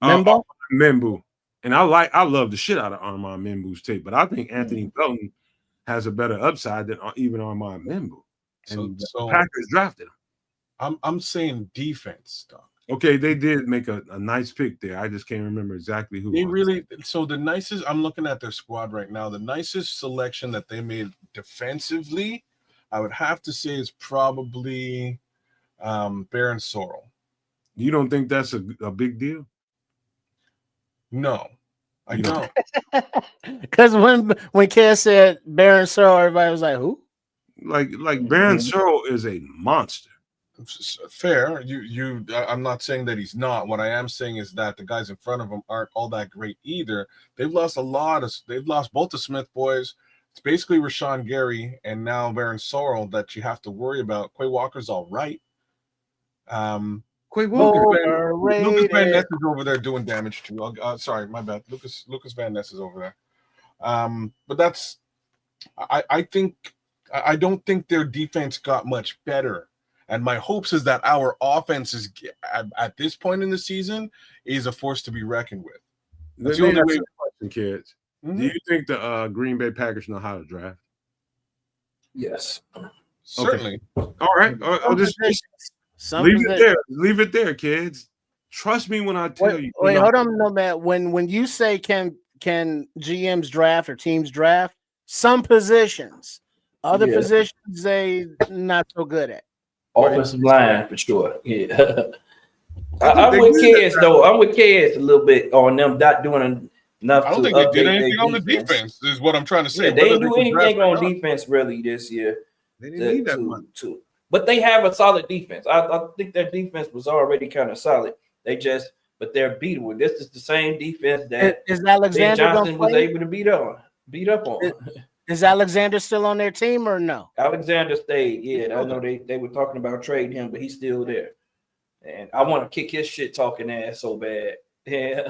Membo? Membu. And I love the shit out of Armand Membu's tape, but I think Anthony Belton has a better upside than even Armand Membu. And so Packers drafted him. I'm saying defense, Doc. Okay, they did make a nice pick there. I just can't remember exactly who. So the nicest, I'm looking at their squad right now. The nicest selection that they made defensively, I would have to say, is probably Baron Sorrell. You don't think that's a big deal? No, I don't. Because when Kev said Baron Sorrell, everybody was like, "Who?" Like Baron Sorrell is a monster. Fair. I'm not saying that he's not. What I am saying is that the guys in front of him aren't all that great either. They've lost both the Smith boys. It's basically Rashawn Gary and now Baron Sorrell that you have to worry about. Quay Walker's all right. Quay Walker. Lucas Van Ness is over there doing damage too. Sorry, my bad. Lucas Van Ness is over there. But that's. I don't think their defense got much better. And my hopes is that our offense is at this point in the season is a force to be reckoned with. That's the only way. Question, kids. Mm-hmm. Do you think the Green Bay Packers know how to draft? Yes, certainly. Okay. All right. I'll just leave it there, kids. Trust me when I tell you. Wait, hold on, no man. When you say can GMs draft or teams draft some positions, other positions they not so good at. Offensive line for sure. Yeah. I'm with kids though. I'm with kids a little bit on them not doing enough I don't to think they did update anything their on the defense. Is what I'm trying to say. Yeah, they Whether didn't do can draft anything or on not. defense really this year. They didn't need that much. But they have a solid defense. I think their defense was already kind of solid. But they're beatable. This is the same defense that Is Alexander Ben Johnson was able to beat up on. Is Alexander still on their team or no? Alexander stayed. Yeah, I know they were talking about trading him, but he's still there. And I want to kick his shit talking ass so bad. Yeah.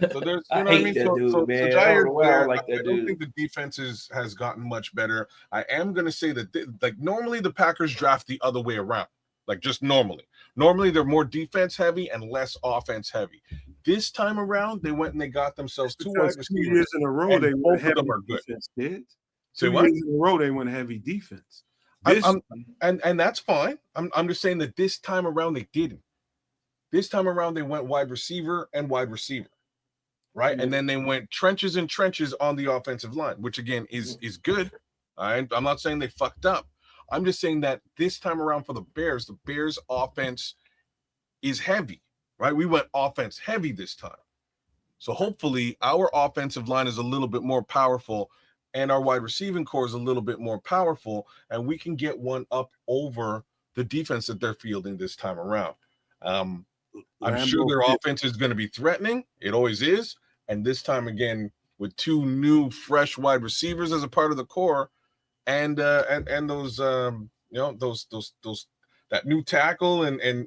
So there's, I hate that dude, man. I don't know why I like that dude. I don't think the defense has gotten much better. I am going to say that normally the Packers draft the other way around, like just normally. Normally they're more defense heavy and less offense heavy. This time around, they went and they got themselves two wide receivers. 2 years in a row, they both went of them heavy are good. defense, kids. Say 2 what? years in a row, they went heavy defense. And that's fine. I'm just saying that this time around they didn't. This time around they went wide receiver and wide receiver, right? Mm-hmm. And then they went trenches and trenches on the offensive line, which again is good. I'm not saying they fucked up. I'm just saying that this time around for the Bears offense is heavy, right? We went offense heavy this time. So hopefully our offensive line is a little bit more powerful and our wide receiving core is a little bit more powerful, and we can get one up over the defense that they're fielding this time around. I'm sure their offense is going to be threatening. It always is. And this time again, with two new fresh wide receivers as a part of the core, and those that new tackle and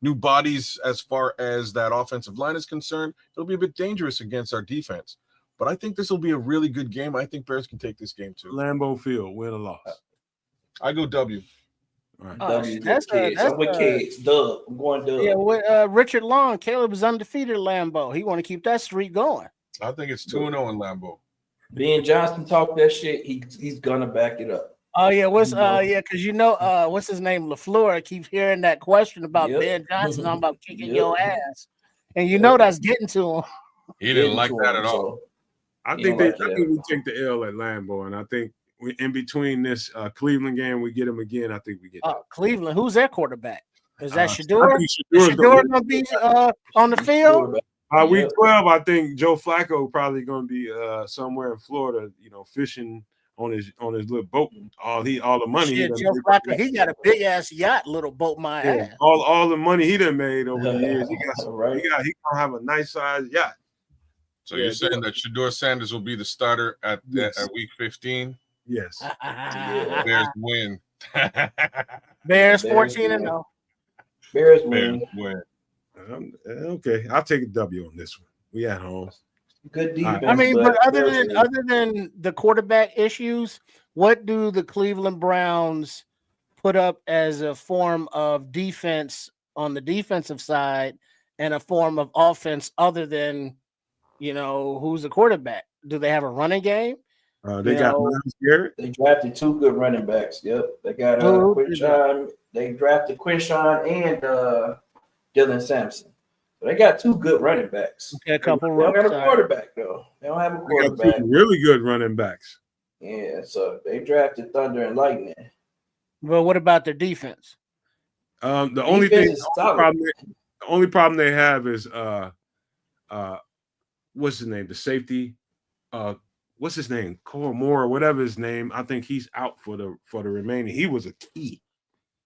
new bodies as far as that offensive line is concerned, it'll be a bit dangerous against our defense. But I think this will be a really good game. I think Bears can take this game too. Lambeau Field, win or loss? I go W. All right. I'm with kids. Dub. I'm going Dub. Yeah, with Richard Long, Caleb was undefeated at Lambeau. He want to keep that streak going. I think it's 2-0 in Lambeau. Ben Johnson talk that shit. He's gonna back it up. Oh yeah, because what's his name? LaFleur. I keep hearing that question about Ben Johnson. I'm about kicking your ass, and that's getting to him. He didn't like that at all. I think we take the L at Lambeau, and I think in between this Cleveland game, we get him again. I think we get Cleveland. Who's their quarterback? Is that Shador? Shador gonna be on the field? Week 12, I think Joe Flacco probably gonna be somewhere in Florida, fishing on his little boat. All the money. Shit, Joe Flacco, he got a big ass yacht, little boat my ass. All the money he done made over the years. He got some right. He gonna have a nice size yacht. So you're saying that Shador Sanders will be the starter at week 15? Yes. Bears win. Bears 14-0. Bears win. Okay, I'll take a W on this one. We at home. Good defense. I mean, but other than the quarterback issues, what do the Cleveland Browns put up as a form of defense on the defensive side and a form of offense other than who's the quarterback? Do they have a running game? They got Myles Garrett. They drafted two good running backs. Yep, they got Quinshawn. They drafted Quinshawn and Dylan Sampson. So they got two good running backs. Okay, a couple. They don't have a quarterback though. They don't have a quarterback. They got two really good running backs. Yeah, so they drafted Thunder and Lightning. Well, what about their defense? The only problem they have is what's his name? The safety. What's his name? Cole Moore, whatever his name. I think he's out for the remaining. He was a key.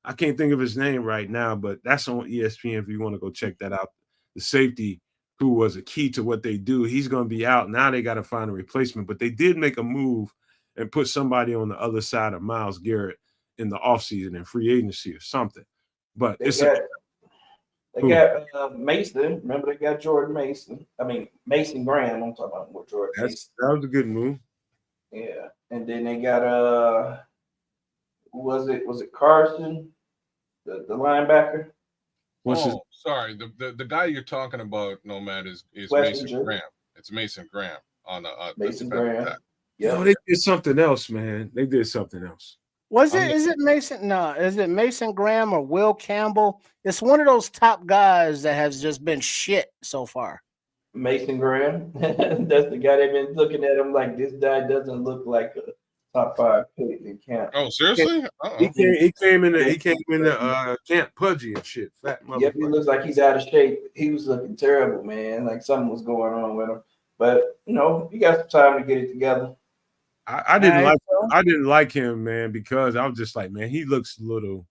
I can't think of his name right now, but that's on ESPN if you want to go check that out. The safety who was a key to what they do, he's going to be out. Now they got to find a replacement, but they did make a move and put somebody on the other side of Myles Garrett in the offseason in free agency or something. But they got Mason. Remember, they got Jordan Mason. I mean, Mason Graham. I'm talking about more Jordan Mason. That was a good move. Yeah. And then they got who was it? Was it Carson, the linebacker? Sorry. The guy you're talking about, Nomad, is Mason Graham. It's Mason Graham on a Mason Graham. Yeah, they did something else, man. They did something else. Is it Mason? No, is it Mason Graham or Will Campbell? It's one of those top guys that has just been shit so far. Mason Graham. That's the guy they've been looking at him like this guy doesn't look like top 5 pick in camp. Oh, seriously? He came in the camp pudgy and shit. Fat motherfucker. Yep, he looks like he's out of shape. He was looking terrible, man. Like something was going on with him. But you know, he got some time to get it together. I didn't like him, man, because I was just like, man, he looks a little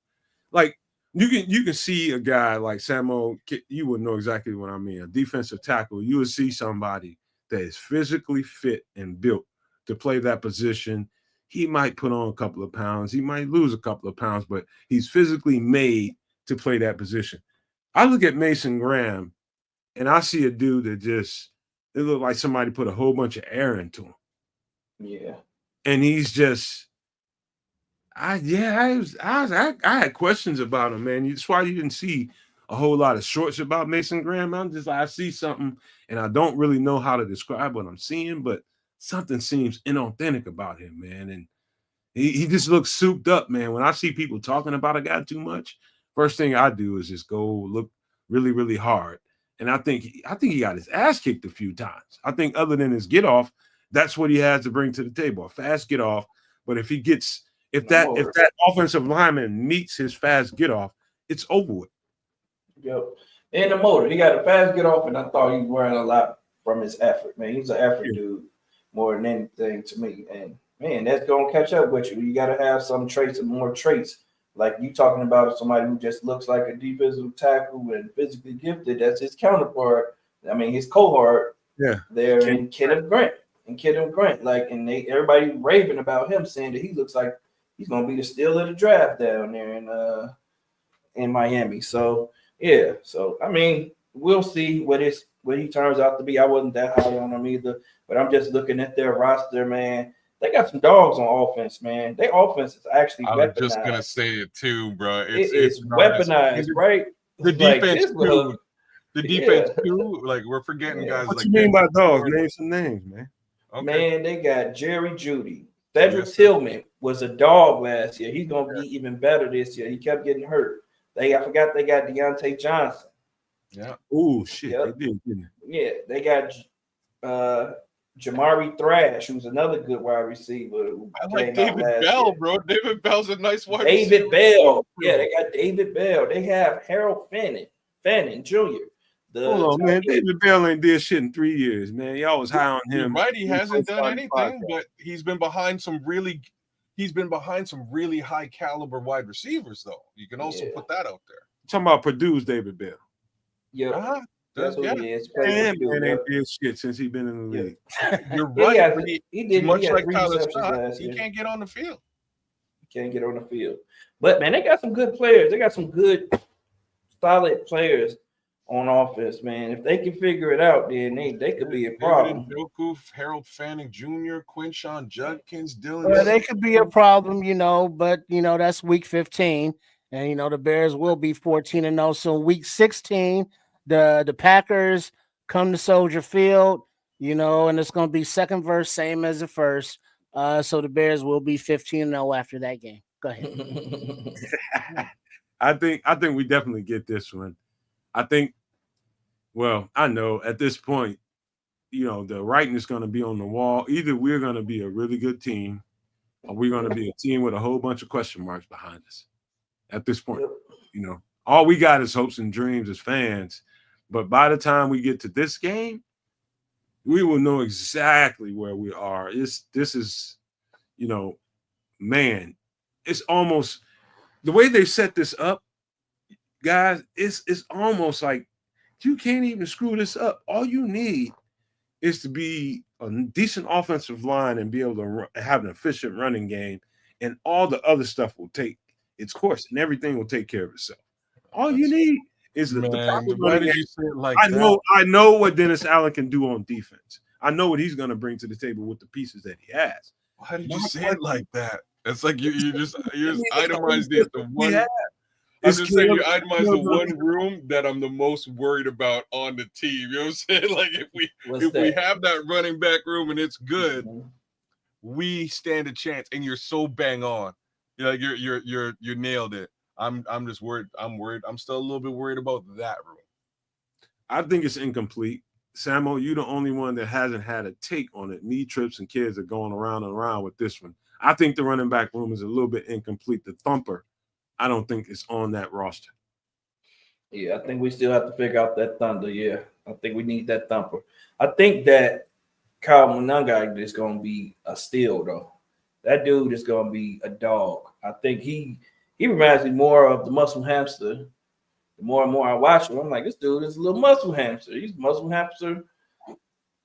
like you can see a guy like Samo. You would know exactly what I mean. A defensive tackle. You would see somebody that is physically fit and built to play that position. He might put on a couple of pounds. He might lose a couple of pounds, but he's physically made to play that position. I look at Mason Graham, and I see a dude that it looked like somebody put a whole bunch of air into him. Yeah. And he's just, I had questions about him, man. That's why you didn't see a whole lot of shorts about Mason Graham. I'm just like, I see something, and I don't really know how to describe what I'm seeing, but something seems inauthentic about him, man. And he just looks souped up, man. When I see people talking about a guy too much, first thing I do is just go look really, really hard. And I think he got his ass kicked a few times. I think other than his get off, that's what he has to bring to the table, a fast get off. But if that offensive lineman meets his fast get off, it's over with. Yep. And the motor, he got a fast get off, and I thought he learned a lot from his effort, man. He's an effort dude more than anything to me. And man, that's gonna catch up with you. You gotta have some traits and more traits. Like you talking about somebody who just looks like a defensive tackle and physically gifted. That's his counterpart. I mean, his cohort. Yeah. There in Kenneth Grant. Like, and everybody raving about him, saying that he looks like he's gonna be the steal of the draft down there in Miami. So yeah, so I mean, we'll see what he turns out to be. I wasn't that high on him either, but I'm just looking at their roster, man. They got some dogs on offense, man. Their offense is actually weaponized. I was just gonna say it too, bro. It's weaponized, right? The defense like, too. The defense too. Like we're forgetting guys. What like you mean by dogs? Name some names, man. Okay. Man, they got Jerry Jeudy. Cedric Tillman was a dog last year. He's gonna be even better this year. He kept getting hurt. I forgot they got Deontay Johnson. Yeah. Oh shit. Yep. They did, didn't they? Yeah, they got Jamari Thrash, who's another good wide receiver. I like David Bell, bro. David Bell's a nice wide receiver. David Bell. Yeah, they got David Bell. They have Harold Fannin Jr. Hold on, man. David Bell ain't did shit in 3 years, man. Y'all was high on him. Right, he hasn't done anything, but he's been behind some really high caliber wide receivers, though. You can also put that out there. Talking about Purdue's David Bell. Yeah. That's what he is. Man ain't did shit since he been in the league. You're right. He did much like Tyler Scott. He can't get on the field. But man, they got some good players. They got some good, solid players on offense, man. If they can figure it out, then they could be a problem. Njoku, Harold Fanning Jr., Quinshawn Judkins, Dylan. Well, they could be a problem, but that's week 15, and the Bears will be 14-0. So week 16, the Packers come to Soldier Field, and it's going to be second verse, same as the first. So the Bears will be 15-0 after that game. Go ahead. I think we definitely get this one. I know at this point, the writing is going to be on the wall. Either we're going to be a really good team or we're going to be a team with a whole bunch of question marks behind us. At this point, all we got is hopes and dreams as fans. But by the time we get to this game, we will know exactly where we are. This is, man, it's almost the way they set this up, guys, it's almost like you can't even screw this up. All you need is to be a decent offensive line and be able to have an efficient running game, and all the other stuff will take its course, and everything will take care of itself. All you need is the proper running game. I know what Dennis Allen can do on defense. I know what he's going to bring to the table with the pieces that he has. Why did you say it like that? It's like you just itemized it. The one. I'm just saying you itemized the one room that I'm the most worried about on the team. You know what I'm saying? Like if we have that running back room and it's good, we stand a chance. And you're so bang on. You nailed it. I'm just worried. I'm worried. I'm still a little bit worried about that room. I think it's incomplete. Samo, you're the only one that hasn't had a take on it. Me, Trips, and kids are going around and around with this one. I think the running back room is a little bit incomplete. The thumper, I don't think it's on that roster. Yeah, I think we still have to figure out that Thunder. Yeah, I think we need that thumper. I think that Kyle Monangai is going to be a steal, though. That dude is going to be a dog. I think he reminds me more of the muscle hamster. The more and more I watch him, I'm like, this dude is a little muscle hamster. He's muscle hamster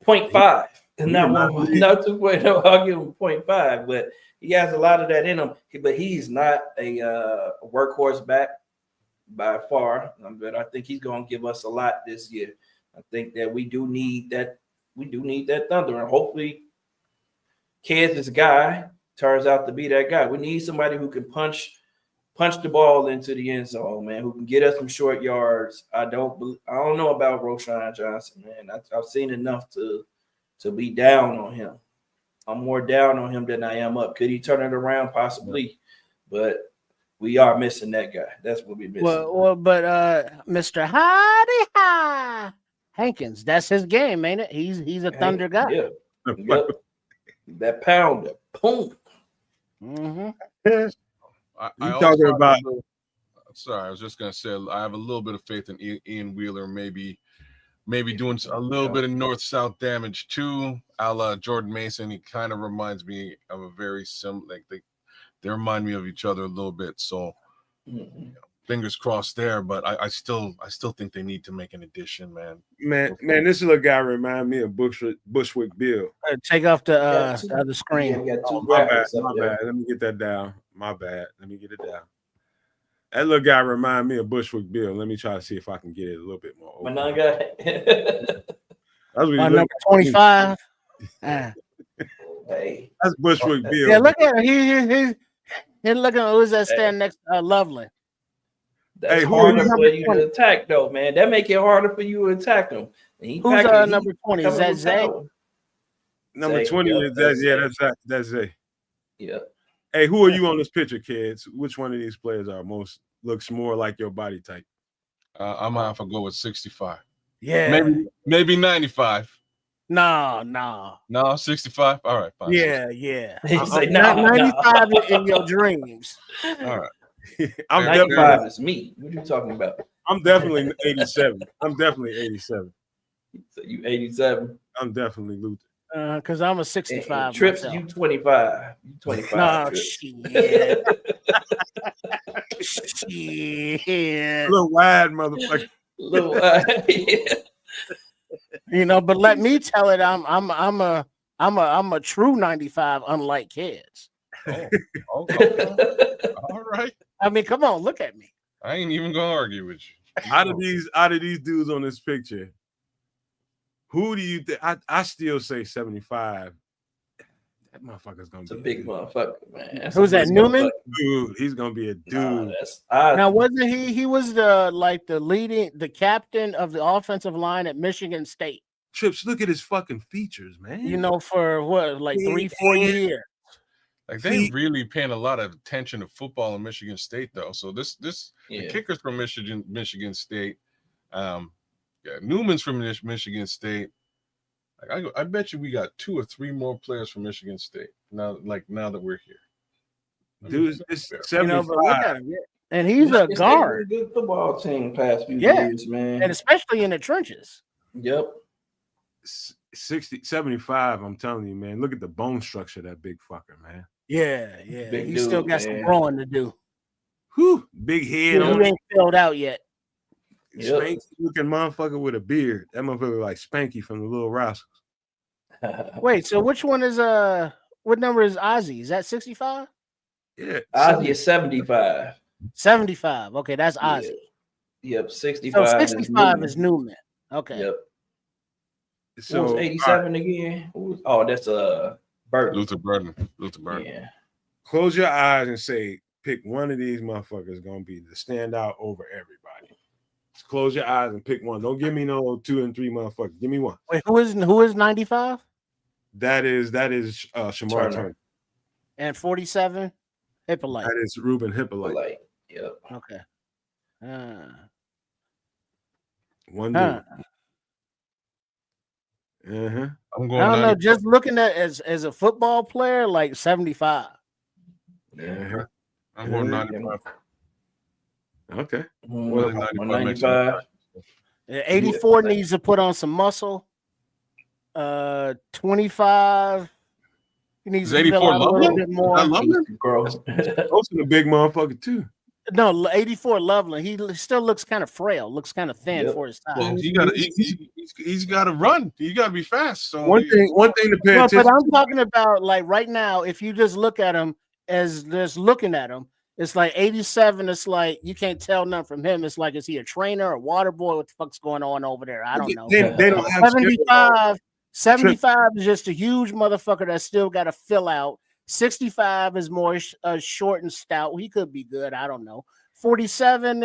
0.5. And not one, not 2.0. I'll give him 0.5, but he has a lot of that in him. But he's not a workhorse back by far. But I think he's going to give us a lot this year. I think that we do need that. We do need that Thunder, and hopefully, Kansas guy turns out to be that guy. We need somebody who can punch the ball into the end zone, man. Who can get us some short yards. I don't know about Roschon Johnson, man. I've seen enough to be down on him. I'm more down on him than I am up. Could he turn it around? Possibly, but we are missing that guy. That's what we're missing. But Mr. Howdy Hankins, that's his game, ain't it? He's a Thunder guy. Yeah. Yep. That pounder. Boom. Mm-hmm. You talking about? Sorry, I was just gonna say I have a little bit of faith in Ian Wheeler, maybe doing a little bit of north-south damage too, a la Jordan Mason. He kind of reminds me of a very similar, they remind me of each other a little bit. So fingers crossed there, but I still think they need to make an addition, man. Man, this little guy remind me of Bushwick Bill. Take off the other screen. Yeah, my bad. Let me get that down. My bad. Let me get it down. That little guy remind me of Bushwick Bill. Let me try to see if I can get it a little bit more. Mananga. Number 25. Hey, that's Bushwick Bill. Yeah, look at him. He's looking at who's that stand next to Loveland. That's harder for you to attack, though, man. That make it harder for you to attack him. Who's number 20? Is that Zay? Number 20 is that. That's Zay. Yeah. Hey, who are you on this picture, kids? Which one of these players looks more like your body type? I'm gonna have to go with 65. Yeah. Maybe 95. No, 65. All right, fine. Yeah. Say, 95 in your dreams. All right. I'm 95 is me. What are you talking about? I'm definitely 87. I'm definitely 87. So you 87? I'm definitely Luther. Because I'm a 65. Trips, myself. you 25. You 25. No, shit. Little wide motherfucker. Little wide. Yeah. But let me tell it, I'm a true 95, unlike kids. Okay. All right. I mean, come on, look at me. I ain't even gonna argue with you. Out of these dudes on this picture, who do you think? I still say 75. That motherfucker's gonna be a big motherfucker, man. That's who's that? Newman? Dude, he's gonna be a dude. Now, wasn't he? He was the captain of the offensive line at Michigan State. Trips, look at his fucking features, man. For what, 3-4 years. Like they really paying a lot of attention to football in Michigan State, though. So the kickers from Michigan State, Newman's from Michigan State. I bet you we got 2 or 3 more players from Michigan State now that we're here. Dude, it's 75. And he's a guard. Good football team past few years, man. And especially in the trenches. Yep. 75, I'm telling you, man. Look at the bone structure of that big fucker, man. Yeah. Big He dude, still got some growing to do. Whew, big head. He ain't filled out yet. Spanky looking motherfucker with a beard. That motherfucker like Spanky from the Little Rascals. Wait, so which one is what number is Ozzy? Is that 65? Yeah. Ozzy is 75. 75. Okay, that's Ozzy. Yep, 65. So 65 is Newman. Okay. Yep. So who's 87 again? That's Burton. Luther Burton. Yeah. Close your eyes and say, pick one of these motherfuckers gonna be the standout over everybody. Just close your eyes and pick one. Don't give me no 2 and 3 motherfuckers. Give me one. Wait, who is 95? That is Shamar Turner. And 47, Hippolyte. That is Ruben Hippolyte. Yep. Okay. One dude. I'm going. I don't know. Just looking at as a football player, like 75. Yeah. I'm going 95. Okay. Well, 95 makes 95. 84 needs to put on some muscle. 25. He needs Is to fill 84 out a little Loveland? bit Is more. that Loveland? Gross. Those are the big motherfucker too. No, 84 Loveland. He still looks kind of frail. Looks kind of thin Yep. for his size. Well, he's got to run. He got to be fast. So One thing to pay Well, attention. but I'm talking about like right now. If you just look at him as just looking at him, it's like 87. It's like you can't tell nothing from him. It's like, is he a trainer, a water boy? What the fuck's going on over there? I don't know. They don't have 75 is just a huge motherfucker that still got to fill out. 65 is more short and stout. He could be good. I don't know. 47,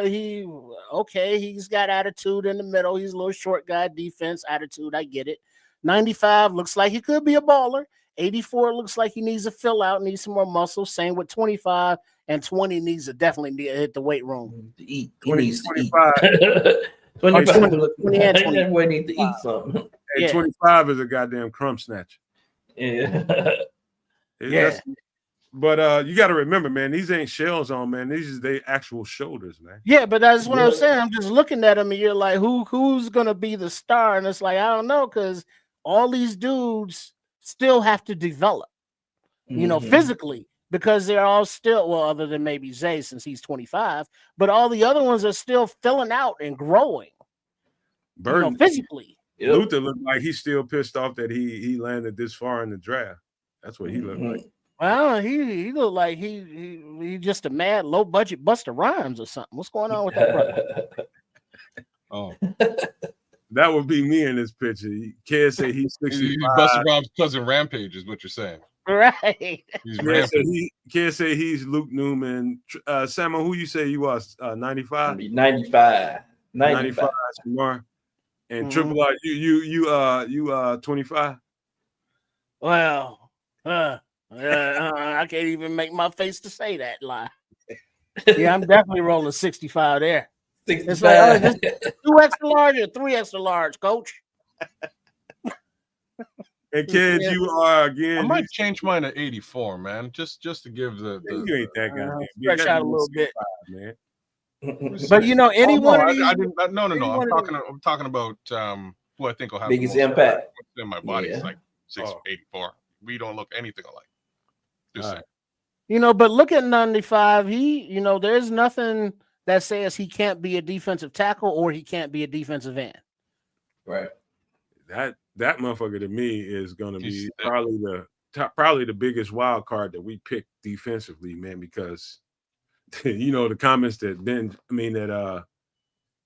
he's got attitude in the middle. He's a little short guy, defense, attitude. I get it. 95 looks like he could be a baller. 84 looks like he needs to fill out, needs some more muscle. Same with 25, and 20 needs to definitely hit the weight room. To eat. He 20, needs to 25. eat. 25. 20 and 20. That boy need to eat something. And Yeah. 25 is a goddamn crumb snatcher. Yeah. But you got to remember, man, these ain't shells on, man. These is they actual shoulders, man. Yeah, but that's what I'm saying. I'm just looking at him, and you're like, who's gonna be the star? And it's like, I don't know, because all these dudes still have to develop, physically, because they're all still, well, other than maybe Zay since he's 25, but all the other ones are still filling out and growing, Burton, physically. Yep. Luther looked like he's still pissed off that he landed this far in the draft. That's what he looked like. Well, he looked like he just a mad low budget Busta Rhymes or something. What's going on with that brother? Oh, That would be me in this picture. Kid say he's 65. Busta Rhymes' cousin Rampage is what you're saying. Right. He's Kid say he's Luke Newman. Samuel, who you say you was? 95? 95. 95. Shamar. And Triple R, you 25? Well, I can't even make my face to say that lie. Yeah, I'm definitely rolling 65 there. 65. It's like, just 2 extra large or 3 extra large, coach. And kids, you are again. I might change mine to 84, man. Just to give the you ain't that goddamn stretch out a little bit, man. But anyone. No. I'm talking about who I think will have biggest the most impact in my body. Yeah. It's like 84. We don't look anything alike. Just saying. But look at 95. He, there's nothing that says he can't be a defensive tackle or he can't be a defensive end. Right. That motherfucker to me is going to be probably the biggest wild card that we pick defensively, man, because the comments that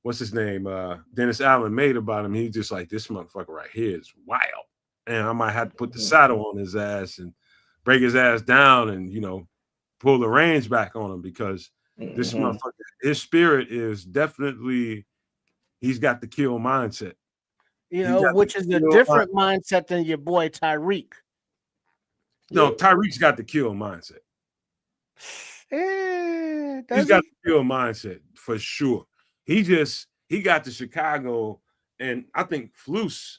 what's his name? Dennis Allen made about him. He's just like, this motherfucker right here is wild. And I might have to put the saddle on his ass and break his ass down and, pull the reins back on him because this motherfucker, his spirit is definitely, he's got the kill mindset. Which is a different mindset than your boy Tyreek. No, Tyreek's got the kill mindset. He's got the kill mindset for sure. He got to Chicago, and I think Flus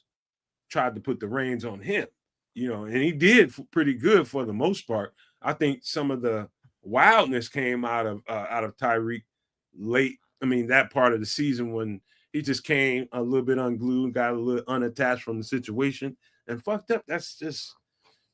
tried to put the reins on him, and he did pretty good for the most part. I think some of the wildness came out of Tyreek late. I mean, that part of the season when he just came a little bit unglued, got a little unattached from the situation, and fucked up. That's just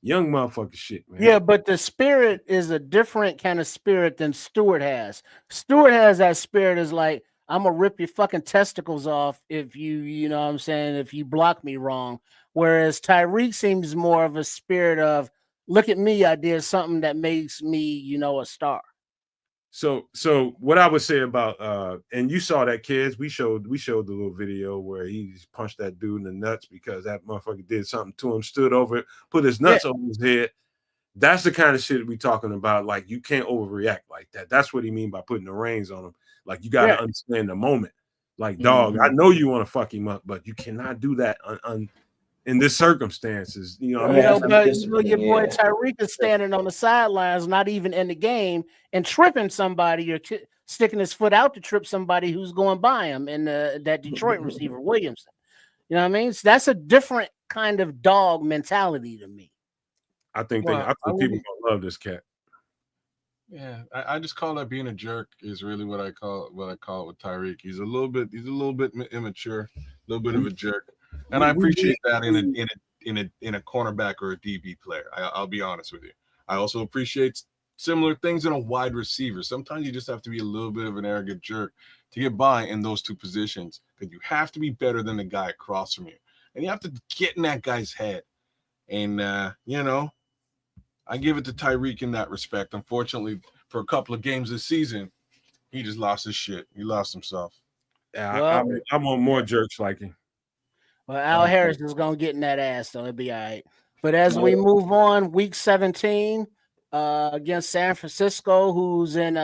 young motherfucker shit, man. Yeah, but the spirit is a different kind of spirit than Stewart has. Stewart has that spirit is like, I'm gonna rip your fucking testicles off if you know what I'm saying, if you block me wrong. Whereas Tyreek seems more of a spirit of, look at me, I did something that makes me, a star. So what I would say about and you saw that, kids, we showed the little video where he punched that dude in the nuts because that motherfucker did something to him, stood over it, put his nuts over his head. That's the kind of shit we talking about. Like, you can't overreact like that. That's what he mean by putting the reins on him. Like, you got to understand the moment. Like, dog, I know you want to fuck him up, but you cannot do that in this circumstances. But your boy Tyreek is standing on the sidelines, not even in the game, and tripping somebody or sticking his foot out to trip somebody who's going by him, and that Detroit receiver Williamson. You know what I mean? So that's a different kind of dog mentality to me. I think people gonna love this cat. Yeah, I just call that being a jerk. Is really what I call it with Tyreek. He's a little bit immature, a little bit of a jerk, and I appreciate that in a cornerback or a DB player. I'll be honest with you. I also appreciate similar things in a wide receiver. Sometimes you just have to be a little bit of an arrogant jerk to get by in those two positions because you have to be better than the guy across from you, and you have to get in that guy's head. And I give it to Tyreek in that respect. Unfortunately, for a couple of games this season, he just lost his shit. He lost himself. Yeah, Well, I want more jerks like him. Well, Al Harris is gonna get in that ass, so it'll be all right. But as we move on, week 17 against San Francisco, who's in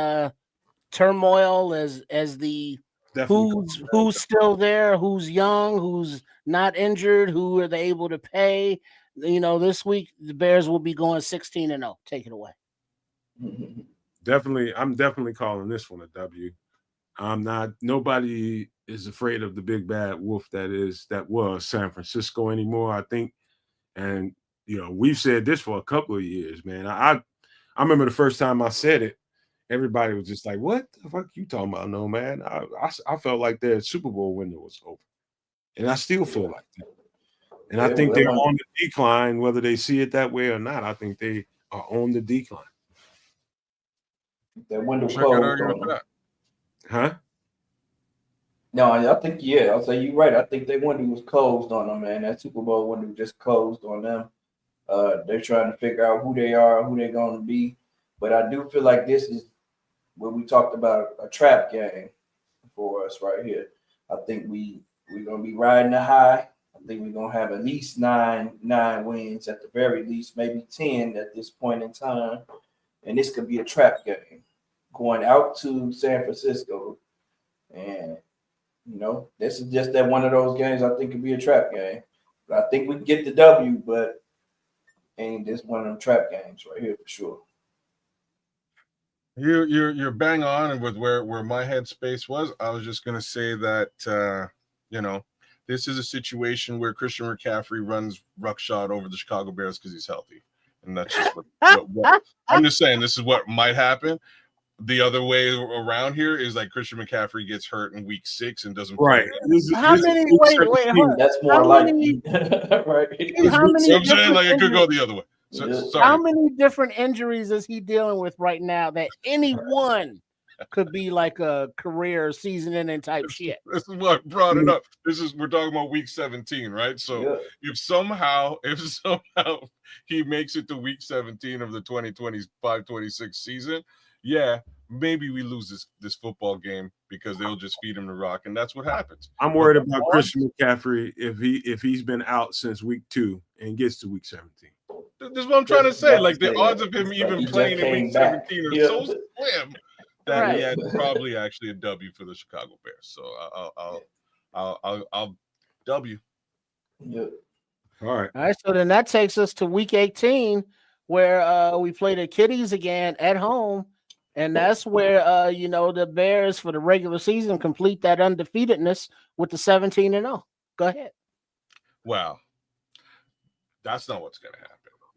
turmoil as the who's still there, who's young, who's not injured, who are they able to pay? This week the Bears will be going 16-0. Take it away. I'm definitely calling this one a W. Nobody is afraid of the big bad wolf that was San Francisco anymore, I think. And we've said this for a couple of years, man. I remember the first time I said it, everybody was just like, "What the fuck you talking about?" No, man. I felt like their Super Bowl window was over, and I still feel like that. And I think they're on the decline, whether they see it that way or not. I think they are on the decline. That window closed on them. Huh? No, I think I'll say you're right. I think that window was closed on them, man. That Super Bowl window just closed on them. They're trying to figure out who they are, who they're going to be. But I do feel like this is what we talked about, a trap game for us right here. I think we're going to be riding the high. I think we're going to have at least nine wins, at the very least, maybe 10 at this point in time. And this could be a trap game going out to San Francisco. And, this is just that one of those games I think could be a trap game. But I think we can get the W, but ain't this one of them trap games right here for sure. You're bang on, and with where my headspace was, I was just gonna say that this is a situation where Christian McCaffrey runs ruckshot over the Chicago Bears because he's healthy, and that's just what I'm just saying. This is what might happen. The other way around here is like Christian McCaffrey gets hurt in week 6 and doesn't play. Wait, that's more likely. Right. I'm saying, like, it could go the other way. Sorry. How many different injuries is he dealing with right now that any one could be like a career season-ending type shit? This is what brought it up. We're talking about week 17, right? So if somehow he makes it to week 17 of the 2025-26 season, maybe we lose this football game because they'll just feed him the rock, and that's what happens. I'm worried about Christian McCaffrey if he's been out since week 2 and gets to week 17. This is what I'm trying to say. Like, the odds of him even playing in week 17 are so slim that he had probably actually a W for the Chicago Bears. So I'll W. Yep. All right. So then that takes us to week 18, where we play the Kitties again at home. And that's where, the Bears for the regular season complete that undefeatedness with the 17-0. Go ahead. Wow. That's not what's going to happen.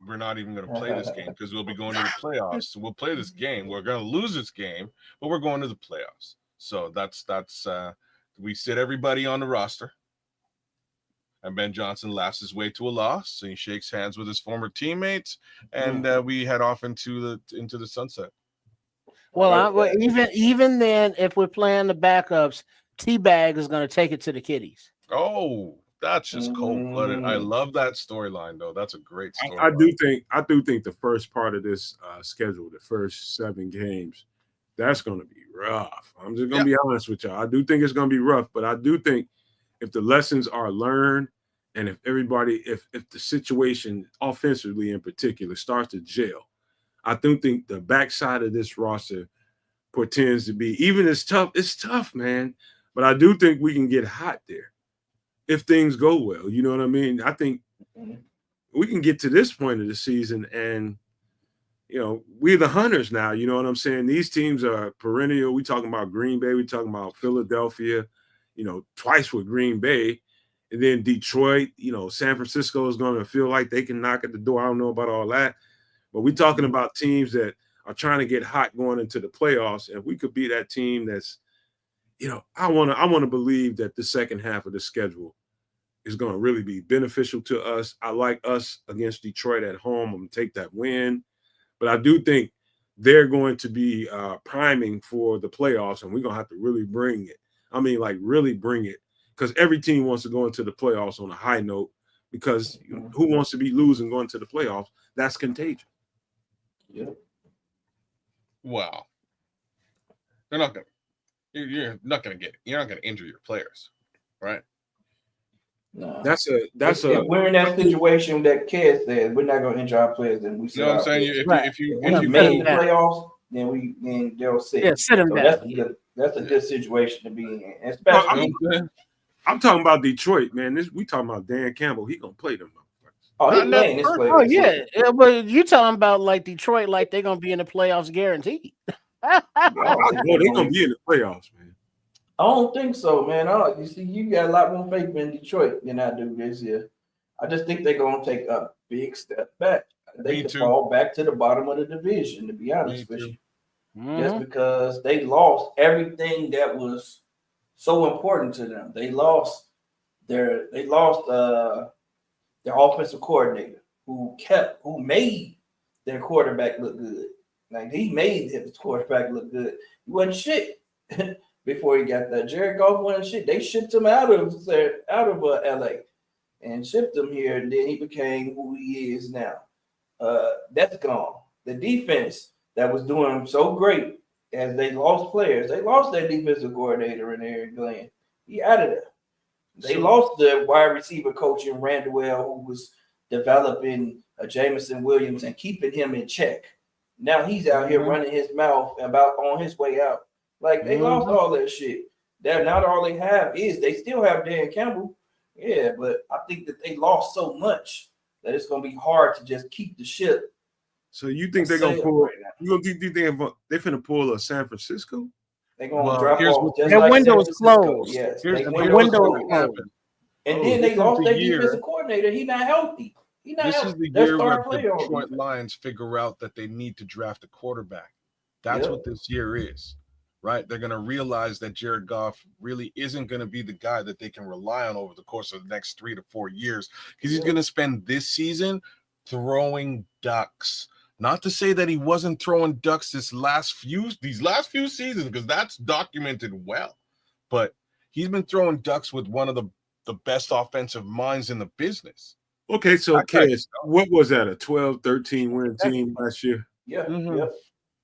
We're not even going to play this game because we'll be going to the playoffs. So we'll play this game. We're going to lose this game, but we're going to the playoffs. So that's we sit everybody on the roster. And Ben Johnson laughs his way to a loss. And he shakes hands with his former teammates. And we head off into the sunset. Well, even then, if we're playing the backups, T-Bag is going to take it to the Kiddies. Oh, that's just cold-blooded. I love that storyline, though. That's a great story. I do think the first part of this schedule, the first 7 games, that's going to be rough. I'm just going to be honest with y'all. I do think it's going to be rough, but I do think if the lessons are learned and if the situation offensively in particular starts to gel, I do think the backside of this roster portends to be, even it's tough, man. But I do think we can get hot there if things go well. You know what I mean? I think we can get to this point of the season and, we're the hunters now. You know what I'm saying? These teams are perennial. We talking about Green Bay. We talking about Philadelphia, twice with Green Bay. And then Detroit, San Francisco is going to feel like they can knock at the door. I don't know about all that. But we're talking about teams that are trying to get hot going into the playoffs. And if we could be that team that's, I want to believe that the second half of the schedule is going to really be beneficial to us. I like us against Detroit at home. I'm going to take that win. But I do think they're going to be priming for the playoffs, and we're going to have to really bring it. I mean, like really bring it, because every team wants to go into the playoffs on a high note, because who wants to be losing going to the playoffs? That's contagious. Yeah. Wow. You're not going to injure your players, right? No. If we're in that situation that Kez said, we're not going to injure our players, and we You know what I'm saying? If you made the playoffs, then they'll sit. Yeah, sit them so down. That's a good situation to be in, especially. I'm talking about Detroit, man. We talking about Dan Campbell. He gonna play them. Oh, he's playing this player. Oh yeah, but you talking about like Detroit, like they're gonna be in the playoffs guaranteed. They're gonna be in the playoffs, man. I don't think so, man. You see, you got a lot more faith in Detroit than I do this year. I just think they're gonna take a big step back. They could fall back to the bottom of the division, to be honest with you. Just because they lost everything that was so important to them. They lost their offensive coordinator who made their quarterback look good. Like he made his quarterback look good. He wasn't shit before he got that. Jared Goff wasn't shit. They shipped him out of LA and shipped him here, and then he became who he is now. That's gone. The defense that was doing so great, as they lost players, they lost their defensive coordinator in Aaron Glenn. He out of there. They lost the wide receiver coach in Randall, who was developing Jameson Williams and keeping him in check. Now he's out here running his mouth about on his way out. Like they lost all that shit. Now all they have is they still have Dan Campbell. Yeah, but I think that they lost so much that it's gonna be hard to just keep the ship. So you think they're gonna pull? You think they finna pull a San Francisco? They're gonna drop off. Their window is closed. Yes, the window is closed. And then they lost their defensive coordinator. He's not healthy. This is the year where the Detroit Lions figure out that they need to draft a quarterback. That's what this year is, right? They're going to realize that Jared Goff really isn't going to be the guy that they can rely on over the course of the next 3 to 4 years, because he's going to spend this season throwing ducks. Not to say that he wasn't throwing ducks these last few seasons, because that's documented well, but he's been throwing ducks with one of the best offensive minds in the business. Okay, so Kez, what was that, a 12-13 win team last year? Yeah,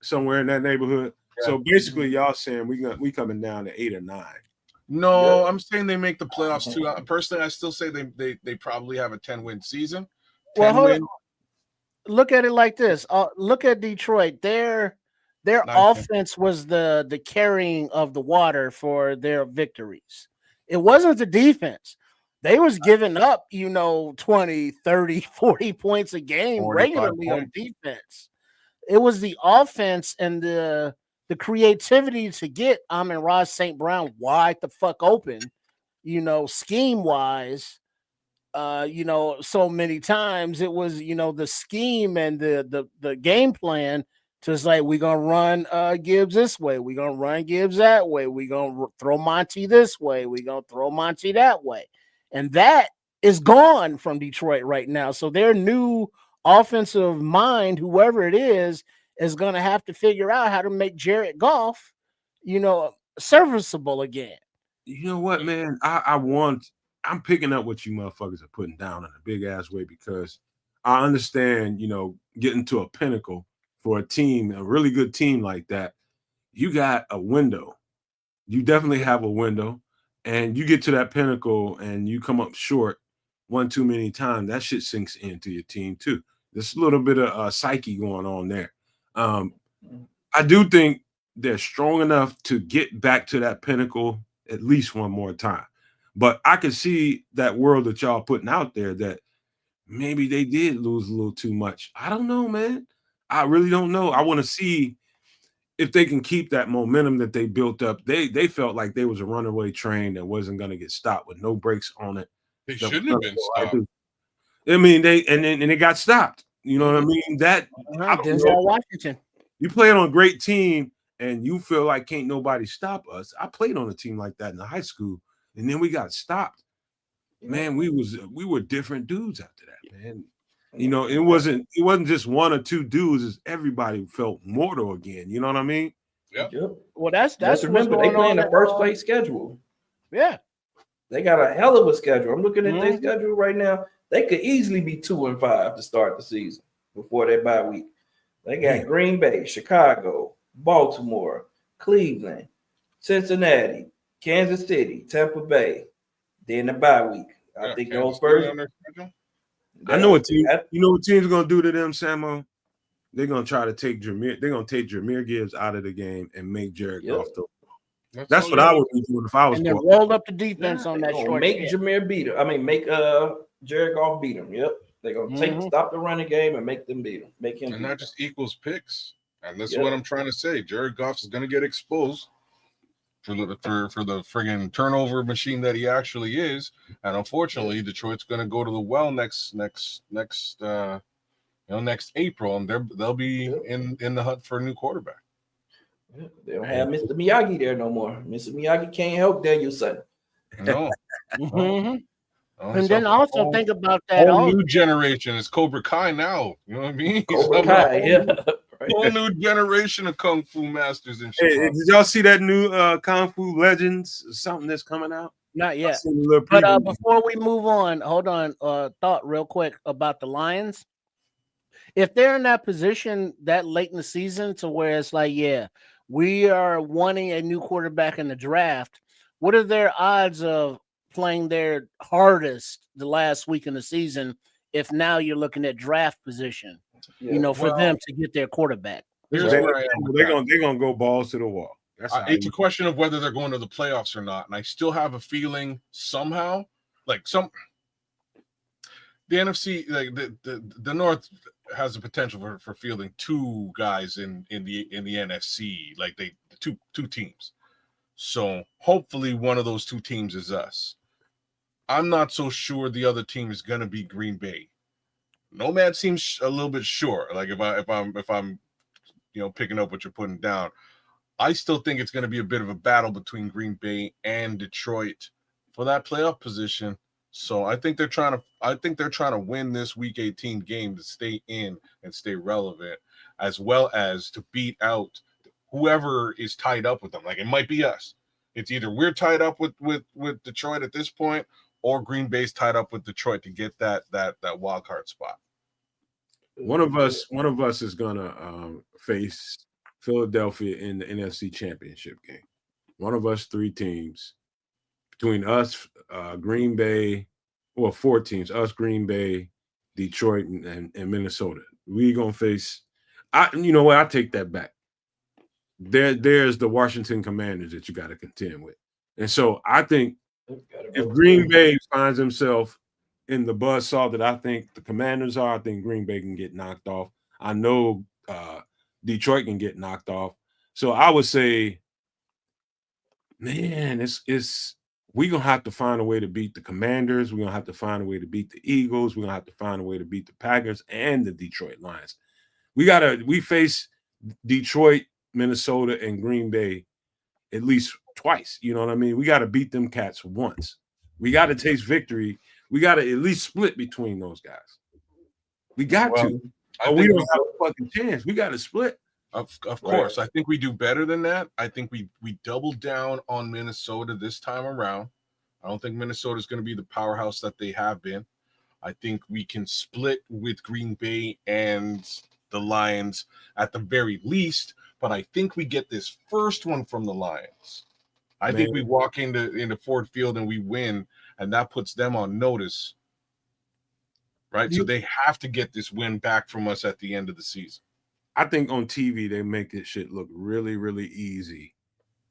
somewhere in that neighborhood. Yeah. So basically, y'all saying we coming down to 8 or 9. No, I'm saying they make the playoffs too. Personally, I still say they probably have a 10-win season. Look at it like this. Look at Detroit. Their offense was the carrying of the water for their victories. It wasn't the defense. They was giving up, 20, 30, 40 points a game regularly on defense. It was the offense and the creativity to get Amon-Ra St. Brown wide the fuck open, scheme wise. So many times it was, the scheme and the game plan to say, we're going to run Gibbs this way. We're going to run Gibbs that way. We're going to throw Monty this way. We're going to throw Monty that way. And that is gone from Detroit right now. So their new offensive mind, whoever it is going to have to figure out how to make Jared Goff, serviceable again. You know what, man? I'm picking up what you motherfuckers are putting down in a big ass way, because I understand, getting to a pinnacle for a team, a really good team like that. You got a window. You definitely have a window, and you get to that pinnacle and you come up short one too many times. That shit sinks into your team too. There's a little bit of psyche going on there. I do think they're strong enough to get back to that pinnacle at least one more time. But I could see that world that y'all putting out there that maybe they did lose a little too much. I don't know, man. I really don't know. I want to see if they can keep that momentum that they built up. They felt like they was a runaway train that wasn't going to get stopped with no brakes on it. They shouldn't have been stopped. I mean, they got stopped. You know what I mean? That Denzel Washington. You play on a great team and you feel like can't nobody stop us. I played on a team like that in high school, and then we got stopped. Man, we were different dudes after that, man. You know, it wasn't just one or two dudes, it's everybody felt mortal again. You know what I mean? Yep. Well, that's Just what's remember they going playing on the first place schedule. Yeah. They got a hell of a schedule. I'm looking at their Mhm. schedule right now. They could easily be 2-5 to start the season before their bye week. They got Man. Green Bay, Chicago, Baltimore, Cleveland, Cincinnati, Kansas City, Tampa Bay. Then the bye week. I think those Kansas City first. on their schedule? I know what team. that- You know what team's gonna do to them, Samo? They're gonna try to take Jameer. They're gonna take Jameer Gibbs out of the game and make Jared Yep. Goff throw. That's all what you I need. would be doing if I was And then going. roll up the defense on They that gonna short make shit. Jameer beat him. I mean, make Jared Goff beat him. Yep. They're gonna stop the running game and make them beat him. Make him And beat that them. just equals picks. And this is Yep. what I'm trying to say. Jared Goff is going to get exposed for the friggin' turnover machine that he actually is. And unfortunately, Detroit's going to go to the well next April, and they'll be in the hunt for a new quarterback. They don't have Mr. Miyagi there no more. Mr. Miyagi can't help Daniel Sutton. No. Mhm. No, And then also think about that. Whole new generation is Cobra Kai now. You know what I mean? Cobra Kai, yeah. Whole new generation of kung fu masters in Hey, Chicago. did y'all see that new Kung Fu Legends something that's coming out? Not yet. seen a little But preview. before we move on, hold on. Thought real quick about the Lions. If they're in that position that late in the season to where it's like, yeah, we are wanting a new quarterback in the draft, what are their odds of playing their hardest the last week in the season if now you're looking at draft position, for them to get their quarterback? Here's They- where I am. with they're that. gonna go balls to the wall. That's how It's a question of whether they're going to the playoffs or not, and I still have a feeling somehow, like the NFC, like the North has the potential for fielding two guys in the NFC, like two teams. So hopefully one of those two teams is us. I'm not so sure the other team is going to be Green Bay. Nomad seems a little bit sure. Like if I'm picking up what you're putting down. I still think it's going to be a bit of a battle between Green Bay and Detroit for that playoff position. So I think they're trying to win this Week 18 game to stay in and stay relevant, as well as to beat out whoever is tied up with them. Like it might be us. It's either we're tied up with Detroit at this point, or Green Bay's tied up with Detroit to get that wild card spot. One of us is gonna face Philadelphia in the NFC Championship game. One of us, three teams between us, Green Bay, or four teams: us, Green Bay, Detroit, and Minnesota. We gonna face. You know what? I take that back. There's the Washington Commanders that you got to contend with, and so I think if Green Bay finds himself in the buzzsaw that I think the Commanders are, I think Green Bay can get knocked off. I know Detroit can get knocked off. So I would say, man, we're gonna have to find a way to beat the Commanders. We're gonna have to find a way to beat the Eagles. We're gonna have to find a way to beat the Packers and the Detroit Lions. We face Detroit, Minnesota, and Green Bay at least twice. You know what I mean? We got to beat them cats once. We got to taste victory. We got to at least split between those guys. We got to. Or we don't have a fucking chance. We got to split. Of course. I think we do better than that. I think we double down on Minnesota this time around. I don't think Minnesota is going to be the powerhouse that they have been. I think we can split with Green Bay and the Lions at the very least, but I think we get this first one from the Lions. I think we walk into Ford Field and we win, and that puts them on notice, right? So they have to get this win back from us at the end of the season. I think on TV they make this shit look really, really easy.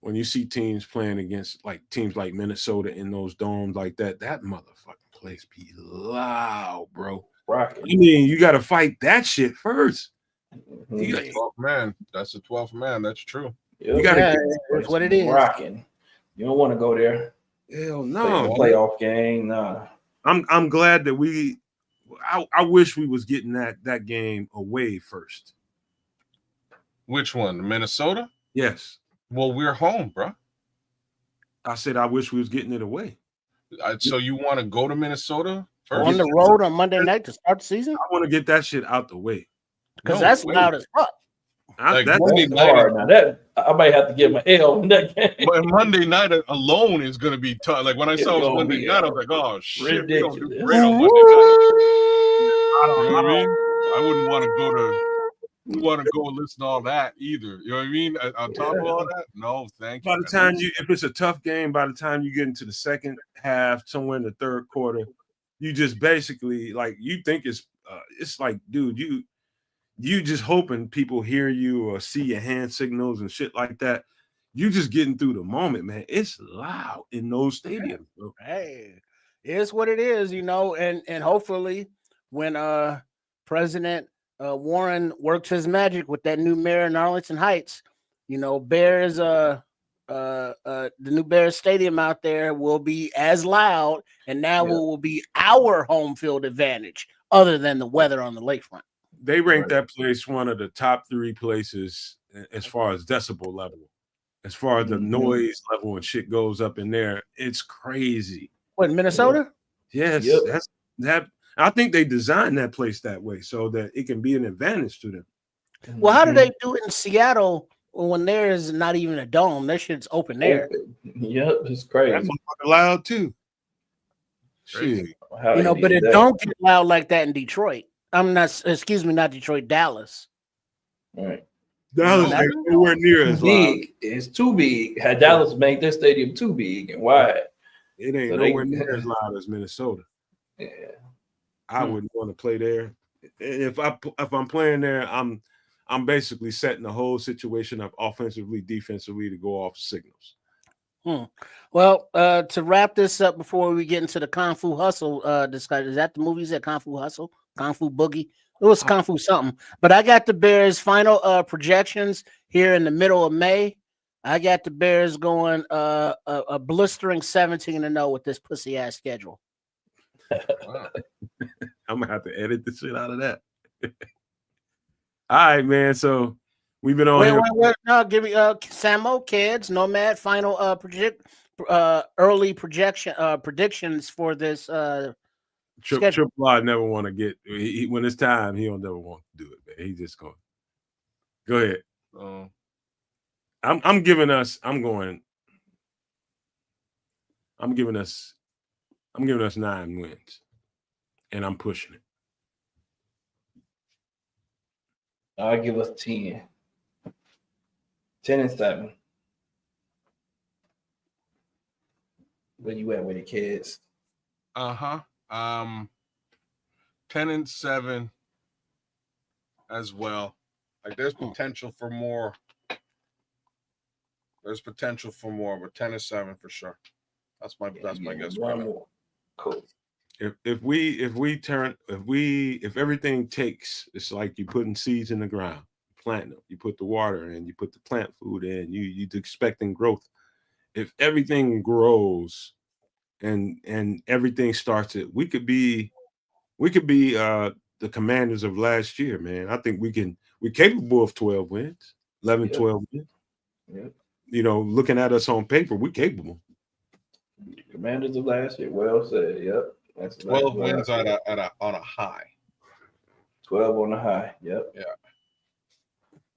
When you see teams playing against like teams like Minnesota in those domes like that motherfucking place be loud, bro. Rocking. I mean, you got to fight that shit first. Mm-hmm. You got 12th man. That's the 12th man. That's true. You got to that's what it is. Rocking. You don't want to go there. hell no. Playoff game. Nah. I'm glad that I wish we was getting that game away first. Which one? Minnesota? Yes. Well, we're home, bro. I said I wish we was getting it away. So you want to go to Minnesota first? On the road on Monday night to start the season? I want to get that shit out the way. Because No that's way. loud as fuck. Like That's Monday That's night, hard. Now that I might have to give my L in that game. but Monday night alone is going to be tough. Like when I It's saw it was gonna Monday be, night, I was like, oh shit, we don't do ridiculous. great on Monday night. You know what I mean? I wouldn't want to go listen to all that either. You know what I mean? On top of all that, no, thank you. by the time if it's a tough game, by the time you get into the second half, somewhere in the third quarter, you just basically like you think it's like, dude, you just hoping people hear you or see your hand signals and shit like that. You just getting through the moment, man. It's loud in those stadiums, bro. Hey, it's what it is, and hopefully when President Warren works his magic with that new mayor in Arlington Heights, Bears the new Bears stadium out there will be as loud, and now it will be our home field advantage other than the weather on the lakefront. They ranked that place one of the top 3 places as far as decibel level. As far as the noise level and shit goes up in there, it's crazy. What, Minnesota? Yes, that's that. I think they designed that place that way so that it can be an advantage to them. Well, how do they do it in Seattle when there is not even a dome? That shit's open air. Yep, it's crazy. That motherfucker loud too. Shit. But it don't get loud like that in Detroit. Not Detroit, Dallas. Right. Dallas ain't nowhere near as loud. It's too big. Had Dallas made their stadium too big and wide, it ain't nowhere near as loud as Minnesota. Yeah, I wouldn't want to play there. If I'm playing there, I'm basically setting the whole situation up offensively, defensively to go off signals. Well, to wrap this up before we get into the Kung Fu Hustle discussion, is that the movie? Is that Kung Fu Hustle? Kung Fu Boogie? It was Kung Fu something. But I got the Bears' final projections here in the middle of May. I got the Bears going a blistering 17-0 with this pussy ass schedule. Wow. I'm gonna have to edit the shit out of that. All right, man. So we've been on here. Wait. No, give me Samo, kids, Nomad, final early predictions for this Triple R never want to get when it's time, he don't never want to do it, man. He just going. Go ahead. I'm giving us 9 wins. And I'm pushing it. I'll give us 10. 10-7. Where you at with the kids? 10-7 as well. Like there's potential for more. There's potential for more, but 10-7 for sure. That's my guess. One more. Cool. If everything takes, it's like you putting seeds in the ground, planting them. You put the water in, you put the plant food in, you're expecting growth. If everything grows and everything starts it, we could be the Commanders of last year, man. I think we're capable of 12 wins, 11, 12 wins. Yep. Looking at us on paper, we're capable. Commanders of last year. Well said. Yep. That's 12 wins on a high. 12 on the high. Yep. Yeah.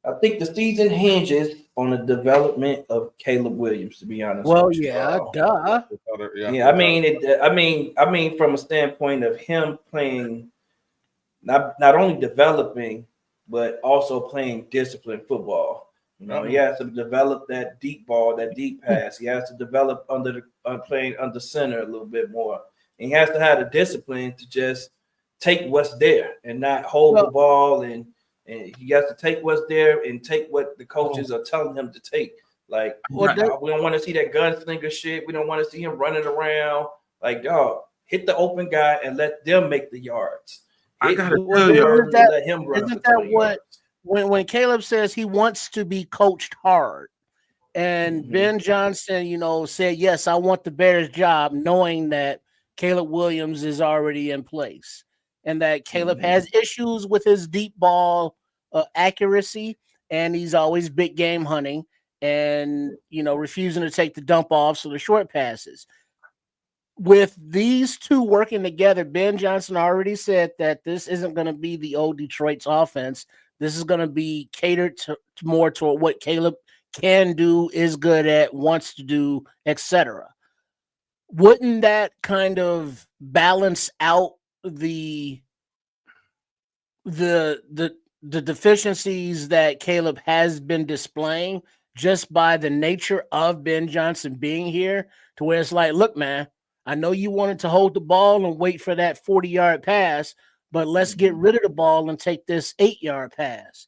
I think the season hinges on the development of Caleb Williams, to be honest. Well, yeah, duh. Yeah, I mean, from a standpoint of him playing, not only developing, but also playing disciplined football. He has to develop that deep ball, that deep pass. He has to develop playing under center a little bit more. And he has to have the discipline to just take what's there and not hold the ball. And he has to take what's there and take what the coaches are telling him to take. Like, we don't want to see that gunslinger shit. We don't want to see him running around. Like, dog, hit the open guy and let them make the yards. I gotta tell you, let him run. Isn't that what? When Caleb says he wants to be coached hard, and Ben Johnson, said, yes, I want the Bears job, knowing that Caleb Williams is already in place and that Caleb has issues with his deep ball accuracy. and he's always big game hunting and refusing to take the dump offs or the short passes. With these two working together, Ben Johnson already said that this isn't going to be the old Detroit's offense. This is going to be catered to more toward what Caleb can do, is good at, wants to do, etc. Wouldn't that kind of balance out the the the the deficiencies that Caleb has been displaying just by the nature of Ben Johnson being here, to where it's like, look, man, I know you wanted to hold the ball and wait for that 40-yard pass, but let's get rid of the ball and take this 8-yard pass.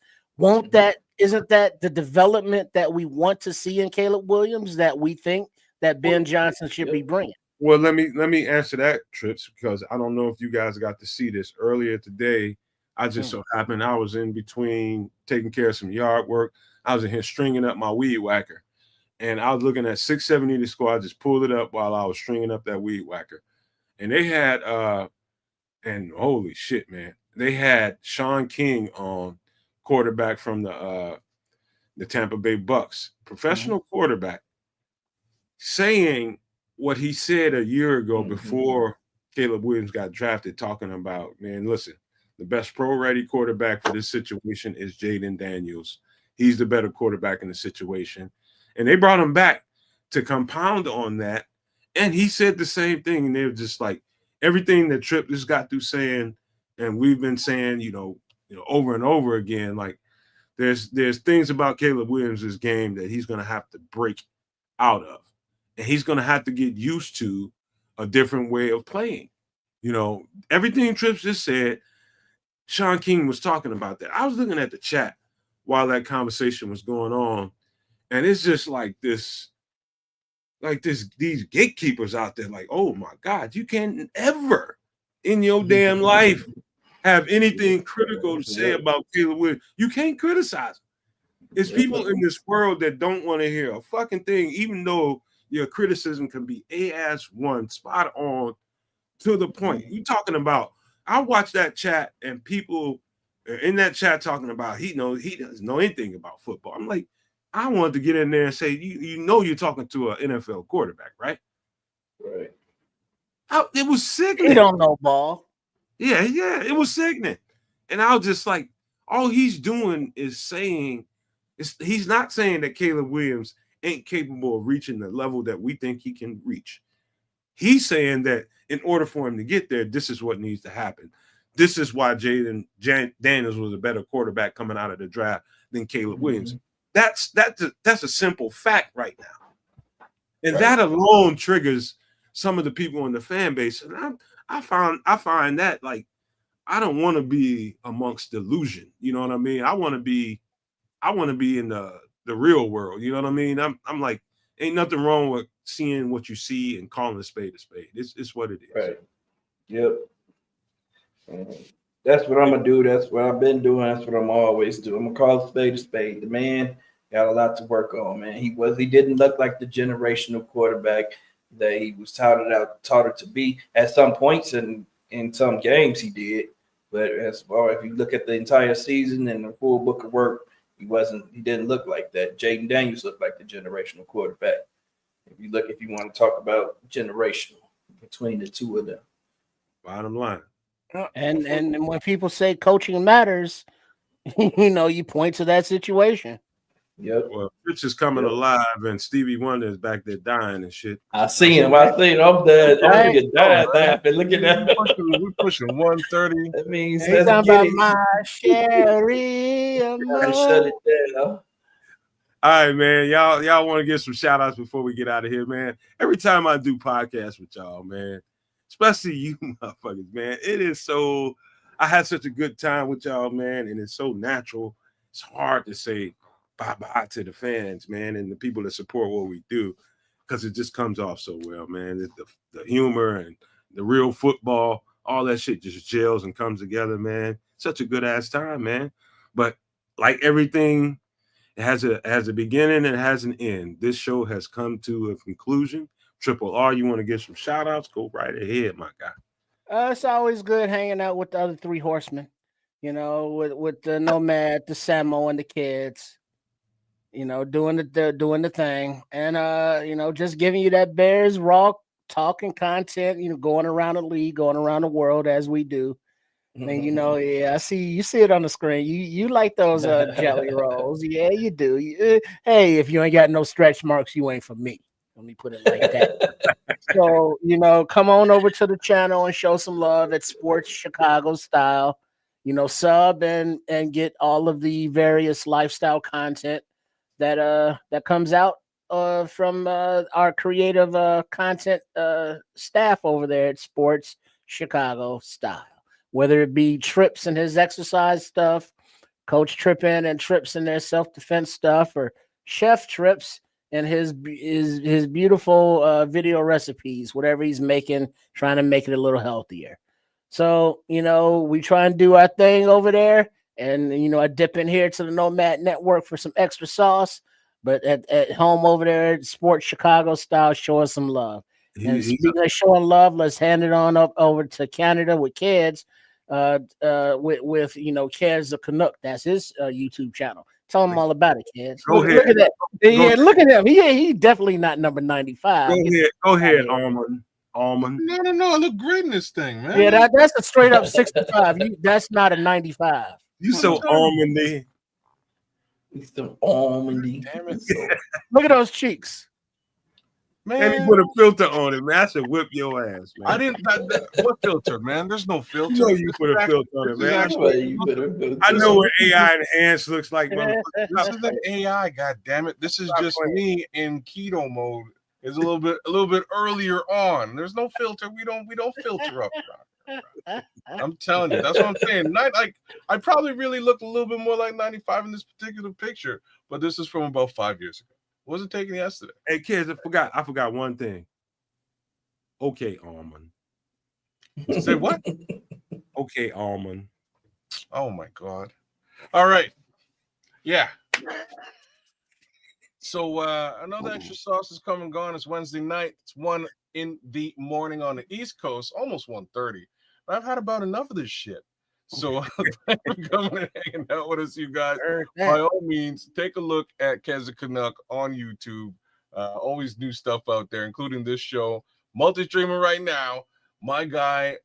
Isn't that the development that we want to see in Caleb Williams, that we think that Ben Johnson should be bringing? Well, let me answer that, Trips, because I don't know if you guys got to see this earlier today. I just so happened I was in between taking care of some yard work. I was in here stringing up my weed whacker, and I was looking at 670 to score. I just pulled it up while I was stringing up that weed whacker, and they had and holy shit, man, they had Sean King on, quarterback from the Tampa Bay Bucks, professional quarterback, saying what he said a year ago before Caleb Williams got drafted, talking about, man, listen, the best pro-ready quarterback for this situation is Jaden Daniels. He's the better quarterback in the situation. And they brought him back to compound on that. And he said the same thing. And they were just like, everything that Tripp just got through saying, and we've been saying, over and over again, like there's things about Caleb Williams' game that he's going to have to break out of. And he's going to have to get used to a different way of playing. Everything Trips just said, Sean King was talking about that. I was looking at the chat while that conversation was going on, and it's just these gatekeepers out there, like, oh my God, you can't ever in your damn life have anything critical to say about Caleb Williams. You can't criticize him. It's people in this world that don't want to hear a fucking thing, even though your criticism can be AS1, spot on, to the point. You talking about, I watched that chat and people in that chat talking about he doesn't know anything about football. I'm like, I wanted to get in there and say, you're talking to an NFL quarterback, right? Right. It was sickening. He don't know ball. Yeah, it was sickening. And I was just like, all he's doing is saying, he's not saying that Caleb Williams ain't capable of reaching the level that we think he can reach. He's saying that in order for him to get there, this is what needs to happen. This is why Jaden Daniels was a better quarterback coming out of the draft than Caleb Williams. That's a simple fact right now. And that alone triggers some of the people in the fan base. And I find that, like, I don't want to be amongst delusion. You know what I mean? I want to be in the real world. You know what I mean? I'm like, ain't nothing wrong with seeing what you see and calling a spade a spade. It's what it is. Right. Yep. That's what I'm gonna do. That's what I've been doing. That's what I'm always doing. I'm gonna call a spade a spade. The man got a lot to work on, man. He didn't look like the generational quarterback that he was touted to be at some points, and in some games he did. But as far if you look at the entire season and the full book of work, he didn't look like that. Jaden Daniels looked like the generational quarterback. If you want to talk about generational between the two of them. Bottom line. And when people say coaching matters, you point to that situation. Yep. Well, Rich is coming alive, and Stevie Wonder is back there dying and shit. I see him. I'm dead. I'm gonna die laughing. Look at that. We're pushing 130. That means He's talking about my Sherry. Shut it down. All right, man. Y'all want to get some shout outs before we get out of here, man. Every time I do podcasts with y'all, man, especially you motherfuckers, man, I had such a good time with y'all, man, and it's so natural. It's hard to say bye-bye to the fans, man, and the people that support what we do, because it just comes off so well, man. The humor and the real football, all that shit just gels and comes together, man. Such a good-ass time, man. But like everything, it has a beginning and it has an end. This show has come to a conclusion. Triple R, you want to give some shout outs? Go right ahead, my guy. It's always good hanging out with the other three horsemen. with the Nomad, the Samo, and the kids. Doing the thing, and just giving you that Bears raw talking content. Going around the league, going around the world as we do. And yeah, I see you see it on the screen. You like those jelly rolls? Yeah, you do. Hey, if you ain't got no stretch marks, you ain't for me. Let me put it like that. So come on over to the channel and show some love at Sports Chicago Style. Sub and get all of the various lifestyle content that comes out from our creative content staff over there at Sports Chicago Style. Whether it be Trips and his exercise stuff, Coach Trippin and Trips and their self-defense stuff, or Chef Trips and his beautiful video recipes, whatever he's making, trying to make it a little healthier. So, we try and do our thing over there. And, I dip in here to the Nomad Network for some extra sauce. But at home over there at Sports Chicago Style, show us some love. And speaking of showing love, let's hand it on up over to Canada with Kids. With Kids the Canuck. That's his YouTube channel. Tell him all about it, Kids. Look at that. Yeah, look at him. He definitely not number 95. Go ahead, Almond. No. I look great in this thing, man. Yeah, that's a straight up 65. That's not a 95. You so almondy. He's so almondy. Damn it. Look at those cheeks. Man, and he put a filter on it, man. I should whip your ass, man. I didn't. What filter, man? There's no filter. You know you put a filter on it, man. I know what AI enhanced looks like, motherfucker. This isn't AI, god damn it. This is just me in keto mode. It's a little bit earlier on. There's no filter. We don't filter up. I'm telling you, that's what I'm saying. I probably really look a little bit more like 95 in this particular picture, but this is from about 5 years ago. Wasn't taken yesterday. Hey kids, I forgot one thing. Okay, Almond. Say what? Okay, Almond. Oh my god. All right. Yeah. So another extra sauce is come and gone. It's Wednesday night. It's 1 in the morning on the East Coast, almost 1:30. I've had about enough of this shit. So thanks for coming and hanging out with us, you guys. By all means, take a look at Keza Canuck on YouTube. Always new stuff out there, including this show. Multi-streaming right now. My guy,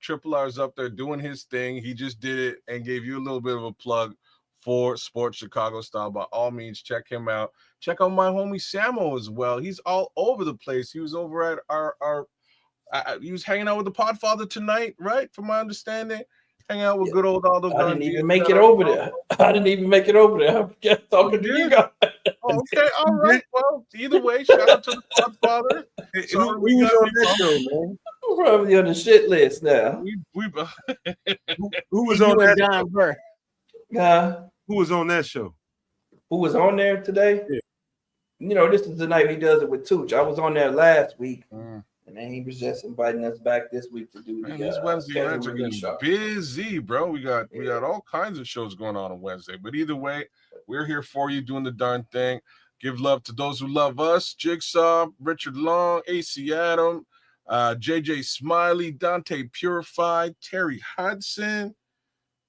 Triple R, is up there doing his thing. He just did it and gave you a little bit of a plug for Sports Chicago Style. By all means, check him out. Check out my homie Samo as well. He's all over the place. He was over at our he was hanging out with the Podfather tonight, right? From my understanding. Hanging out with good old Aldo. I didn't even make it over there. I'm just talking to you guys. Oh, okay, all right. Well, either way, shout out to the Podfather. Who was on that show, man? I'm probably on the shit list now. Who was on that Don Burr? Who was on that show? Who was on there today? Yeah. This is the night he does it with Tooch. I was on there last week. And then he was just inviting us back this week to do these Wednesday nights are getting busy, bro. We got all kinds of shows going on Wednesday. But either way, we're here for you doing the darn thing. Give love to those who love us. Jigsaw, Richard Long, AC Adam, JJ Smiley, Dante Purified, Terry Hudson,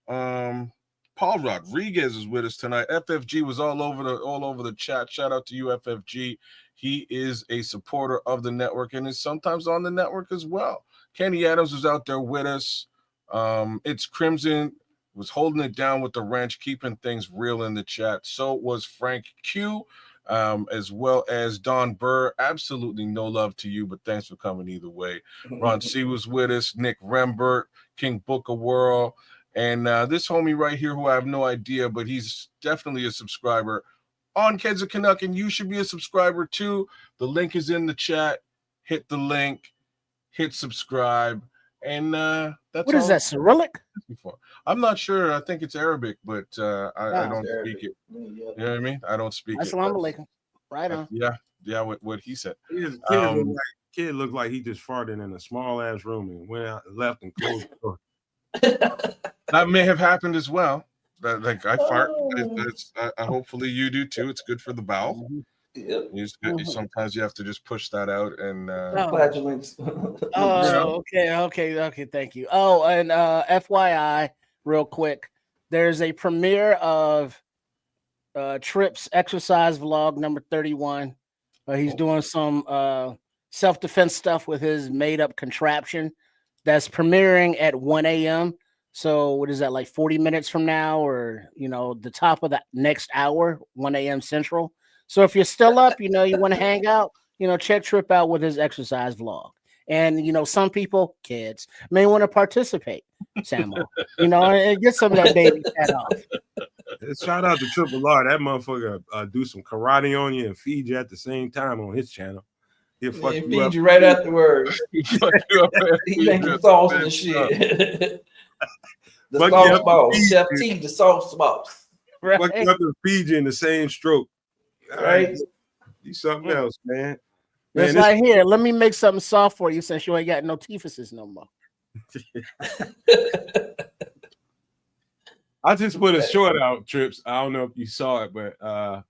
Paul Rodriguez is with us tonight. FFG was all over the chat. Shout out to you, FFG. He is a supporter of the network and is sometimes on the network as well. Kenny Adams was out there with us. It's Crimson was holding it down with the wrench, keeping things real in the chat. So was Frank Q, as well as Don Burr. Absolutely no love to you, but thanks for coming either way. Ron C was with us. Nick Rembert, King Booker World. And this homie right here, who I have no idea, but he's definitely a subscriber on Keza Canuck, and you should be a subscriber too. The link is in the chat. Hit the link, hit subscribe, and that's what is that, Cyrillic? Before. I'm not sure. I think it's Arabic, but I don't speak it. You know what I mean? I don't speak it. Assalamu alaikum. Right on. Yeah. What he said. Kid looked like he just farted in a small ass room and went out, left, and closed the door. That may have happened as well. Like I fart. Hopefully you do too. It's good for the bowel. Sometimes you have to just push that out and. Flatulence. Okay. Thank you. Oh, and FYI, real quick. There's a premiere of Tripp's exercise vlog number 31. He's doing some self-defense stuff with his made-up contraption that's premiering at 1 a.m. So what is that, like 40 minutes from now, or the top of the next hour, 1 a.m. Central. So if you're still up, you want to hang out, check Trip out with his exercise vlog. And some people, kids, may want to participate, Samo, and get some of that baby fat off. Shout out to Triple R. That motherfucker do some karate on you and feed you at the same time on his channel. He'll fuck you up. Feed you right afterwards. He make you sauce and shit. The sauce boss. Chef T, the sauce boss. Right. Fuck you up and feed you in the same stroke. Right. You something else, man. It's like, here, let me make something soft for you since you ain't got no teethuses no more. I just put a short out, Trips. I don't know if you saw it, but I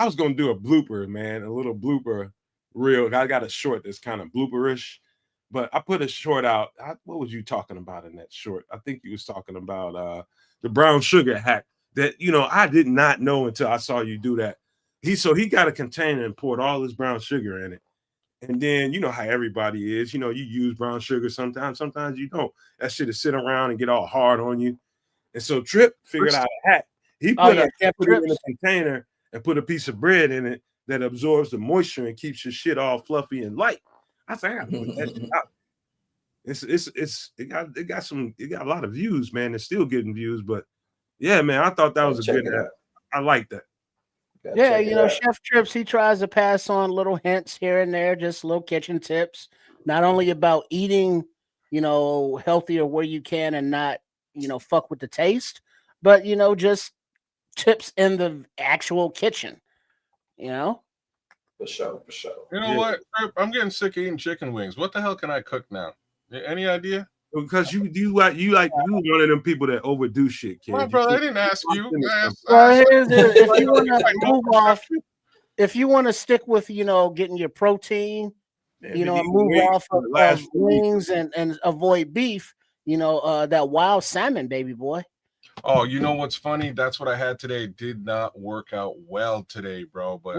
was gonna do a blooper, man, a little blooper reel. I got a short that's kind of blooperish, but I put a short out. What was you talking about in that short? I think you was talking about the brown sugar hack that I did not know until I saw you do that. He got a container and poured all this brown sugar in it. And then you know how everybody is, you use brown sugar sometimes you don't. That shit is sit around and get all hard on you. And so Trip figured out a hack. He put it in a container and put a piece of bread in it that absorbs the moisture and keeps your shit all fluffy and light. I said, I gotta put that shit out. It got a lot of views, man. It's still getting views, but yeah, man, I thought that was a good hack. I like that. Yeah, Chef Trips, he tries to pass on little hints here and there, just little kitchen tips, not only about eating, healthier where you can and not, fuck with the taste, but, just tips in the actual kitchen, For sure. You know what? I'm getting sick of eating chicken wings. What the hell can I cook now? Any idea? Because you one of them people that overdo shit, kid. My brother, I didn't ask you. Well, if you want to move off, if you want to stick with getting your protein, and move off of wings and avoid beef, that wild salmon, baby boy. Oh, you know what's funny? That's what I had today. It did not work out well today, bro. But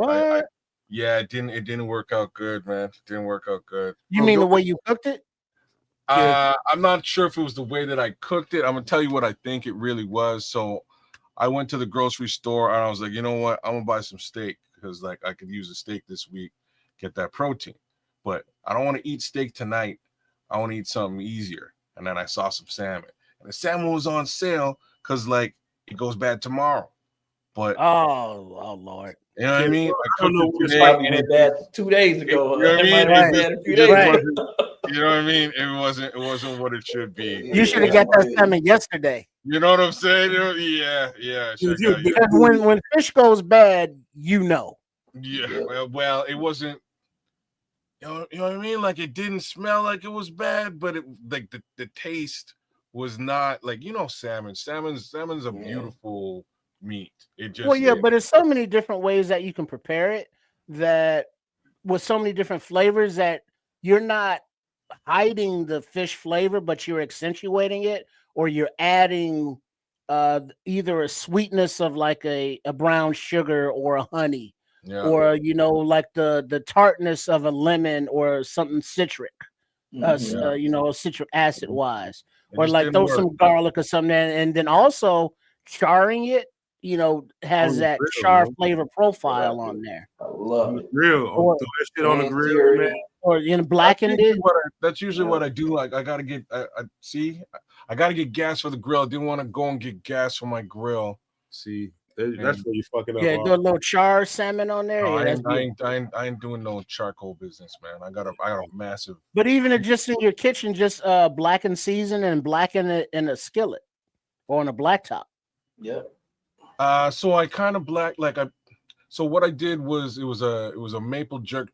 it didn't work out good, man. It didn't work out good. You mean the way you cooked it? I'm not sure if it was the way that I cooked it. I'm gonna tell you what I think it really was. So I went to the grocery store and I was like, you know what? I'm gonna buy some steak because I could use a steak this week, get that protein. But I don't want to eat steak tonight. I want to eat something easier. And then I saw some salmon. And the salmon was on sale because it goes bad tomorrow. But oh Lord. You know what I mean? I don't know. It's probably been bad 2 days ago. You know what I mean? Bad a few days ago. You know what I mean? It wasn't what it should be. You should have got that salmon yesterday. You know what I'm saying? Yeah. Because when fish goes bad, Yeah. Well, it wasn't. You know what I mean? It didn't smell like it was bad, but it the taste was not salmon. Salmon's a beautiful meat. It just but there's so many different ways that you can prepare it, that with so many different flavors that you're not hiding the fish flavor, but you're accentuating it, or you're adding either a sweetness of a brown sugar or a honey, or the tartness of a lemon or something citric, citric acid wise, or throw some garlic or something, and then also charring it. Has that char flavor profile on there. I love it. Real. Throw that shit on the grill, man. Or blackened it. That's usually what I do. I gotta get. I gotta get gas for the grill. I didn't want to go and get gas for my grill. See, that's where you fucking up. Yeah, do a little char salmon on there. No, I ain't doing no charcoal business, man. I got a massive. But even just in your kitchen, just blacken, season, and blacken it in a skillet or on a blacktop. Yep. So I kind of so what I did was it was a maple jerk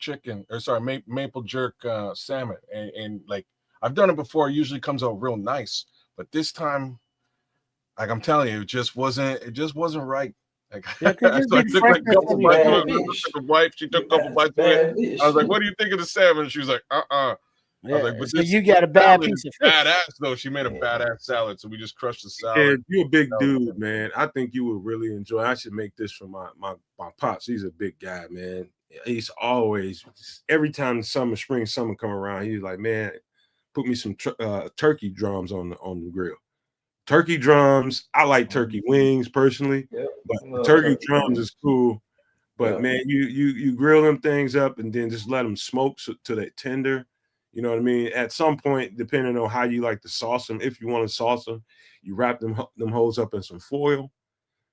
maple jerk salmon, and I've done it before. It usually comes out real nice, but this time, I'm telling you, it just wasn't right. So I took a couple bites. The wife, she took a couple bites. I was like, "What do you think of the salmon?" She was like, Yeah. like, but So this you got a bad salad piece is of fish. badass though. She made a badass salad, so we just crushed the Yeah, salad. you're a big dude, man. I think you would really enjoy. I should make this for my pops. He's a big guy, man. He's always every time spring, summer come around, he's like, man, put me some turkey drums on the grill. Turkey drums. I like turkey wings personally, Yep. but I love turkey turkey drums wings. is cool. But Yeah. man, you grill them things up and then just let them smoke to that tender. You know what I mean? At some point, depending on how you like to sauce them, if you want to sauce them, you wrap them hoes up in some foil.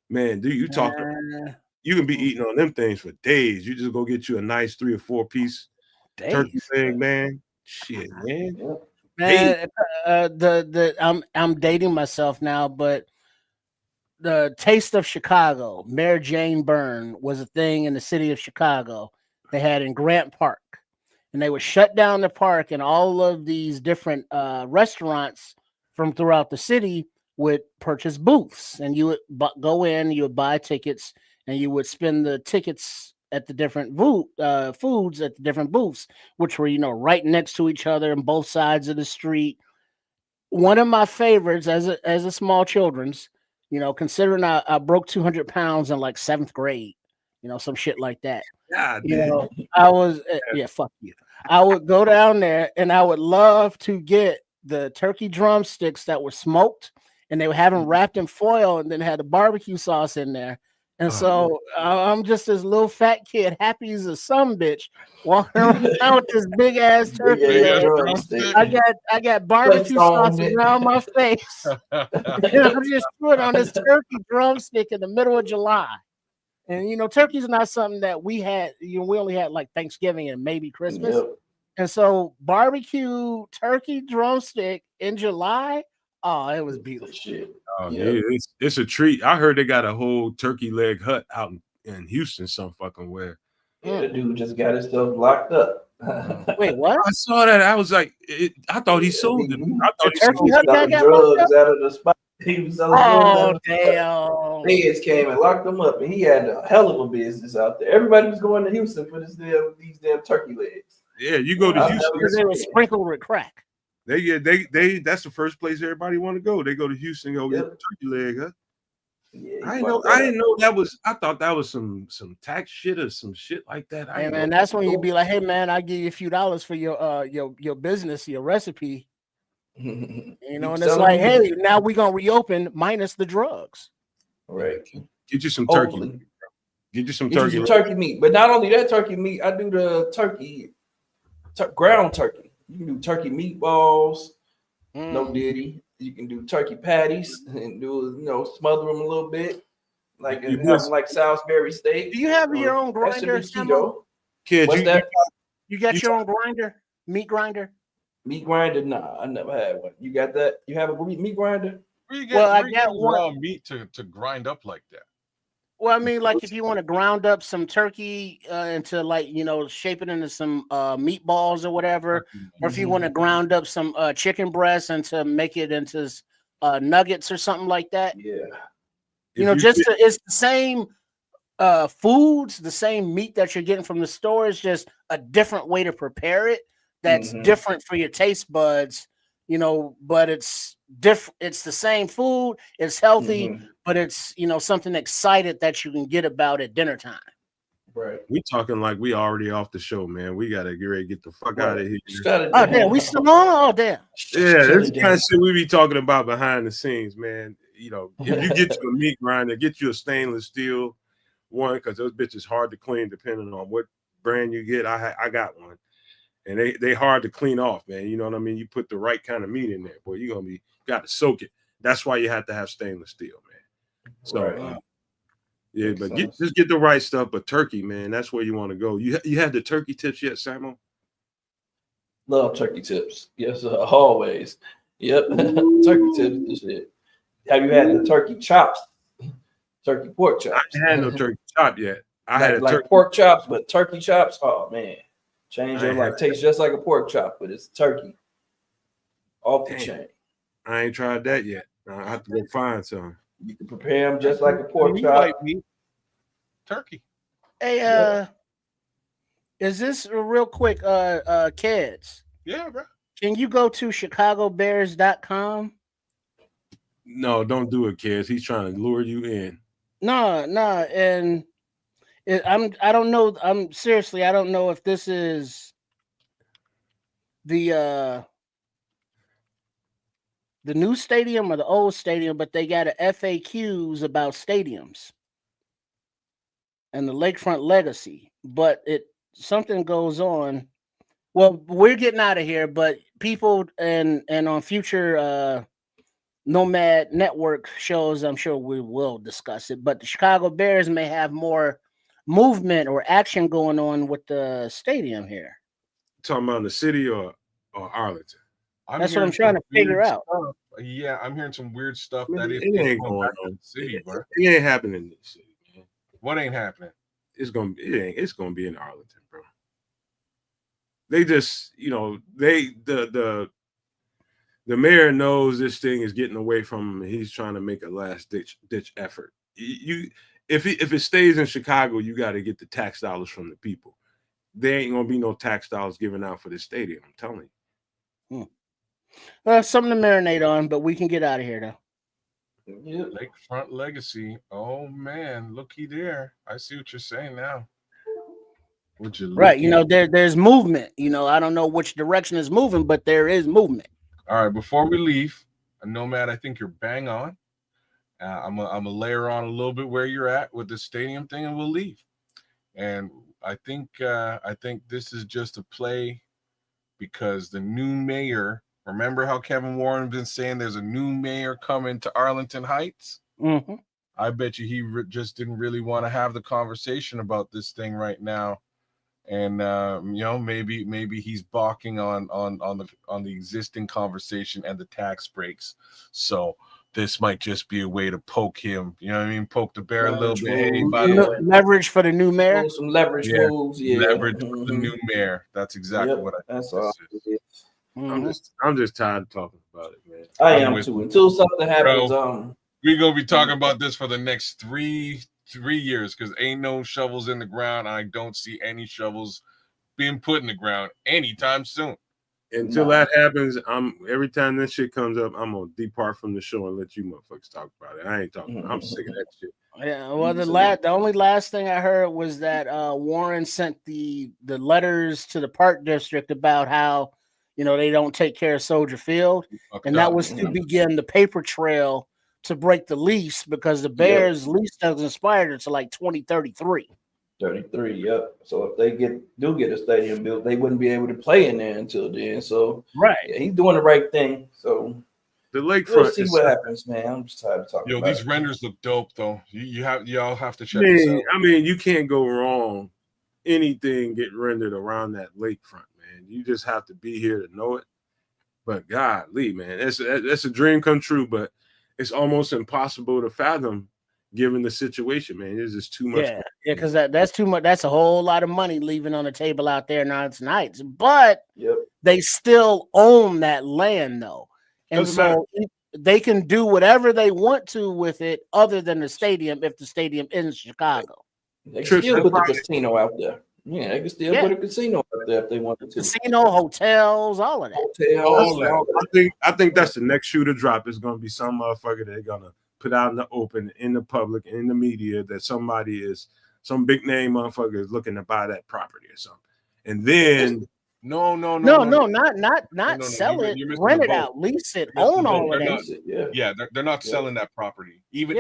Man, do you talk? You can be eating on them things for days. You just go get you a nice 3 or 4 piece turkey Days. leg, man. Shit, man. Yep. Man, I'm dating myself now, but the Taste of Chicago, Mary Jane Byrne was a thing in the city of Chicago. They had in Grant Park, and they would shut down the park, and all of these different restaurants from throughout the city would purchase booths, and you would go in, you would buy tickets, and you would spend the tickets at the different foods at the different booths, which were right next to each other on both sides of the street. One of my favorites as a small children's, considering I broke 200 pounds in like 7th grade, some shit like that. God You damn. know, I was yeah, fuck you. I would go down there and I would love to get the turkey drumsticks that were smoked, and they would have them wrapped in foil and then had the barbecue sauce in there. And so I'm just this little fat kid, happy as a son bitch, walking around with this big ass turkey Big ass leg. drumstick. I got barbecue on sauce it. around my face. And I'm just chewing on this turkey drumstick in the middle of July. And turkey's not something that we had. We only had like Thanksgiving and maybe Christmas. Yep. And so barbecue turkey drumstick in July, oh, it was beautiful. Shit. Oh, Yep. yeah, it's a treat. I heard they got a whole turkey leg hut out in Houston, some fucking where. Yeah, the dude just got himself locked up. Wait, what? I saw that. I was like, I thought he sold it. I thought he turkey sold hut it. guy selling got locked drugs out of the spot. He was selling drugs Oh, out of the spot. damn. Feds came and locked him up, and he had a hell of a business out there. Everybody was going to Houston for these damn turkey legs. Yeah, you go to I've Houston. Because they were sprinkled with crack. They that's the first place everybody want to go. They go to Houston, go get Yep. the turkey leg, huh? Yeah, I didn't know that was. I thought that was some tax shit or some shit like that. Hey, man, that's when you'd be like, hey, man, I'll give you a few dollars for your business, your recipe. And it's like, hey, now we're going to reopen minus the drugs. Right. Get you some Hopefully. turkey. Get you some Get turkey. you some turkey meat. But not only that turkey meat, I do the turkey, ground turkey. You can do turkey meatballs, no diddy. You can do turkey patties and do, smother them a little bit. Like have them like Salisbury steak. Do you have your own That should grinder? be keto. Kid, What's that? You got your own grinder? Meat grinder? Meat grinder? Nah, I never had one. You got that? You have a meat grinder? I got one. Raw meat to grind up like that. Well, I mean, like if you want to ground up some turkey into shape it into some meatballs or whatever, or if you want to ground up some chicken breasts and to make it into nuggets or something like that. Yeah. It's the same foods, the same meat that you're getting from the store. Is just a different way to prepare it. That's different for your taste buds. But it's different. It's the same food. It's healthy, but it's something excited that you can get about at dinner time. Right. We talking like we already off the show, man. We gotta get ready to get the fuck out of here. Oh damn, we still on? Oh damn. Yeah, this kind of shit we be talking about behind the scenes, man. If you get you a meat grinder, get you a stainless steel one, because those bitches hard to clean depending on what brand you get. I got one. And they hard to clean off, man. You know what I mean? You put the right kind of meat in there, boy. You got to soak it. That's why you have to have stainless steel, man. So yeah, but just get the right stuff. But turkey, man, that's where you want to go. You had the turkey tips yet, Samo? Love turkey tips. Yes, always. Yep, turkey tips and shit. Have you had the turkey chops? Turkey pork chops. I ain't had no turkey chop yet. I had like pork chops, but turkey chops. Oh man, change your life. Tastes just like a pork chop, but it's turkey. Off the chain. I ain't tried that yet. I have to go find some. You can prepare them just like a pork chop. Like meat. Turkey. Hey, is this real quick? Kids. Yeah, bro. Can you go to chicagobears.com? No, don't do it, kids. He's trying to lure you in. No, and I don't know. I'm seriously, I don't know if this is the new stadium or the old stadium, but they got a FAQs about stadiums and the lakefront legacy. But something goes on. Well, we're getting out of here, but people and on future Nomad Network shows, I'm sure we will discuss it. But the Chicago Bears may have more movement or action going on with the stadium here. Talking about the city or Arlington? That's what I'm trying to figure out. Stuff. Yeah, I'm hearing some weird stuff that it it's ain't going going back to on. the city, bro. It ain't happening in the city, man. What ain't happening? It's gonna be in Arlington, bro. They just, the mayor knows this thing is getting away from him. He's trying to make a last ditch effort. If it stays in Chicago, you got to get the tax dollars from the people. There ain't gonna be no tax dollars given out for this stadium. I'm telling you. Something to marinate on, but we can get out of here though. Yep. Lakefront legacy. Oh man, looky there. I see what you're saying now. Would you Right, there's movement. I don't know which direction is moving, but there is movement. All right, before we leave, Nomad, I think you're bang on. I'm gonna layer on a little bit where you're at with the stadium thing, and we'll leave. And I think this is just a play because the new mayor. Remember how Kevin Warren been saying there's a new mayor coming to Arlington Heights? Mm-hmm. I bet you he just didn't really want to have the conversation about this thing right now, and maybe he's balking on the existing conversation and the tax breaks. So this might just be a way to poke him. You know what I mean? Poke the bear a little bit. Hey, by the way, leverage for the new mayor. Some leverage moves. Yeah. Leverage for the new mayor. That's exactly what I think. That's all. I'm just tired of talking about it, man. I am too. Until something happens, we're gonna be talking about this for the next three years because ain't no shovels in the ground. I don't see any shovels being put in the ground anytime soon. Until that happens, every time this shit comes up, I'm gonna depart from the show and let you motherfuckers talk about it. I ain't talking. I'm sick of that shit. Yeah, well, the only last thing I heard was that Warren sent the letters to the Park District about how they don't take care of Soldier Field, and that was to begin the paper trail to break the lease because the Bears' lease doesn't expire until like 2033. 33, yep. So if they do get a stadium built, they wouldn't be able to play in there until then. So he's doing the right thing. So the lakefront. We'll see what happens, man. I'm just tired of talking. These renders look dope, though. Y'all have to check this out. I mean, you can't go wrong. Anything get rendered around that lakefront, man. You just have to be here to know it. But golly, man, that's a dream come true. But it's almost impossible to fathom. Given the situation, man, there's just too much. Yeah, because that's too much. That's a whole lot of money leaving on the table out there now tonight. But they still own that land, though, and so they can do whatever they want to with it, other than the stadium. If the stadium is in Chicago, they can still put the casino out there. Yeah, they can still put a casino out there if they wanted to. Casino, hotels, all of that. I think that's the next shoe to drop. Is going to be some motherfucker they're gonna put out in the open, in the public, in the media, that some big name motherfucker is looking to buy that property or something. And then no, not sell it, rent it out, lease it, own all of that. They're not selling that property. Even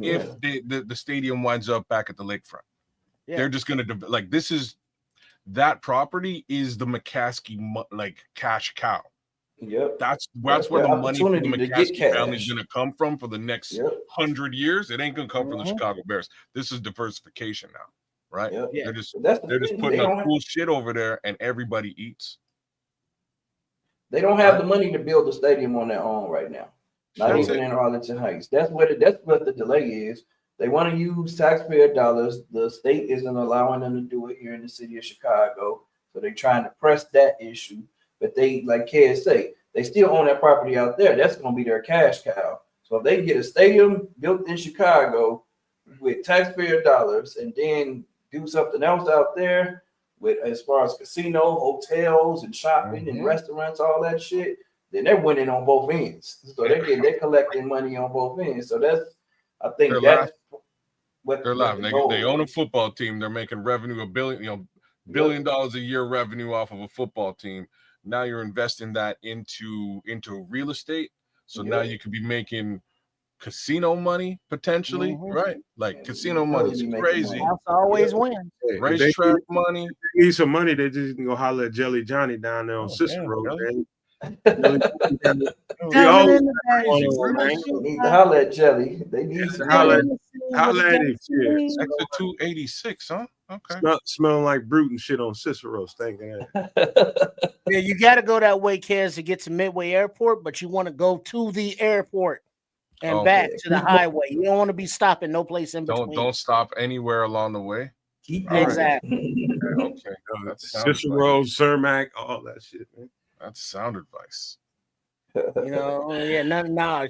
if the stadium winds up back at the lakefront, they're just gonna that property is the McCaskey cash cow. Yep. That's where the money for the McCaskey family is going to come from for the next 100 years. It ain't going to come from the Chicago Bears. This is diversification now, right? Yep. They're just putting up cool shit over there, and everybody eats. They don't have the money to build the stadium on their own right now. Not even in Arlington Heights. That's what the delay is. They want to use taxpayer dollars. The state isn't allowing them to do it here in the city of Chicago, so they're trying to press that issue. But they, like Ked say, they still own that property out there. That's going to be their cash cow. So if they can get a stadium built in Chicago with taxpayer dollars and then do something else out there, with as far as casino, hotels, and shopping and restaurants, all that shit, then they're winning on both ends. So they're collecting money on both ends. So that's, I think that's what they're laughing. the They own a football team. They're making revenue, $1 billion a year revenue off of a football team. Now you're investing that into real estate. So now you could be making casino money potentially, right? Like casino money is crazy. House always wins. Racetrack money. They need some money. They just go holler at Jelly Johnny down there on Cicero. Jelly Holler at Jelly. They need some holler at him. Extra 286, huh? Okay. Smelling like brute and shit on Cicero, stinking that. Yeah, you got to go that way, Kez, to get to Midway Airport, but you want to go to the airport and back to the highway. You don't want to be stopping no place in between. Don't stop anywhere along the way. Exactly. Okay. That's Cicero, Cermak, all that shit, man. That's sound advice.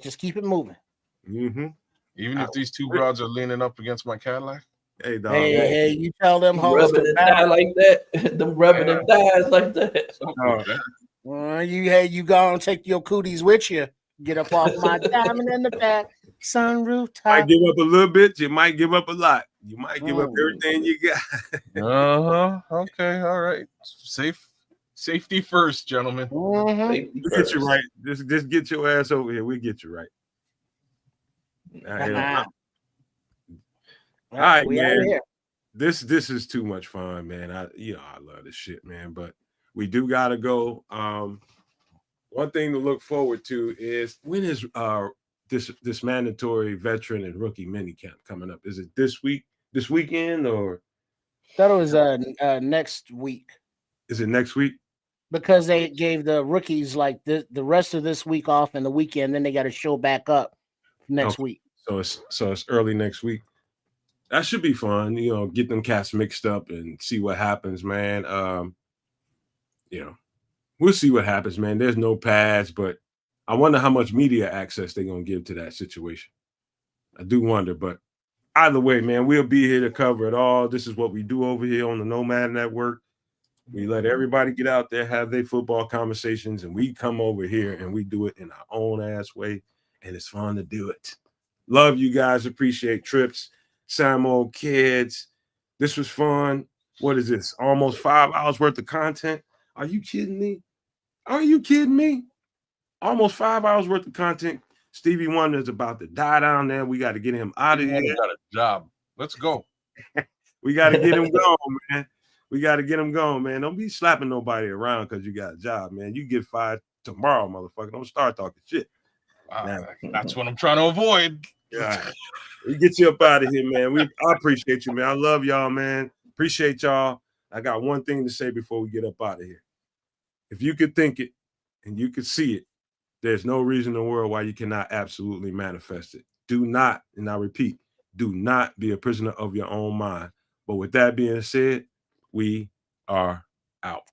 Just keep it moving. Mm-hmm. Even if these two broads are leaning up against my Cadillac. Hey, dog. Hey, you tell them hoes rubbing the thigh like that. Them rubbing the thighs like that. You go and take your cooties with you. Get up off my diamond in the back. Sunroof top. Might give up a little bit. You might give up a lot. You might give up everything you got. Okay. All right. Safety first, gentlemen. We'll get you right. Just get your ass over here. We'll get you right. All right, man. This is too much fun, man. I love this shit, man. But we do gotta go. One thing to look forward to is, when is this mandatory veteran and rookie mini camp coming up? Is it this weekend, or? That was next week. Is it next week? Because they gave the rookies like the rest of this week off and the weekend, then they got to show back up next week. So it's early next week. That should be fun. Get them cats mixed up and see what happens, man. We'll see what happens, man. There's no pads, but I wonder how much media access they're gonna give to that situation. I do wonder, but either way, man, we'll be here to cover it all. This is what we do over here on the Nomad Network. We let everybody get out there, have their football conversations, and we come over here and we do it in our own ass way, and it's fun to do it. Love you guys. Appreciate Trips, Samo, Kids. This was fun. What is this? Almost 5 hours worth of content. Are you kidding me? Almost 5 hours worth of content. Stevie Wonder is about to die down there. We got to get him out of here. He got a job. Let's go. We got to get him going, man. We got to get him going, man. Don't be slapping nobody around because you got a job, man. You get fired tomorrow, motherfucker. Don't start talking shit. That's what I'm trying to avoid. Yeah. We get you up out of here, man. I appreciate you, man. I love y'all, man. Appreciate y'all. I got one thing to say before we get up out of here. If you could think it and you could see it, there's no reason in the world why you cannot absolutely manifest it. Do not, and I repeat, do not be a prisoner of your own mind. But with that being said, we are out.